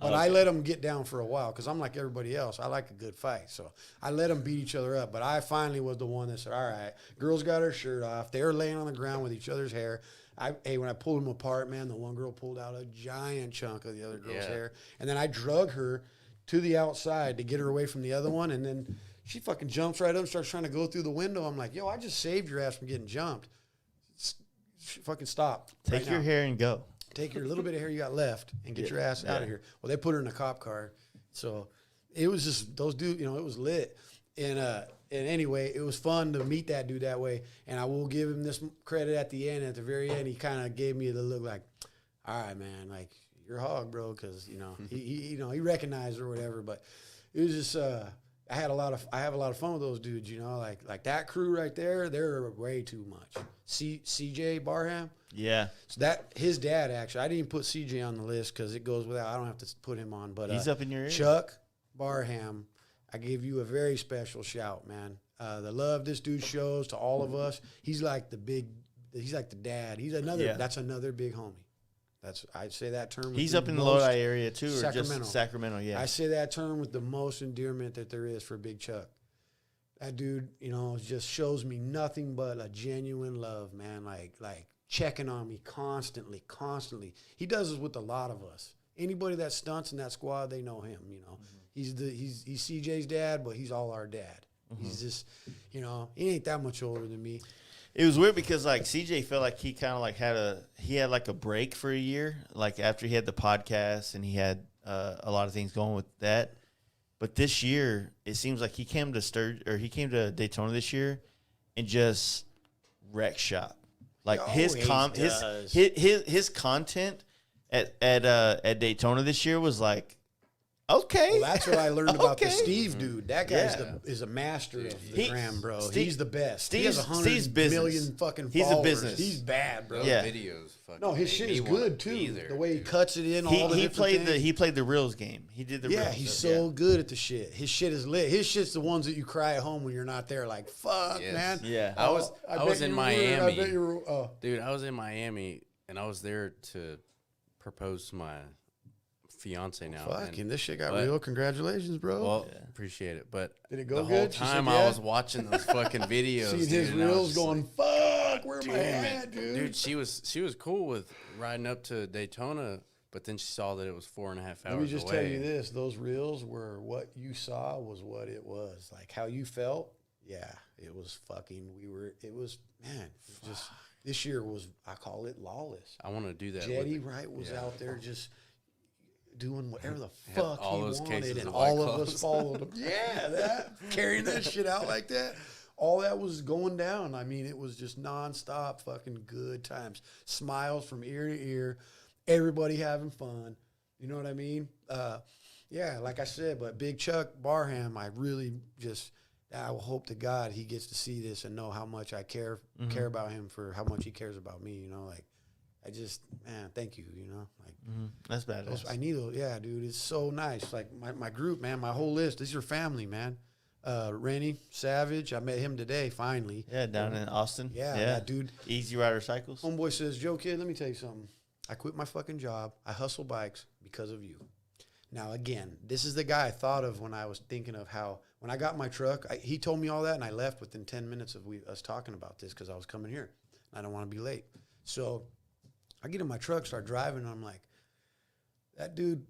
[SPEAKER 1] But I let them get down for a while because I'm like everybody else. I like a good fight. So I let them beat each other up. But I finally was the one that said, all right, girls got her shirt off. They were laying on the ground with each other's hair. When I pulled them apart, man, the one girl pulled out a giant chunk of the other girl's hair. And then I drug her to the outside to get her away from the other one. And then she fucking jumps right up and starts trying to go through the window. I'm like, yo, I just saved your ass from getting jumped. Fucking stop.
[SPEAKER 3] Take your hair and go.
[SPEAKER 1] Take your little bit of hair you got left and get your ass out of here. Well, they put her in a cop car. So it was just those dudes, it was lit. And anyway, it was fun to meet that dude that way. And I will give him this credit at the end. At the very end, he kind of gave me the look like, all right, man, like, you're a hog, bro, because, he recognized or whatever. But it was just, I have a lot of fun with those dudes, you know, like that crew right there. They're way too much. CJ Barham.
[SPEAKER 3] Yeah.
[SPEAKER 1] So that his dad actually. I didn't put CJ on the list because it goes without. I don't have to put him on, but
[SPEAKER 3] he's up in your area.
[SPEAKER 1] Chuck Barham. I give you a very special shout, man. The love this dude shows to all of us. He's like the dad. He's another.
[SPEAKER 3] Yeah.
[SPEAKER 1] That's another big homie. I'd say that term.
[SPEAKER 3] He's up in the Lodi area too, or
[SPEAKER 1] Sacramento.
[SPEAKER 3] just Sacramento. Yeah,
[SPEAKER 1] I say that term with the most endearment that there is for Big Chuck. That dude, you know, just shows me nothing but a genuine love, man. Like checking on me constantly. He does this with a lot of us. Anybody that stunts in that squad, they know him. You know, he's CJ's dad, but he's all our dad. He's just, you know, he ain't that much older than me.
[SPEAKER 3] It was weird because like CJ felt like he kind of like had a break for a year, like after he had the podcast and he had a lot of things going with that. But this year, it seems like he came to Daytona this year and just wreck shop. Like his content at Daytona this year was like, okay.
[SPEAKER 1] Well, that's what I learned about the Steve dude. That guy is a master of the gram, bro. He's the best. He has 100 million fucking followers.
[SPEAKER 3] He's a business.
[SPEAKER 1] He's bad, bro.
[SPEAKER 3] Yeah.
[SPEAKER 2] Videos.
[SPEAKER 1] No, his shit is good too. The way he cuts it in,
[SPEAKER 3] he played the reels game. He did the reels.
[SPEAKER 1] Yeah, he's so good at the shit. His shit is lit. His shit's the ones that you cry at home when you're not there. Like fuck, man.
[SPEAKER 3] Yeah,
[SPEAKER 2] I was in Miami.
[SPEAKER 1] Dude,
[SPEAKER 2] I was in Miami and I was there to propose to my fiance now.
[SPEAKER 1] Fucking this shit got real. Congratulations, bro.
[SPEAKER 2] Well, appreciate it. But
[SPEAKER 1] did it go
[SPEAKER 2] the
[SPEAKER 1] good?
[SPEAKER 2] whole time I was watching those fucking videos,
[SPEAKER 1] seeing his reels going, fuck, where am I at, dude?
[SPEAKER 2] Dude, she was cool with riding up to Daytona, but then she saw that it was 4.5 hours away.
[SPEAKER 1] Let me just tell you this: those reels were what you saw was what it was. Like how you felt. Yeah, it was fucking. It was man. Just this year was. I call it lawless.
[SPEAKER 2] I want to do that.
[SPEAKER 1] Jetty Wright was out there just doing whatever the fuck he wanted, and all of us followed him. Yeah, that carrying that shit out like that. All that was going down. I mean, it was just nonstop fucking good times. Smiles from ear to ear. Everybody having fun. You know what I mean? Yeah, like I said, but Big Chuck Barham, I really just, I will hope to God he gets to see this and know how much I care about him for how much he cares about me, you know, like, I just, man, thank you, you know, like.
[SPEAKER 3] That's badass.
[SPEAKER 1] I need those, yeah, dude, it's so nice. Like, my group, man, my whole list, this is your family, man. Rennie Savage, I met him today, finally.
[SPEAKER 3] Yeah, down in Austin.
[SPEAKER 1] Yeah, that dude.
[SPEAKER 3] Easy Rider Cycles.
[SPEAKER 1] Homeboy says, Joe, kid, let me tell you something. I quit my fucking job. I hustle bikes because of you. Now, again, this is the guy I thought of when I was thinking of how, when I got my truck, he told me all that, and I left within 10 minutes of us talking about this because I was coming here. I don't want to be late. So I get in my truck, start driving, and I'm like, that dude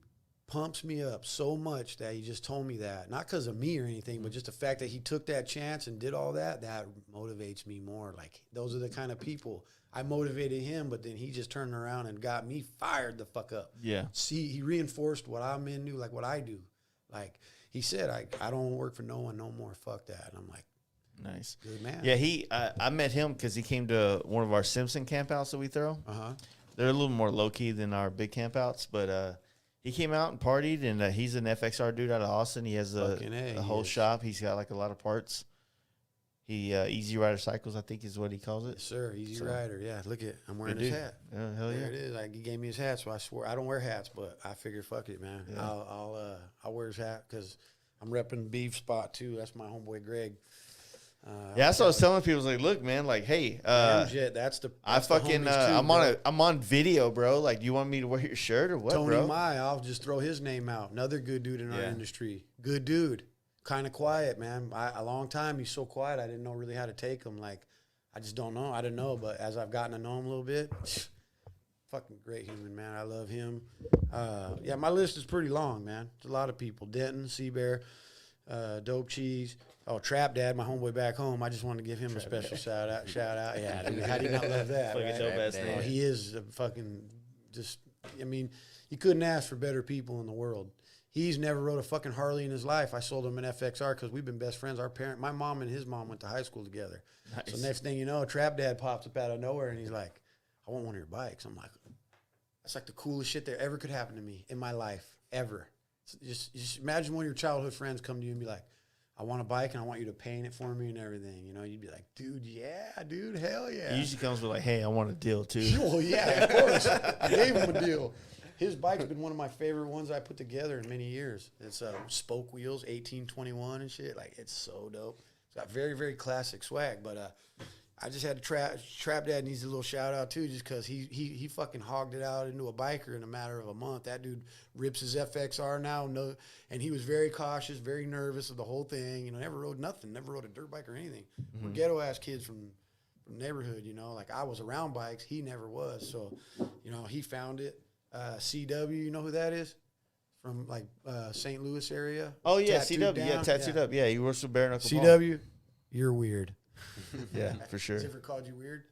[SPEAKER 1] pumps me up so much that he just told me that. Not because of me or anything, but just the fact that he took that chance and did all that, that motivates me more. Like, those are the kind of people. I motivated him, but then he just turned around and got me fired the fuck up.
[SPEAKER 3] Yeah.
[SPEAKER 1] See, he reinforced what I'm into, like what I do. Like, he said, I don't work for no one no more. Fuck that. And I'm like,
[SPEAKER 3] nice.
[SPEAKER 1] Good man.
[SPEAKER 3] Yeah, I met him because he came to one of our Simpson campouts that we throw.
[SPEAKER 1] Uh-huh.
[SPEAKER 3] They're a little more low-key than our big campouts, but he came out and partied, and he's an FXR dude out of Austin. He has a whole shop. He's got, like, a lot of parts. Easy Rider Cycles, I think is what he calls it.
[SPEAKER 1] Yes, sir. Easy Rider. Yeah, look at I'm wearing his hat.
[SPEAKER 3] Hell yeah.
[SPEAKER 1] There it is. Like, he gave me his hat, so I swore I don't wear hats, but I figured, fuck it, man. Yeah. I'll wear his hat because I'm repping Beef Spot too. That's my homeboy Greg.
[SPEAKER 3] That's what I was telling people. I was like, look, man, like, hey, I'm on video, bro. Like, do you want me to wear your shirt or what,
[SPEAKER 1] Tony
[SPEAKER 3] bro?
[SPEAKER 1] Mai, I'll just throw his name out. Another good dude in our industry. Good dude. Kind of quiet, man. A long time, he's so quiet, I didn't know really how to take him. Like, I just don't know. I didn't know, but as I've gotten to know him a little bit, fucking great human, man. I love him. Yeah, my list is pretty long, man. There's a lot of people. Denton, Seabear, Dope Cheese. Oh, Trap Dad, my homeboy back home. I just wanted to give him a special shout out. Yeah, dude, how do you not love that? Right? Oh, he is a fucking just, I mean, you couldn't ask for better people in the world. He's never rode a fucking Harley in his life. I sold him an FXR because we've been best friends. My mom and his mom went to high school together. Nice. So next thing you know, Trap Dad pops up out of nowhere and he's like, I want one of your bikes. I'm like, that's like the coolest shit that ever could happen to me in my life, ever. So just imagine one of your childhood friends come to you and be like, I want a bike and I want you to paint it for me and everything. You know, you'd be like, dude, yeah, dude, hell yeah.
[SPEAKER 3] He usually comes with like, hey, I want a deal too.
[SPEAKER 1] Well, yeah, of course. I gave him a deal. His bike's been one of my favorite ones I put together in many years. It's spoke wheels, 1821 and shit. Like, it's so dope. It's got very, very classic swag. But I just had to Trap Dad needs a little shout out too, just because he fucking hogged it out into a biker in a matter of a month. That dude rips his FXR now, and he was very cautious, very nervous of the whole thing. You know, never rode nothing, never rode a dirt bike or anything. Mm-hmm. We're ghetto ass kids from neighborhood. You know, like I was around bikes, he never was. So, you know, he found it. CW, you know who that is? From like St. Louis area.
[SPEAKER 3] Oh yeah, CW, yeah, tattooed up. Yeah, he works with Bare Knuckle
[SPEAKER 1] CW, you're weird.
[SPEAKER 3] Yeah, for sure.
[SPEAKER 1] Has he ever called you weird?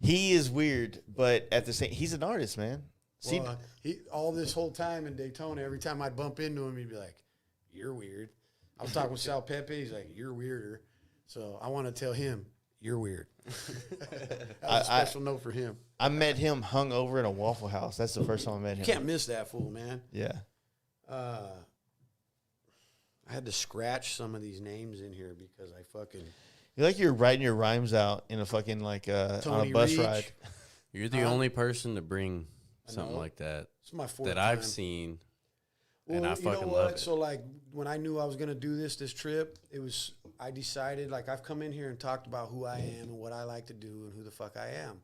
[SPEAKER 3] He is weird, but at the same, he's an artist, man.
[SPEAKER 1] Well, all this whole time in Daytona, every time I'd bump into him, he'd be like, "You're weird." I was talking with Sal Pepe. He's like, "You're weirder." So I want to tell him, "You're weird." That was a special note for him.
[SPEAKER 3] I met him hung over in a Waffle House. That's the first time I met him.
[SPEAKER 1] You can't miss that fool, man.
[SPEAKER 3] Yeah.
[SPEAKER 1] I had to scratch some of these names in here because I fucking.
[SPEAKER 3] You're writing your rhymes out in a fucking like on a bus
[SPEAKER 1] Reach.
[SPEAKER 3] ride.
[SPEAKER 2] You're the only person to bring something like that
[SPEAKER 1] It's my fourth
[SPEAKER 2] that
[SPEAKER 1] time.
[SPEAKER 2] I've seen, and I fucking love it.
[SPEAKER 1] So like when I knew I was gonna do this trip, I decided like I've come in here and talked about who I am and what I like to do and who the fuck I am,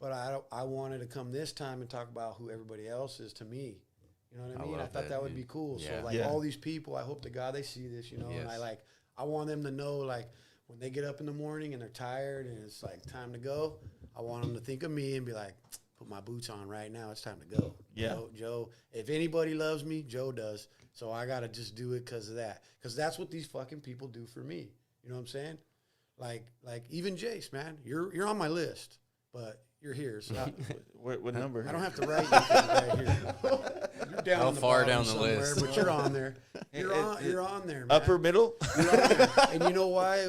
[SPEAKER 1] but I wanted to come this time and talk about who everybody else is to me. You know what I mean? I thought that would be cool.
[SPEAKER 2] Yeah.
[SPEAKER 1] So like all these people, I hope to God they see this, you know, and I want them to know like when they get up in the morning and they're tired and it's like time to go, I want them to think of me and be like, put my boots on right now. It's time to go.
[SPEAKER 3] Yeah.
[SPEAKER 1] Joe, if anybody loves me, Joe does. So I got to just do it because of that. Because that's what these fucking people do for me. You know what I'm saying? Like even Jace, man, you're on my list, but you're here. So
[SPEAKER 3] what number?
[SPEAKER 1] I don't have to write anything right here. You're down
[SPEAKER 2] How
[SPEAKER 1] on the
[SPEAKER 2] far
[SPEAKER 1] bottom
[SPEAKER 2] down the
[SPEAKER 1] somewhere,
[SPEAKER 2] list?
[SPEAKER 1] but you're on there. You're on there, man.
[SPEAKER 3] Upper middle?
[SPEAKER 1] You're on there. And you know why?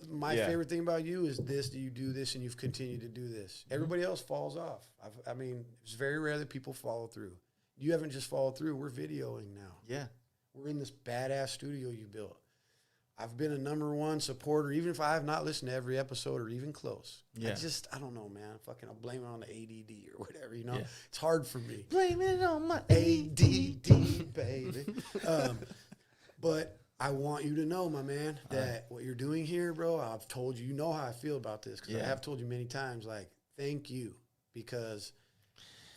[SPEAKER 1] My favorite thing about you is this: that you do this and you've continued to do this. Everybody else falls off. I mean, it's very rare that people follow through. You haven't just followed through. We're videoing now.
[SPEAKER 3] Yeah.
[SPEAKER 1] We're in this badass studio you built. I've been a #1 supporter, even if I have not listened to every episode or even close.
[SPEAKER 3] Yeah.
[SPEAKER 1] I don't know, man. Fucking, I'll blame it on the ADD or whatever, you know?
[SPEAKER 3] Yeah.
[SPEAKER 1] It's hard for me.
[SPEAKER 3] Blame it on my
[SPEAKER 1] ADD, baby. But I want you to know, my man, that what you're doing here, bro, I've told you, you know how I feel about this, because I have told you many times, like, thank you, because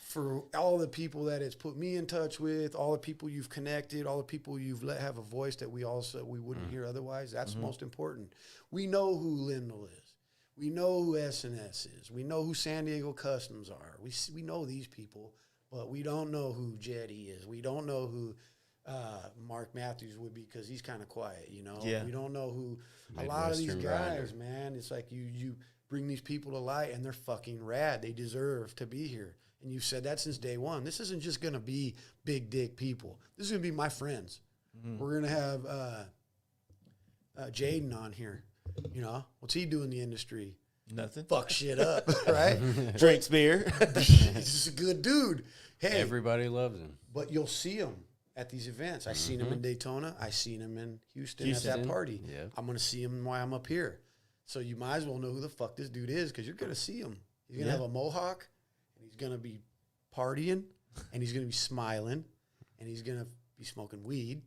[SPEAKER 1] for all the people that it's put me in touch with, all the people you've connected, all the people you've let have a voice that we wouldn't hear otherwise, that's most important. We know who Lindell is. We know who S&S is. We know who San Diego Customs are. We know these people, but we don't know who Jetty is. We don't know who Mark Matthews would be because he's kind of quiet, you know?
[SPEAKER 3] Yeah.
[SPEAKER 1] We don't know who a lot of these guys, man. It's like you bring these people to light, and they're fucking rad. They deserve to be here. And you've said that since day one. This isn't just going to be big dick people. This is going to be my friends. Mm-hmm. We're going to have Jaden on here. You know, what's he do in the industry?
[SPEAKER 3] Nothing.
[SPEAKER 1] Fuck shit up, right?
[SPEAKER 3] Drinks beer.
[SPEAKER 1] He's just a good dude. Hey,
[SPEAKER 2] everybody loves him.
[SPEAKER 1] But you'll see him at these events. I seen him in Daytona. I seen him in Houston at that party.
[SPEAKER 2] Yeah.
[SPEAKER 1] I'm going to see him while I'm up here. So you might as well know who the fuck this dude is because you're going to see him. He's going to have a mohawk. He's going to be partying, and he's going to be smiling, and he's going to be smoking weed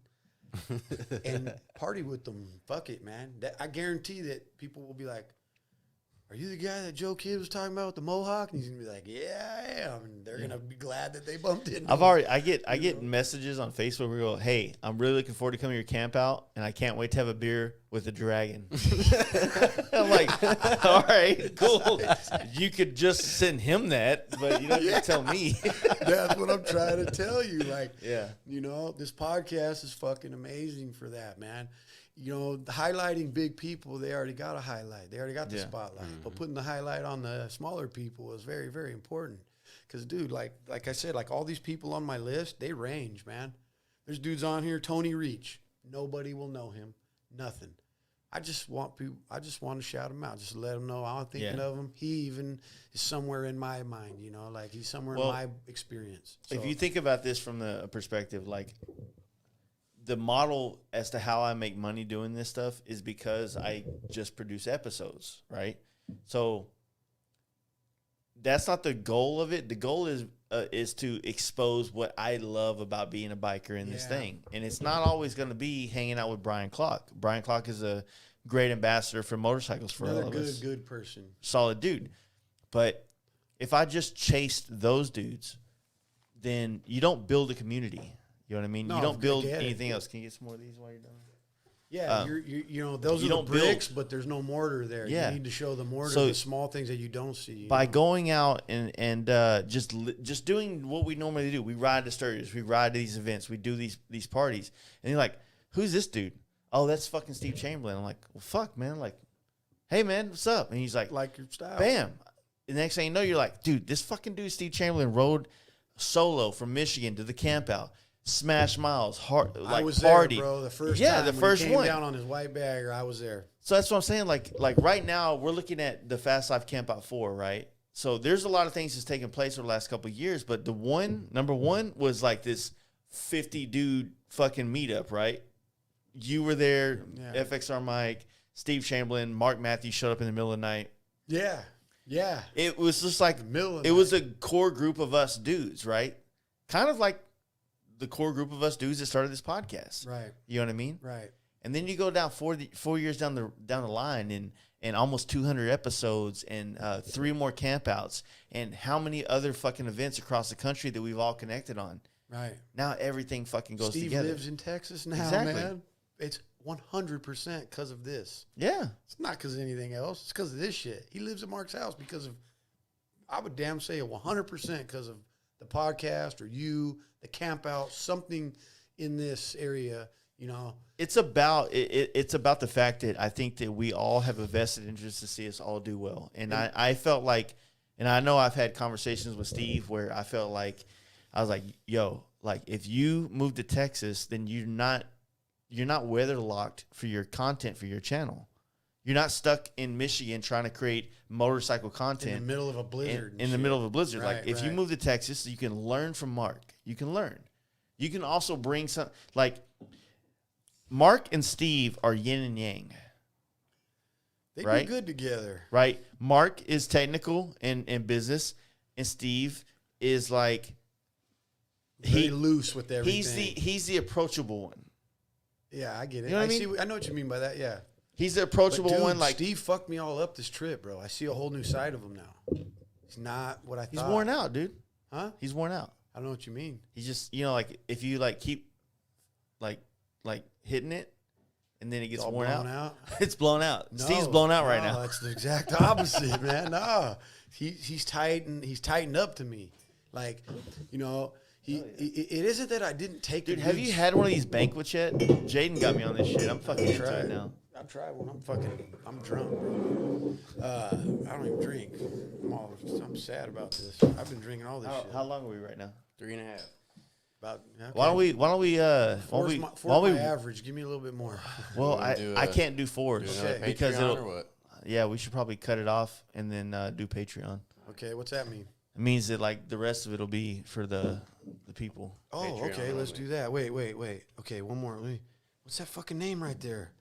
[SPEAKER 1] and party with them. Fuck it, man. I guarantee that people will be like, are you the guy that Joe Kidd was talking about with the mohawk? And he's going to be like, yeah, I am. And they're going to be glad that they bumped into me.
[SPEAKER 3] I get messages on Facebook where we go, hey, I'm really looking forward to coming to your camp out, and I can't wait to have a beer with the dragon. I'm like, all right, cool. You could just send him that, but you don't have to tell me.
[SPEAKER 1] That's what I'm trying to tell you. Like,
[SPEAKER 3] yeah,
[SPEAKER 1] you know, this podcast is fucking amazing for that, man. You know, highlighting big people, they already got a highlight. They already got the spotlight. Mm-hmm. But putting the highlight on the smaller people is very, very important. Because, dude, like I said, like all these people on my list, they range, man. There's dudes on here, Tony Reach. Nobody will know him. Nothing. I just want to shout him out. Just let him know I'm thinking of him. He even is somewhere in my mind, you know, like he's somewhere in my experience. So,
[SPEAKER 3] if you think about this from the perspective, like the model as to how I make money doing this stuff is because I just produce episodes, right? So that's not the goal of it. The goal is to expose what I love about being a biker in this thing. And it's not always going to be hanging out with Brian Clock. Brian Clock is a great ambassador for motorcycles for all of us.
[SPEAKER 1] Good person.
[SPEAKER 3] Solid dude. But if I just chased those dudes, then you don't build a community. You know what I mean?
[SPEAKER 1] No,
[SPEAKER 3] you don't build anything else. Can you get some more of these while you're done?
[SPEAKER 1] Yeah, you know, those are the bricks, but there's no mortar there.
[SPEAKER 3] Yeah.
[SPEAKER 1] You need to show the mortar,
[SPEAKER 3] So
[SPEAKER 1] the small things that you don't see.
[SPEAKER 3] By going out and just doing what we normally do. We ride to Sturgis. We ride to these events. We do these parties. And you're like, who's this dude? Oh, that's fucking Steve Chamberlain. I'm like, well, fuck, man. Like, hey, man, what's up? And he's like
[SPEAKER 1] your style.
[SPEAKER 3] Bam. The next thing you know, you're like, dude, this fucking dude, Steve Chamberlain, rode solo from Michigan to the camp out. Smash miles,
[SPEAKER 1] I was
[SPEAKER 3] party.
[SPEAKER 1] there, bro. The first time
[SPEAKER 3] the first
[SPEAKER 1] when he came
[SPEAKER 3] one
[SPEAKER 1] down on his white bagger, I was there.
[SPEAKER 3] So that's what I'm saying. Like right now, we're looking at the Fast Life Camp Out 4, right? So there's a lot of things that's taken place over the last couple of years, but number one was like this 50 dude fucking meetup, right? You were there, FXR Mike, Steve Chamberlain, Mark Matthews showed up in the middle of the night.
[SPEAKER 1] Yeah.
[SPEAKER 3] It was just like it was a core group of us dudes, right? Kind of like the core group of us dudes that started this podcast.
[SPEAKER 1] Right.
[SPEAKER 3] You know what I mean?
[SPEAKER 1] Right.
[SPEAKER 3] And then you go down 4 years down the line and almost 200 episodes and 3 more campouts and how many other fucking events across the country that we've all connected on.
[SPEAKER 1] Right.
[SPEAKER 3] Now everything fucking goes
[SPEAKER 1] Steve
[SPEAKER 3] together.
[SPEAKER 1] Steve lives in Texas now, man. It's 100% because of this.
[SPEAKER 3] Yeah.
[SPEAKER 1] It's not because of anything else. It's because of this shit. He lives at Mark's house because of, I would damn say 100% because of the podcast or you, the camp out, something in this area, you know.
[SPEAKER 3] It's about it's about the fact that I think that we all have a vested interest to see us all do well. And I felt like, and I know I've had conversations with Steve where I felt like, I was like, yo, like if you move to Texas, then you're not weather locked for your content for your channel. You're not stuck in Michigan trying to create motorcycle content.
[SPEAKER 1] In the middle of a blizzard.
[SPEAKER 3] In the middle of a blizzard.
[SPEAKER 1] Right,
[SPEAKER 3] like, if you move to Texas, you can learn from Mark. You can learn. You can also bring some, like, Mark and Steve are yin and yang.
[SPEAKER 1] They
[SPEAKER 3] right?
[SPEAKER 1] do good together.
[SPEAKER 3] Right? Mark is technical and business, and Steve is, like,
[SPEAKER 1] very loose with everything.
[SPEAKER 3] He's the approachable one.
[SPEAKER 1] Yeah, I get it.
[SPEAKER 3] You know what I mean?
[SPEAKER 1] I know what you mean by that, yeah.
[SPEAKER 3] He's the approachable one. Like
[SPEAKER 1] Steve fucked me all up this trip, bro. I see a whole new side of him now. He's not what I thought.
[SPEAKER 3] He's worn out, dude.
[SPEAKER 1] Huh?
[SPEAKER 3] He's worn out.
[SPEAKER 1] I don't know what you mean.
[SPEAKER 3] He's just, you know, like if you like keep like hitting it and then it gets worn out. It's blown out. No, Steve's blown out right now.
[SPEAKER 1] That's the exact opposite, man. No. He's tightened up to me. Like, you know, it isn't that I didn't take
[SPEAKER 3] Dude, have you had one of these banquets yet? Jaden got me on this shit. I'm fucking into it now.
[SPEAKER 1] I've tried one. I'm drunk, bro. I don't even drink. I'm sad about this. I've been drinking all this shit.
[SPEAKER 3] How long are we right now?
[SPEAKER 2] 3.5.
[SPEAKER 1] About. Okay.
[SPEAKER 3] Why don't we
[SPEAKER 1] average? Give me a little bit more.
[SPEAKER 3] Well, I can't do 4s because
[SPEAKER 2] what?
[SPEAKER 3] we should probably cut it off and then do Patreon.
[SPEAKER 1] Okay, what's that mean?
[SPEAKER 3] It means that like the rest of it'll be for the people.
[SPEAKER 1] Oh, Patreon okay, let's do that. Wait. Okay, one more. What's that fucking name right there?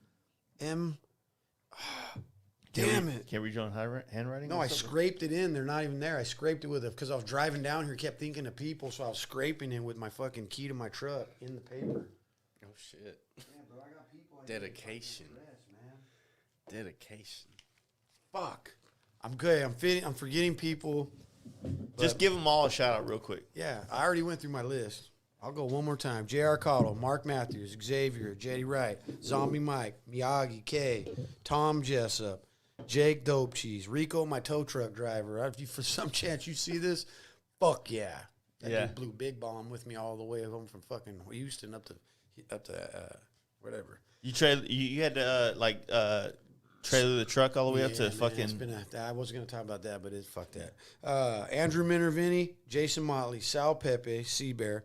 [SPEAKER 1] Damn it.
[SPEAKER 3] Can't read your own handwriting?
[SPEAKER 1] No, I scraped it in. They're not even there. I scraped it with it because I was driving down here, kept thinking of people, so I was scraping it with my fucking key to my truck in the paper.
[SPEAKER 2] Oh, shit.
[SPEAKER 1] Yeah, bro, I got people.
[SPEAKER 2] Dedication. Dedication.
[SPEAKER 1] Fuck. I'm good. I'm forgetting people.
[SPEAKER 3] Just give them all a shout out real quick.
[SPEAKER 1] Yeah, I already went through my list. I'll go one more time. J.R. Cottle, Mark Matthews, Xavier, Jetty Wright, Zombie Mike, Miyagi K, Tom Jessup, Jake Dope Cheese, Rico, my tow truck driver. If you, for some chance you see this, fuck yeah. That dude blew big bomb with me all the way home from fucking Houston up to whatever.
[SPEAKER 3] You had to trailer the truck all the way up to fucking.
[SPEAKER 1] I wasn't going to talk about that, but fuck that. Andrew Minervini, Jason Motley, Sal Pepe, Seabear,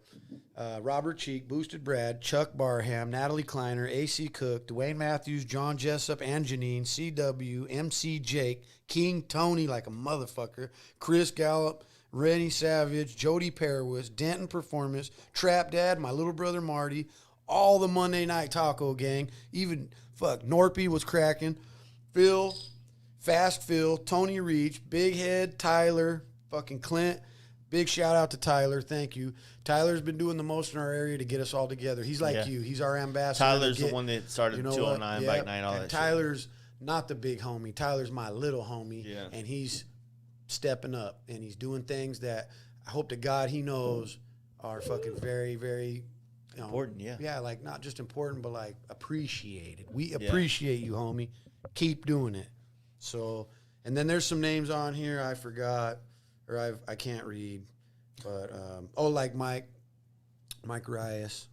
[SPEAKER 1] Robert Cheek, Boosted Brad, Chuck Barham, Natalie Kleiner, AC Cook, Dwayne Matthews, John Jessup, and Janine, CW, MC Jake, King Tony like a motherfucker, Chris Gallup, Rennie Savage, Jody Perwis, Denton Performance, Trap Dad, my little brother Marty, all the Monday Night Taco gang. Even, Norpy was cracking. Phil, Fast Phil, Tony Reach, Big Head, Tyler, fucking Clint. Big shout out to Tyler. Thank you. Tyler's been doing the most in our area to get us all together. He's like you. He's our ambassador.
[SPEAKER 3] Tyler's the one that started 209, Bike Night, all that
[SPEAKER 1] Tyler's shit. Not the big homie. Tyler's my little homie.
[SPEAKER 3] Yeah.
[SPEAKER 1] And he's stepping up. And he's doing things that I hope to God he knows are fucking very, very
[SPEAKER 3] important,
[SPEAKER 1] Yeah, like not just important, but like appreciated. We appreciate you, homie. Keep doing it. So, and then there's some names on here I forgot. Or I can't read, but like Mike Rias,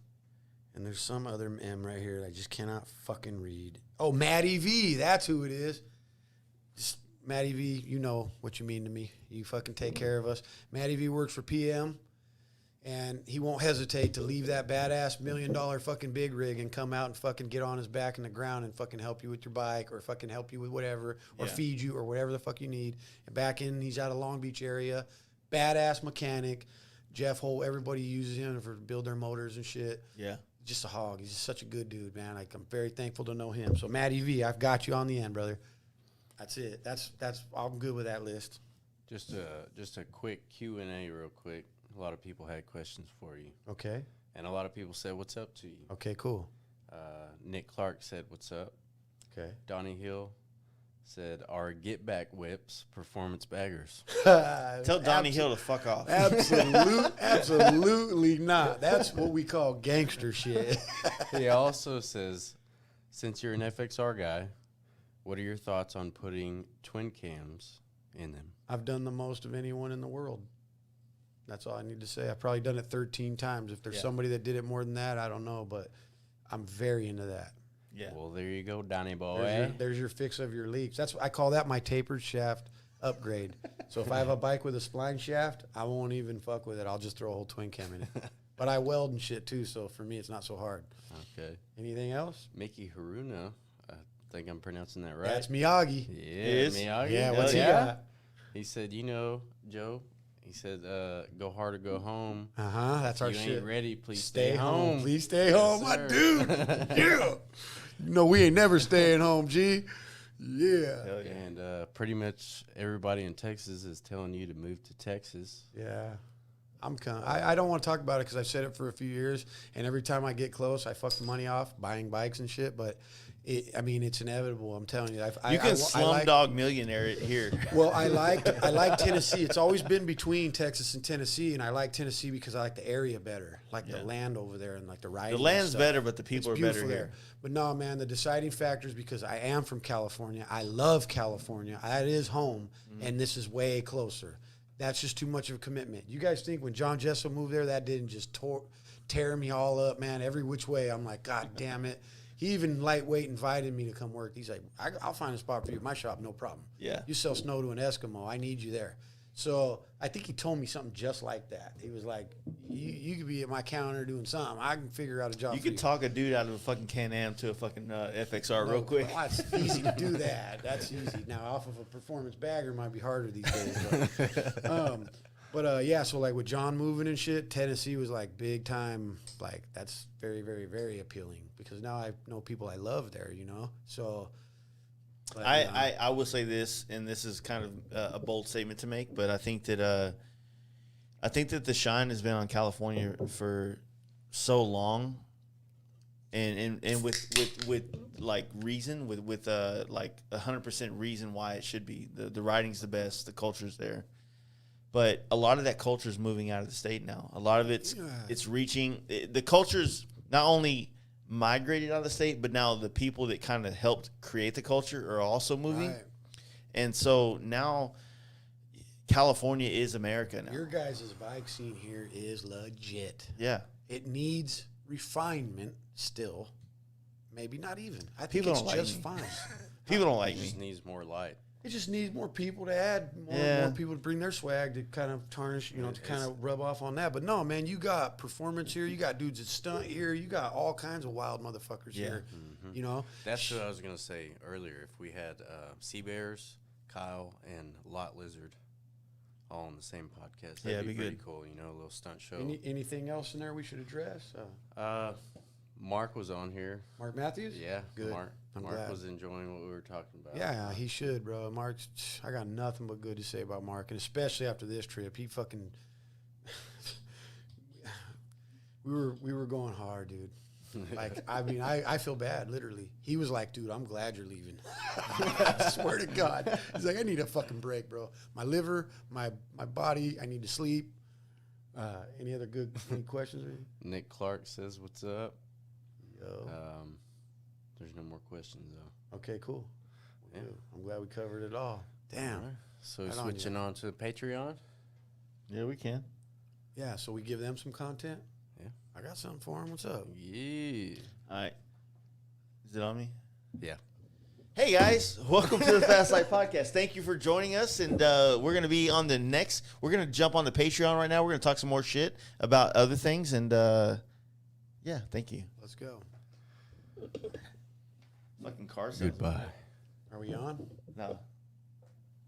[SPEAKER 1] and there's some other M right here that I just cannot fucking read. Oh, Matty V, that's who it is. Just Matty V, you know what you mean to me. You fucking take care of us. Matty V works for PM, and he won't hesitate to leave that badass $1 million fucking big rig and come out and fucking get on his back in the ground and fucking help you with your bike or fucking help you with whatever or feed you or whatever the fuck you need. And back in, he's out of Long Beach area. Badass mechanic. Jeff Holt, everybody uses him for build their motors and shit.
[SPEAKER 3] Yeah.
[SPEAKER 1] Just a hog. He's just such a good dude, man. Like, I'm very thankful to know him. So, Matty V, I've got you on the end, brother. That's it. That's I'm good with that list.
[SPEAKER 2] Just a quick Q&A real quick. A lot of people had questions for you.
[SPEAKER 1] Okay.
[SPEAKER 2] And a lot of people said, what's up to you?
[SPEAKER 1] Okay, cool.
[SPEAKER 2] Nick Clark said, what's up?
[SPEAKER 1] Okay.
[SPEAKER 2] Donnie Hill said, our get back whips, performance baggers.
[SPEAKER 3] Tell Donnie Hill to fuck off.
[SPEAKER 1] Absolutely not. That's what we call gangster shit.
[SPEAKER 2] He also says, since you're an FXR guy, what are your thoughts on putting twin cams in them?
[SPEAKER 1] I've done the most of anyone in the world. That's all I need to say. I've probably done it 13 times. If there's somebody that did it more than that, I don't know, but I'm very into that.
[SPEAKER 3] Yeah.
[SPEAKER 2] Well, there you go, Donnie boy.
[SPEAKER 1] There's your fix of your leaks. I call that my tapered shaft upgrade. So if I have a bike with a spline shaft, I won't even fuck with it. I'll just throw a whole twin cam in it. But I weld and shit too, so for me it's not so hard.
[SPEAKER 2] Okay.
[SPEAKER 1] Anything else?
[SPEAKER 2] Mickey Haruna, I think I'm pronouncing that right.
[SPEAKER 1] That's Miyagi.
[SPEAKER 2] Yeah, Miyagi.
[SPEAKER 1] Yeah, what's he got?
[SPEAKER 2] He said, Joe, he said, go hard or go home.
[SPEAKER 1] That's our shit.
[SPEAKER 2] You ain't ready, please stay home.
[SPEAKER 1] Please stay home, my dude. Yeah. We ain't never staying home, G. Yeah.
[SPEAKER 2] And pretty much everybody in Texas is telling you to move to Texas.
[SPEAKER 1] Yeah. I don't want to talk about it because I've said it for a few years, and every time I get close, I fuck the money off buying bikes and shit, but it's inevitable. I'm telling you.
[SPEAKER 3] You can slumdog millionaire it here.
[SPEAKER 1] Well, I like Tennessee. It's always been between Texas and Tennessee, and I like Tennessee because I like the area better, like the land over there and like the riding.
[SPEAKER 3] The land's better, but the people are better here.
[SPEAKER 1] But no, man, the deciding factor is because I am from California. I love California. That is home, and this is way closer. That's just too much of a commitment. You guys think when John Jessel moved there, that didn't just tear me all up, man, every which way. I'm like, God damn it. He even lightweight invited me to come work. He's like, I'll find a spot for you at my shop, no problem.
[SPEAKER 3] Yeah.
[SPEAKER 1] You sell snow to an Eskimo. I need you there. So I think he told me something just like that. He was like, you could be at my counter doing something. I can figure out a job
[SPEAKER 3] for you. You could talk a dude out of a fucking Can-Am to a fucking FXR real quick.
[SPEAKER 1] Well, it's easy to do that. That's easy. Now, off of a performance bagger might be harder these days. But so like with John moving and shit, Tennessee was like big time. Like that's very, very, very appealing because now I know people I love there, So
[SPEAKER 3] I will say this, and this is kind of a bold statement to make, but I think that the shine has been on California for so long, and with like reason, with like 100% reason why it should be. The riding's the best, the culture's there. But a lot of that culture is moving out of the state now. A lot of it's reaching the culture's not only migrated out of the state, but now the people that kind of helped create the culture are also moving. Right. And so now California is America now.
[SPEAKER 1] Your guys' bike scene here is legit.
[SPEAKER 3] Yeah.
[SPEAKER 1] It needs refinement still. Maybe not even. I think
[SPEAKER 3] people
[SPEAKER 1] it's
[SPEAKER 3] don't like
[SPEAKER 1] just
[SPEAKER 3] me.
[SPEAKER 1] fine.
[SPEAKER 2] People don't like me. It just needs more light.
[SPEAKER 1] It just needs more people to add, more people to bring their swag to kind of tarnish, to kind of rub off on that. But no, man, you got performance here. You got dudes at Stunt here. You got all kinds of wild motherfuckers here. Mm-hmm.
[SPEAKER 2] That's what I was going to say earlier. If we had Sea Bears, Kyle, and Lot Lizard all on the same podcast, that'd be pretty cool. A little stunt show.
[SPEAKER 1] Anything else in there we should address?
[SPEAKER 2] Mark was on here.
[SPEAKER 1] Mark Matthews?
[SPEAKER 2] Yeah,
[SPEAKER 1] Good.
[SPEAKER 2] Mark
[SPEAKER 1] glad.
[SPEAKER 2] was enjoying what we were talking about.
[SPEAKER 1] Yeah, he should, bro. Mark's, I got nothing but good to say about Mark, and especially after this trip. He fucking, we were going hard, dude. Like, I mean, I feel bad, literally. He was like, dude, I'm glad you're leaving. I swear to God. He's like, I need a fucking break, bro. My liver, my body, I need to sleep. Any other any questions?
[SPEAKER 2] Nick Clark says, what's up?
[SPEAKER 1] Yo.
[SPEAKER 2] There's no more questions, though.
[SPEAKER 1] Okay, cool.
[SPEAKER 2] Yeah.
[SPEAKER 1] I'm glad we covered it all. Damn.
[SPEAKER 2] Right. So
[SPEAKER 1] Right
[SPEAKER 2] switching on to Patreon?
[SPEAKER 3] Yeah, we can.
[SPEAKER 1] Yeah, so we give them some content?
[SPEAKER 2] Yeah.
[SPEAKER 1] I got something for them. What's up?
[SPEAKER 2] Yeah.
[SPEAKER 3] All right. Is it on me?
[SPEAKER 2] Yeah.
[SPEAKER 3] Hey, guys. Welcome to the Fast Life Podcast. Thank you for joining us. And we're going to be on the next. We're going to jump on the Patreon right now. We're going to talk some more shit about other things. And, yeah, thank you.
[SPEAKER 1] Let's go.
[SPEAKER 3] Fucking car sounds.
[SPEAKER 2] Goodbye.
[SPEAKER 1] Are we on?
[SPEAKER 3] No.